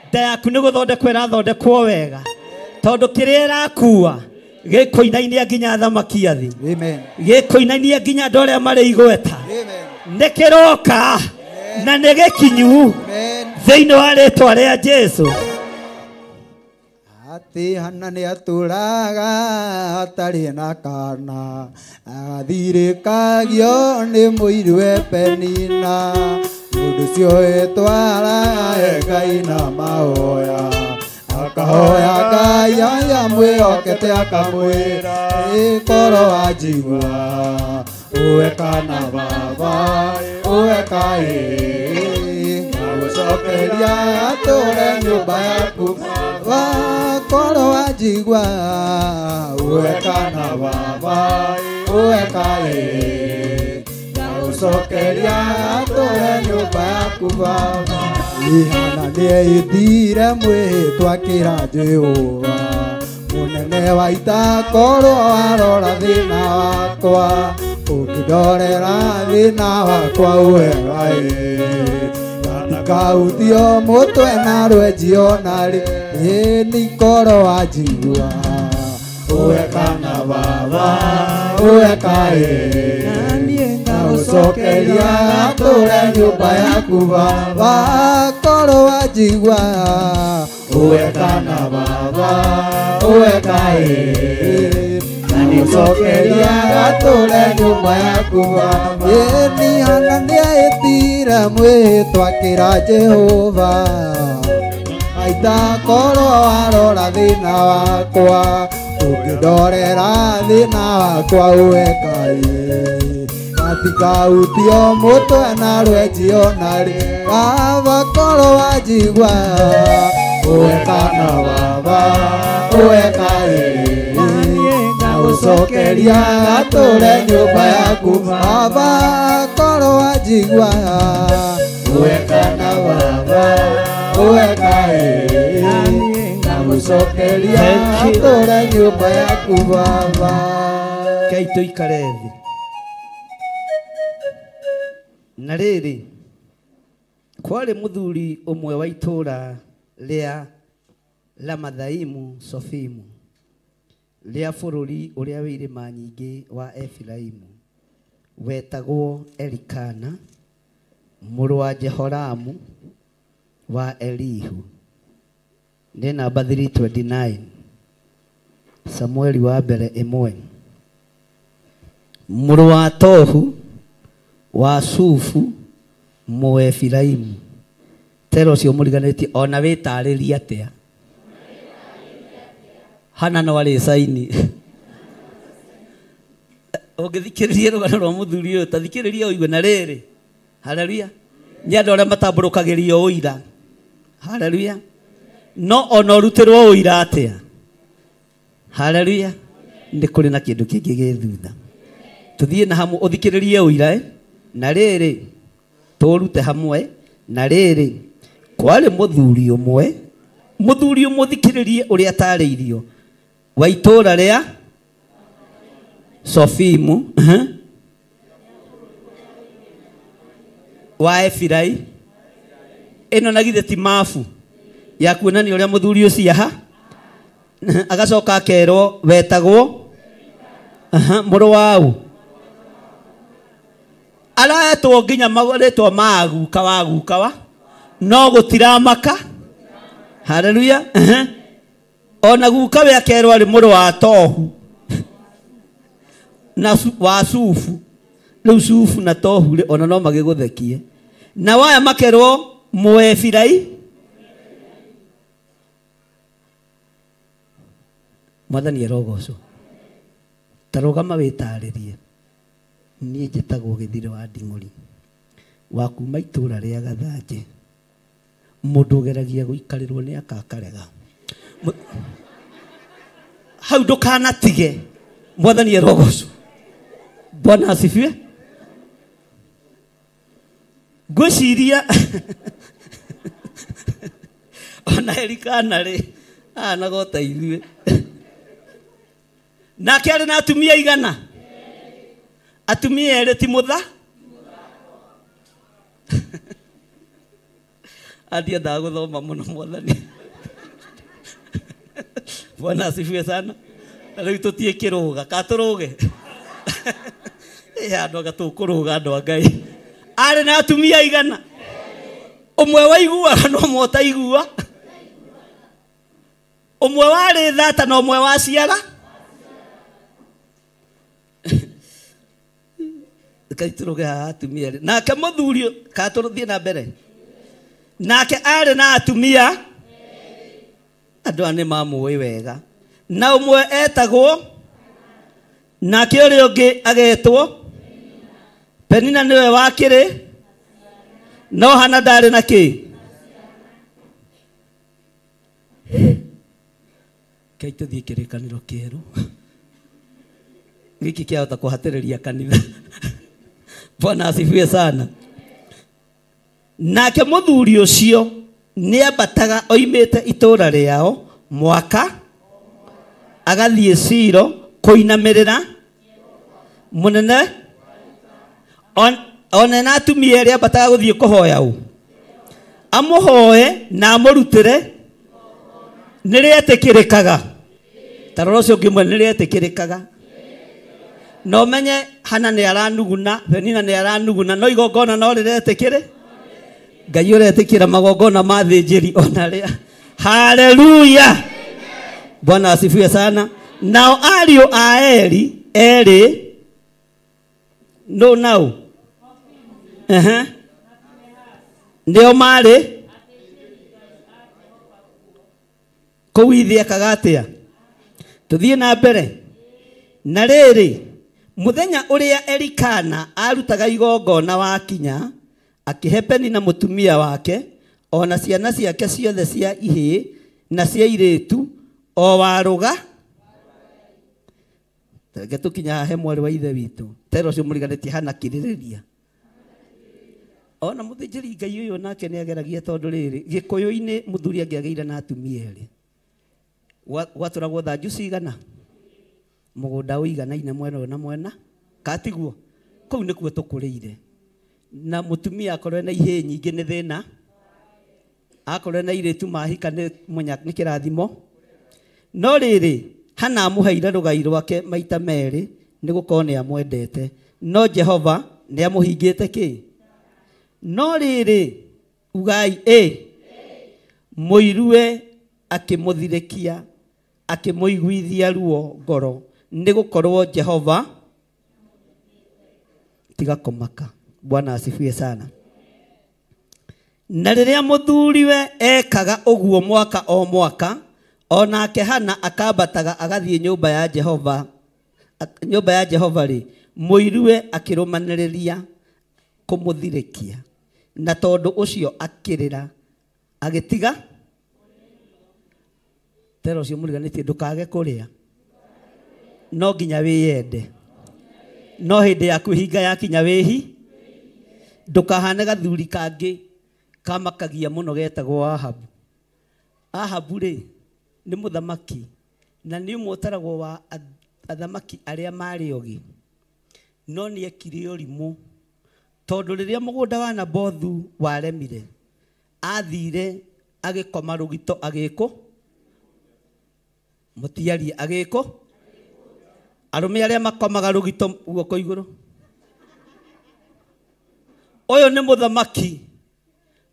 Nda yaku nĩ gũthondekwo ĩrathondekwo wega, tondũ kĩrĩa ĩrakua gĩkũinainia nginya thamaki athi Amen. gĩkũinainia nginya andũ arĩa marĩ igweta Amen. nĩ kĩroka na nĩ gĩkinyu Amen. thĩinĩ wa rĩĩtwa rĩa Jesũ Ati hana nĩ atũraga atarĩ na kana athirĩkagio nĩ mũirũ Penina mũndũ ũcio etwaraga Ngai na mahoya akahoya Ngai aya mwĩhokete akamwĩra ĩkorwo wanjigua ũwe kana baba ũwe kaĩ gũcokeria atũre nyũmba yaku wakorwo wanjigua ũwe kana baba ũwe kaĩ gũcokeria atũre nyũmba yaku baba ihana nĩeithire mwĩhĩtwa kĩra Jehova mũnene wa ita korwo warora thĩna wakwa ũngĩndorera thĩna wakwa wega gatikauthio mũtwe na rwenjio narĩ nĩkorwo wanjigua ũwe kana baba ũwe kaĩ gũcokeria atũre nyũmba yaku baba korwo wanjigua ũwe kana baba ũwe kaĩ gũcokeria atũre nyũmba yaku baba nĩhana nĩaĩtire mwĩhĩtwa kĩra Jehova maita korwo warora thĩna wakwa ũngĩndorera thĩna wakwa ũwe kaĩ gatikauthio mũtwe na rwenjio narĩ baba korwo wanjigua ũwe kana baba ũwe kaĩ gũcokeria atũre nyũmba yaku baba korwo wanjigua ũwe kana baba ũwe kaĩ gũcokeria atũre nyũmba yaku baba Kei tũikare thĩ na rĩrĩ kwarĩ mũthuri ũmwe wa itũũra rĩa Ramathaimu Sofimu rĩa bũrũri ũrĩa wĩ irĩma nyingĩ wa Efiraimu wetagwo Elikana mũrũ wa Jehoramu wa Elihu nĩ namba 329 Samueli wa mbere 1 mũrũ wa Tohu wa Sufu Mũefiraimu tero cio mũriganĩtie ona wĩtarĩria atĩa hana no arĩ saini ũngĩthikĩrĩria rũgano rwa mũthuri ũyũ ta thikĩrĩria ũigue na rĩrĩ haleluya nĩ andũ arĩa matambũrũkagĩrio ũira haleluya no ona ũrutĩrwo ũira atĩa haleluya nĩ kũrĩ na kĩndũ kĩngĩ gĩ thutha tũthiĩ na hamwe ũthikĩrĩrie ũira na rĩrĩ tũrute hamwe na rĩrĩ kwarĩ mũthuri ũmwe ũthikĩrĩrie ũrĩa atarĩirio wa itũũra rĩa Sofimu wa Efirai ĩno na githĩ ti mabu ya kuonania ũrĩa mũthuri ũcio aha agacoka akerwo wetagwo mũrũ wau araetwo nginya marĩtwa maguka wa no gũtiramaka haleluya ona guka we akerwo arĩ mũrũ wa Tohu na wa Sufu rĩu Sufu na Tohu ona no magĩgũthekie na waya makerwo Mũefirai Mwathani arogocwo tarũgama wĩtarĩrie niĩ njĩtagwo Gĩthirĩ wa Nding'ũri wa kuma itũũra rĩa Gathanjĩ mũndũ ũgeragia gũikarĩrwo nĩ akakarega hau ndũkanatige Mwathani arogocwo Bwana asifiwe ngwĩciria ona Elikana rĩ anagota ithuĩ nake arĩ na atumia igana atumia erĩ ti mũtha ndiendaga gũthoma mũno Mwathani Bwana asifiwe sana Rĩu tũtiĩ kĩrũga katũrũge andũ agatũkũrũga andũ a Ngai arĩ na atumia igana ũmwe waiguaga no ũmwe ũtaigua ũmwe warĩ thata na ũmwe waciara kaitũrũge atumia nake mũthuri katũrũthiĩ na mbere nake arĩ na atumia andũ ane mamũĩ wega na ũmwe etagwo nake ũrĩa ũngĩ agetwo Penina nĩwe wakĩrĩ no Hana ndarĩ na kĩ Kei tũthiĩ kĩrĩkanĩro kĩerũ gĩkĩ kĩahota kũhatĩrĩria kanitha Bwana asifiwe sana nake mũthuri ũcio nĩambataga oimĩte itũũra rĩao mwaka agathiĩ Silo kũinamĩrĩra mũnene one na atumia erĩ ambataga gũthiĩ kũhoya ũ amũhoe na amũrutĩre nĩrĩetĩkĩrĩkaga tarora ũcio ũngĩ mwe nĩrĩetĩkĩrĩkaga no menye Hana nĩ aranuguna Penina nĩ aranuguna no igongona no rĩretĩkĩrĩ Ngai ũretĩkĩra magongona ma thĩnjĩri ona rĩa haleluya Bwana asifiwe sana nao ariũ a Eli erĩ no nao nĩo marĩ kũu Ithĩ ekaga atĩa tũthiĩ na mbere na rĩrĩ mũthenya ũrĩa Elikana arutaga igongona wakinya akĩhe Penina mũtumia wake ona ciana ciake ciothe cia ihĩĩ na cia irĩtu o warũga reke tũkinya he mwarĩ wa ithe witũ tero ũcio mũriganĩtie Hana kĩrĩrĩria ona mũthĩnjĩri Ngai ũyũ nake nĩageragia tondũ rĩrĩ Gĩkũyũ-inĩ mũthuri angĩagĩire na atumia erĩ gwatũragwo thanju cigana mũgũnda ũiganaine mwena ũyũ na mwena katiguo kũu nĩkuo tũkũrĩire na mũtumia akorwo na ihĩĩ nyingĩ nĩ thĩna akorwo na irĩtu mahika nĩ kĩrathimo no rĩrĩ Hana amũheire rũgai rwake maita merĩ nĩgũkorwo nĩamwendete no Jehova nĩamũhingĩte kĩ no rĩrĩ ugai mũirue akĩmũthirĩkia akĩmũiguithia ruo ngoro nĩgũkorwo Jehova tiga kũmaka Bwana asifiwe sana na rĩrĩa mũthuriwe ekaga ũguo mwaka o mwaka onake Hana akambataga agathiĩ nyũmba ya Jehova rĩ mũirue akĩrũmanĩrĩria kũmũthirĩkia na tondũ ũcio akĩrĩra agĩtiga tero ũcio mũriganĩtie ndũkage kũrĩa no nginya wĩyende no hĩndĩ ya kwĩhinga yakinya wĩhi ndũkahane gathuri kangĩ kamakagia mũno getagwo Ahabu rĩ nĩ mũthamaki na nĩ ũmwe ũtaragwo wa athamaki arĩa marĩ ogĩ no nĩekire ũrimũ tondũ rĩrĩa mũgũnda wa Nabothu waremire athire agĩkoma rũgito agĩkũ mũtiarie agĩkũ arũme arĩa makomaga rũgito guoko igũrũ ũyũ nĩ mũthamaki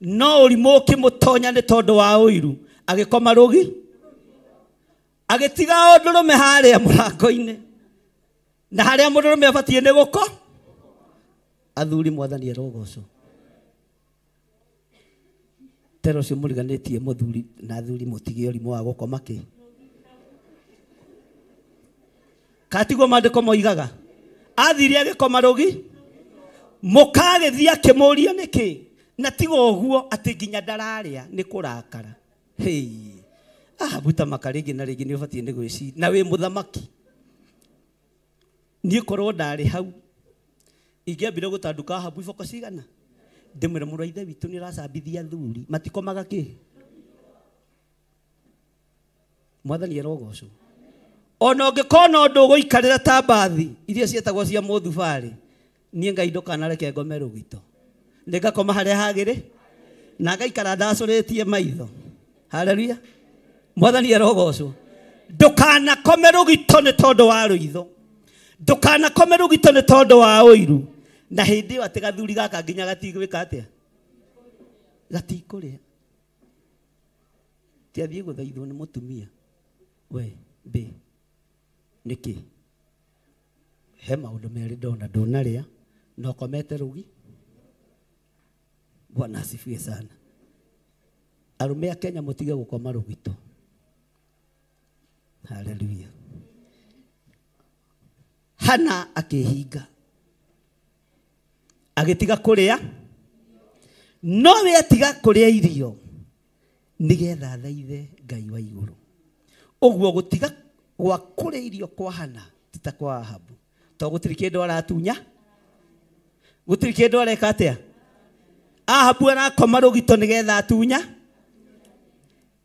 no ũrimũ ũkĩmũtonya nĩ tondũ wa ũiru agĩkoma rũgi agĩtiga ũndũrũme harĩa mũrango-inĩ na harĩa mũndũrũme abatiĩ nĩ gũko athuri mwathani arogocwo tero ũcio mũriganĩtie mũthuri na athuri mũtige ũrimũ wa gũkoma kĩ katigwo maandĩko moigaga athire agĩkoma rũgi mũkagĩthiĩ akĩmũria nĩkĩ na tiga ũguo atĩ nginya ndararĩa nĩ kũrakara buta makarĩngĩ na rĩngĩ nĩ ũbatiĩ nĩ gwĩciria na wĩ mũthamaki niĩ korwo ndarĩ hau ingĩambire gũtanduka Ahabu iboko cigana ndĩmwĩre mũrũ wa ithe witũ nĩ ũracambithia athuri matikomaga kĩ mwathani arogocwo ona ũngĩkorwo no ndũgũikarĩra ta mbathi iria ciĩtagwo cia mũthubarĩ niĩ Ngai ndũkanareke ngome rũgito nĩngakoma harĩa hagĩrĩ na ngaikara ndacũrĩtie maitho haleluya mwathani arogocwo ndukana kome rugito ni tondu wa ruitho ndukana kome rugito ni tondu wa uiru na hindi ati gathuri gaka nginya gatigwika atia gatikuria tiathie guthaithwo ni mutumia we be niki he maundu meri ndona ndunaria no komete rugi. Bwana asifiwe sana. Arume a Kenya mutige gukoma rugito. Hallelujah. Hana akihinga agitiga kuria no we atiga kuria irio nigetha thaithe Ngai wa iguru. Uguo gutiga gwa kuria irio kwa Hana tita kwa Ahabu to gutiri kindu aratunya gutiri kindu areka atia. Ahabu arakoma rugito nigetha atunya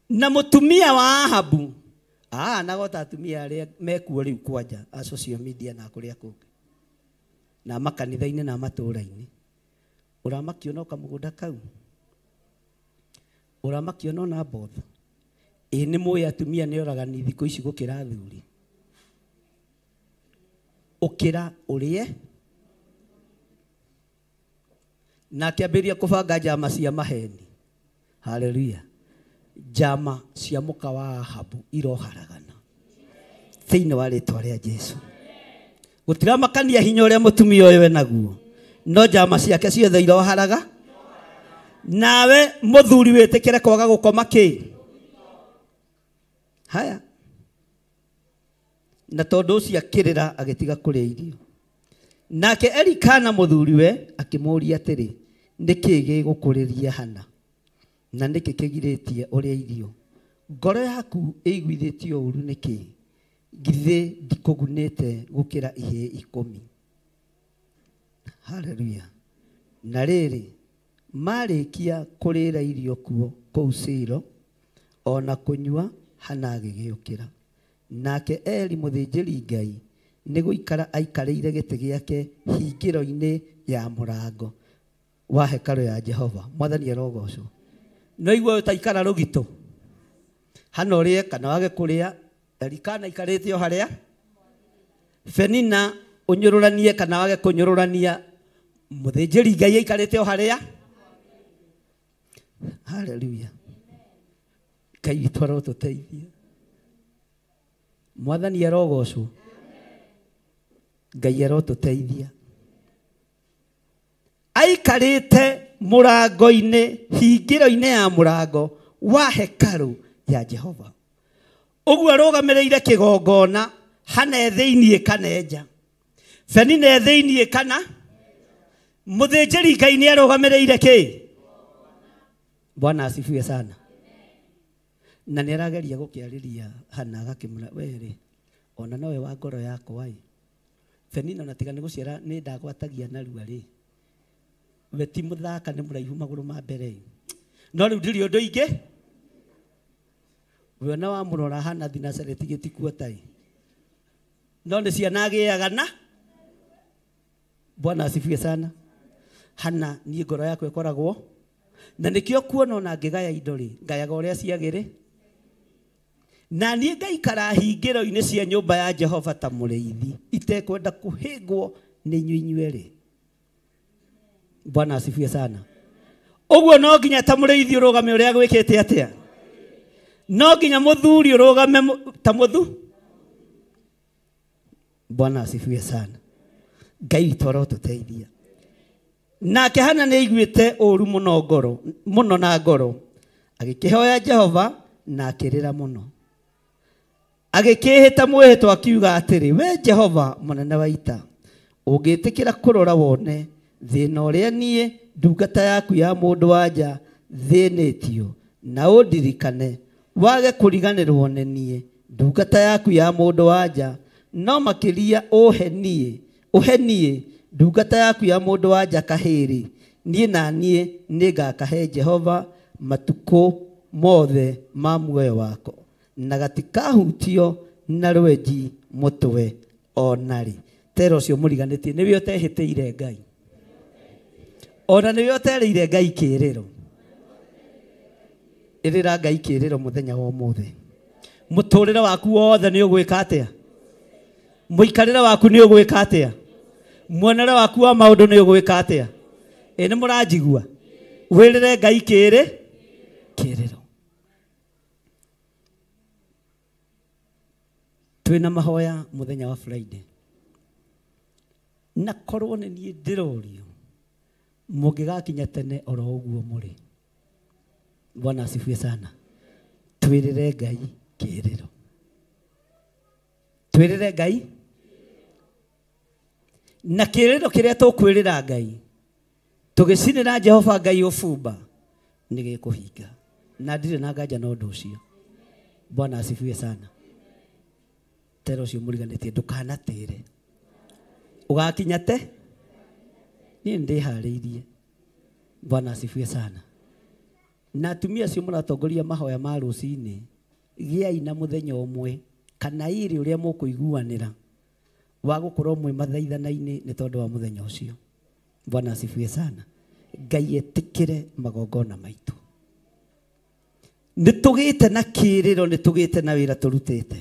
na mutumia wa Ahabu nagota atumia aria mekuo riu kwanja a social media na kuria kungi na makanitha-ini na matura-ini uramakiona kamugunda kau uramakiona na botho ni moya atumia ni oragani thiko ici gukira thuri ukira urie na kiambiria kubanga jama cia maheni. Hallelujah. Jama cia muka wa Ahabu iroharagana thiini wa ritwa ria Jesu. Gutira makania hinya uria mutumia uyu we naguo no jama ciake ciothe iroharaga nawe muthuri witikire kwaga gukoma ki haya na tondu ucio akirira agitiga kuria irio nake Elikana muthuri we akimuria atiri niki gigukuriria Hana na niki kigiritie uria irio ngoro yaku iguithitio uru niki githe ndikugunite gukira ihe 10. Hallelujah. Na riri marikia kurira irio kuo kuu Silo ona kunyua Hana agigiukira nake Eli muthinjiri Ngai ni guikara aikarire giti giake hingiro-ini ya murango wa hekalu ya Jehova. Mwathani arogocwo. No igwe utaikara rugito Hana urie kana wage kuria Elikana ikarite o haria Penina unyururanie kana wage kunyururania muthinjiri Ngai ikarite o haria. Hallelujah. Ngai twaro tuteithie. Mwathani arogocwo. Ngai arotuteithia. Aikarite murango-ini hingiro-ini ya murango wa hekalu ya Jehova. Uguo arugamireire kigongona Hana thiini kana nja Penina thiini kana muthinjiri Ngai ni arugamireire ki. Bwana asifiwe sana. Na ni arageria gukiariria Hana agakimura weri ona nowe wa ngoro yakwa ai Penina na tiga ni guciara ni ndagwatagia na rua ri we ti muthaka ni muraihu maguru ma mbere no riu ndiri undu ingi we na wa murora Hana Nazareti gitikuo tai no ni ciana agiaga na. Bwana asifiwe sana. Hana ni ngoro yakwa ikoragwo na nikio kuona ona ngigaya indo ri ngayaga uria ciagire na ni ngaikara hingiro-ini cia nyumba ya Jehova ta muriithi itekwenda kuhingwo ni inyuinyueri. Bwana asifiwe sana. Uguo no nginya ta muriithi urugame uria gwikite atia no nginya muthuri urugame ta muthu. Bwana asifiwe sana. Ngai twaro tuteithia. Nake Hana ni iguite uru muno ngoro muno na ngoro agikihoya Jehova na akirira muno agikihita mwihitwa akiuga atiri we Jehova munene wa ita ungitikira kurora wone thina uria nie ndungata yaku ya mundu wanja thinitio na undirikane wage kuriganirwo ne nie ndungata yaku ya mundu wanja no makiria uhenie ndungata yaku ya mundu wanja kahiri nie na nie ningakahe Jehova matuko mothe ma muoyo wako na gatikahutio na rwenji mutwe onari. Tero ucio muriganitie niwe utehitiire Ngai ona niwe utereire Ngai kiriro irira Ngai kiriro muthenya wa muthe Mũtũrĩre waku wothe nĩ ũgwĩka atĩa? Mũikarĩre waku nĩ ũgwĩka atĩa? Muonere waku wa maũndũ nĩ ũgwĩka atĩa? Nĩ mũranjigua? Wĩrĩre Ngai kĩrĩro. Twĩna mahoya mũthenya wa Friday. Na korwo nĩ niĩ ndĩrorio mũngĩgakinya tene oro ũguo mũrĩ. Bwana asifiwe sana. Twĩrĩre Ngai kĩrĩro. Twĩrĩre Ngai. Na kĩrĩro kĩrĩa tũkwĩrĩra Ngai, tũgĩcinĩra Jehova Ngai ũbumba, nĩ gĩkũhinga. Na ndirĩ na nganja na ũndũ ũcio. Bwana asifiwe sana. Tero ũcio mũriganĩtie ndũkanatĩre. Ũgakinya te? Niĩ ndĩharĩirie. Bwana asifiwe sana. Na atumia acio mũratongoria mahoya ma rũcinĩ, gĩai na mũthenya ũmwe kana ĩrĩ ũrĩa mũkũiguanĩra wa gũkorwo mwĩ mathaithana-inĩ nĩ tondũ wa mũthenya ũcio. Bwana asifiwe sana. Ngai etĩkĩre magongona maitũ. Nĩtũgĩte na kĩrĩro, nĩtũgĩte na wĩra tũrutĩte.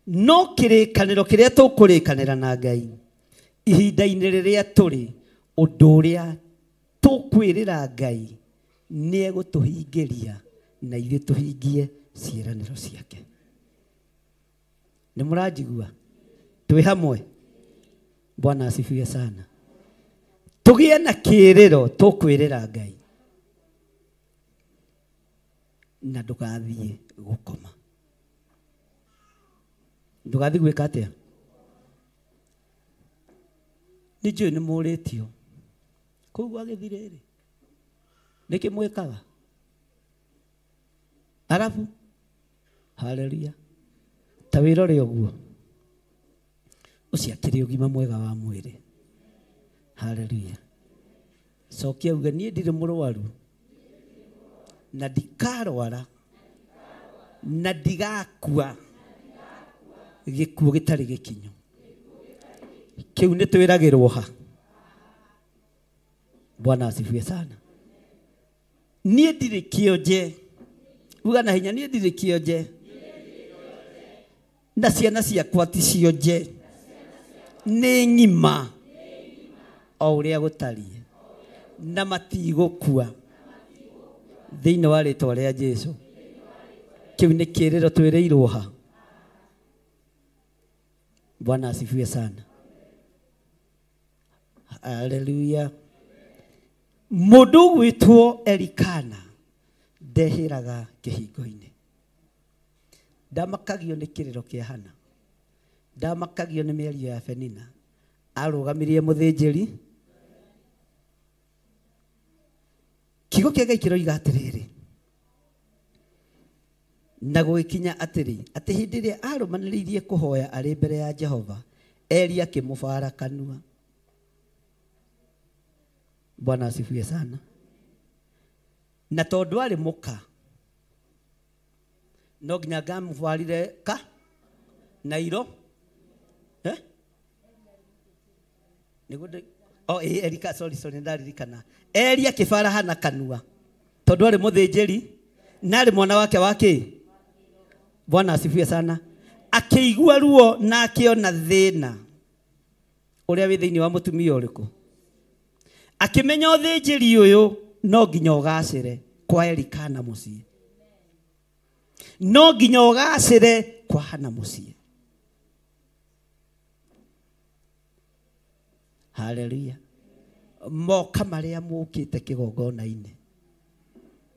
No kĩrĩkanĩro kĩrĩa tũkũrĩkanĩra na Ngai ihinda-inĩ rĩrĩa tũrĩ, ũndũ ũrĩa tũkwĩrĩra Ngai nĩ egũtũhingĩria na ithuĩ tũhingie ciĩranĩro ciake. Nĩ mũranjigua? Twĩ hamwe? Bwana asifiwe sana. Tũgĩe na kĩrĩro tũkwĩrĩra Ngai na ndũgathiĩ gũkoma. Ndũgathiĩ gwĩka atĩa? Nĩ njũĩ nĩ mũrĩtio kũu gwa gĩthirĩrĩ. Nĩkĩ mwĩkaga? Arabu? Haleluya. Ta wĩrore ũguo. Ũcio akĩrĩ ũgima mwega wa mwĩrĩ. Haleluya. Cokia uga niĩ ndirĩ mũrwaru na ndikarwara na ndigakua gĩkuũ gĩtarĩ gĩkinyu. Kĩu nĩ twĩragĩrwo ha? Bwana asifiwe sana. Niĩ ndirĩ kĩonje. Uga na hinya, niĩ ndirĩ kĩonje. Na ciana ciakwa ti cionje. Nĩ ng'ima o ũrĩa gũtariĩ na matigũkua thĩinĩ wa rĩĩtwa rĩa Jesũ. Kĩu nĩ kĩrĩro twĩrĩirwo ha? Bwana asifiwe sana. Haleluya. Mũndũ gwĩtwo Elikana ndehĩraga kĩhingo-inĩ. Ndamakagio nĩ kĩrĩro kĩa Hana. Ndamakagio nĩ mĩario ya Penina. Arũgamirie mũthĩnjĩri. Kiugo kĩa Ngai kĩroiga atĩrĩrĩ, na gũgĩkinya atĩrĩ, atĩ hĩndĩ ĩrĩa arũmanĩrĩirie kũhoya arĩ mbere ya Jehova, Eli akĩmũbara kanua. Bwana asifiwe sana. Na tondũ arĩ mũka, no nginya ngamũbarire ka na iro. Erika, sorry, ndaririkana. Eli akĩbara Hana kanua tondũ arĩ mũthĩnjĩri na arĩ mwana wake wake. Bwana asifiwe sana. Akĩigua ruo na akĩona thĩna ũrĩa wĩ thĩinĩ wa mũtumia ũrĩkũ. Akĩmenya ũthĩnjĩri ũyũ no nginya ũgacĩre kwa Elikana mũciĩ. No nginya ũgacĩre kwa Hana mũciĩ. Haleluya. Moka marĩa mũkĩte kĩgongona-inĩ,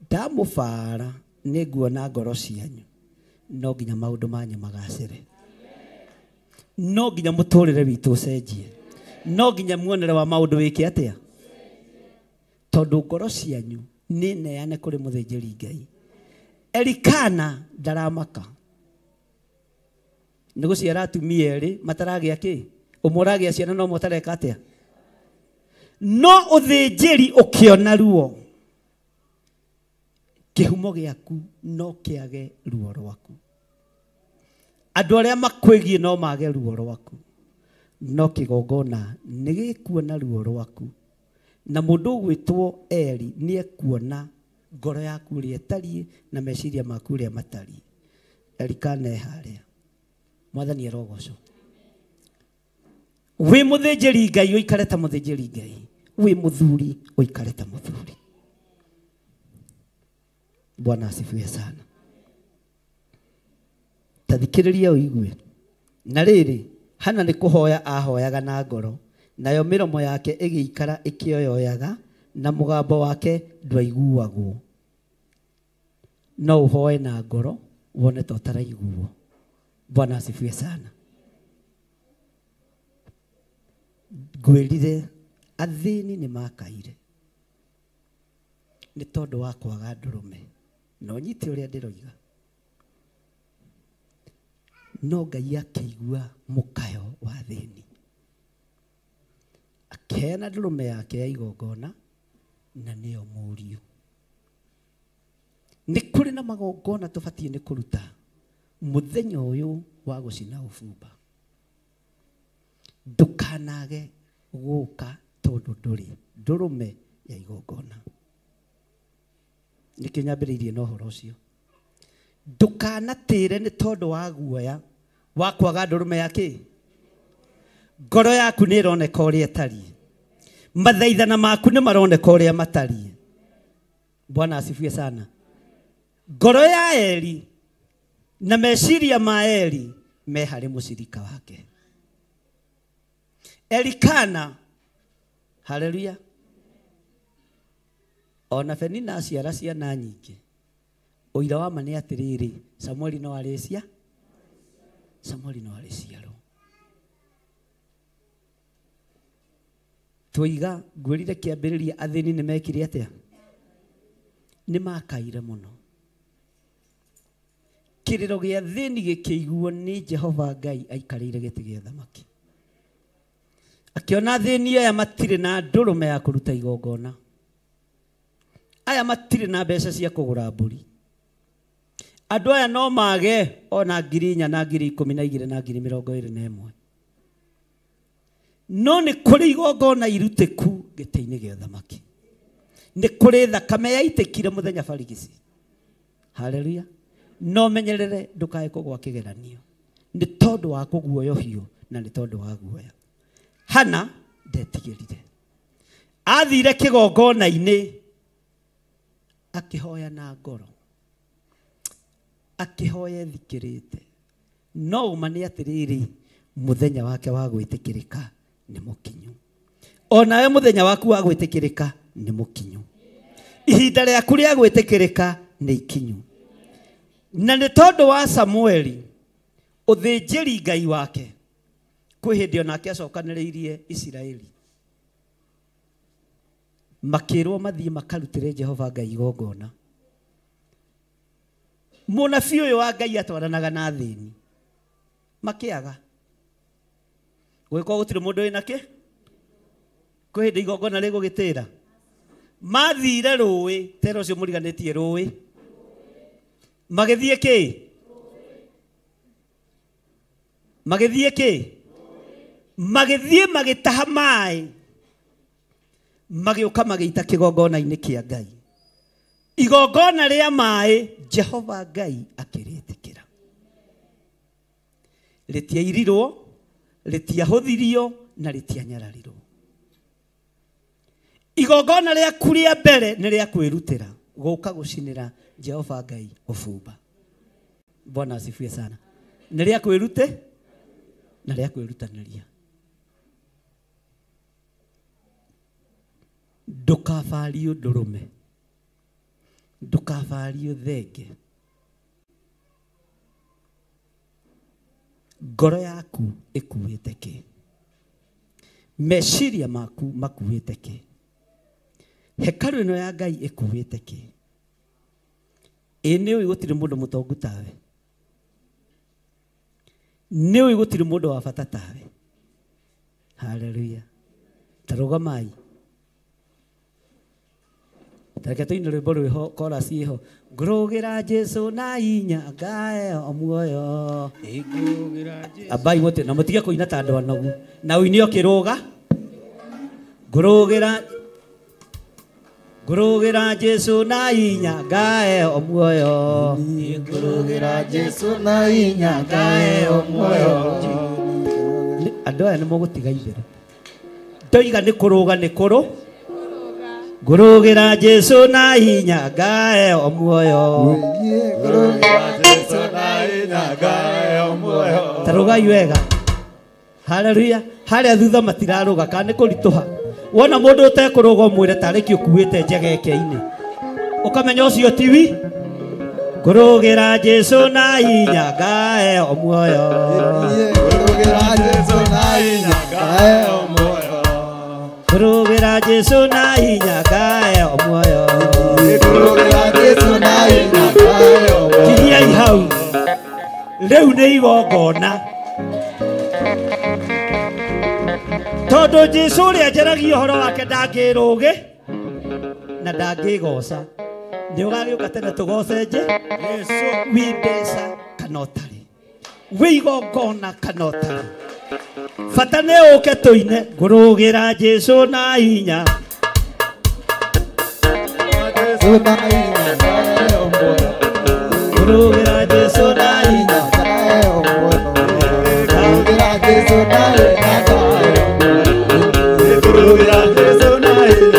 ndamũbara nĩ nguona ngoro cianyu. No nginya maũndũ manyu magacĩre. No nginya mũtũrĩre witũ ũcenjie. No nginya muonere wa maũndũ wĩke atĩa? Tondũ ngoro cianyu nĩ neane kũrĩ mũthĩnjĩri Ngai. Elikana ndaramaka. Nĩ gũciara atumia erĩ mataragĩa kĩ? Ũmwe ũragĩa ciana no ũmwe ũtareka atĩa? No ũthĩnjĩri ũkĩona ruo, kĩhumo gĩaku no kĩage ruo rwaku. Andũ arĩa makwĩgiĩ no mage ruo rwaku. No kĩgongona nĩ gĩkuona ruo rwaku. Na mũndũ ũgwĩtwo Eli nĩ ekuona ngoro yaku ũrĩa ĩtariĩ na meciria maku ũrĩa matariĩ. Elikana haria mwathani arogoco wi muthinjiri Ngai uikare ta muthinjiri Ngai wi muthuri uikare ta muthuri. Bwana asifiwe sana. Tathikiriria uigue na riri Hana ni kuhoya ahoyaga na ngoro nayo miromo yake igiikara ikioyoyaga na mugambo wake ndwaiguagwo. No uhoe na ngoro wone to taraiguo. Bwana asifiwe sana. Gwirire athini ni makaire ni tondu wa kwaga ndurume no nyiti uria ndiroiga no Ngai akĩigua mukayo wa thĩni akĩheana ndurume yake ya igongona na nĩyo mũriũ. Nĩ kũrĩ na magongona tũbatiĩ nĩ kũruta mũthenya ũyũ wa gũcina ũbumba. Ndũkanage gũka tondũ ndũrĩ ndurume ya igongona. Nĩkĩo nyambĩrĩirie na ũhoro ũcio. Ndũkanatĩre nĩ tondũ wa guoya wa kwaga ndurume yake. Ngoro yaku nĩ ĩroneka ũrĩa ĩtariĩ. Mathaithana maku nĩ maroneka ũrĩa matariĩ. Bwana asifiwe sana. Ngoro ya Eli na meciria ma Eli me harĩ mũcirika wake. Elikana, haleluya, ona Penina aciara ciana nyingĩ. Ũira wa ma nĩ atĩrĩrĩ, Samueli no arĩcia, Samueli no arĩciarwo. Tũiga ngwĩrire kĩambĩrĩria athĩni nĩ mekire atĩa? Nĩ makaire mũno. Kĩrĩro gĩa thĩni gĩkĩiguo nĩ Jehova Ngai aikarĩire gĩtĩ gĩa thamaki. Akiona thĩni aya matirĩ na ndurume ya kũruta igongona. Aya matirĩ na mbeca cia kũgũra mbũri. Andũ aya no mage ona 4,000 na 12,000 na 21,000. No nĩ kũrĩ igongona irutĩku gĩtĩ-inĩ gĩa thamaki. Nĩ kũrĩ thakame yaitĩkire mũthenya barigici. Haleluya. No menyerere ndũkae kũgwa kĩgeranio. Nĩ tondũ wa kũguoyohio na nĩ tondũ wa guoya. Hana ndetigĩrire. Athire kĩgongona-inĩ akĩhoya na ngoro. Akĩhoya thikĩrĩte. No uma nĩ atĩrĩrĩ mũthenya wake wa gwĩtĩkĩrĩka nĩ mũkinyu. Onawe mũthenya waku wa gwĩtĩkĩrĩka nĩ mũkinyu. Ihinda rĩaku rĩa gwĩtĩkĩrĩka nĩ ikinyu. Na nĩ tondũ wa Samueli ũthĩnjĩri Ngai wake kwĩ hĩndĩ onake acokanĩrĩirie Isiraeli. Makĩrwo mathiĩ makarutĩre Jehova Ngai igongona. Mũnabii ũyũ wa Ngai atwaranaga na thĩni. Makĩaga. Gwĩkwo gũtirĩ mũndũ wĩna kĩ? Kwĩ hĩndĩ igongona rĩgũgĩtĩra. Mathire rũĩ, tera ũcio mũriganĩtie rũĩ. Magĩthiĩ kĩ? Magĩthiĩ kĩ? Magĩthiĩ magĩtaha maĩ. Magĩũka magĩita kĩgongona-inĩ kĩa Ngai. Igongona rĩa maĩ Jehova Ngai akĩrĩtĩkĩra. Rĩtiairirwo, rĩtiahũthirio na rĩtianyararirwo. Igongona rĩaku rĩa mbere nĩ rĩa kwĩrutĩra gũka gũcinĩra Jehova Ngai ũbumba. Bwana asifiwe sana. Nĩ rĩa kwĩrute na rĩa kwĩrutanĩria. Ndũkabario ndũrũme. Ndũkabario thenge. Ngoro yaku ĩkuĩte kĩ? Meciria maku makuĩte kĩ? Hekalu ĩno ya Ngai ĩkuĩte kĩ? Ĩ nĩũĩ gũtirĩ mũndũ mũtongu tawe? Nĩũĩ gũtirĩ mũndũ wa bata tawe? Haleluya. Tarũgamai. Tareke tũine rwĩmbo rwĩho chorus ĩho. Ngũrũgĩra Jesũ na hinya ngae muoyo. Abai wote na mũtige kũina ta andũ anogu. Na ũine ũkĩrũga. Ngũrũgĩra Ngũrũgĩra Jesu na hinya ngaheo muoyo. Ngũrũgĩra Jesu na hinya ngaheo muoyo. Andũ aya nĩ mũgũtiga itherũ. Ndoiga nĩ kũrũga nĩ kũrũ. Ngũrũgĩra Jesu na hinya ngaheo muoyo. Ngũrũgĩra Jesu na hinya ngaheo muoyo. Tarugai wega. Haleluya. Harĩa thutha matirarũga kana nĩ kũritũha. Wona mũndũ ũtekũrũga mwĩre tarĩ kĩ ũkuĩte njegeke-inĩ. Ũkamenya ũcio tiwi. Ngũrũgĩra Jesu na hinya ngaheo muoyo. Ngũrũgĩra Jesu na hinya ngaheo muoyo. Ngũrũgĩra Jesu na hinya ngaheo muoyo. Ngũrũgĩra Jesu na hinya ngaheo muoyo. Kinyai hau. Rĩu nĩ igongona. Tondũ Jesu ũrĩa njaragia ũhoro wake ndangĩrũgĩ na ndangĩgoca. Nĩ ũgagĩũka tene tũgoce nje. Jesu wĩ mbeca kana ũtarĩ. Wĩ igongona kana ũtarĩ. Bata nĩ ũke tũine. Ngũrũgĩra Jesu na hinya. Ngũrũgĩra Jesu na hinya. Ngũrũgĩra Jesu na hinya. Ngũrũgĩra Jesu na hinya.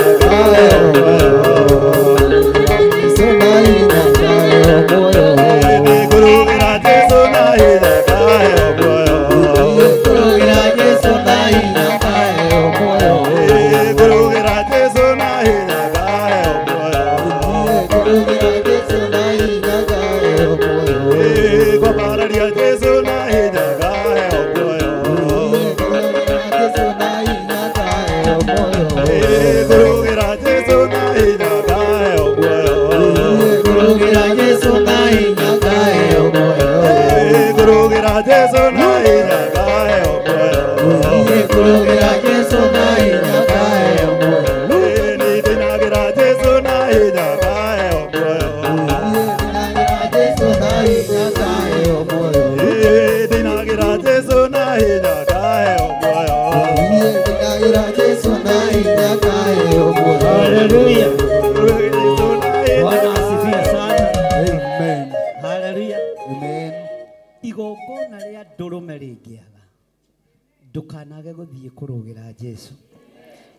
Igongona rĩa ndũrũme rĩngĩaga ndũkanage gũthiĩ kũrũgĩra Jesu.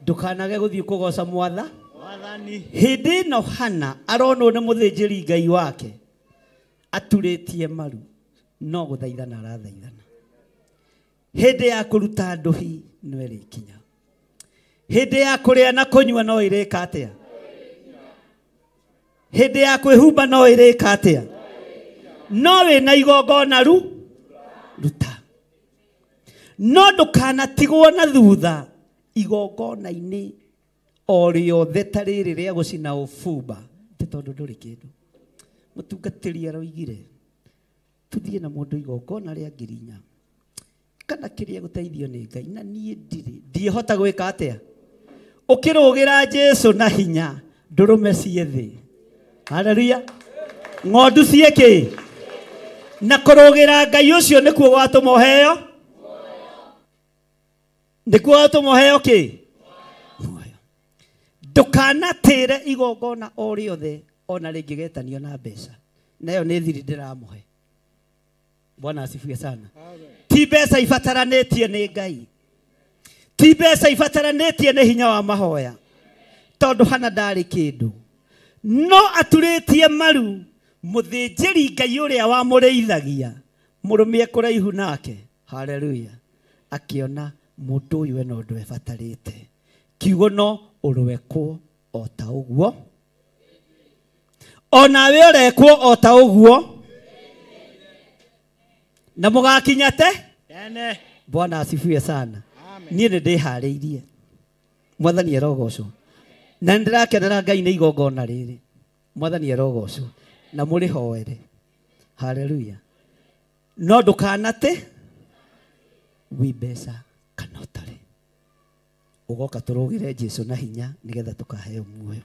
Ndũkanage gũthiĩ kũgoca Mwathani. Hĩndĩ ĩno Hana aronwo nĩ mũthĩnjĩri Ngai wake aturĩtie maru, no gũthaithana arathaithana. Hĩndĩ ya kũruta ndũhi no ĩrĩkinya. Hĩndĩ ya kũrĩa na kũnyua no ĩrĩka atĩa? Hĩndĩ ya kwĩhumba no ĩrĩka atĩa? No wĩna igongona ruta. No ndũkanatigwo na thutha igongona-inĩ o rĩothe ta rĩrĩ rĩa gũcina ũbumba tĩ tondũ ndũrĩ kĩndũ. Mũtungatĩri aroigire tuthiĩ na mũndũ igongona rĩa ngiri inya kana kĩrĩa gũteithio nĩ Ngai, na niĩ ndiĩhota gwĩka atĩa? Ũkĩrũgĩra Jesu na hinya ndũrũme ciĩ thĩ. Haleluya. Ng'ondu ciĩ kĩ? Na kũrũgĩra Ngai ũcio nĩkuo gwatũma ũheo. Nĩkuo gwatũma ũheo kĩ? Muoyo. Ndũkanatĩre igongona o rĩothe ona rĩngĩgetanio na mbeca. Nayo nĩ thiri ndĩramũhe. Bwana asifiwe sana. Ti mbeca ibataranĩtie nĩ Ngai. Ti mbeca ibataranĩtie nĩ hinya wa mahoya. Tondũ Hana ndarĩ kĩndũ. No aturĩtie maru mũthĩnjĩri Ngai ũrĩa wamũrĩithagia mũrũme kũraihu nake. Haleluya. Akĩona mũndũ ũyũ ena ũndũ ebatarĩte. Kiugo no ũrwekwo o ta ũguo. Onawe ũrekwo o ta ũguo. Na mũgakinya te? Bwana asifiwe sana. Niĩ nĩ ndĩharĩirie. Mwathani erogocwo. Na ndĩrakenera Ngai nĩ igongona rĩrĩ. Mwathani erogocwo. Na mũrĩ hoere. Haleluya. No ndũkanate wi mbeca kana ũtarĩ. Ũgoka tũrũgĩre Jesu na hinya nĩgetha tũkaheo muoyo.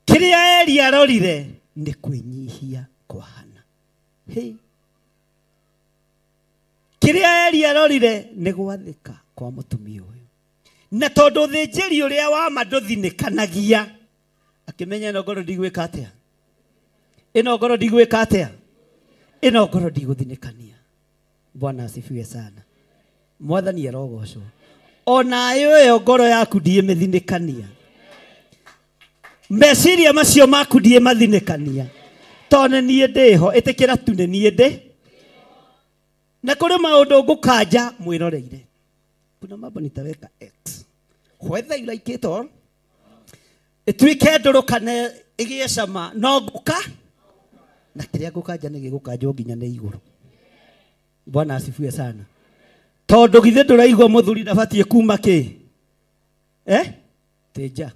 Kĩrĩa Eli arorire nĩ kwĩnyihia kwa Hana. Kĩrĩa Eli arorire nĩ gwathĩka kwa mũtumia ũyũ. Na tondũ thĩnjĩri ũrĩa wa ma ndũthinĩkanagia akimenya ino ngoro ndigwika atia, ino ngoro ndigwika atia, ino ngoro ndiguthinikania. Bwana asifiwe sana. Mwathani arogocwo. Ona yo ngoro yaku ndiemithinikania, meciria macio maku ndiemathinikania, tone nie ndiho, itikira tu ne nie ndi na kuri maundu ngukanja mwĩroreire. Kuna mambo nitaweka X whether you like it or ituike ndurukane igie cama, no nguka na kiria ngukanja nĩ gĩgũkanjwo nginya nĩ igũrũ. Bwana asifiwe sana. Tondu githe nduraigwa muthuri ndabatie kuma ki tĩnja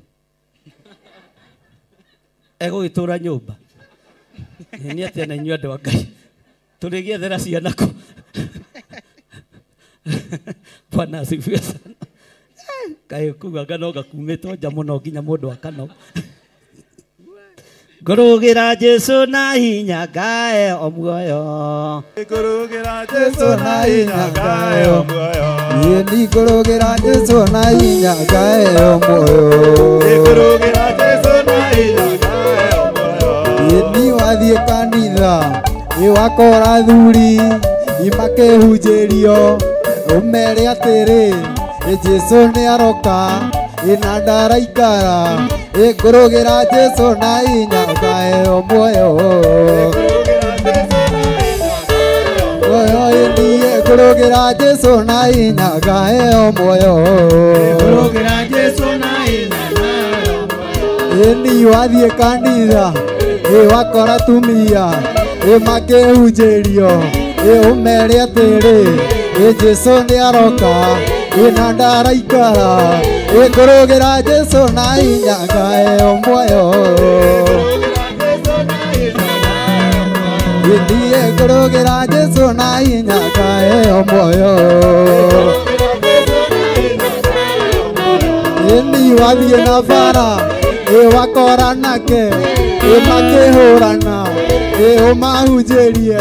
egũgĩtũra nyũmba nĩ atĩa na inyuĩ andũ a Ngai tũrĩgĩethera ciana kũ? Bwana asifiwe sana. Kaĩ kuga ngano gakumĩtwo nja mũno nginya mũndũ akano. Ngũrũgĩra Jesu na hinya ngae o muoyo, ngũrũgĩra Jesu na hinya ngae o muoyo, Yeni ngũrũgĩra Jesu na hinya ngae o muoyo, ngũrũgĩra Jesu na hinya ngae o muoyo. Yeni wathiĩ kanitha wakora thuri imakĩhunjĩrio umere atĩrĩ Jesu nĩ aroka na ndaraikara, ngũrũgĩra Jesu na hinya ngae o muoyo, ngũrũgĩra Jesu na hinya ngae o muoyo, ngũrũgĩra Jesu na hinya ngae o muoyo. Yeni wathiĩ kanitha wakora tumia makĩhunjĩrio umere atĩrĩ Jesu nĩ aroka na ndaraikara, ngũrũgĩra Jesu na hinya ngae o muoyo, ngũrũgĩra Jesu na hinya ngae o muoyo. Yeni wathiĩ na bara wakora nake makĩhũrana ũmahunjĩrie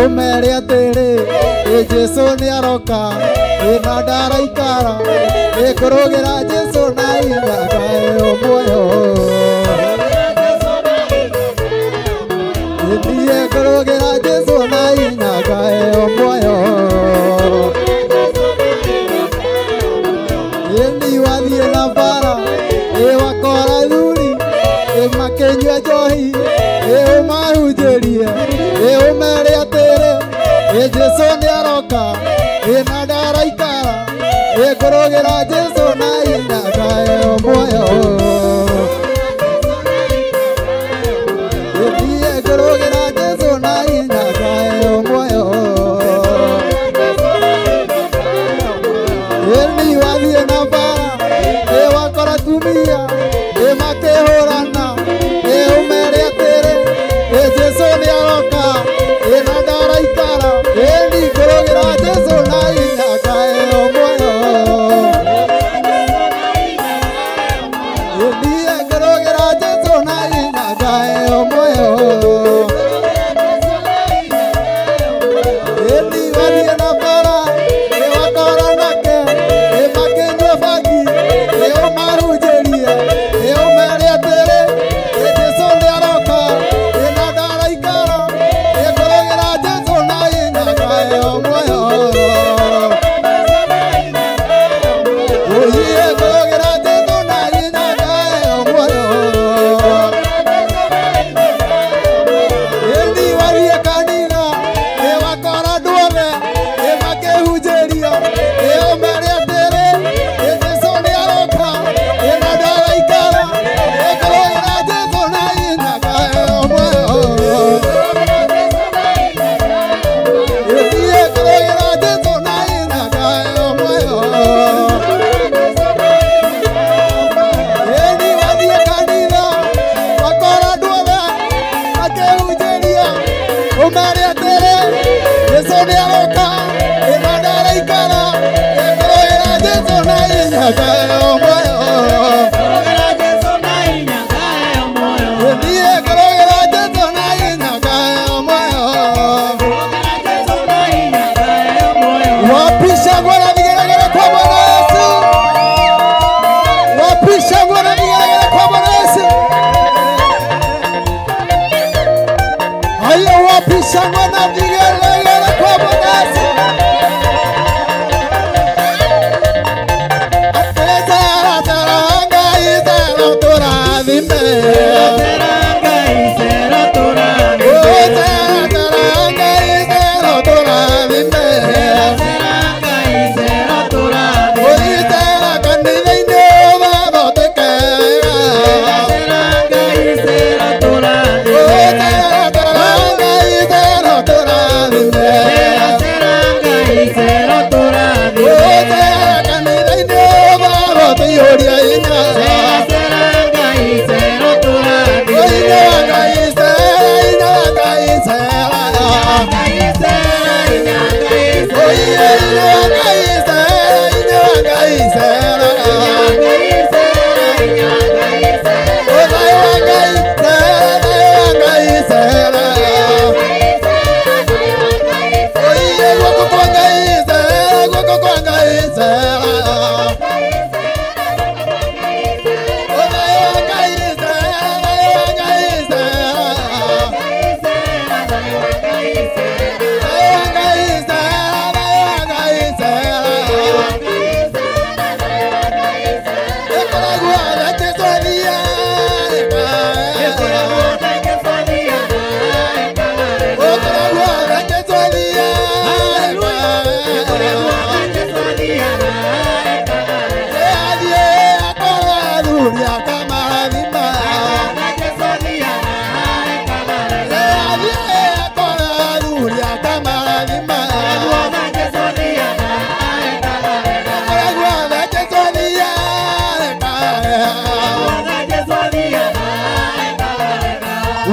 umere atĩrĩ Jesu nĩ aroka na ndaraikara, ngũrũgĩra Jesu na hinya ngae o muoyo, ngũrũgĩra Jesu na hinya ngae o muoyo. Yeni wathiĩ na bara wakora thuri makĩnyua njohi ũmahunjĩrie umere atĩrĩ Jesu nĩ aroka na ndaraikara, ngũrũgĩra Jesu na hinya ngae o muoyo, ngũrũgĩra Jesu na hinya ngae o muoyo. Yeni wathiĩ na bara wakora tumia makĩhũrana umere atĩrĩ Jesu nĩ aroka na ndaraikara, ngũrũgĩra Jesu na hinya ngae o muoyo, ngũrũgĩra Jesu na hinya ngae o muoyo. Yeni wathiĩ na bara wakora nake makĩnyua bangi ũmahunjĩrie umere atĩrĩ Jesu nĩ aroka na ndaraikara, ngũrũgĩra Jesu na hinya ngae o muoyo, ngũrũgĩra Jesu na hinya ngae o muoyo. Yeni wathiĩ kanitha wakora andũ othe makĩhunjĩrio umere atĩrĩ Jesu nĩ aroka na ndaraikara, ngũrũgĩra Jesu na hinya ngae o muoyo, ngũrũgĩra Jesu na hinya ngae o muoyo. Yeni wathiĩ kanitha wakora andũ othe makĩhunjĩrio umere atĩrĩ Jesu nĩ aroka na ndaraikara, ngũrũgĩra Jesu na hinya ngae o muoyo, ngũrũgĩra Jesu na hinya ngae o muoyo, ngũrũgĩra Jesu na hinya ngae o muoyo. Wapisha Bwana vigelegele kwa Bwana Yesu, wapisha Bwana vigelegele kwa Bwana Yesu. wapisha mwana vigelegele kwa Bwana.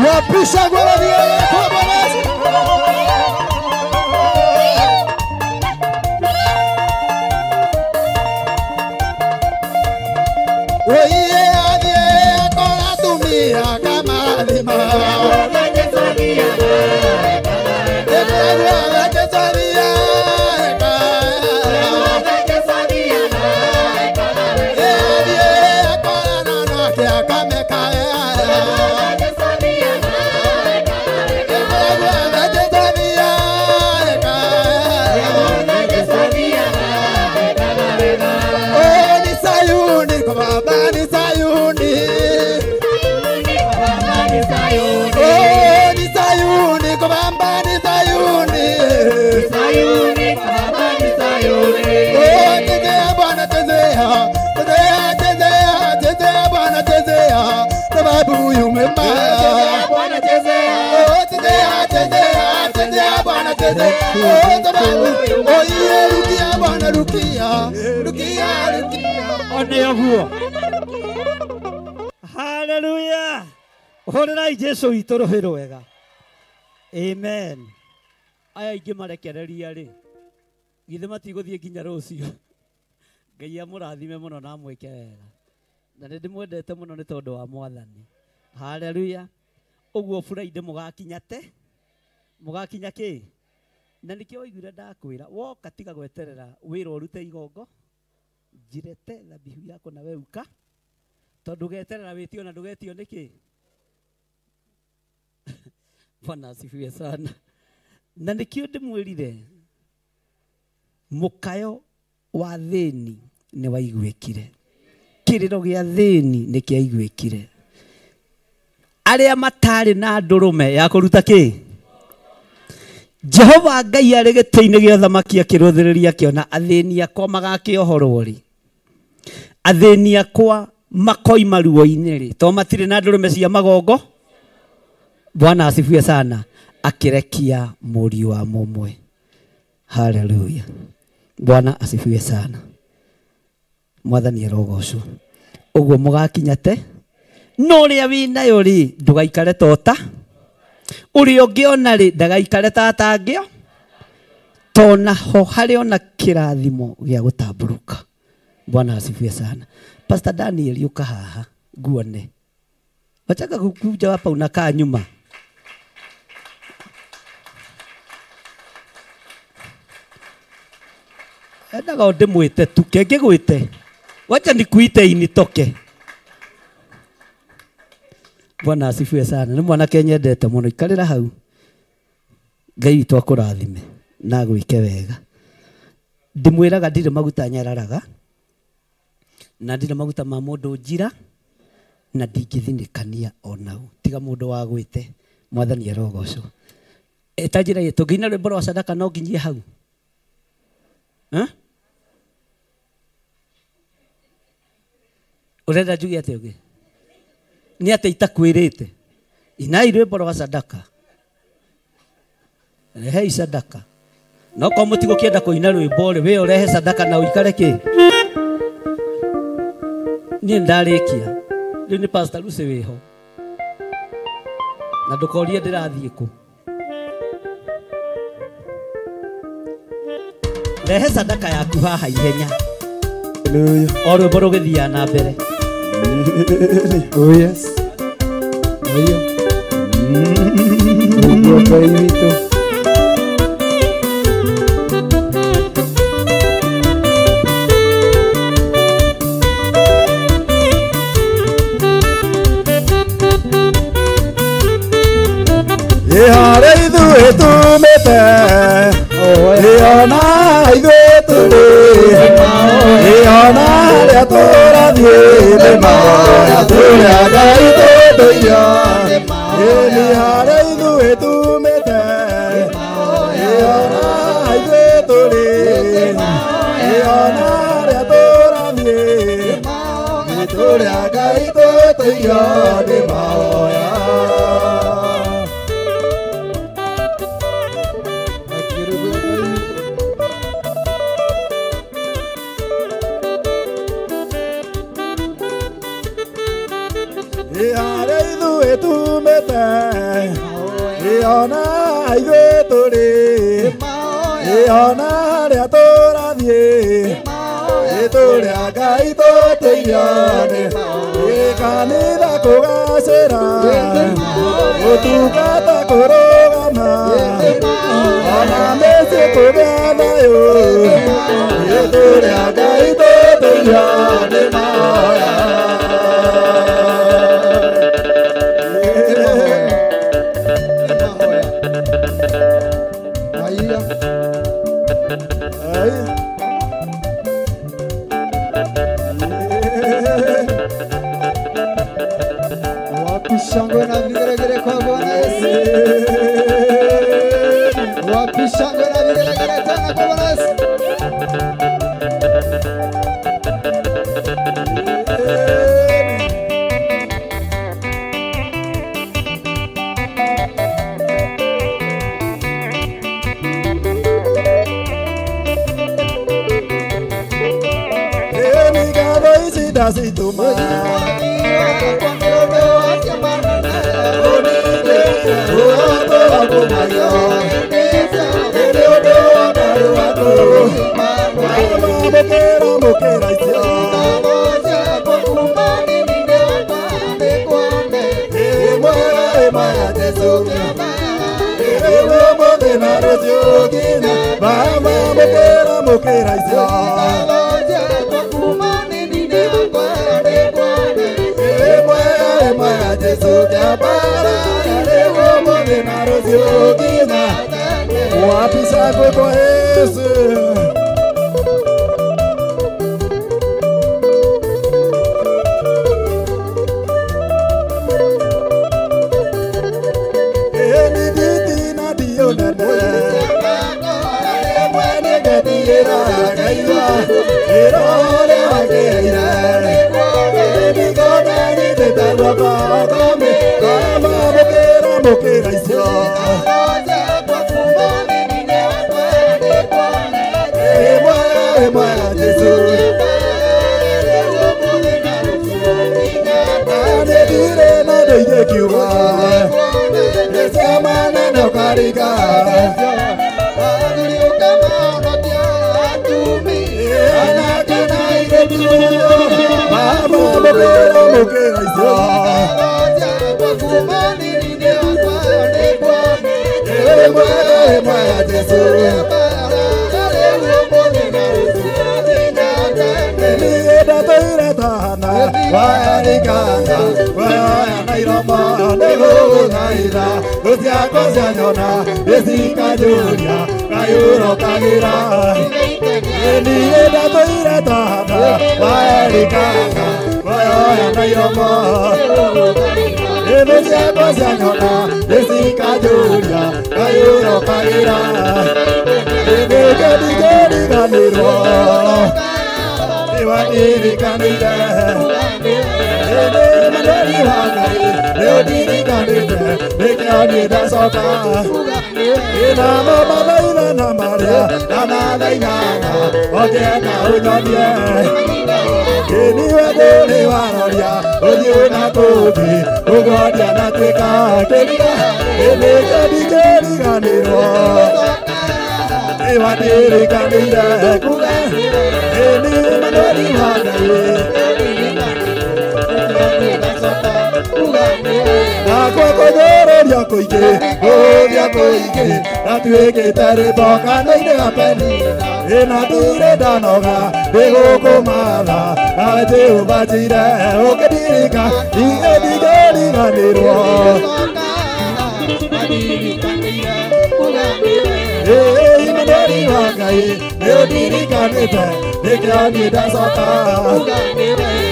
Wapisha kwa Bwana kwa Bwana. Oye adie akora tumia kama lima. Hallelujah. Horerai Jesu itorohero wega. Amen. Aya ingi marekereria ri. Githe matiguthie nginya rucio. Ngai amurathime muno na mwike wega. Na ndimwendete muno ni tondu wa Mwathani. Hallelujah. Uguo Friday mugakinya te. Mugakinya ki? Na nikio oigire ndakwira woka tiga gweterera wira urute igongo. Jirete thabihu yako na we uka. Tondu geterera witio na ndugetio niki? Bwana asifiwe sana. Na nikio ndimwirire mukayo wa thini ni waiguikire. Kiriro gia thini ni kiaiguikire. Aria matari na ndurume ya kuruta ki? Jehova Ngai ari gitini gia thamaki akiruthiriria kiona athini akwa magakiohorwo ri. Athini akwa makoima ruo-ini ri. To matire na ndurume cia magongo. Bwana asifiwe sana. Akirekia muri wa mumwe. Hallelujah. Bwana asifiwe sana. Mwathani arogocwo. Uguo mugakinya te. No ria winayo ri ndugaikare tota. Uri ungiona ri ndagaikare tatangio. Tona ho hari ona kirathimo gia gutamburuka. Bwana asifiwe sana. Pastor Daniel yuka haha guone. Wataka kukuja hapa unakaa nyuma. Endaga ndimwite tu kenge gwite. Wacha nikuite initoke. Bwana asifiwe sana. Ni mwana kenyendete muno ikarira hau. Ngai witũ akũrathime na gwĩke wega. Ndimwĩraga ndirĩ maguta nyararaga na ndirĩ maguta ma mũndũ njira na ndingĩthinĩkania ona ũ tiga mũndũ wa gwĩte Mwathani arogocwo. Etanjira yetu ngina rwĩmbo rwa sadaka no nginyie hau. Urenda njuge atĩa ũngĩ? Nĩ atĩ itakwĩrĩte. Inai rwĩmbo rwa sadaka. Rehe sadaka. No kwa mũtigo kĩenda kũina rwĩmbo rĩ we ũrehe sadaka na ũikare kĩ? Niĩ ndarĩkia. Rĩu nĩ Pastor Lucy wĩho. Na ndũkorie ndĩrathiĩ kũ. Rehe sadaka yaku haha ihenya. O rwĩmbo rũgĩthiaga na mbere. Oh yes. Oh yeah. Ngai witũ. Ihare ithuĩ tumĩte Iona ithuĩ tũrĩ Iona rĩa tũrathiĩ nĩ mahoya tũrĩa Ngai tũtũiya Ihare ithuĩ tumĩte Iona ithuĩ tũrĩ Iona rĩa tũrathiĩ nĩ tũrĩa Ngai tũtũiya nĩ mahoya. Ihare ithuĩ tumĩte Iona ithuĩ tũrĩ Iona rĩa tũrathiĩ tũrĩa Ngai tũtũiya kanitha kũgacĩra gũtungata kũrũgama ona mĩciĩ kũgĩa thayũ tũrĩa Ngai tũtũiya nĩ mahoya. Shangwe na vigelegele kwa Bwana Yesu. Wapi shangwe na vigelegele tena kwa Bwana Yesu. waerikanga wayoya na iromo nĩgũgũthaitha gũciakwo cia nyona nĩcikanjũria ngayũrũkagĩra niĩ ndatũire twahana waerikanga wayoya na iromo nĩciakwo cia nyona nĩcikanjũria ngayũrũkagĩra nĩngĩriganĩrwo nĩwanirikanĩire nĩmaneri wa Ngai nĩũndirikanĩte nĩkĩo nĩndacoka namo mathaitha na marĩa ndanathaithaga ũngĩenda ũnyonie niwe ndũrĩ waroria ũthiũ na kũngĩ ũguo ndianatuĩka kĩriga nĩkĩo ndingĩriganĩrwo nĩwanirikanĩire kuga nĩmaneri wa Ngai nakwa kũthũrũria kũingĩ kũria kũingĩ natuĩkĩte rĩmbo kanua-inĩ gapeni ĩna ndirĩ ndanoga ndĩgũkũmatha nawe Jehova-Njire ũkĩndirika niĩ ndingĩriganĩrwo Imaneri wa Ngai nĩũndirikanĩte nĩkĩo niĩ ndacoka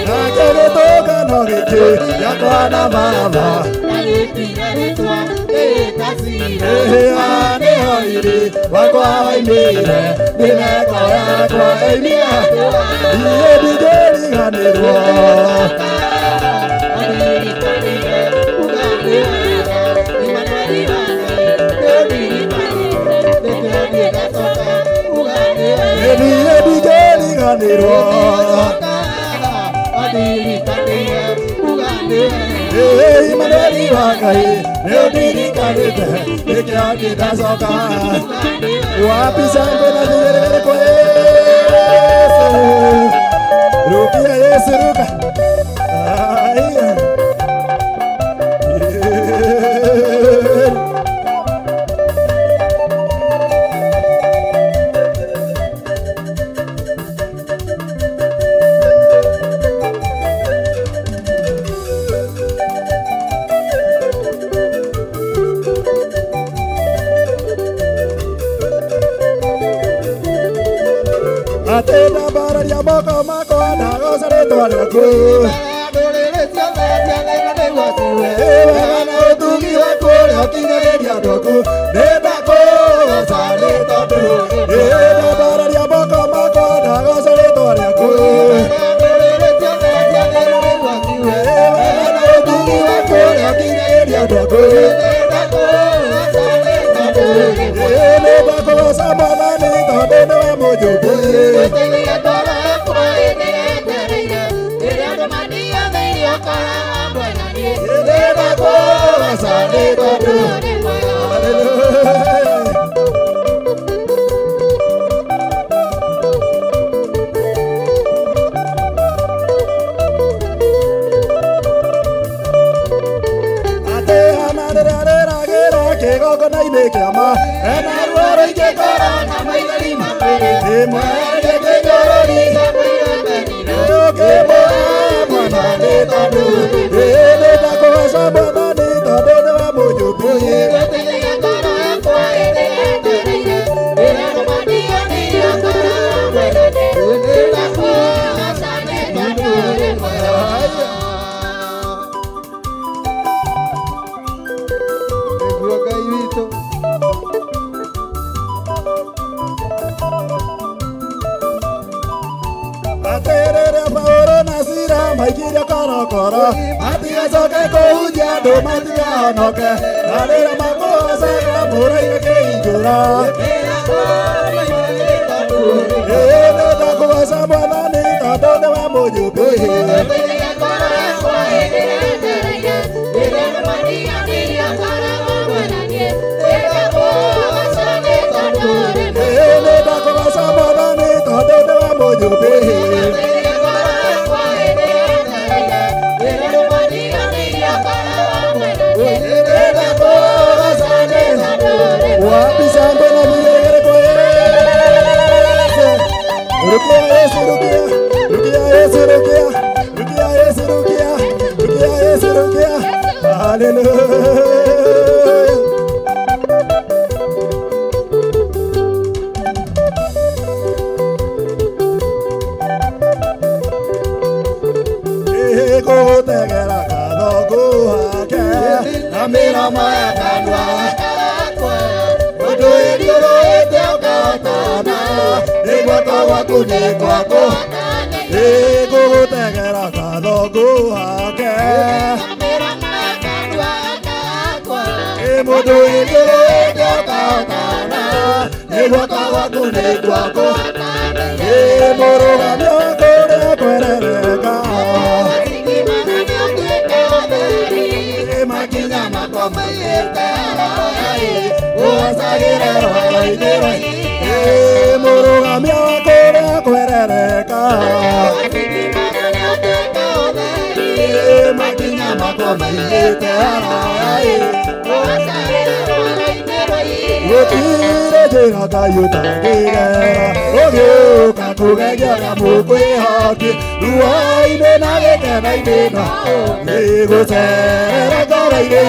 nake gĩtũngano gĩkĩ gĩakwa na baba nĩho iri wakwa waimĩre mĩtheko yakwa ĩmia niĩ ndingĩriganĩrwo niĩ ndingĩriganĩrwo Imaneri wa Ngai nĩũndirikanĩte nĩkĩo niĩ ndacoka wapi shangwe na vigeregere kwa Yesu rukia Yesu ruka atenda bararia moko makwa ndagoca rĩtwa rĩaku wega na ũtugi waku ũrĩa ũkinyanĩria andũ aku nĩndakũgoca nĩ tondũ ĩna bararia moko makwa ndagoca rĩtwa rĩaku wega na ũtugi waku ũrĩa ũkinyanĩria andũ aku nĩndakũgoca Mwathani tondũ nĩwe mũnjũmbũiĩ kĩgongona-inĩ kĩa ma ena ruo rũingĩ korona maithori mamĩrĩ ĩmwe gĩkĩnyũrũri ũkĩmũhe mwana nĩ tondũ nĩndakũgoca Mwathani tondũ nĩwe mũnjũmbũiĩ maingĩria korokoro matigacoke kũhunjia andũ matigahonoke na rĩrĩa makũgocaga mũraika kĩhingũra nĩndakũgoca Mwathani tondũ nĩwe mũnjũmbũiĩ nĩndakũgoca Mwathani tondũ nĩwe mũnjũmbũiĩ wapi shangwe na vigeregere kwa Yesu rukia Yesu rukia rukia Yesu rukia rukia gwaku nĩ gwakwa ngũgũtegera ngatho ngũhake mũndũ igũrũ ndakahotana nĩ gwaka gwaku nĩ gwakwa mũrũgamio kũrĩa kwerereka makinya makwa maiyĩte ũhacagĩre rwaro-inĩ mũrũgamio kũrĩa kwerereka makinya makwa maiyĩte gũtirĩ njĩra Ngai ũtangĩgera ũgĩũka kũgeria kamũkwĩhoki ruo-inĩ na gĩkeno-inĩ no gĩgũcerera ngoro-inĩ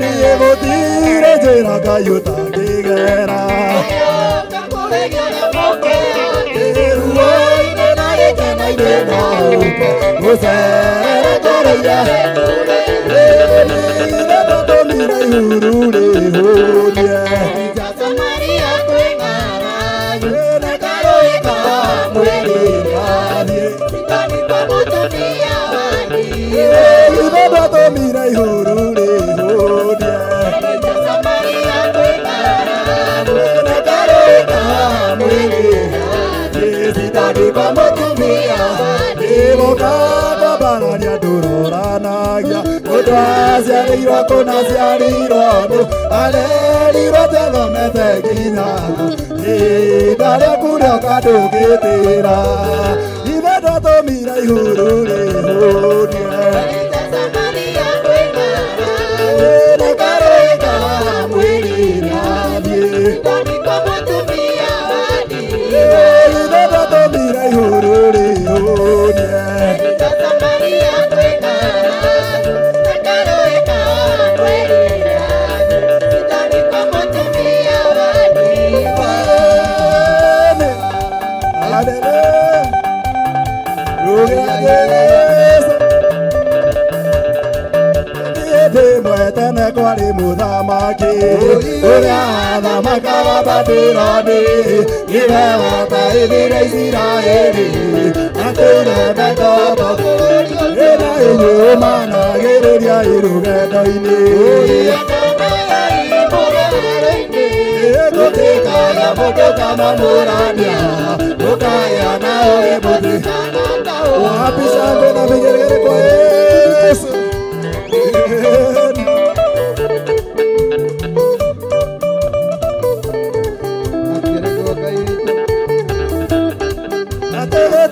niĩ gũtirĩ njĩra Ngai ũtangĩgera ruo-inĩ na gĩkeno-inĩ no gũcerera ngoro-inĩ tũtũmire ihuru rĩhũnie Ibada tomira ihuru rĩhũnie nakareka mwĩrĩ thitangĩka mũtumia ĩgoka kwambararia ndũroranagia mũndũ aciarĩirwo kũna aciarĩirwo nũ arerirwo tethomete nginya thũ ihinda rĩaku rĩoka ndũngĩtĩra ibada tomira ihuru rĩhũnie nakareka mwĩrĩ nathiĩ ibada tomira ihuru rĩhũnie tene kwari muthamaki ũrĩa athamakaga Babuloni niwe wataithire Isiraeli atũire Medodo ĩna inyumanagĩrĩria irũgendo-inĩ gũtĩkaga mũndũ kamamũrania ũkaya na ũrĩ mũthĩ wapisha mbena mĩgeregere kwa Yesu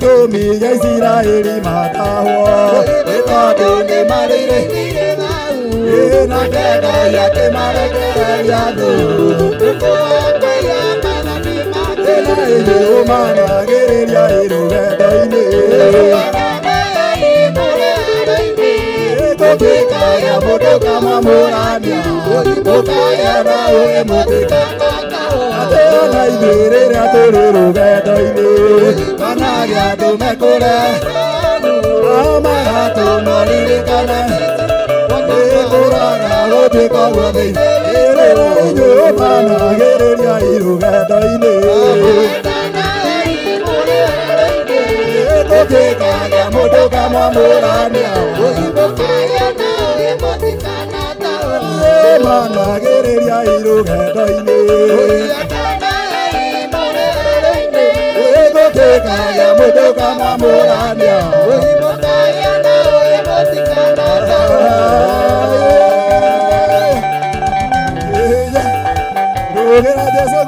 Tumiya Isiraeli matahwo ĩtondũ nĩ marĩire na kenda yake marekereria thũ ĩna inyumanagĩrĩria irũgendo-inĩ gũtĩkaga mũndũ kamamũrania ũkaya na ũrĩ mũthĩ atena ithuĩ rĩrĩa tũrĩ rũgendo-inĩ kanagĩa andũ mekũre magatũmaririkane ĩkũraga gũtuĩka guothe rĩrĩa inyumanagĩrĩria irũgendo-inĩ gũtĩkaga mũndũ kamamũrania managĩrĩria irũgendo-inĩ gũtĩkaga mũndũ kamamũrania rũgĩra Jesũ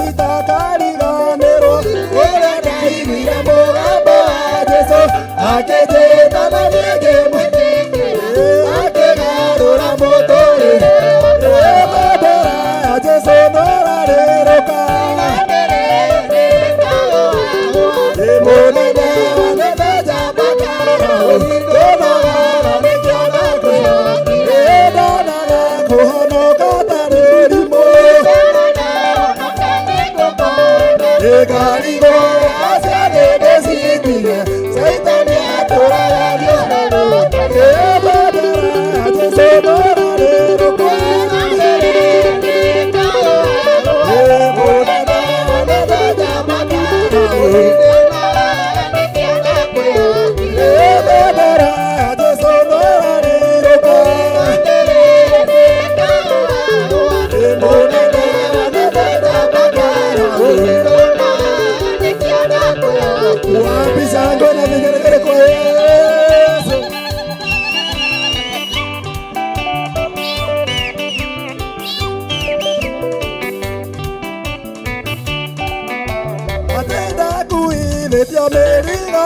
itakariganĩrwo ũrĩa ndaiguire mũgambo wa Jesũ akĩnjĩta na niĩ ngĩmwĩtĩkĩra akĩgarũra mũtũrĩre bendera ya Jesũ nĩrarĩrũka mũnene wanene njamba karũĩ ndũnogora nĩkĩona kwĩhoki ndanaga kũhonoka ta rĩrimũ karigo asiade desitire saitani atora dioro badara tesomara roko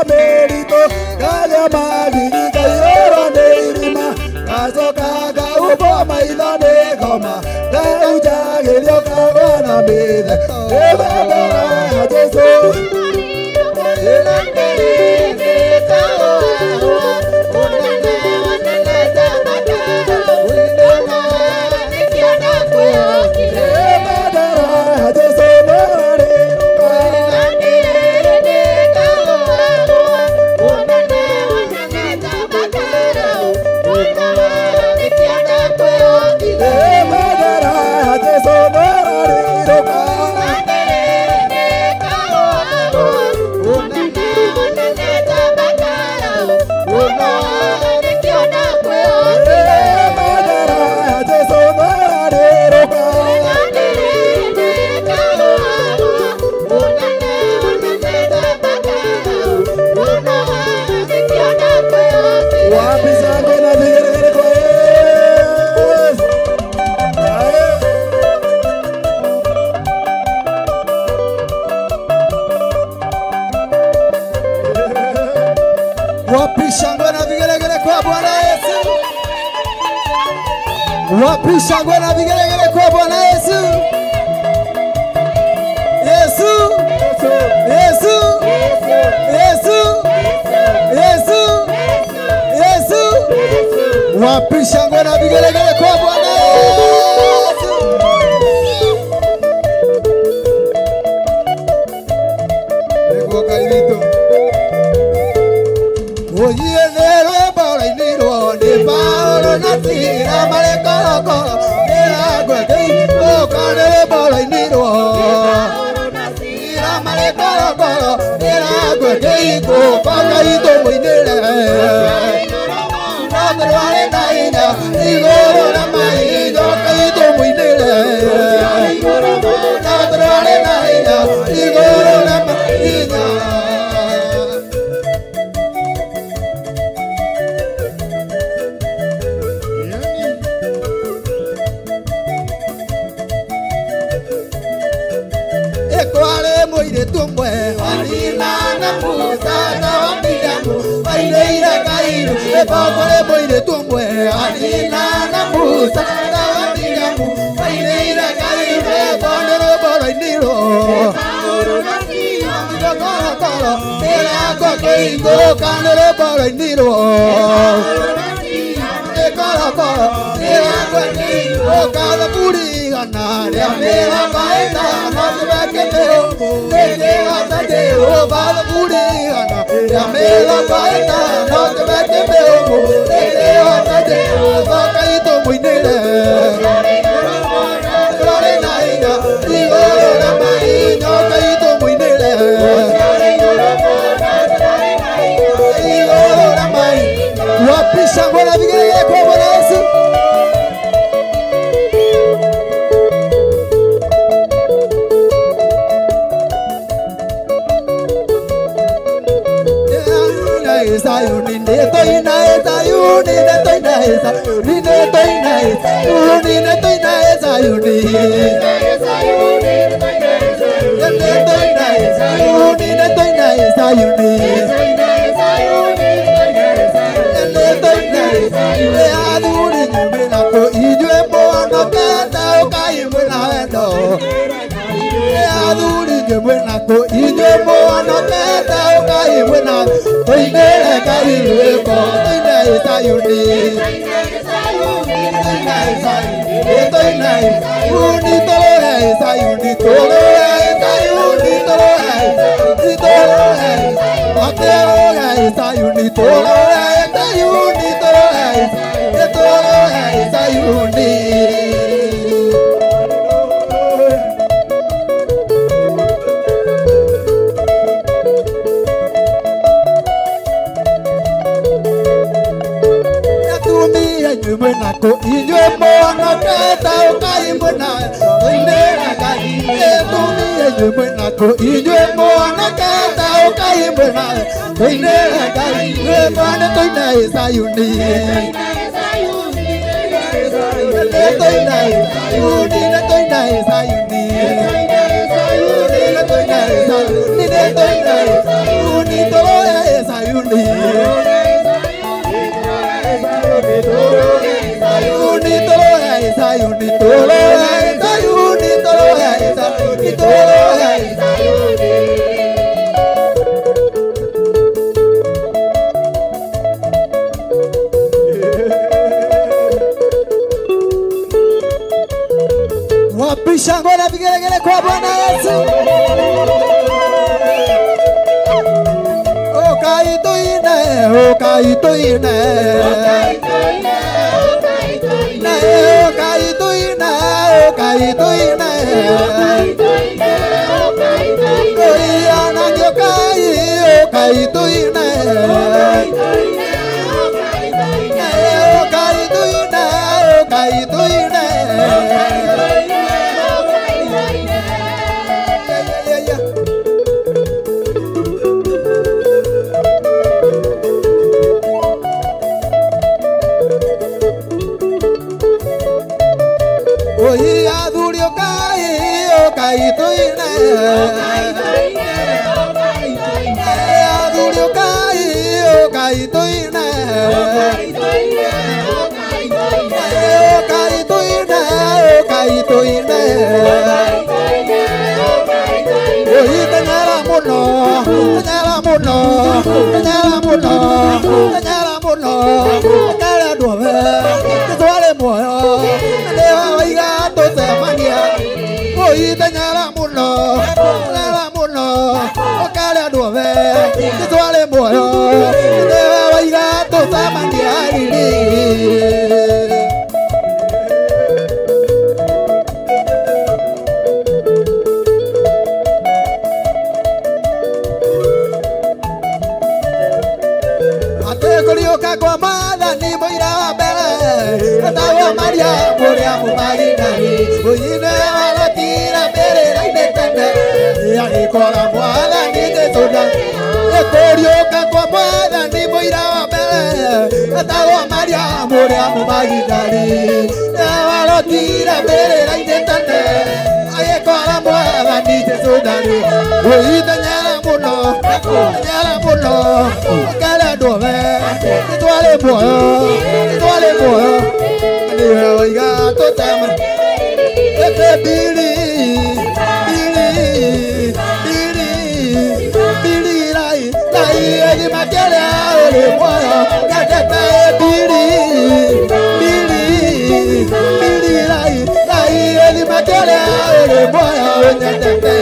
merito kaya magini kayo neirima kasoka kaupo maidane koma kau jagilio kawana mide ebadara Jesu Wapishangwe na vigelegele kwa Bwana Yesu. Yesu. Yesu. Yesu. Yesu. Yesu. Wapishangwe na vigelegele kwa Bwana Yesu. Ego kairito. Oye nero bara iniro de Paulo natira malekoko agua que tocare bara iniro natira malekoko agua que toca y tomo inere no te vale naina igoro na mai yo que tomo inere no te vale naina igoro na mai tumbwe alina na puta na wamidamu aileira kairu epokole boire tumbwe alina na puta na wamidamu aileira kairu epondero boro iniro eporo na tiro koro koro era kwa keingo kanero boro iniro eporo na tiro koro koro era kwa keingo kala puri gana ya mera baita na tebaketeo oh, Father, Buddha, Yamela, Baita, not the back of the home, they are the day, oh, Bakaito, we need it. Florina, Igor, Mai, no Kaito, we need it. Igor, Mai, what piece of what have you got? Sayuni ne toina sayuni ne toina sayuni ne toina sayuni ne toina sayuni sayuni ne toina sayuni ne toina sayuni ne toina sayuni aduri nyumena ko ijwe mono kata okai mwena endo aduri nyumena ko ijwe mono kata okai mwena toina kaiwe ko toina sayuni toina sayuni tolo sayuni tolo sayuni tolo Wapisha ngona vigelegele kwa Bwana Yesu. Okaituine, okaituine. Okaituine, okaituine. Oyana nyokai, okaituine. Okaituine, okaituine. Oye, adurio caí, o caí tuine. Adurio caí, o caí tuine. O caí tuine, o caí tuine. Oye, teñala muno, teñala muno, teñala muno, teñala muno. Cara duove, te duele moyo. Oye, teñala muno, okale duove, te duele moyo, te va a ir a tu samaniari. Ate kolioka kwa mada ni moira bele, atawa Maria moria mumarinari, oye ne ala tira bere la indetende, ya ni kora mwala ni de toda, kolioka kwa mada ni moira bele, atawa Maria moria mumarinari, ya ala tira bere la indetende, aye kora mwala ni de toda, oye teñala muno, kala dove, te duele moyo, oiga, totama, este bili, lai, edi makele aole moyo, gatete bili, lai, edi makele aole moyo, gatete.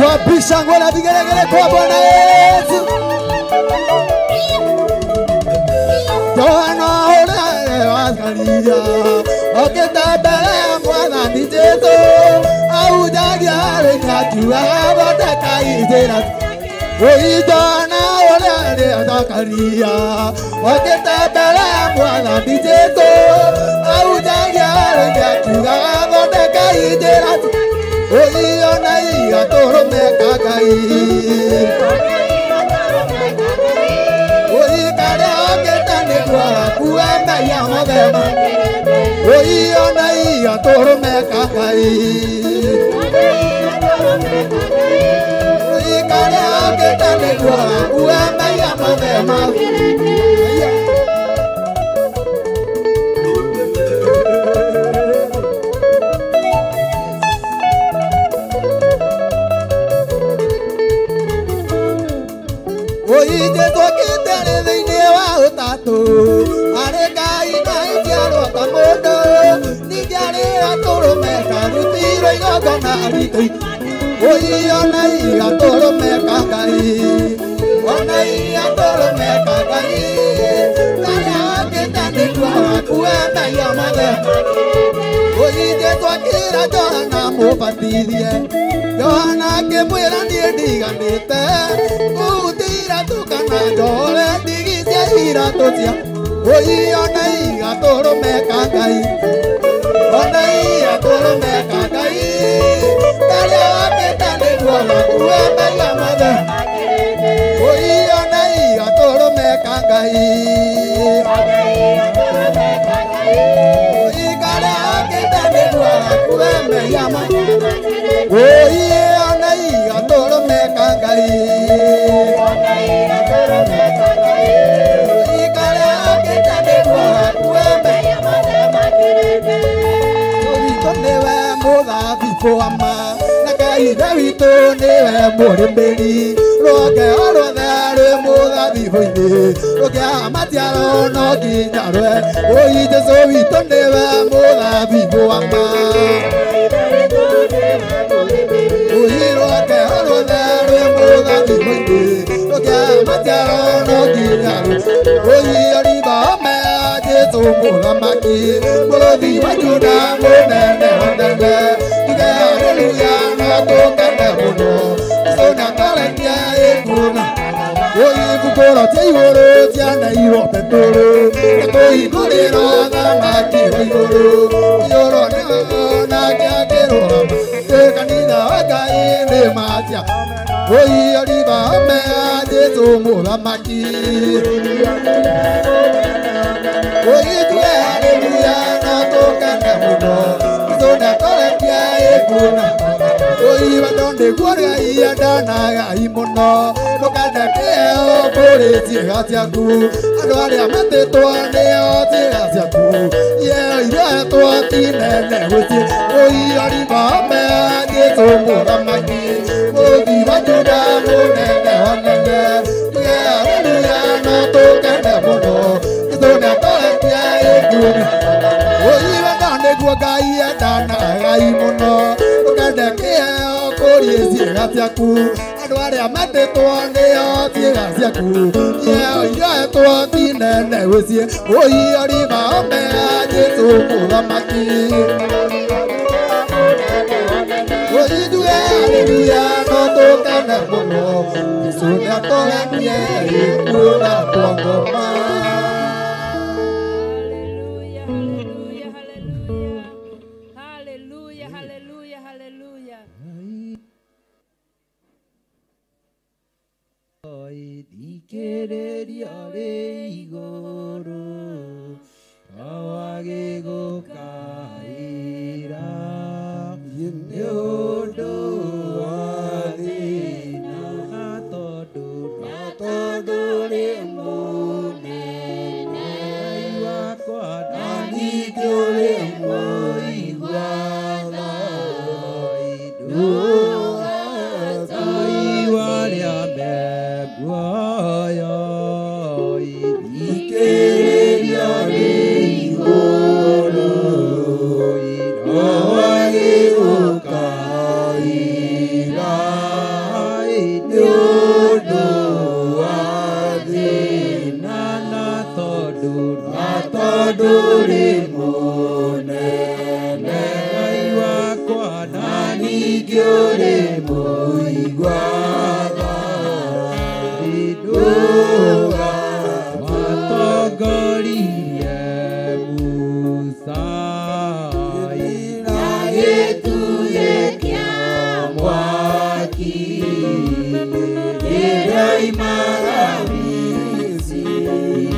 Wapisha ngona vigelegele kwa Bwana Yesu. Joana ora waskalia, oketabele mwana ni Yesu. Au jagiare ngatua bataka izera. Oi Joana ora waskalia, oketabele mwana ni Yesu. Au jagiare ngatua bataka izera. Oi ona ia toro me kakai. Oi kare oketane kwa kuamba. maya madema oi ona iya toro meka kai oi kare ake tane kwa maya madema oi Jesu kitare thini wa utatu are kai kai jaro tamodo ni jare atoro meka rutiro igona aritu oi ona iya toro meka kai ona iya toro meka kai kaya kitane kwa kuenda yamade oi Jesu akira jana mubatirie Yohana ke mwera nie diganite kutira tukana jole digisya ira tosia oi ona iga toro meka kai ona iga toro meka kai kaya aketane kwa kuenda yamade oi ona iga toro meka kai oi kaya aketane kwa kuenda yamade oi ona iga toro meka kai oi kaya aketane kwa kuenda yamade newe muthathi kwama na Ngai witũ niwe mũrĩmĩri rwake orwothe rwĩ mũthathi hoinĩ rũkĩaga matiaro no nginya rwe oi Jesũ witũ niwe mũthathi kwama oi rwake orwothe rwĩ mũthathi hoinĩ rũkĩaga matiaro no nginya rwe oi oriba omea Jesũ mũthamaki mũrũthi wa Juda mũnene wothe ige haleluya no tũkene mũno Jesũ nĩakarekia ĩkuna oi ibukũro cia igũrũ cianeirwo Petũrũ nĩkũhingũrĩrwo thamaki wa igũrũ igũrũ nĩwe nake akĩrũgama kanitha wa Ngai nĩ macia oi oriba omea Jesũ mũthamaki oi tuge haleluya no tũkene mũno Jesũ nĩakarekia ĩkuna oi wendo nĩguo Ngai endana Ngai mũno ndũkende kĩheo kũrĩ ciĩga ciaku andũ arĩa metĩtwo nĩo ciĩga ciaku iheo iria hetwo ti nene gwĩciĩ oi oriba omea Jesũ mũthamaki mũrũthi wa Juda mũnene wanene tuge haleluya no tũkene mũno Jesũ nĩakarekia ĩkuna oi wendo nĩguo Ngai endana Ngai mũno ndũkende kĩheo kũrĩ ciĩga ciaku andũ arĩa metĩtwo nĩo ciĩga ciaku iheo iria hetwo ti nene gwĩciĩ oi oriba omea Jesũ mũthamaki oi tuge haleluya no tũkene mũno Jesũ nĩatorekie ĩkuna kwa ngoma Hallelujah, hallelujah, hallelujah. Thikĩrĩria rĩ igũrũ kawa gĩgũkaĩra nĩ ũndũ wa thĩna na tondũ rĩ mũnene Ngai wakwa na ningĩ ũrĩ mũiguaga warĩa meguoyo thikĩrĩria rĩ igũrũ kawa gĩgũkaĩra nĩ ũndũ wa thĩna na tondũ rĩ mũnene Ngai wakwa na ningĩ ũrĩ mũiguaga nduga watongorie Musa na gĩtugĩ kĩa mwaki rĩrĩa imara Misiri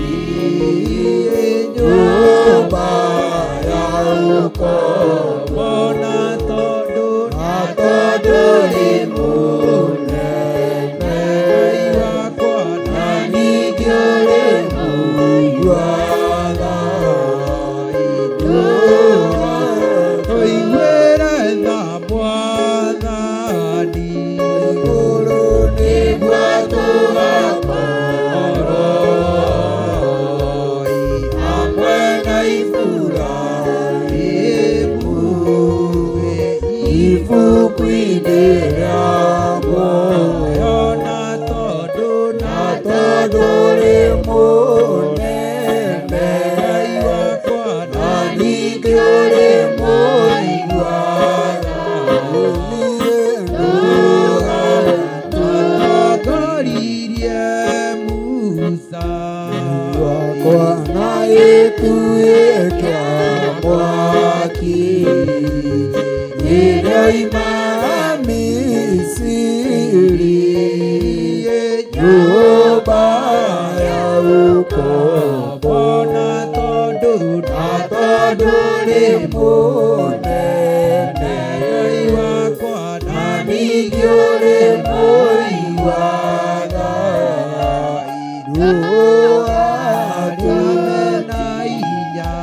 amena inya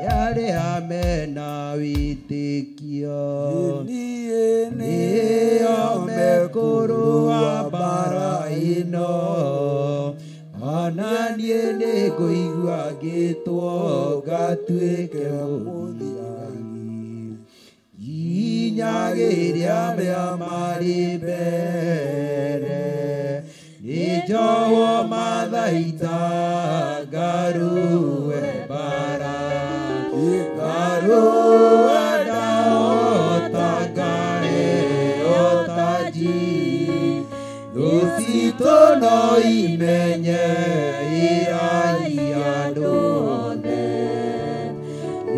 yare amena witikio ni amekurua bara ino ona nie ni kuigua gitwo gatuike muthigani inyagiria mea mari mbere ni jowo mathaita garue bara garue daotagae otaji Dusito no imenye iraia dode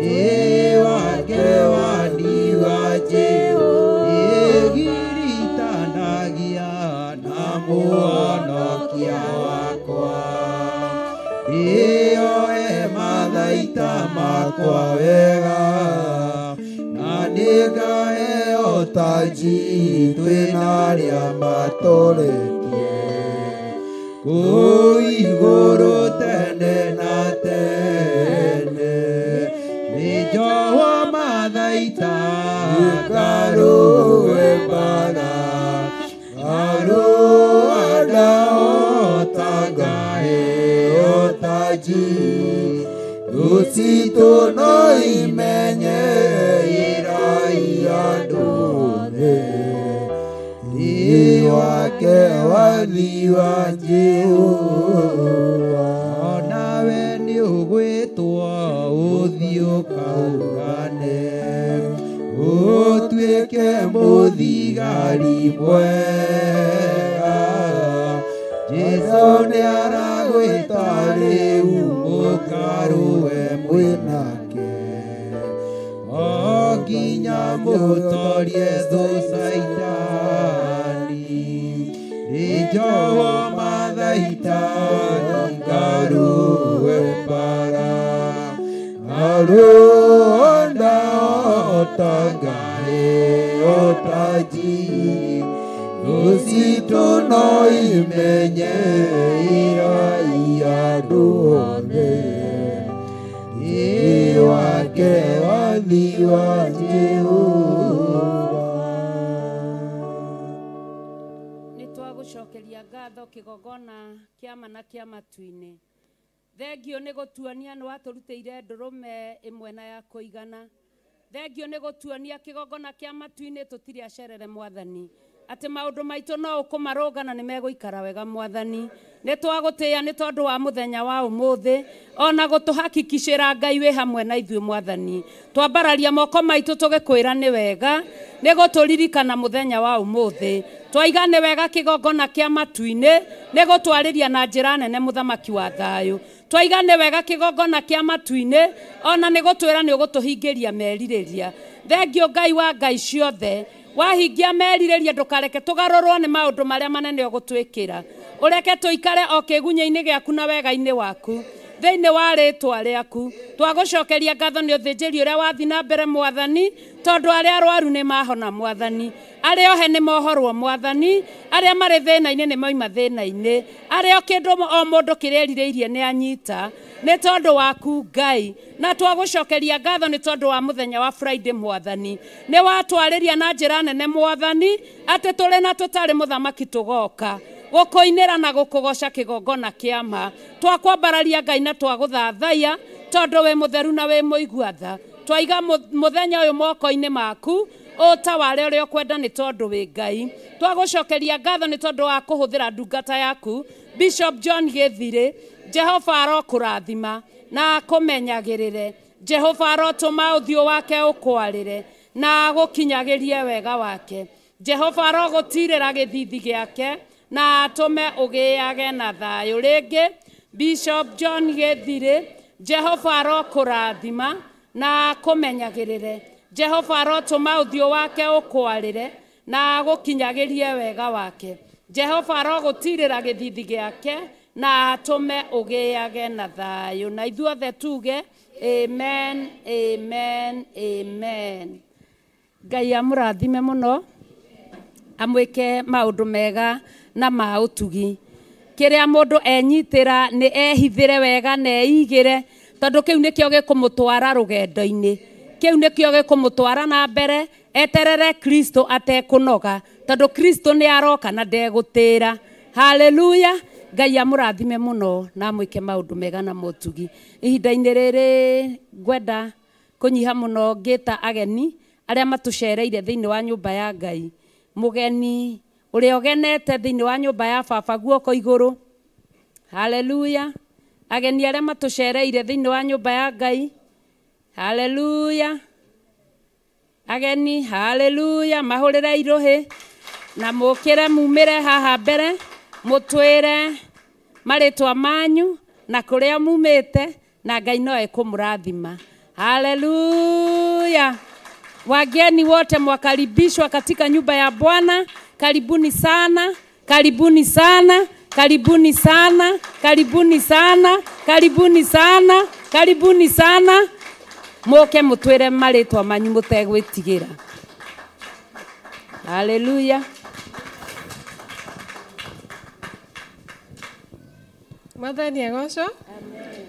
Ewake waniwaje Egiritanagia namuonokia wakwa Iyo mathaita makwa wega Naniga otaji twinaria matoretie Kuiguru tene na tene Nijowa mathaita garue bara Garua daotagae otaji Dusito no imenye iraia dune Iwake wathiwa Jehova Onawe ni ugwitwa uthio kaurane Utuike muthigari mwega Jesu ni aragwita riu mukarue mwinake Oginya mutorie thusaitani Ijowo mathaita garue bara Aruonda otagae otaji Dusito no imenye iraia duone Iwake wathiwa Jehova Nitwagucokeria ngatho kigogona kiama na kiama twine Thengio ni gutuania ni waturutire ndurume imwe na ya kuigana Thengio ni gutuania kigogona kia matuine tutiri acerere mwathani ati maundu maitu no ukumarugana ni meguikara wega mwathani ni twagutia ni tondu wa muthenya wa umuthi ona gutuhakikishira Ngai we hamwe na ithuĩ mwathani twambararia moko maitu tugikwira ni wega ni guturirikana muthenya wa umuthi twaiga ni wega kigogona kia matuine ni gutwariria na njira nene muthamaki wa thayu twaiga ni wega kigogona kia matuine ona ni gutwira ni ugutuhingiria meririria thengio Ngai wa Ngai ciothe wahingia meririria ndukareke tugarurwo ni maundu maria manene ugutwikira ureke tuikare o kigunya-ini giaku na wega-ini waku thiini wa ritwa riaku twagucokeria ngatho ni uthinjiri uria wathi na mbere mwathani tondu aria arwaru ni mahona mwathani aria ohe ni mohorwo mwathani aria mari thina-ini ni moima thina-ini aria kindu o mundu kirerireirie ni anyita ni tondu waku Ngai na twagucokeria ngatho ni tondu wa muthenya wa Friday mwathani ni watwariria na njira nene mwathani ati turi na tutari muthamaki tugoka gukuinira na gukugoca kigogona kiama twakwambararia Ngai na twaguthathaiya tondu we mutheru na we muiguatha twaiga muthenya uyu moko-ini maku utaware uria ukwenda ni tondu wi Ngai twagucokeria ngatho ni tondu wa kuhuthira ndungata yaku Bishop John Githire Jehova arokurathima na akumenyagirire Jehova arotuma uthio wake ukwarire na agukinyagirie wega wake Jehova arogutirira githithi giake na atume ugiage na thayu ringi Bishop John Githire Jehova arokurathima na akumenyagirire Jehova arotuma uthio wake ukwarire na agukinyagirie wega wake Jehova arogutirira githithi giake na atume ugiage na thayu na ithuothe tuge amen amen amen Ngai amurathime muno amwike maundu mega na ma utugi kiria mundu enyitira ni ehithire wega na eigire tondu kiu nikio gikumutwara rugendo-ini kiu nikio gikumutwara na mbere eterere Kristo atekunoga tondu Kristo ni aroka na ndegutira. Haleluya. Ngai amurathime muno na mwike maundu mega na mutugi. Ihinda-ini riri ngwenda kunyiha muno ngita ageni aria matucereire thiini wa nyumba ya Ngai. Mugeni uria ogenete thiini wa nyumba ya baba guoko iguru. Haleluya. Ageni aria matucereire thiini wa nyumba ya Ngai. Haleluya. Ageni, haleluya, mahurire iruhi na mukire mumire haha mbere mutwire maritwa manyu na kuria mumite na Ngai no ekumurathima. Haleluya. Wageni wote mwakaribishwa katika nyumba ya Bwana. Karibuni sana, karibuni sana, karibuni sana, karibuni sana, karibuni sana, karibuni sana. Moke mutwire maritwa manyu mutegwitigira. Haleluya. Mwathani agocwo.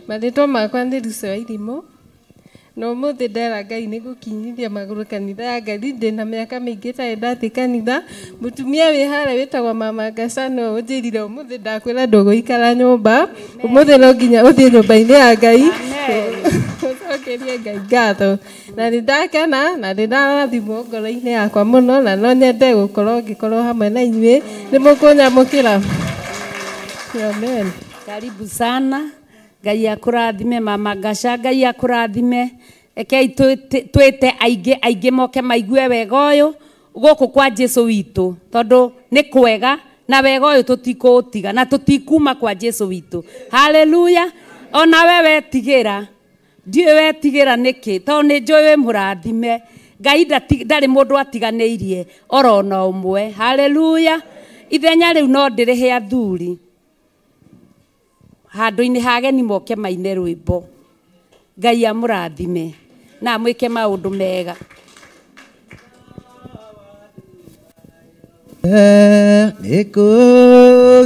Maritwa makwa ndi Lucy wa Irimo. No muthi ndera Ngai ni gukinyithia maguru kanitha ya Ngai ndina miaka mingi ta ndati kanitha. Mutumia wi hara witagwa mama Ngasa no unjirire umuthi ndakwira nduguikara nyumba. Umuthi no nginya uthie nyumba-ini ya Ngai. Okerie Ngai ngatho. Na ndakena na ndarathimwo ngoro-ini yakwa muno na no nyende gukorwo ngikorwo hamwe na inyuĩ ni mukunyamukira. Amen. Karibu sana. Ngai akurathime mama Ngasha. Ngai akurathime. Ekei twite aingi moke maigue wega uyu guku kwa Jesu witu tondu ni kwega na wega uyu tutikuutiga na tutikuma kwa Jesu witu. Haleluya. Ona wewe tigira ndiwe wetigira niki tondu ni njui wi murathime. Ngai ndari mundu atiganeirie oro na umwe. Haleluya. Ithenya riu no ndirihe athuri handu-ini hageni moke maine rwimbo. Ngai amurathime na mwike maundu mega.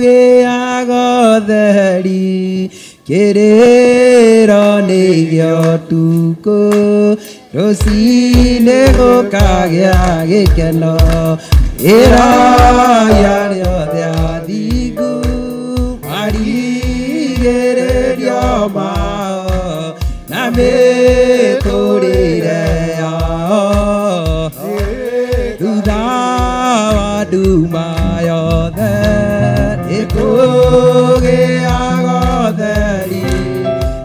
Nikugiaga theri kiriro nigio tuko rucine gukagia gikeno iraya riothe athingu marigĩrĩrio mao na mĩtũrĩre yao thutha wa nduma yothe nĩkũgĩaga ũtheri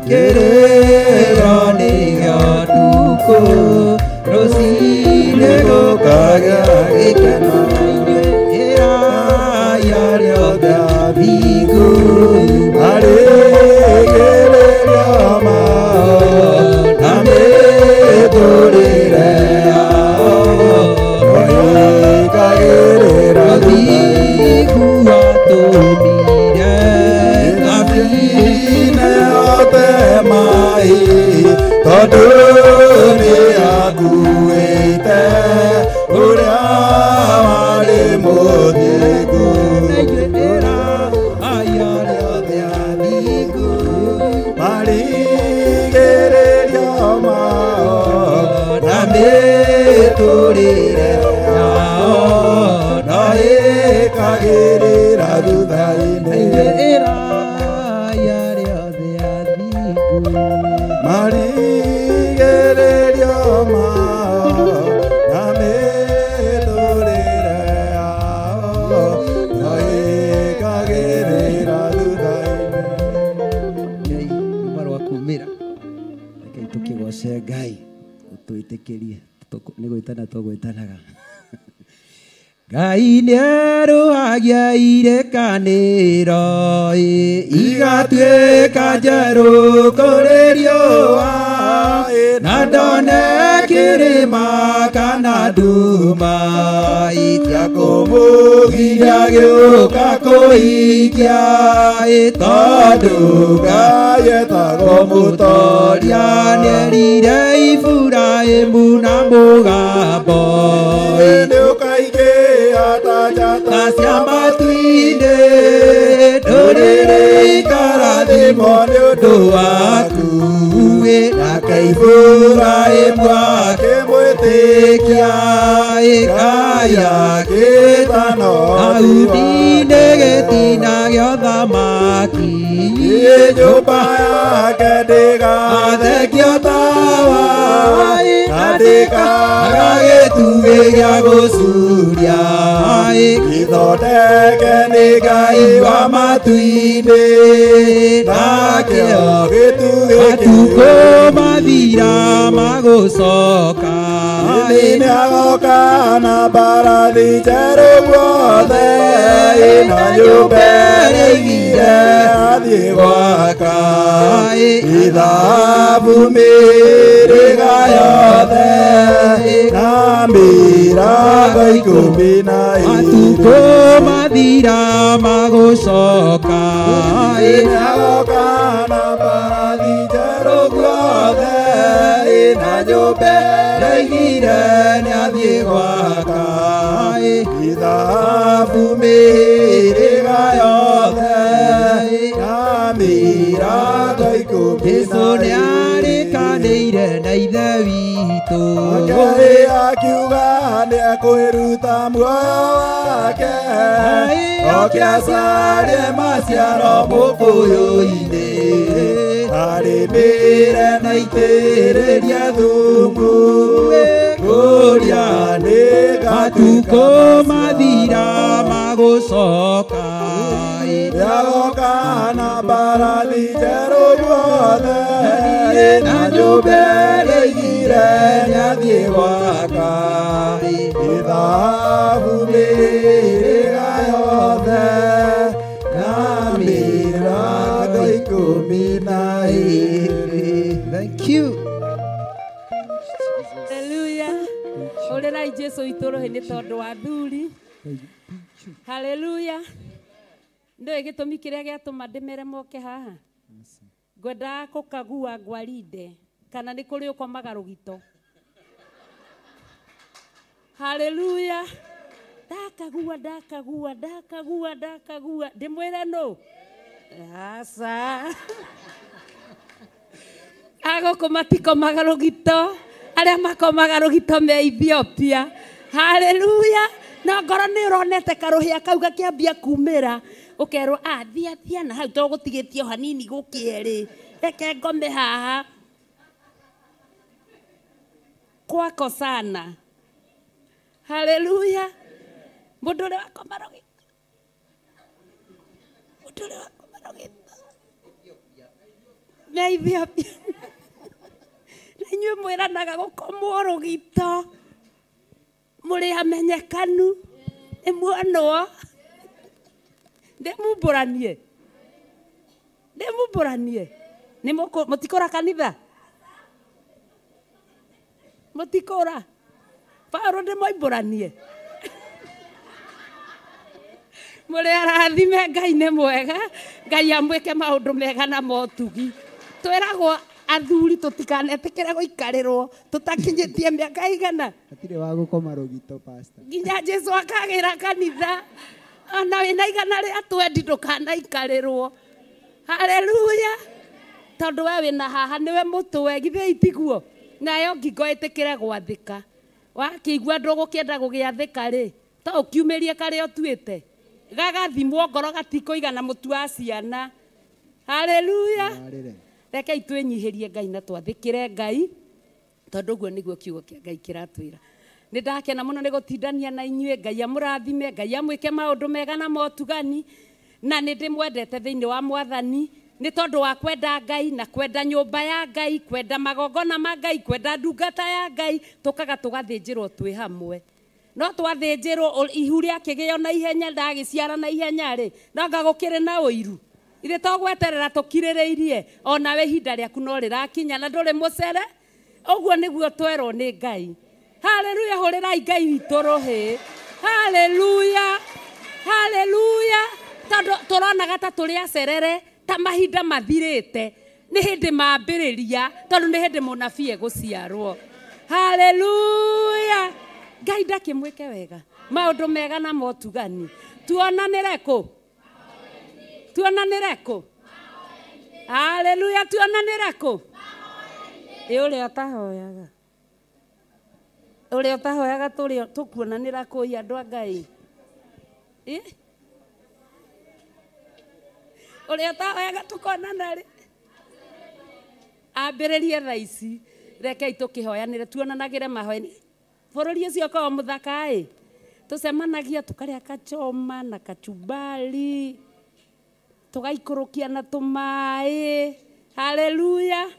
kĩrĩro nĩgĩo ndukũ rũcinĩ gũkagĩa gĩkeno iraya rĩothe athingu marigĩrĩrio mao na mĩtũrĩre yao noikagĩrĩra athingu atũmire thabine othe mai tondũ nĩ akuĩte ũrĩa warĩ mũthingu marigĩrĩrio mao na mĩtũrĩre yao no ĩkagĩrĩra thutha-inĩ iraya rĩothe athingu marigĩrĩrio mao na mĩtũrĩre yao no ĩkagĩrĩra thutha-inĩ. Kumira rekei tukigoce Ngai utwitikirie ni gwitana tugwitanaga Ngai nĩeruhagia irekanĩro igatuĩka njerũ kũrĩ riũa na ndone kĩrĩma kana nduma itiakũmũgiria gĩũka kũhikia tondũ Ngai etagwo mũtoria nĩerire Iburahĩmu na mũgambo nĩũkaingĩha ta njata cia matu-inĩ ndũrĩrĩ imo nĩ ũndũ waku akaihũra ĩmwe akĩmwĩtĩkia Ngai agĩtano Daudi-inĩ gĩtina gĩa ũthamaki nyũmba yake ndĩgathekio tawa na ndĩkaga gĩtugĩ gĩa gũcuria gĩthondeke nĩ Ngai wa matu-inĩ nakĩo gĩtugĩ matukũ mathira magũcoka nĩagoka na mbarathi njerũ guothe na nyũmba ĩrĩgire athiĩ gwaka ithabu mĩrĩga yothe na mĩrango 12 matukũ mathira magũcoka nĩagoka na mbarathi njerũ guothe na nyũmba ĩrĩgire nĩathiĩ gwaka ithabu mĩrĩga yothe na mĩrango 12 Jesũ nĩarĩkanĩire na ithe witũ Ngai akiuga nĩekwĩruta muoyo wake oke acarie maciaro mũkũyũ-inĩ arĩmĩre na itĩrĩrie thumu kũria nĩ matukũ mathira magũcoka nĩagoka na mbarathi njerũ guothe na nyũmba ĩrĩgire nĩathiĩ gwaka ithabu mĩrĩga yothe na mĩrango 12 Thank you. Hallelujah. Orerai Jesu itoro hene tondu wa thuri. Hallelujah. Ndio gitumi kiria giatuma ndimere moke haha. Ngwenda kukagua ngwarinde kana ni kuri ukomaga rugito. Hallelujah. Ndakagua ndimwire no. Asa. Ago komatikomaga rugito. Aria makomaga rugito me Ethiopia. Hallelujah. Na ngoro ni uronete karuhia kau gakiambia kumira ukerwo thia na hau to gutigitio hanini gukieri reke ngome haha kwako sana. Hallelujah. Mudure wako marogito me Ethiopia Nenyu mwiranaga gukomwo rugito muri amenyekanu emwono ndemumburanie ni mutikora kanitha mutikora Paulo ndimoimburanie muri arathime Ngai nĩ mwega Ngai amwĩke maũndũ mega na motugi twĩragwo athuri tutikanetĩkĩre gũikarĩrwo tutakinyĩtie mĩaka igana hatirĩ wa gũkoma rũgito pastor nginya Jesu akagĩra kanitha ona wĩna igana rĩa twendi ndũkanaikarĩrwo. Haleluya. Tondũ we wĩna haha nĩwe mũtwe githĩ itiguo nayo ngingo ĩtĩkĩre gwathĩka wakĩigua ndũgũkĩenda gũgĩathĩka rĩ ta ũkiumĩrie karĩa ũtuĩte gagathimwo ngoro gatikũigana mũtu wa ciana. Haleluya. Reke itwĩnyihĩrie Ngai na twathĩkĩre Ngai tondũ guo nĩguo kiugo kĩa Ngai kĩratwĩra. Nĩ ndakena mũno nĩ gũtindania na inyuĩ. Ngai amũrathime, Ngai amwĩke maũndũ mega na motugani na nĩ ndĩmwendete thĩinĩ wa Mwathani nĩ tondũ wa kwenda Ngai na kwenda nyũmba ya Ngai, kwenda magongona ma Ngai, kwenda ndungata ya Ngai, tũkaga tũgathĩnjĩrwo twĩ hamwe. No twathĩnjĩrwo ihu rĩa kĩgĩo na ihenya ndagĩciara na ihenya rĩ no ngagũkĩrĩ na ũiru ithe to gweterera tũkirĩrĩirie ona we ihinda rĩaku no rĩrakinya na ndũrĩ mũcere. Ũguo nĩguo twerwo nĩ Ngai. Haleluya. Hũrĩrai Ngai witũ rũhĩ. Haleluya. Haleluya. Tondũ tũronaga ta tũrĩ acerere ta mahinda mathirĩte nĩ hĩndĩ mambĩrĩria tondũ nĩ hĩndĩ mũnabii egũciarwo. Haleluya. Ngai ndakĩmwĩke wega maũndũ mega na motugani. Tuonanĩre kũ? Haleluya, tuonanĩra kũ? Ũrĩa ũtahoyaga. Ũrĩa ũtahoyaga tũkuonanĩra kũ andũ a Ngai? Ũrĩa ũtahoyaga tũkonana rĩ? Ambĩrĩrie thaa ici. Rekei tũkĩhoyanĩre tuonanagĩre mahoya-inĩ. Bũrũri ũcio ũkoragwo mũthaka ĩ. Tũcemanagia tũkarĩa kachoma na kachumbari. Tũgaikũrũkia na tũmaĩ. Haleluya.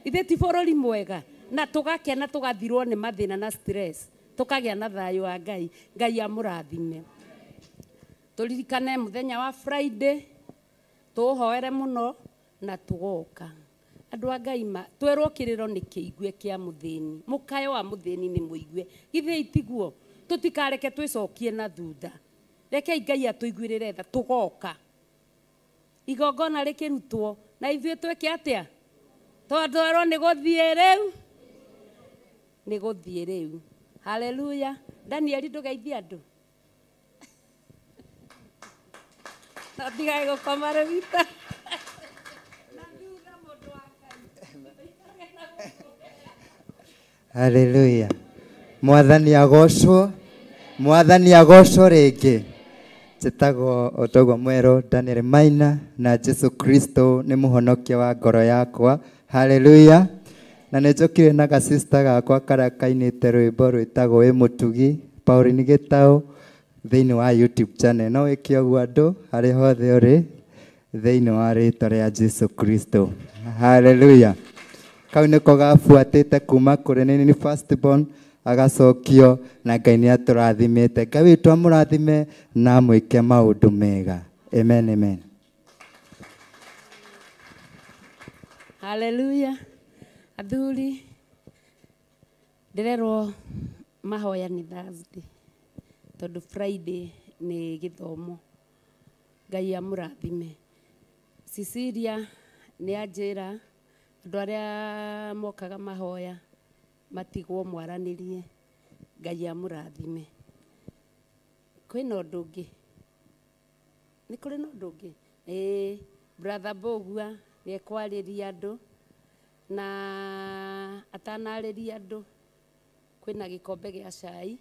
Ithe ti bũrũri mwega. Na tũgakena tũgathirwo nĩ mathĩna na stress. Tũkagĩa na thayũ wa Ngai. Ngai amũrathime. Tũririkane mũthenya wa Friday. Tũhoere mũno na tũgoka. Andũ a Ngai twerwo kĩrĩro nĩ kĩigue kĩa mũthĩni. Mũkayo wa mũthĩni nĩ mũigue. Githĩ itiguo? Tũtikareke twĩcokie na thutha. Rekei Ngai atũiguĩrĩre tha tũgoka. Igongona rĩkĩrutwo na ithuĩ twĩke atĩa? Twerwo nĩ gũthiĩ rĩu. Nĩ gũthiĩ rĩu. Haleluya. Danieli ndũgeithie andũ. Na tigae gũkoma rĩu ita. Haleluya. Mwathani agocwo. Mwathani agocwo rĩngĩ. Njĩtagwo ũtogwo mwerũ Daniel Maina na Jesu Kristo nĩ mũhonokia wa ngoro yakwa. Haleluya. Na nĩ njokire na ga-sister gakwa karĩa kainĩte rwĩmbo rwĩtagwo wĩ mũtugi Pauline Gĩtaũ thĩinĩ wa YouTube channel. No wĩke ũguo andũ harĩ hothe ũrĩ thĩinĩ wa rĩĩtwa rĩa Jesu Kristo. Haleluya. Kau nĩko gabuatĩte kuma kũrĩ nĩ firstborn agacokio na Ngai nĩ atũrathimĩte. Ngai witũ amũrathime na mwĩke maũndũ mega. Amen, amen. Haleluya. Athuri ndĩrerwo mahoya nĩ Thursday tondũ Friday nĩ gĩthomo. Ngai amũrathime. Cecilia nĩ anjĩra andũ arĩa mokaga mahoya matigwo mwaranĩrie. Ngai amũrathime. Kwĩna ũndũ ũngĩ? Nĩ kũrĩ na ũndũ ũngĩ? Brother Bogua nĩ ekwarĩria andũ na atanarĩria andũ. Kwĩna gĩkombe gĩa cai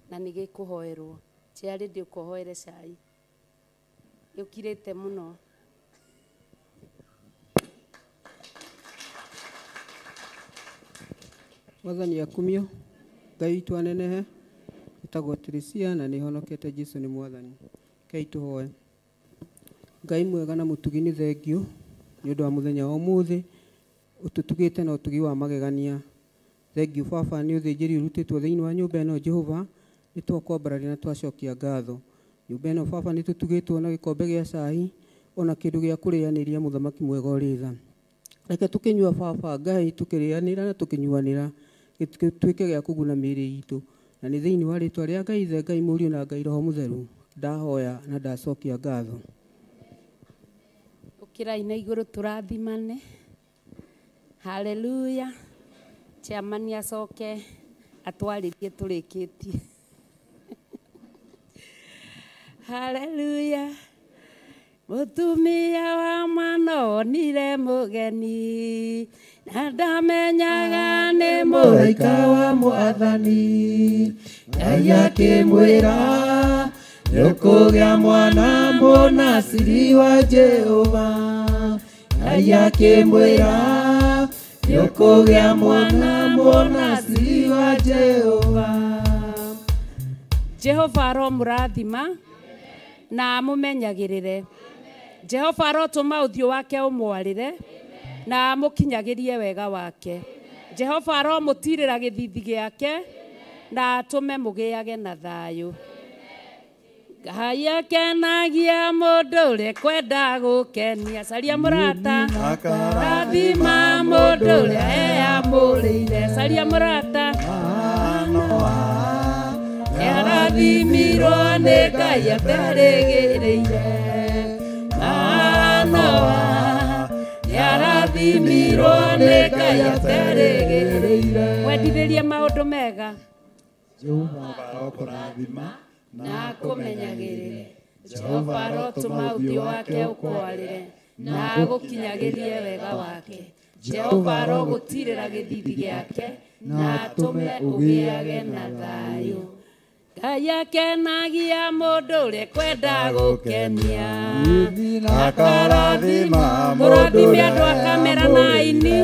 na nĩ gĩkũhoerwo. Ciarĩ ndĩ ũkũhoere cai. Yũkirĩte mũno. Mwathani akumio. Ngai witũ anenehe. Ĩtagwo Teresia na nĩ honokete Jesu nĩ Mwathani. Kei tũhoe. Ngai mwega na mũtugi nĩ thengio nĩ ũndũ wa mũthenya wa ũmũthĩ ũtũtugĩte na ũtugi wa magegania. Thengio Baba nĩ ũthĩnjĩri ũrutĩtwo thĩinĩ wa nyũmba ĩno Jehova nĩ twakwambararia na twacokia ngatho. Nyũmba ĩno Baba nĩ tũtugĩtwo na gĩkombe gĩa cai ona kĩndũ gĩa kũrĩanĩria mũthamaki mwega ũrĩ tha. Reke tũkĩnyua Baba Ngai tũkĩrĩanĩra na tũkĩnyuanĩra gĩtuĩke gĩa kũguna mĩĩrĩ itũ. Na nĩ thĩinĩ wa rĩĩtwa rĩa Ngai Ithe Ngai Mũriũ na Ngai Roho Mũtheru ndahoya na ndacokia ngatho. Ũkĩrai na igũrũ tũrathimane. Haleluya. Chairman acoke atwarĩrie tũrĩkĩtie. Haleluya. Mũtumia wa mwana onire mũgeni na ndamenyaga nĩ mũraika wa Mwathani. Ngai akĩmwĩra nĩũkũgĩa mwana mũnaciri wa Jehova. Ngai akĩmwĩra nĩũkũgĩa mwana mũnaciri wa Jehova. Jehova aromũrathima na mũmenyagĩrĩre. Jehova arotũma ũthiũ wake ũmwarĩre na mũkinyagĩrie wega wake. Jehova aromũtirĩra gĩthithi gĩake na atũme mũgĩage na thayũ. Ngai akenagia mũndũ ũrĩa kwenda gũkenia. Caria mũrata. Rathima mũndũ ũrĩa eyamũrĩire. Caria mũrata. Nĩarathimirwo nĩ Ngai aterĩgĩrĩire. Nĩarathimirwo nĩ Ngai aterĩgĩrĩire. Wendithĩrie maũndũ mega. Jehova arokũrathima na akũmenyagĩrĩre. Jehova arotũma ũthiũ wake ũkwarĩre na gukinyagirie wega wake. Jehova arogutirira githithi giake na atume ugiage na thayu. Ngai akenagia mundu uria kwenda gukenia, akarathima turathime andu a kamera na aini.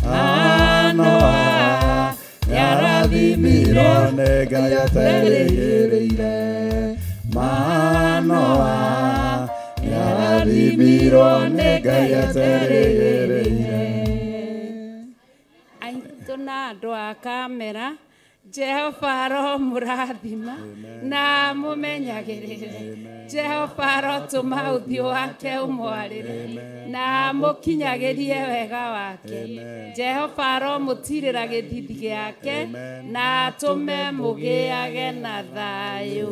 Anoa yarathimirwo nĩ Ngai aterĩgĩrĩire. Manoa yarathimirwo nĩ Ngai aterĩgĩrĩire. Aitũ na andũ a kamera, Jehova aromũrathima na mũmenyagĩrĩre. Jehova arotũma ũthiũ wake ũmwarĩre na mũkinyagĩrie wega wake. Jehova aromũtirĩra gĩthithi gĩake na atũme mũgĩage na thayũ.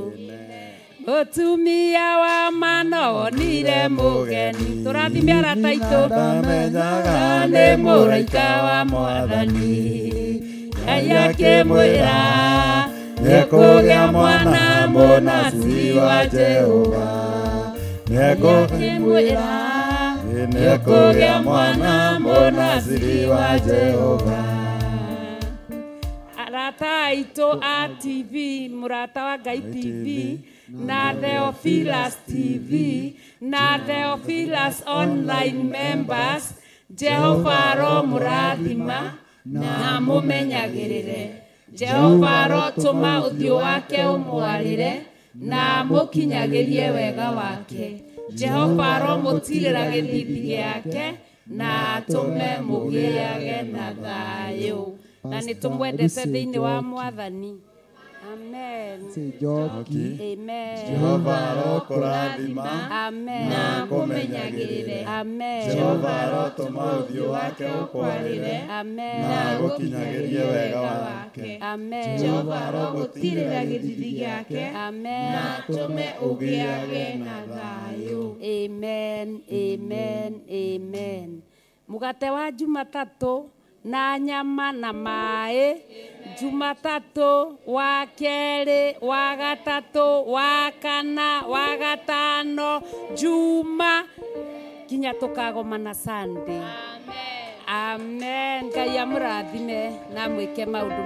Mũtumia wa Manoa onire mũgeni, tũrathime arata aitũ, na nĩ mũraika wa Mwathani. Ngai akĩmwĩra nĩekũgĩa mwana mũnaziri wa Jehova. Akĩmwĩra nĩekũgĩa mwana mũnaziri wa Jehova. Arata aitũ a TV, mũrata wa Ngai TV na Theophilus TV na Theophilus online members, Jehova aromũrathima na mũmenyagĩrĩre. Jehova arotũma ũthiũ wake ũmwarĩre na mũkinyagĩrie wega wake. Jehova aromũtirĩra gĩthithi gĩake na atũme mũgĩage na thayũ. Na nĩtũmwendete thĩinĩ wa Mwathani. Amen. Amen. Jehova arokũrathima Amen. na akũmenyagĩrĩre. Amen. Jehova arotũma ũthiũ wake ũkwarĩre Amen. na agũkinyagĩrie wega wake. Amen. Jehova arogũtirĩra gĩthithi gĩake Amen. na atũme ũgĩage na thayũ. Amen. Amen. Amen. Mugate wa Jumatatũ na nyama na maĩ. Jumatatũ, wa kerĩ, wa gatatũ, wa kana, wa gatano, Juma kinya tukagomana Sunday. Amen. Ngai amũrathime na mwĩke maũndũ